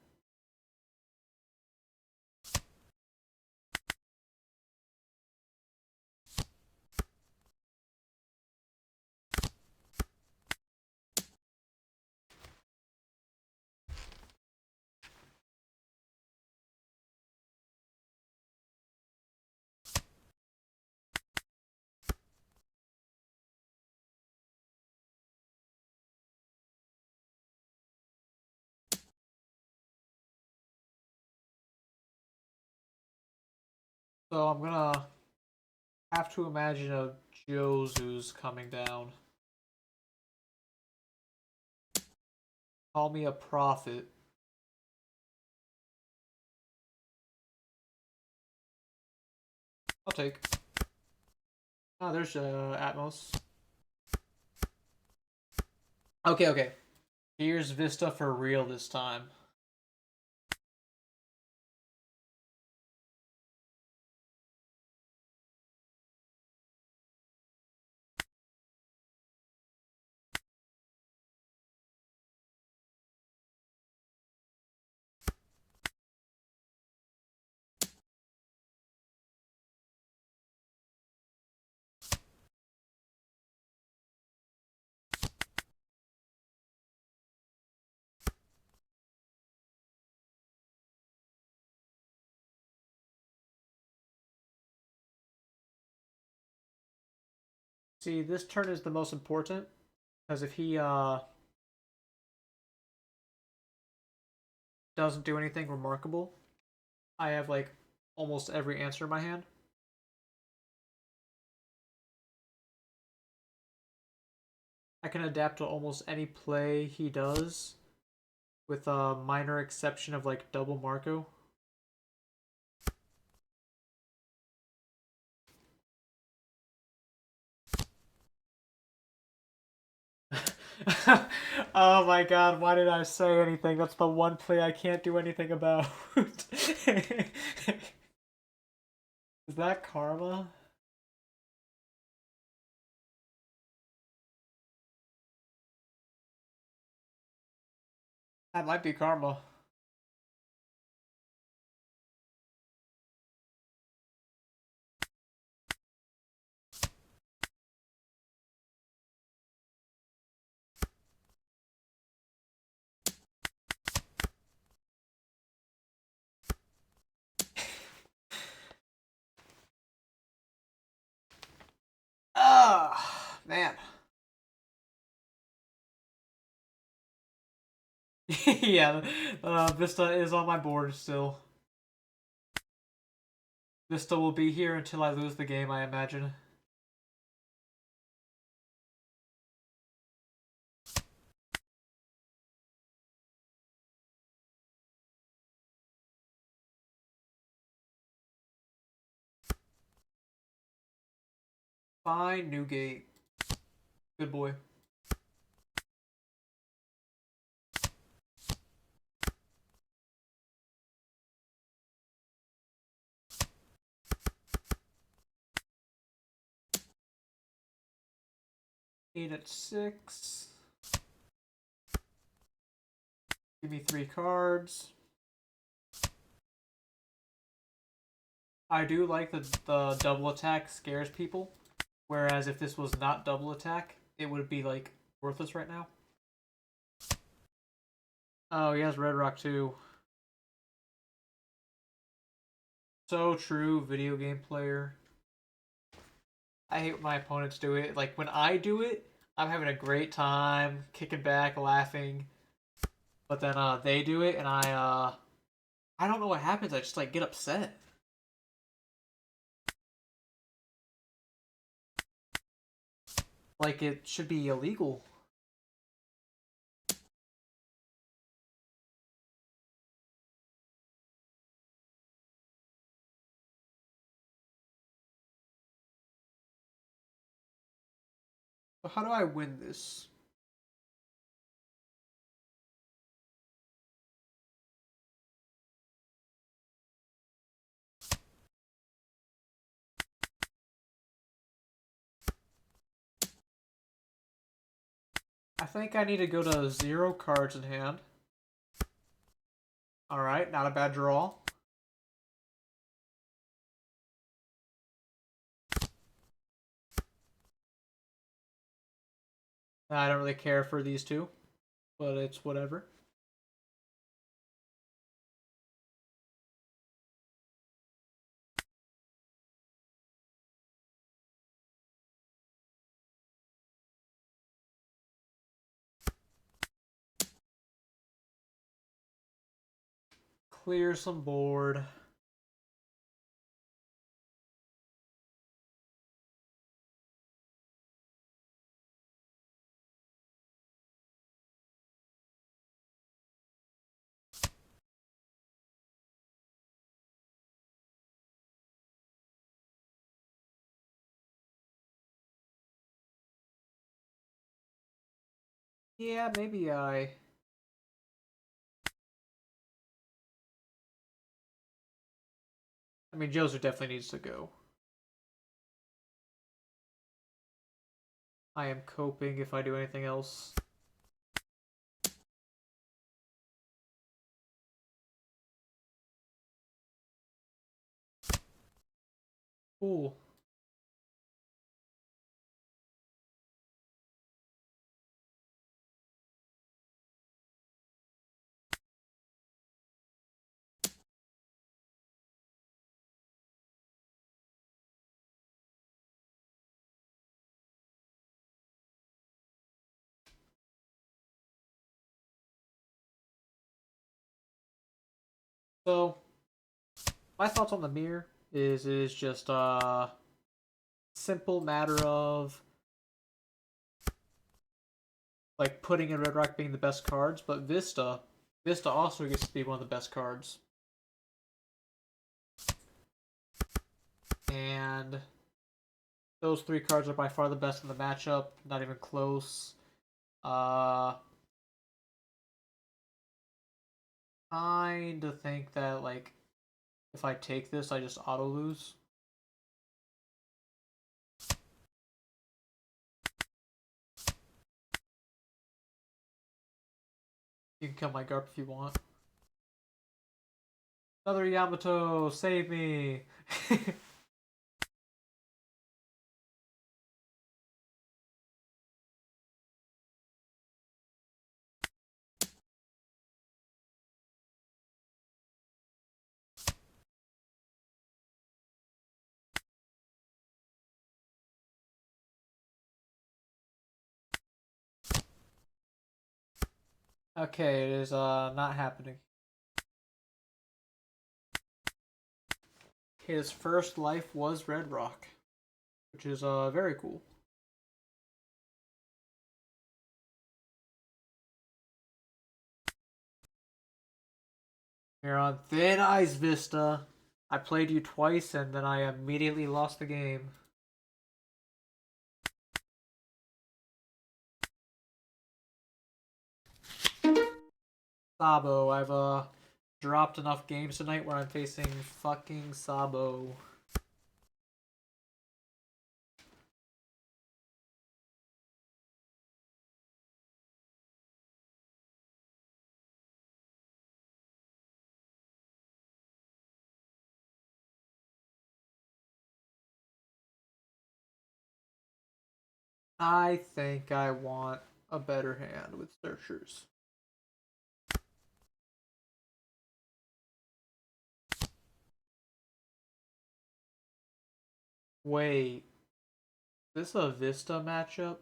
So I'm gonna have to imagine a Jozu's coming down. Call me a prophet. I'll take. Oh, there's Atmos. Okay, okay. Here's Vista for real this time. See, this turn is the most important because if he doesn't do anything remarkable, I have like almost every answer in my hand. I can adapt to almost any play he does, with a minor exception of like double Marco. Oh my god, why did I say anything? That's the one play I can't do anything about. Is that karma? That might be karma. Ah, man. Yeah, Vista is on my board still. Vista will be here until I lose the game, I imagine. Fine, Newgate. Good boy. Eight at 6. Give me 3 cards. I do like the double attack scares people. Whereas if this was not double attack, it would be like worthless right now. Oh, he has Red Rock too. So true, video game player. I hate when my opponents do it. Like when I do it, I'm having a great time, kicking back, laughing. But then they do it and I don't know what happens. I just like get upset. Like it should be illegal. So how do I win this? I think I need to go to 0 cards in hand. Alright, not a bad draw. I don't really care for these two, but it's whatever. Clear some board. Yeah, maybe I mean, Joser definitely needs to go. I am coping if I do anything else. Cool. So, my thoughts on the mirror is just a simple matter of like putting in Red Rock being the best cards, but Vista also gets to be one of the best cards. And those 3 cards are by far the best in the matchup, not even close. Kind of think that like if I take this, I just auto lose. You can kill my Garp if you want. Another Yamato, save me! Okay, it is not happening. His first life was Red Rock, which is very cool. You're on thin ice, Vista. I played you twice and then I immediately lost the game. Sabo, I've dropped enough games tonight where I'm facing fucking Sabo. I think I want a better hand with searchers. Wait, is this a Vista matchup?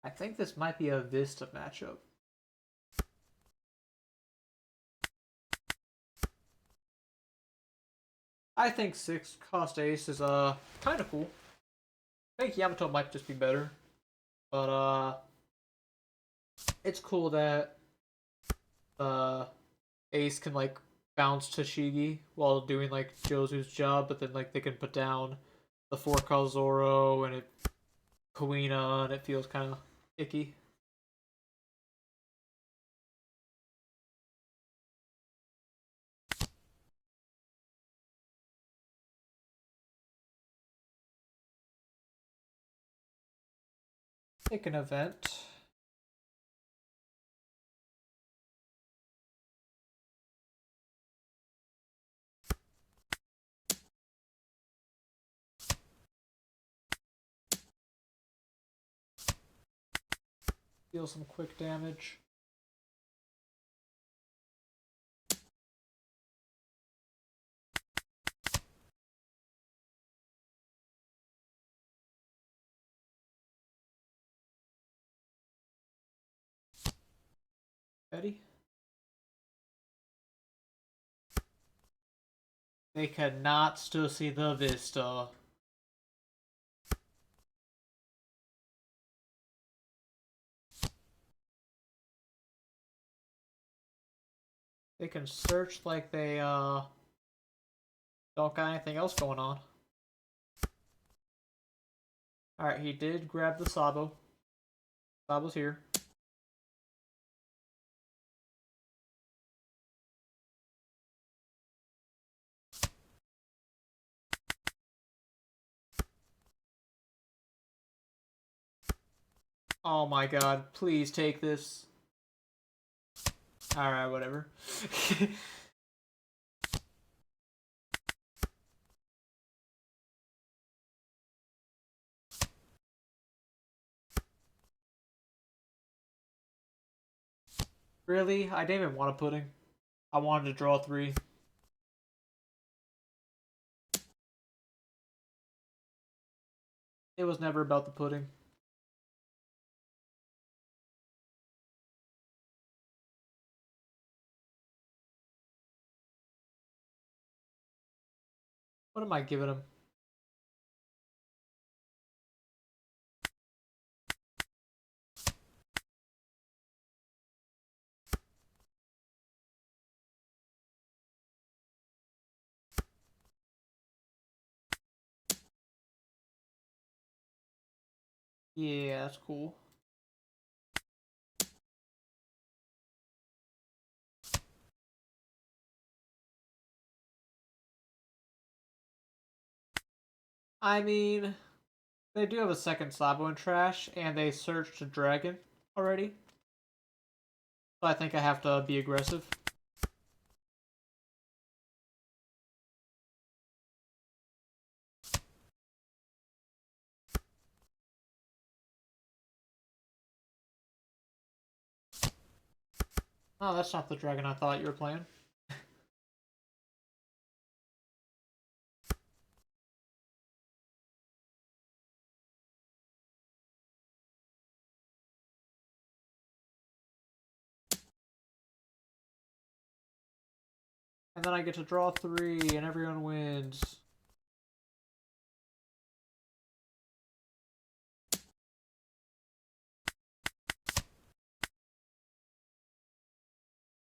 I think this might be a Vista matchup. I think 6 cost ace is kind of cool. I think Yamato might just be better. But it's cool that Ace can like bounce Tashigi while doing like Josu's job, but then like they can put down the 4 Zoro and it Kuina and it feels kind of icky. Take an event. Deal some quick damage. Ready? They cannot still see the Vista. They can search like they don't got anything else going on. Alright, he did grab the Sabo. Sabo's here. Oh my god, please take this. Alright, whatever. Really? I didn't even want a pudding. I wanted to draw 3. It was never about the pudding. What am I giving him? Yeah, that's cool. I mean, they do have a second Sabo in trash, and they searched a dragon already. So I think I have to be aggressive. Oh, that's not the dragon I thought you were playing. And then I get to draw 3 and everyone wins.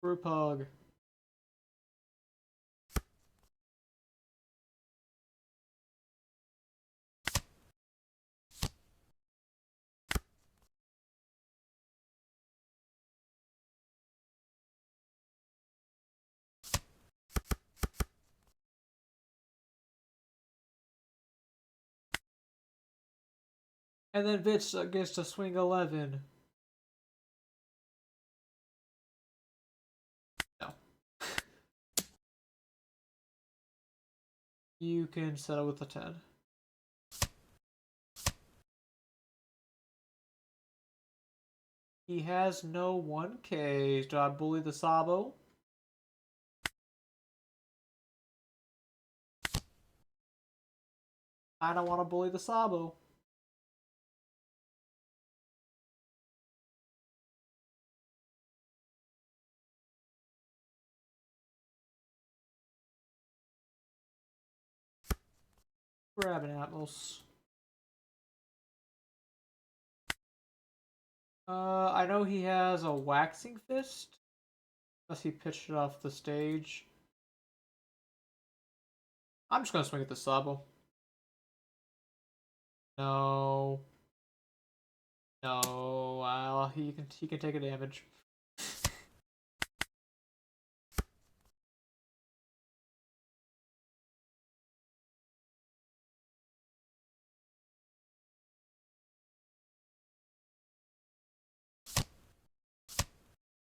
Group hug. And then Vitz gets to swing 11. No. You can settle with a 10. He has no 1Ks. Do I bully the Sabo? I don't want to bully the Sabo. Grab an Atmos. I know he has a Waxing Fist. Unless he pitched it off the stage. I'm just gonna swing at the Sabo. No. No. Well, he can take a damage.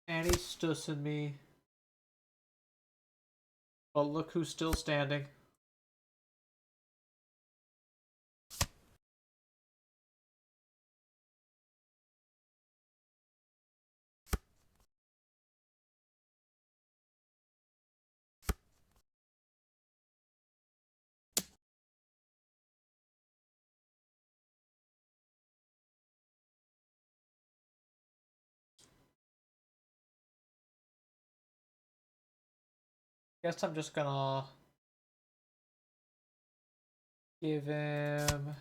And he's stussing me. But look who's still standing. Guess I'm just gonna give him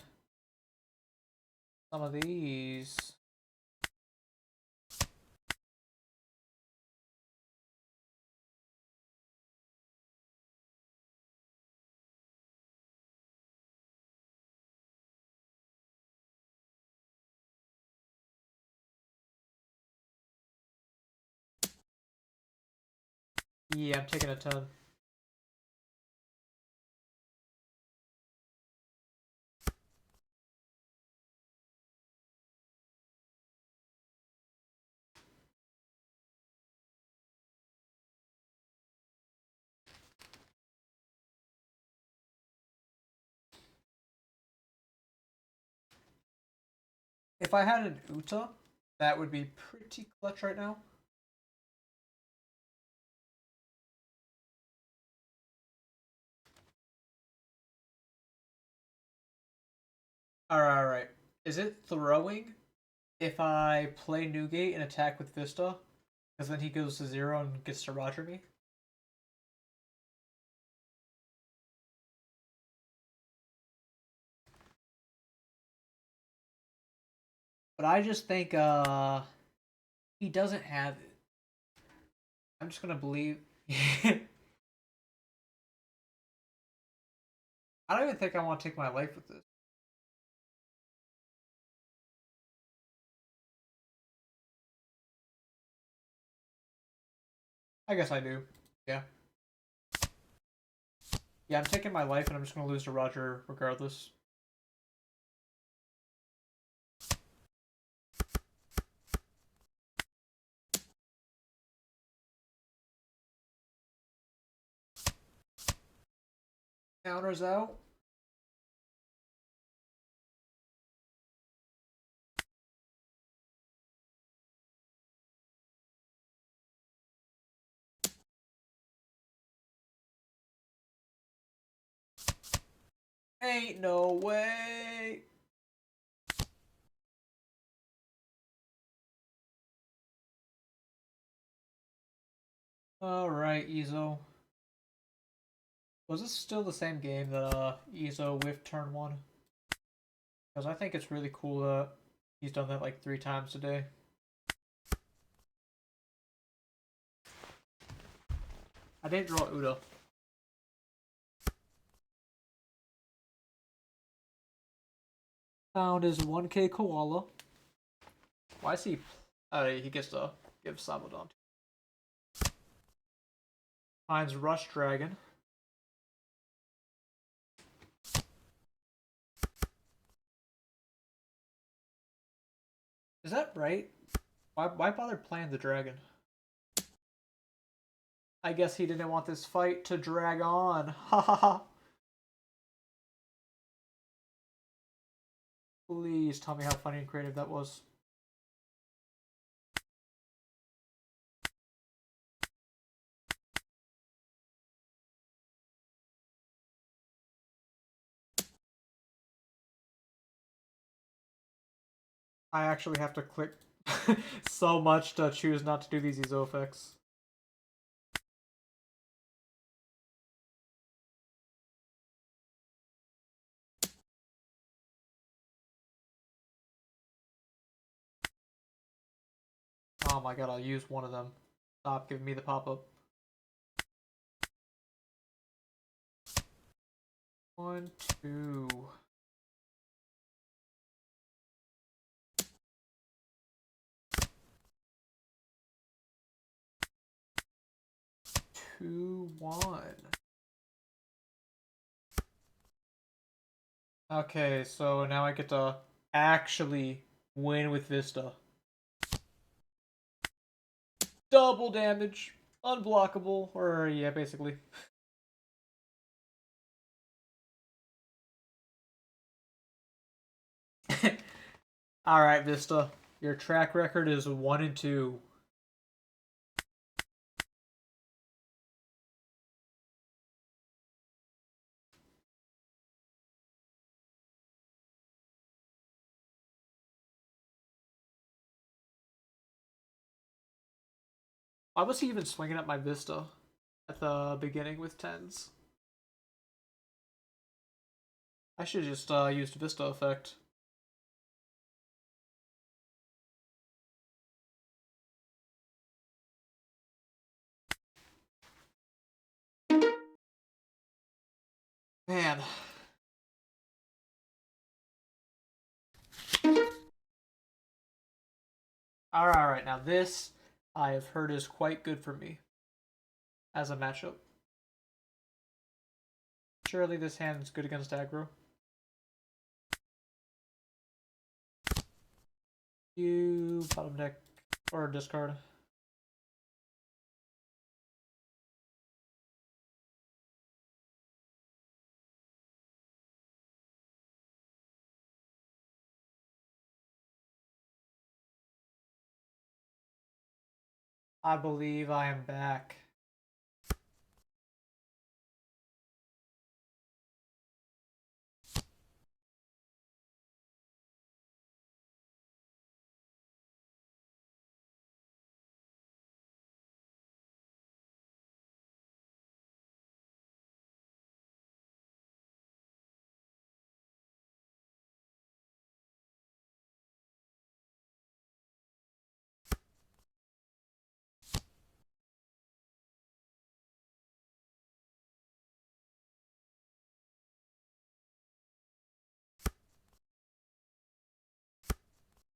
some of these. Yeah, I'm taking a 10. If I had an Uta, that would be pretty clutch right now. Alright. Is it throwing if I play Newgate and attack with Vista? Because then he goes to 0 and gets to Roger me? But I just think he doesn't have it. I'm just gonna believe. I don't even think I want to take my life with this. I guess I do. Yeah. Yeah, I'm taking my life and I'm just gonna lose to Roger regardless. Counters out. Ain't no way. Alright, Ezo. Was this still the same game that Izo whiffed turn 1? Because I think it's really cool that he's done that like 3 times today. I didn't draw Uda. Found his 1K koala. Why is he? He gets to give Sabodon. Finds Rush Dragon. Is that right? Why bother playing the dragon? I guess he didn't want this fight to drag on. Ha ha ha. Please tell me how funny and creative that was. I actually have to click so much to choose not to do these Ezo effects. Oh my god, I'll use one of them. Stop giving me the pop-up. 1, 2. Two, 1. Okay, so now I get to actually win with Vista. Double damage, unblockable, or yeah, basically. Alright, Vista. Your track record is 1 and 2. Why was he even swinging at my Vista at the beginning with 10s? I should have just used Vista effect. Man. Alright, now this I have heard is quite good for me as a matchup. Surely this hand is good against aggro. You bottom deck or discard. I believe I am back.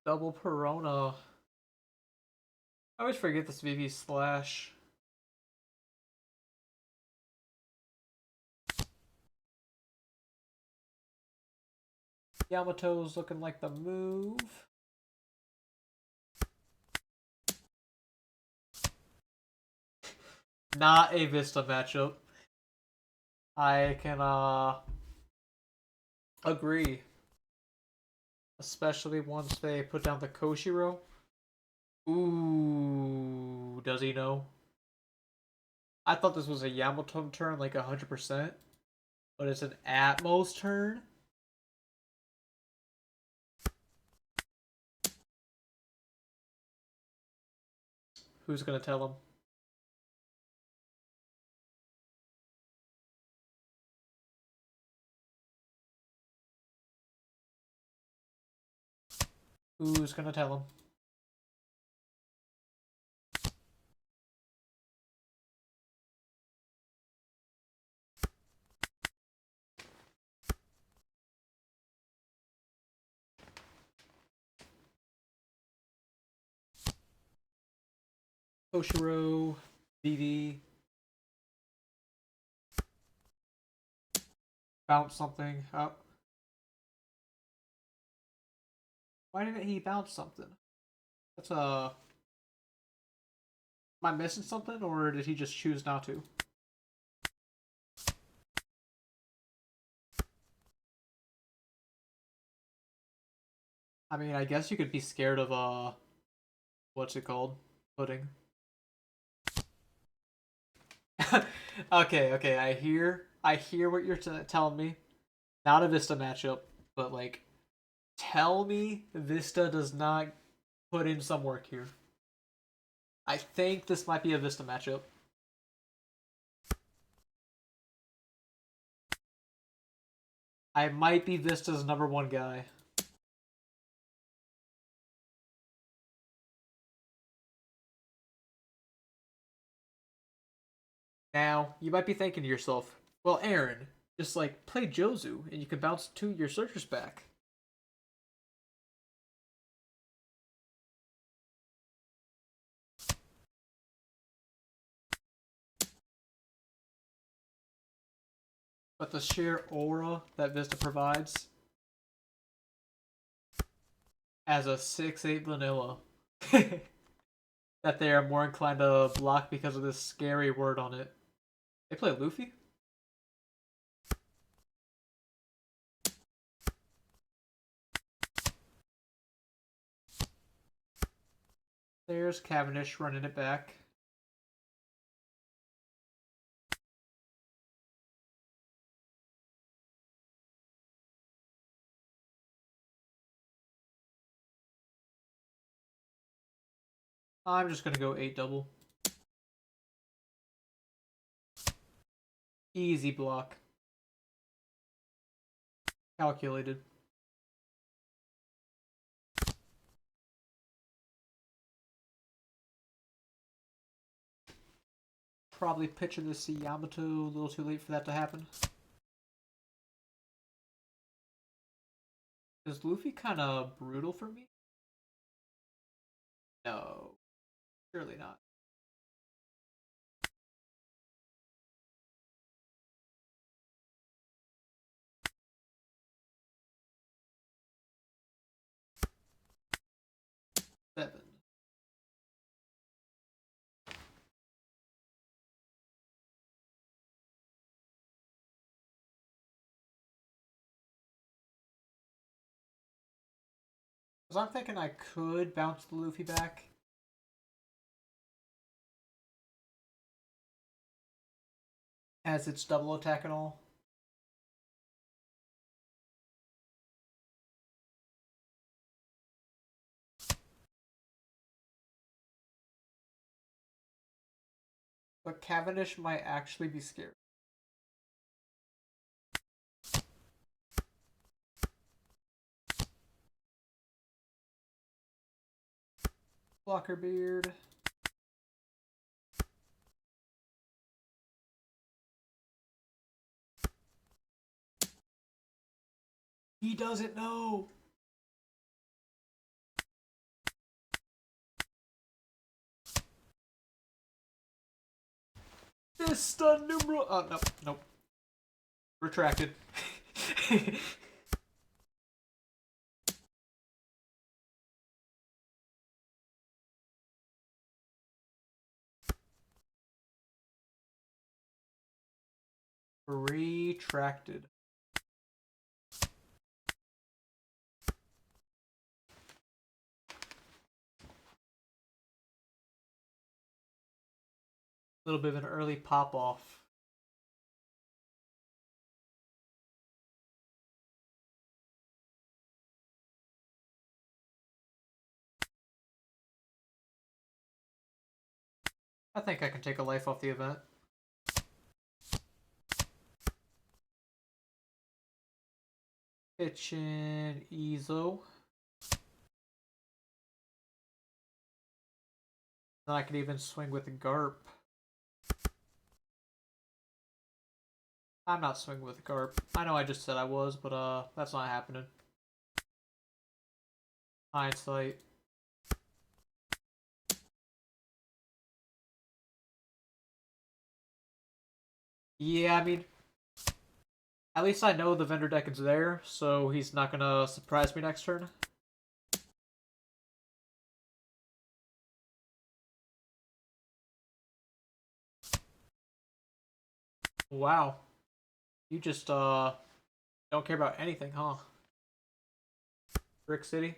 Double Perona. I always forget this VV slash. Yamato's looking like the move. Not a Vista matchup. I can agree. Especially once they put down the Koshiro. Ooh, does he know? I thought this was a Yamato turn like 100%, but it's an Atmos turn. Who's gonna tell him? Who's gonna tell him? Oshiro, VV, bounce something up. Why didn't he bounce something? That's Am I missing something, or did he just choose not to? I mean, I guess you could be scared of what's it called? Pudding. Okay. I hear what you're telling me. Not a Vista matchup, but like, tell me Vista does not put in some work here. I think this might be a Vista matchup. I might be Vista's #1 guy. Now, you might be thinking to yourself, well, Aaron, just like play Jozu and you can bounce your searchers back. But the sheer aura that Vista provides as a 6-8 vanilla, that they are more inclined to block because of this scary word on it. They play Luffy? There's Cavendish running it back. I'm just gonna go 8 double. Easy block. Calculated. Probably pitching this to Yamato a little too late for that to happen. Is Luffy kind of brutal for me? No, surely not. Seven. Because I'm thinking I could bounce the Luffy back. As its double attack and all. But Cavendish might actually be scared. Blocker Beard. He doesn't know. Vista numero. Oh, nope. Retracted. Retracted. A little bit of an early pop off. I think I can take a life off the event. Kitchen Ezo. Then I could even swing with the Garp. I'm not swinging with the Garp. I know I just said I was, but that's not happening. Hindsight. Yeah, I mean, at least I know the vendor deck is there, so he's not gonna surprise me next turn. Wow. You just, don't care about anything, huh? Brick City?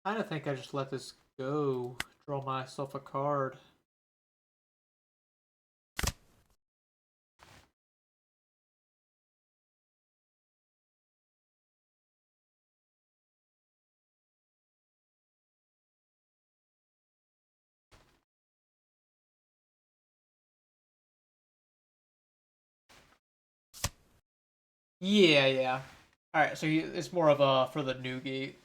I kinda think I just let this go. Draw myself a card. Yeah, yeah. Alright, so it's more of a for the new gate.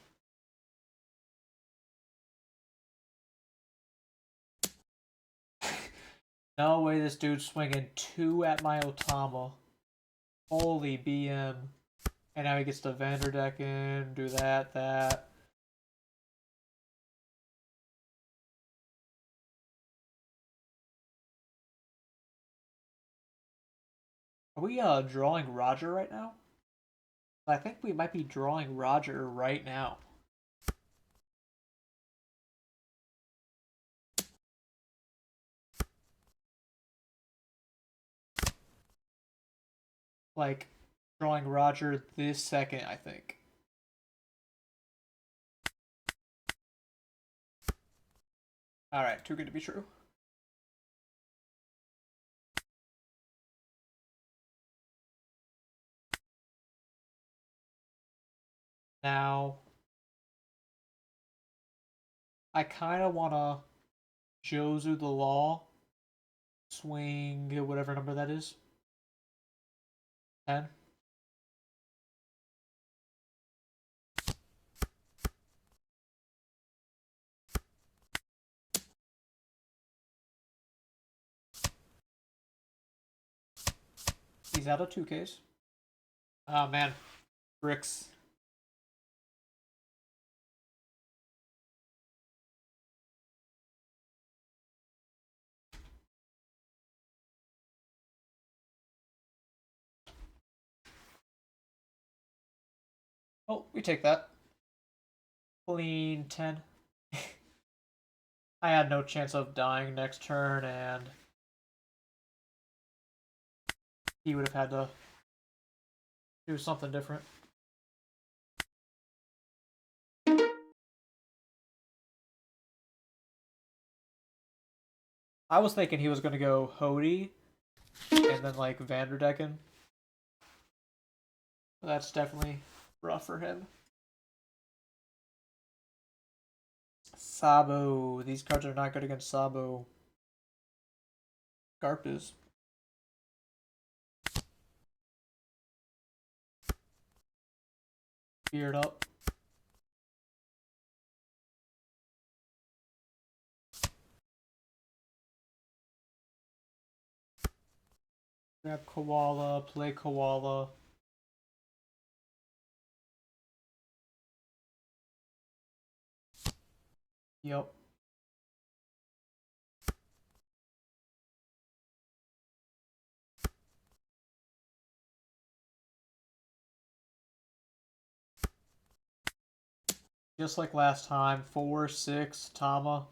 No way this dude's swinging 2 at my Otama. Holy BM. And now he gets the Vanderdeck in, do that. Are we drawing Roger right now? I think we might be drawing Roger right now. Like, drawing Roger this second, I think. Alright, too good to be true. Now, I kind of want to Jozu the Law, swing whatever number that is. 10. He's out of 2Ks. Oh man, bricks. Oh, we take that. Clean 10. I had no chance of dying next turn, and he would have had to do something different. I was thinking he was going to go Hody and then like Vanderdecken. That's definitely rough for him. Sabo. These cards are not good against Sabo. Garp is. Beard up. Grab Koala, play Koala. Yep. Just like last time, 4, 6, Tama.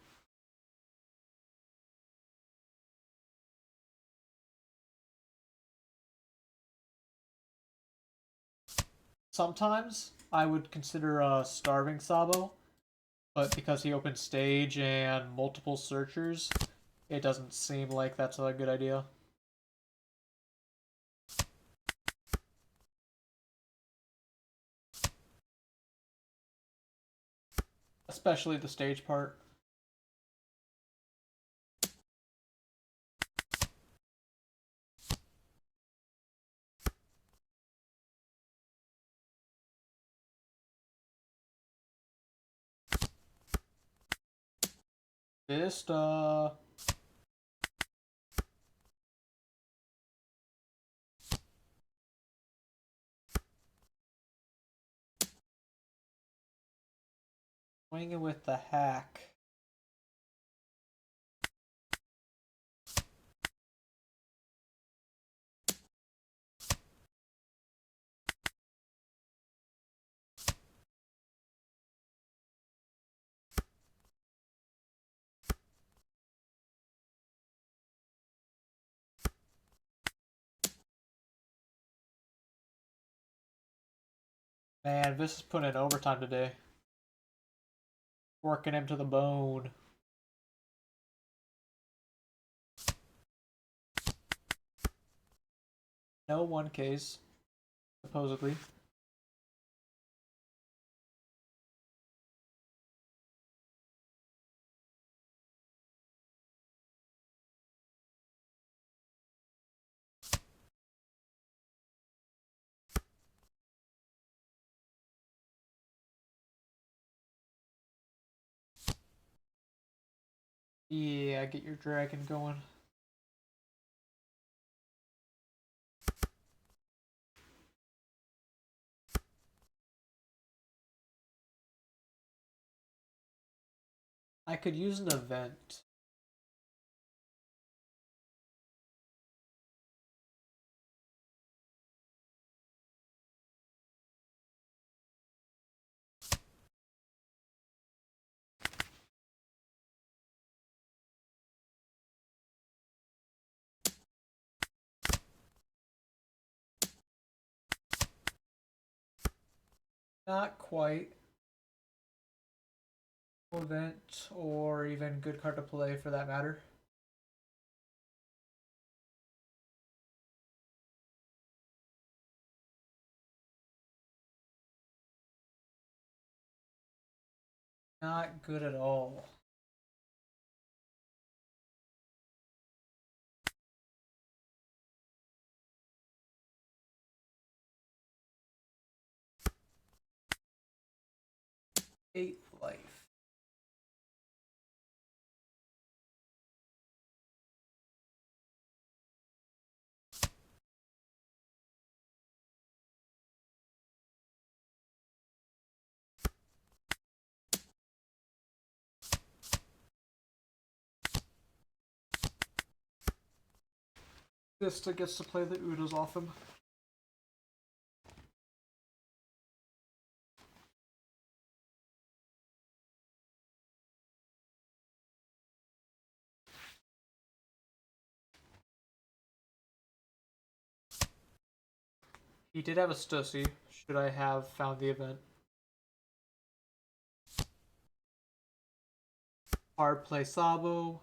Sometimes I would consider starving Sabo, but because he opened stage and multiple searchers, it doesn't seem like that's a good idea. Especially the stage part. Vista. Swinging with the hack. Man, this is putting in overtime today. Working him to the bone. No 1Ks, supposedly. Yeah, get your dragon going. I could use an event. Not quite. Event, or even good card to play for that matter. Not good at all. Eighth life. Vista gets to play the Udas off him. He did have a Stussy. Should I have found the event? Hard play Sabo.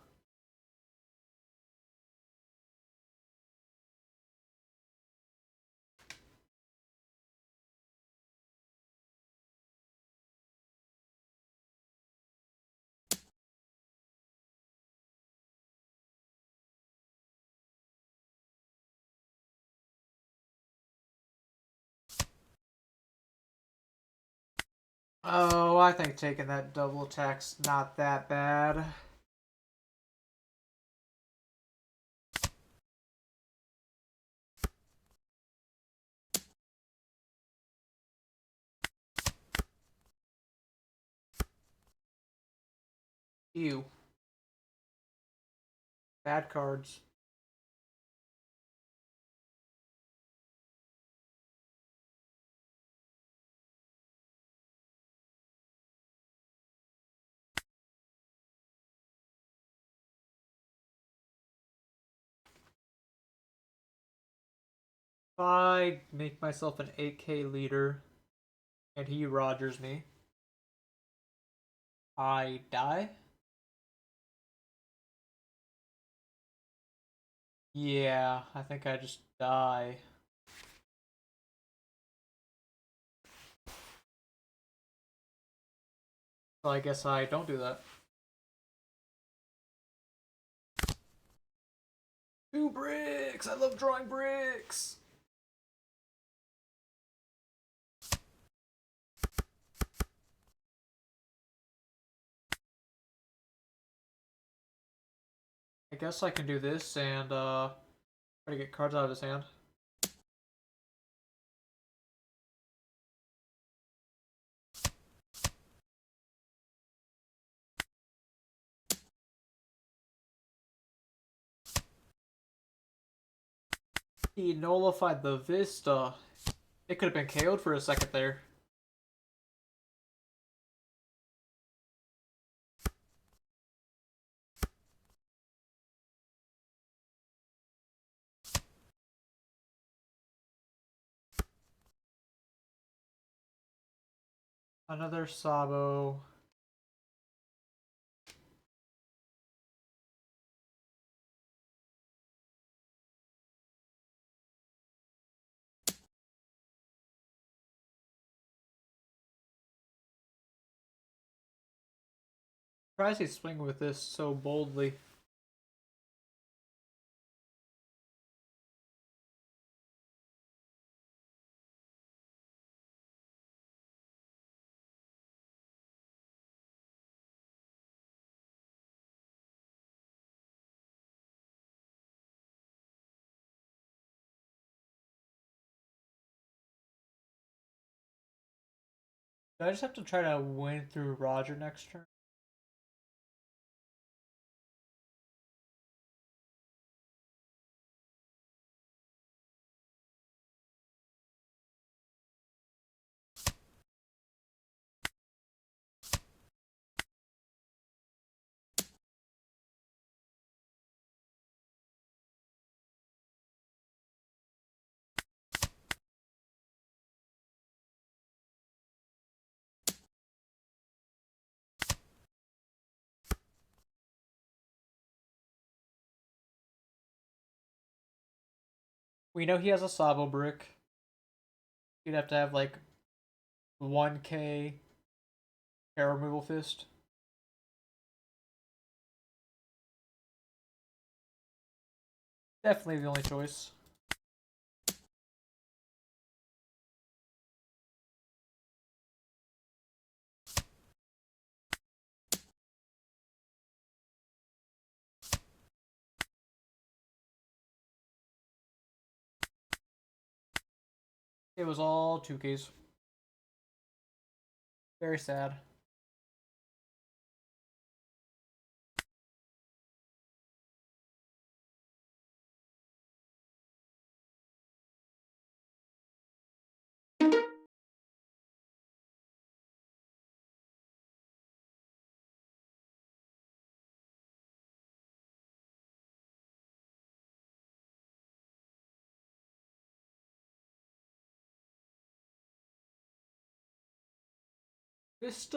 Oh, I think taking that double attack's not that bad. Ew. Bad cards. If I make myself an 8K leader and he Rogers me, I die? Yeah, I think I just die. So I guess I don't do that. 2 bricks! I love drawing bricks! guess I can do this and try to get cards out of his hand. He nullified the Vista. It could have been KO'd for a second there. Another Sabo. Surprised he's swinging with this so boldly. Do I just have to try to win through Roger next turn? We know he has a Sabo brick. You'd have to have like 1k hair removal fist. Definitely the only choice. It was all 2Ks. Very sad. Just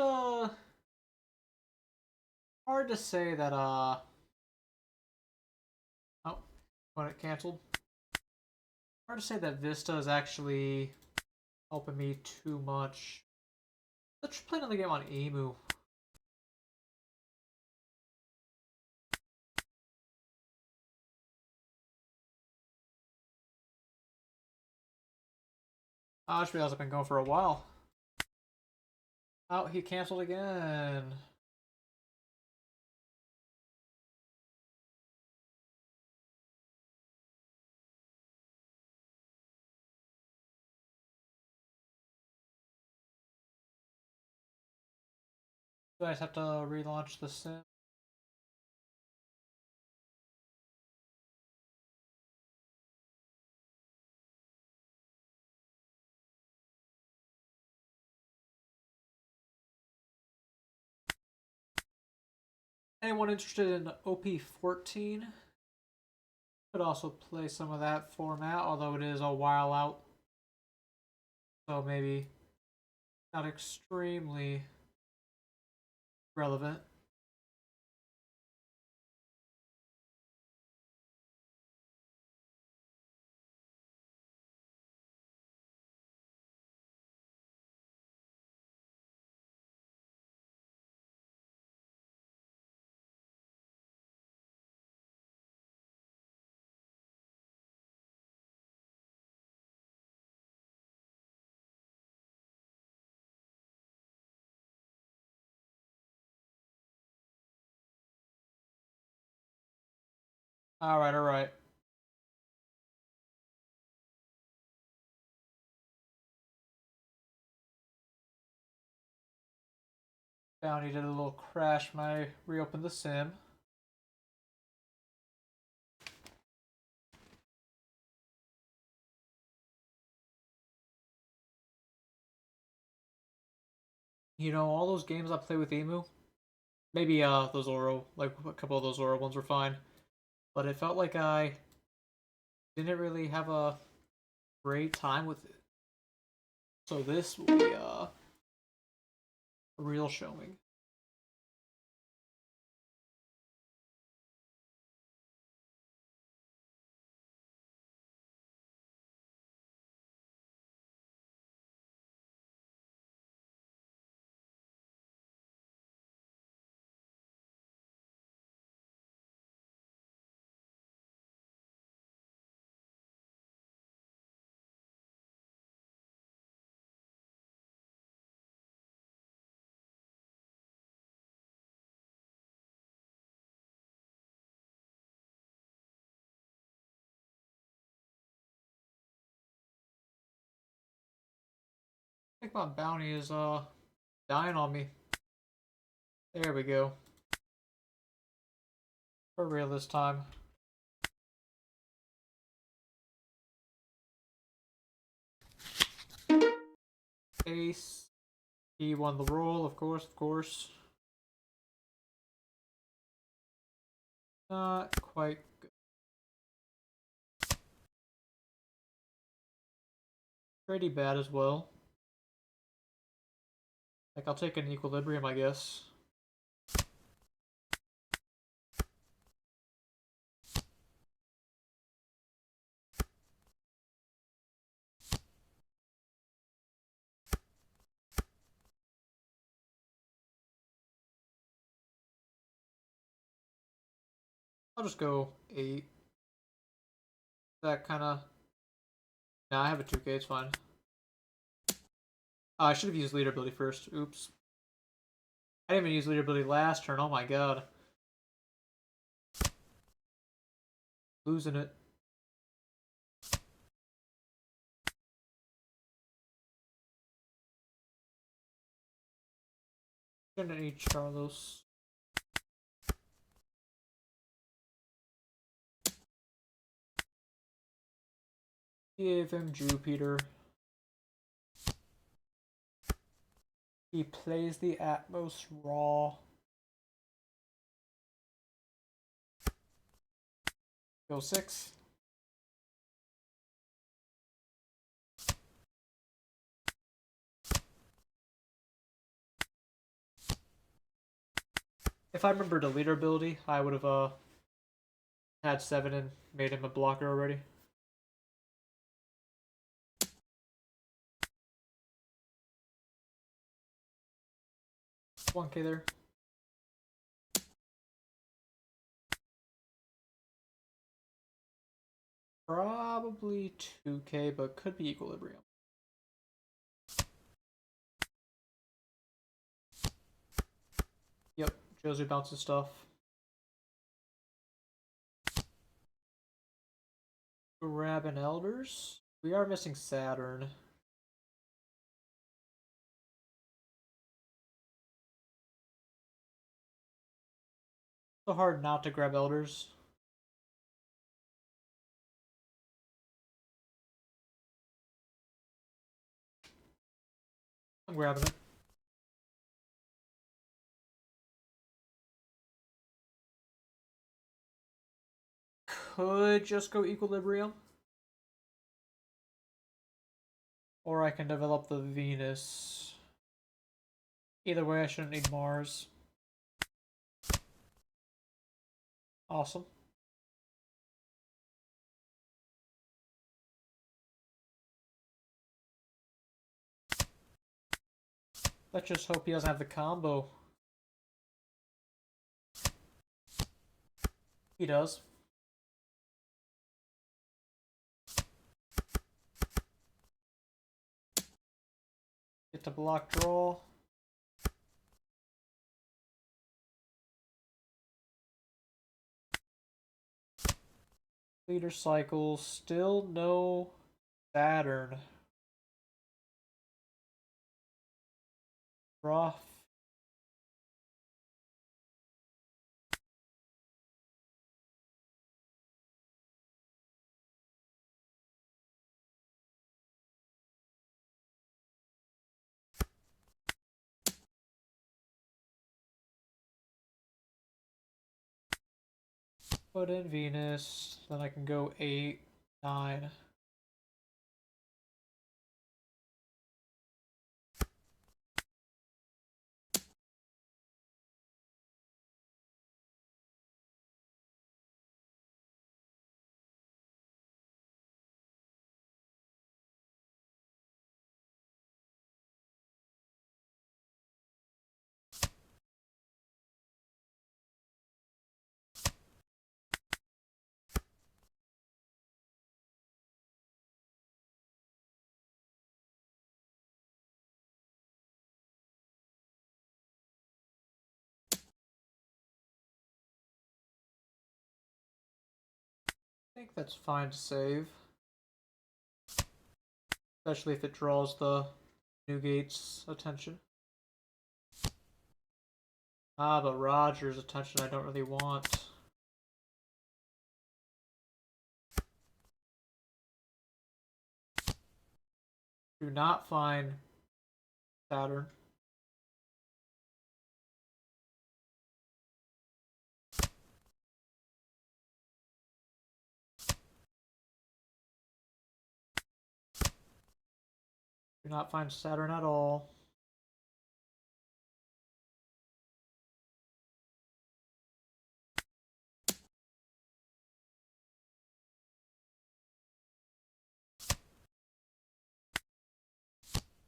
hard to say that oh, when it canceled. Hard to say that Vista is actually helping me too much. Let's play another game on Emu. I just realized I've been going for a while. Oh, he canceled again. Do I just have to relaunch the sim? Anyone interested in op14? Could also play some of that format, although it is a while out. So maybe not extremely relevant. Alright, alright. Bounty did a little crash when I reopened the sim. You know, all those games I play with Emu, maybe those Oro, like a couple of those Oro ones were fine, but it felt like I didn't really have a great time with it. So this will be a real showing. I think my bounty is dying on me. There we go. For real this time. Ace. He won the roll, of course, of course. Not quite good. Pretty bad as well. Like, I'll take an equilibrium, I guess. I'll just go 8. That kind of... Nah, I have a 2k, it's fine. I should have used leader ability first. Oops. I didn't even use leader ability last turn, oh my god. Losing it. Gonna need Charlos. Give him Jupiter. He plays the Atmos raw. Go 6. If I remembered a leader ability, I would have had 7 and made him a blocker already. $1k there. Probably 2k, but could be equilibrium. Yep, Josie bounces stuff. Grabbing Elders. We are missing Saturn. So hard not to grab Elders. I'm grabbing it. Could just go Equilibrium. Or I can develop the Venus. Either way, I shouldn't need Mars. Awesome. Let's just hope he doesn't have the combo. He does. Get to block draw. Leader cycle, still no Saturn. Rough. Put in Venus, then I can go 8, 9. I think that's fine to save. Especially if it draws the Newgate's attention. Ah, but Roger's attention I don't really want. Do not find Saturn. Do not find Saturn at all.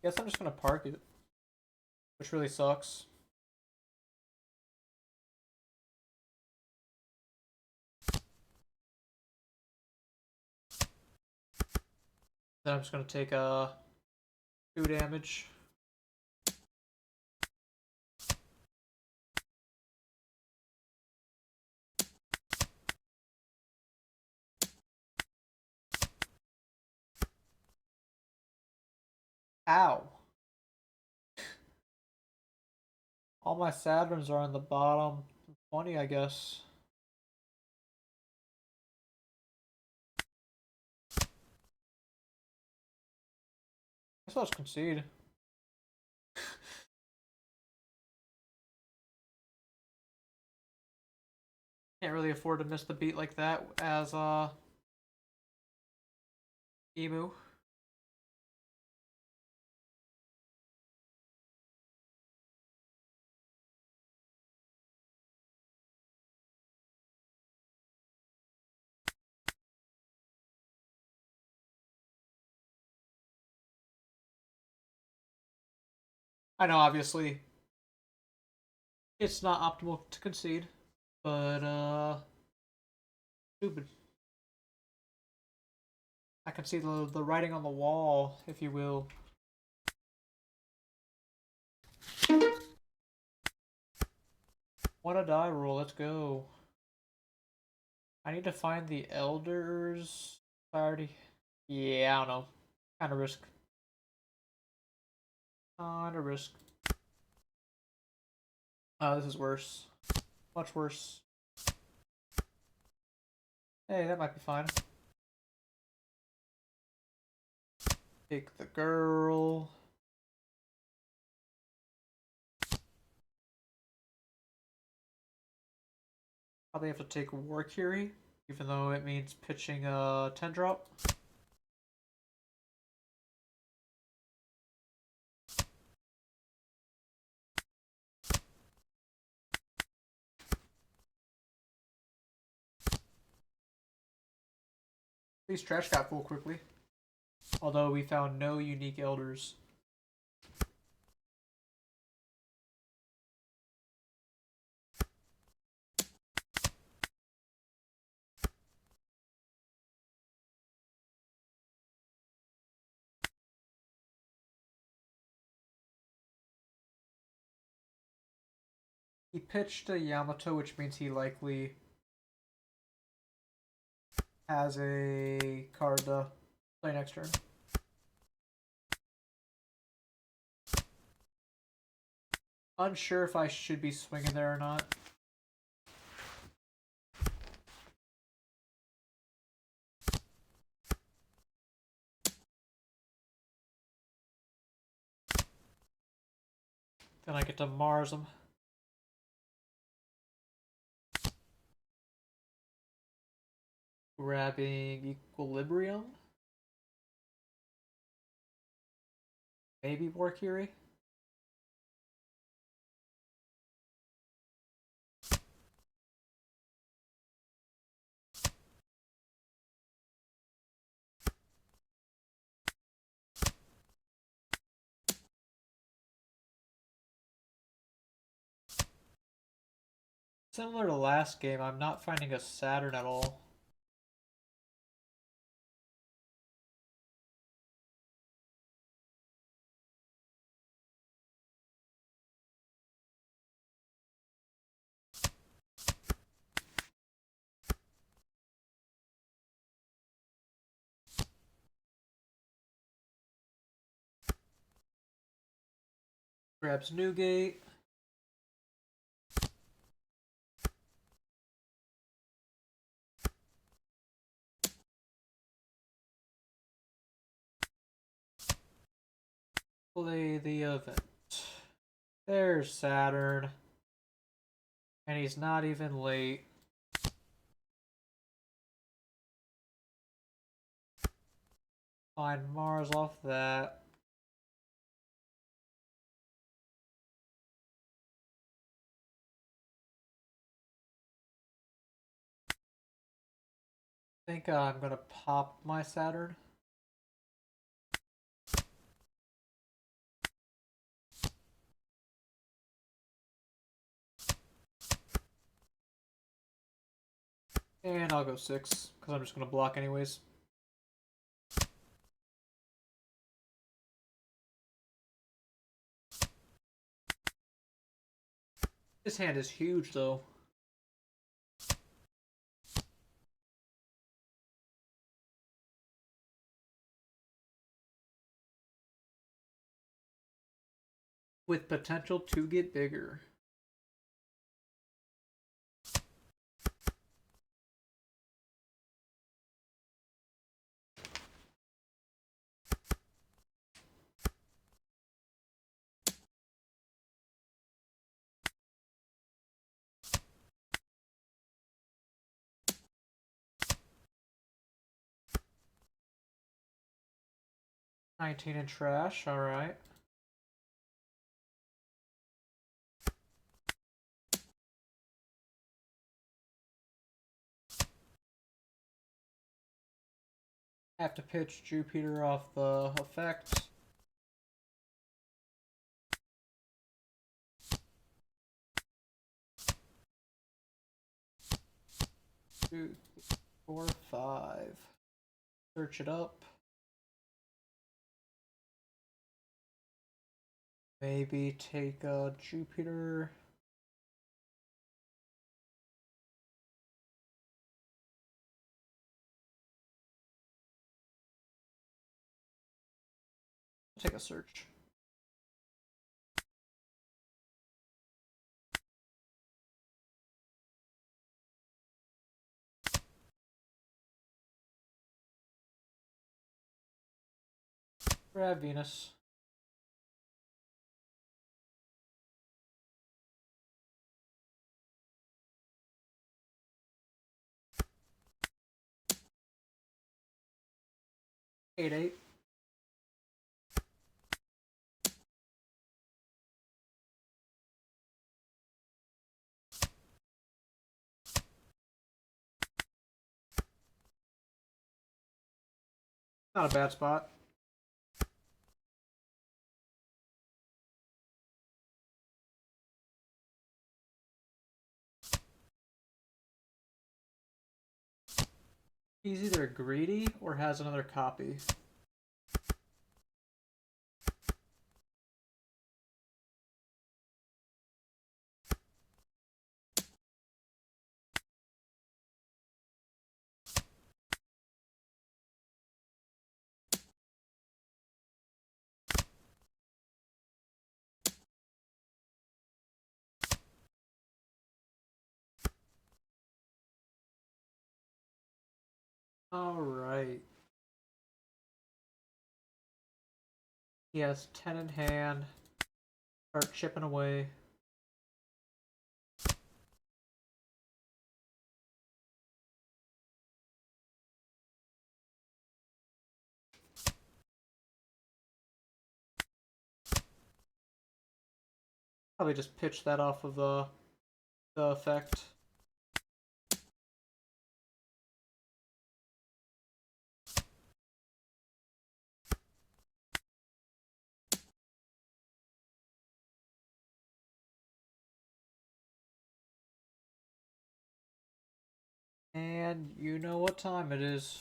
Guess I'm just gonna park it, which really sucks. Then I'm just gonna take 2 damage. Ow. All my Saturns are on the bottom 20, I guess. Guess I'll just concede. Can't really afford to miss the beat like that as Emu. I know, obviously, it's not optimal to concede, but stupid. I can see the writing on the wall, if you will. What a die roll, let's go. I need to find the elders. Already. Yeah, I don't know. Kind of risk. Kind of risk. Oh, this is worse. Much worse. Hey, that might be fine. Take the girl. Probably have to take War Curie, even though it means pitching a 10 drop. Please trash got full quickly. Although we found no unique elders. He pitched a Yamato, which means he likely has a card to play next turn. Unsure if I should be swinging there or not. Then I get to Mars him. Grabbing Equilibrium. Maybe Warkiri. Similar to last game, I'm not finding a Saturn at all. Grabs Newgate. Play the event. There's Saturn. And he's not even late. Find Mars off that. I think I'm gonna pop my Saturn. And I'll go 6, because I'm just gonna block anyways. This hand is huge though. With potential to get bigger. $19 in trash, alright. Have to pitch Jupiter off the effect. Two, 4, 5. Search it up. Maybe take a Jupiter. Take a search. Grab Venus. $8. Not a bad spot. He's either greedy or has another copy. Alright. He has 10 in hand. Start chipping away. Probably just pitch that off of the effect. And you know what time it is.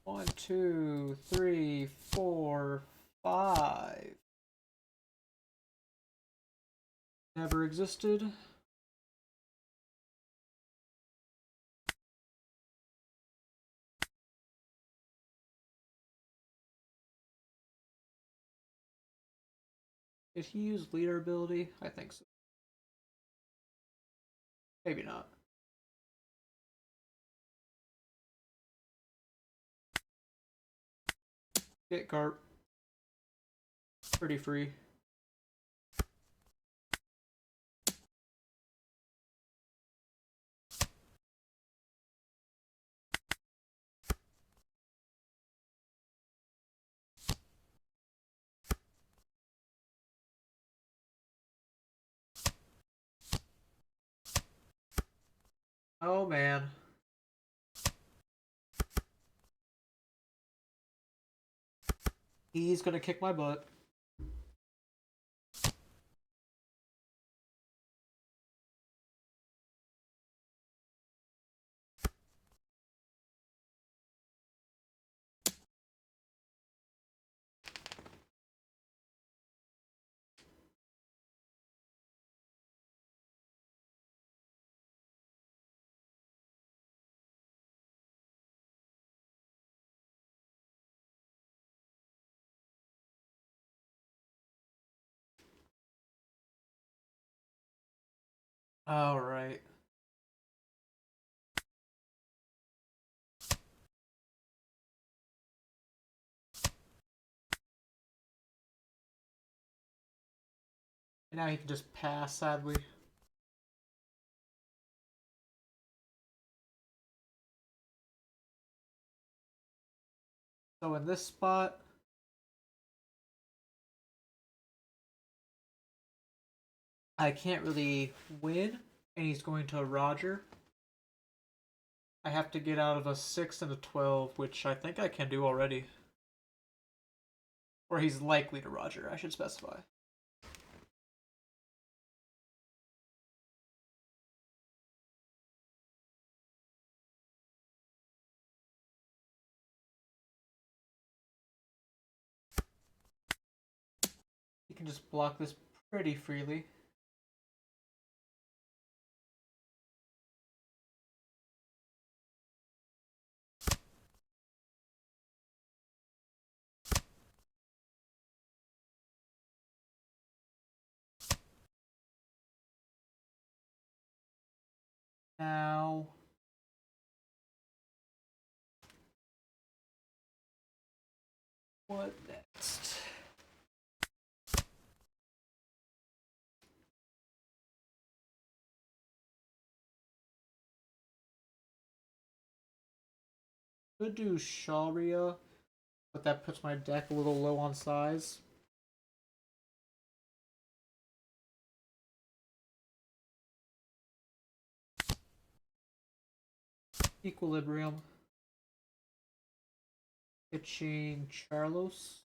One, two, three, four, five. Never existed. Did he use leader ability? I think so. Maybe not. Get Garp. Pretty free. Oh man. He's gonna kick my butt. Alright. And now he can just pass, sadly. So in this spot, I can't really win, and he's going to Roger. I have to get out of a 6 and a 12, which I think I can do already. Or he's likely to Roger, I should specify. You can just block this pretty freely. Now, what next? Could do Sharia, but that puts my deck a little low on size. Equilibrium. Pitching Charlos.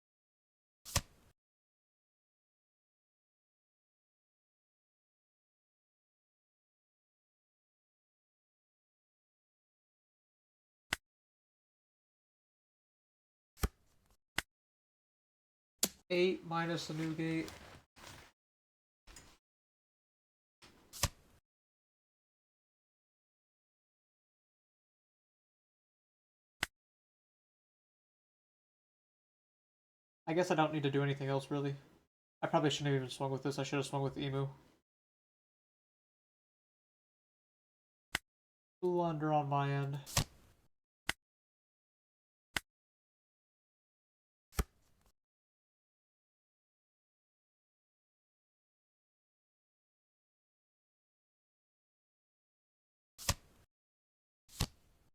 Eight minus the new gate. I guess I don't need to do anything else really. I probably shouldn't have even swung with this. I should have swung with Emu. Blunder on my end.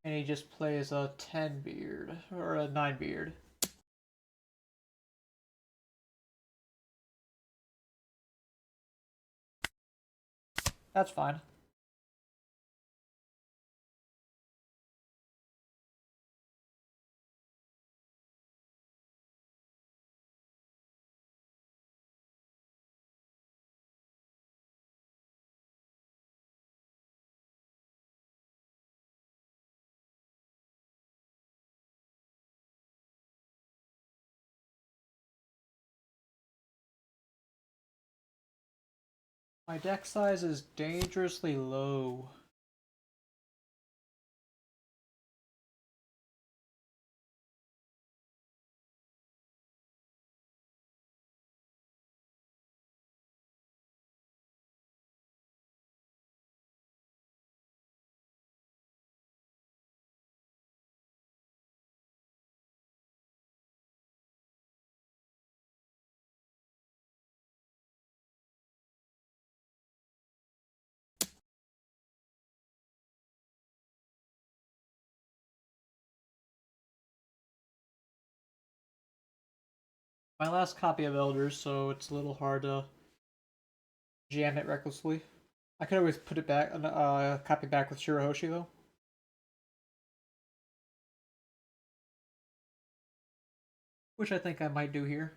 And he just plays a 10 beard, or a 9 beard. That's fine. My deck size is dangerously low. My last copy of Elders, so it's a little hard to jam it recklessly. I could always put it back, copy back with Shirahoshi though. Which I think I might do here.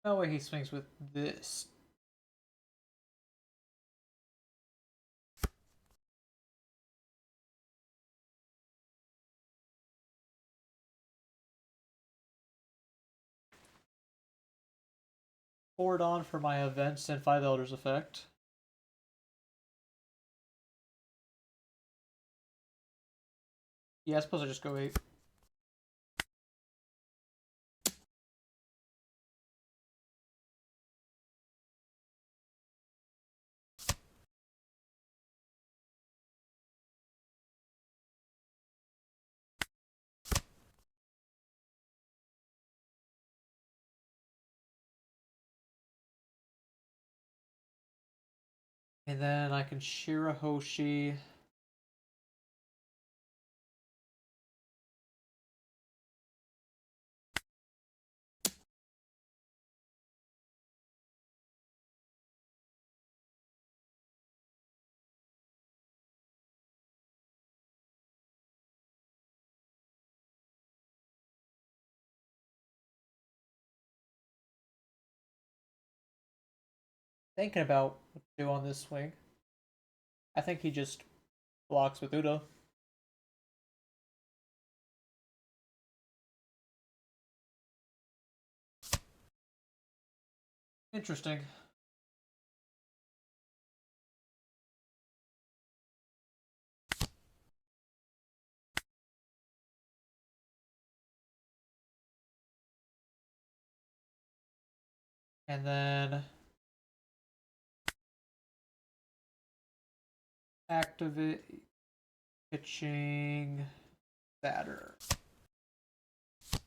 No way he swings with this. Forward on for my events and 5 Elders effect. Yeah, I suppose I just go 8. And then I can Shirahoshi. Thinking about what to do on this swing. I think he just blocks with Udo. Interesting. And then activate pitching batter.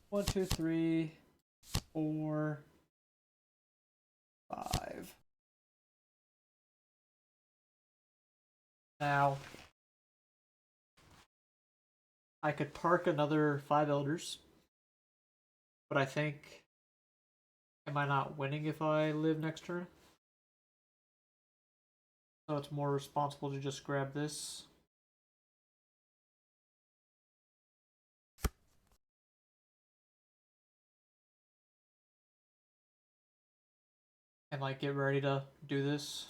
1, 2, 3, 4, 5. Now I could park another 5 Elders, but I think, am I not winning if I live next turn? So it's more responsible to just grab this. And like get ready to do this.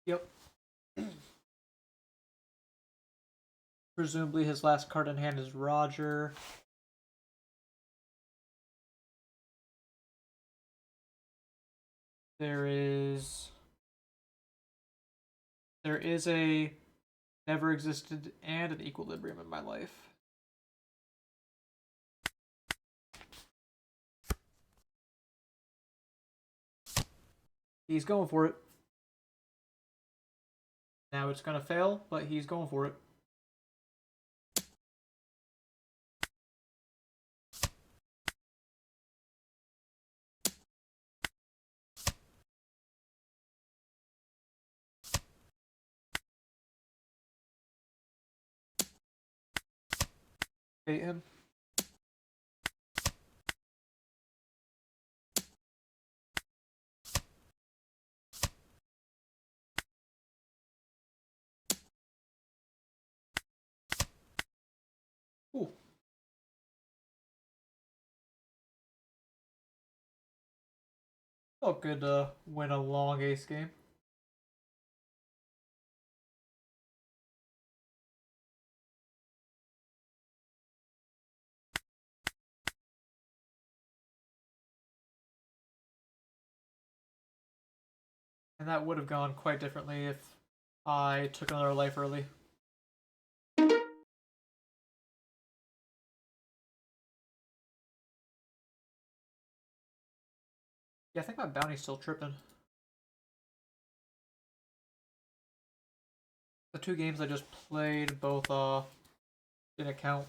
Yep. Presumably his last card in hand is Roger. There is a never existed and an equilibrium in my life. He's going for it. Now it's gonna fail, but he's going for it. Bait him. Ooh. Felt good to win a long ace game. And that would have gone quite differently if I took another life early. Yeah, I think my bounty's still tripping. The two games I just played both didn't count.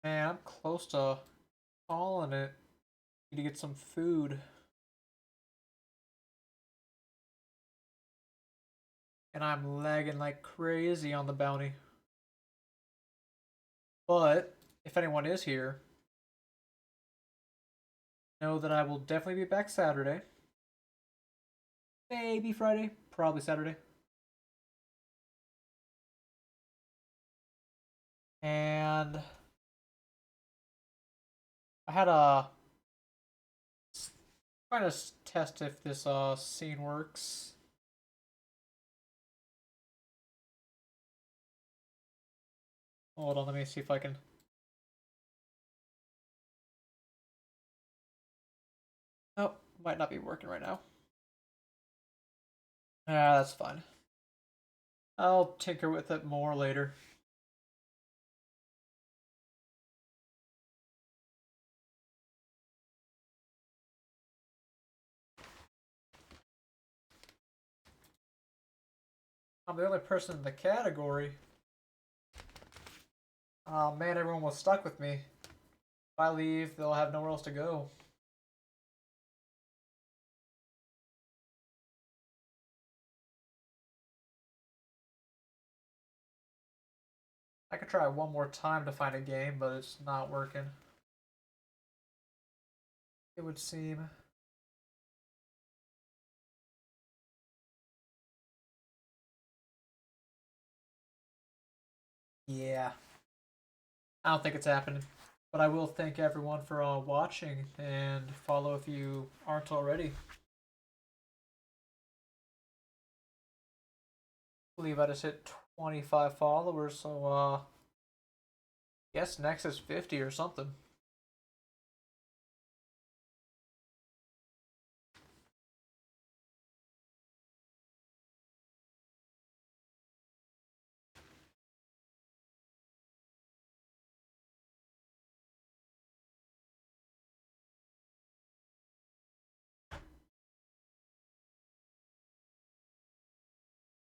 Man, I'm close to calling it. Need to get some food. And I'm lagging like crazy on the bounty. But if anyone is here, know that I will definitely be back Saturday. Maybe Friday, probably Saturday. And I had a trying to test if this scene works. Hold on, let me see if I can. Nope, might not be working right now. Ah, that's fine. I'll tinker with it more later. I'm the only person in the category. Oh man, everyone was stuck with me. If I leave, they'll have nowhere else to go. I could try one more time to find a game, but it's not working. It would seem. Yeah. I don't think it's happening. But I will thank everyone for watching and follow if you aren't already. I believe I just hit 25 followers, so Guess next is 50 or something.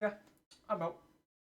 Yeah, I'm out.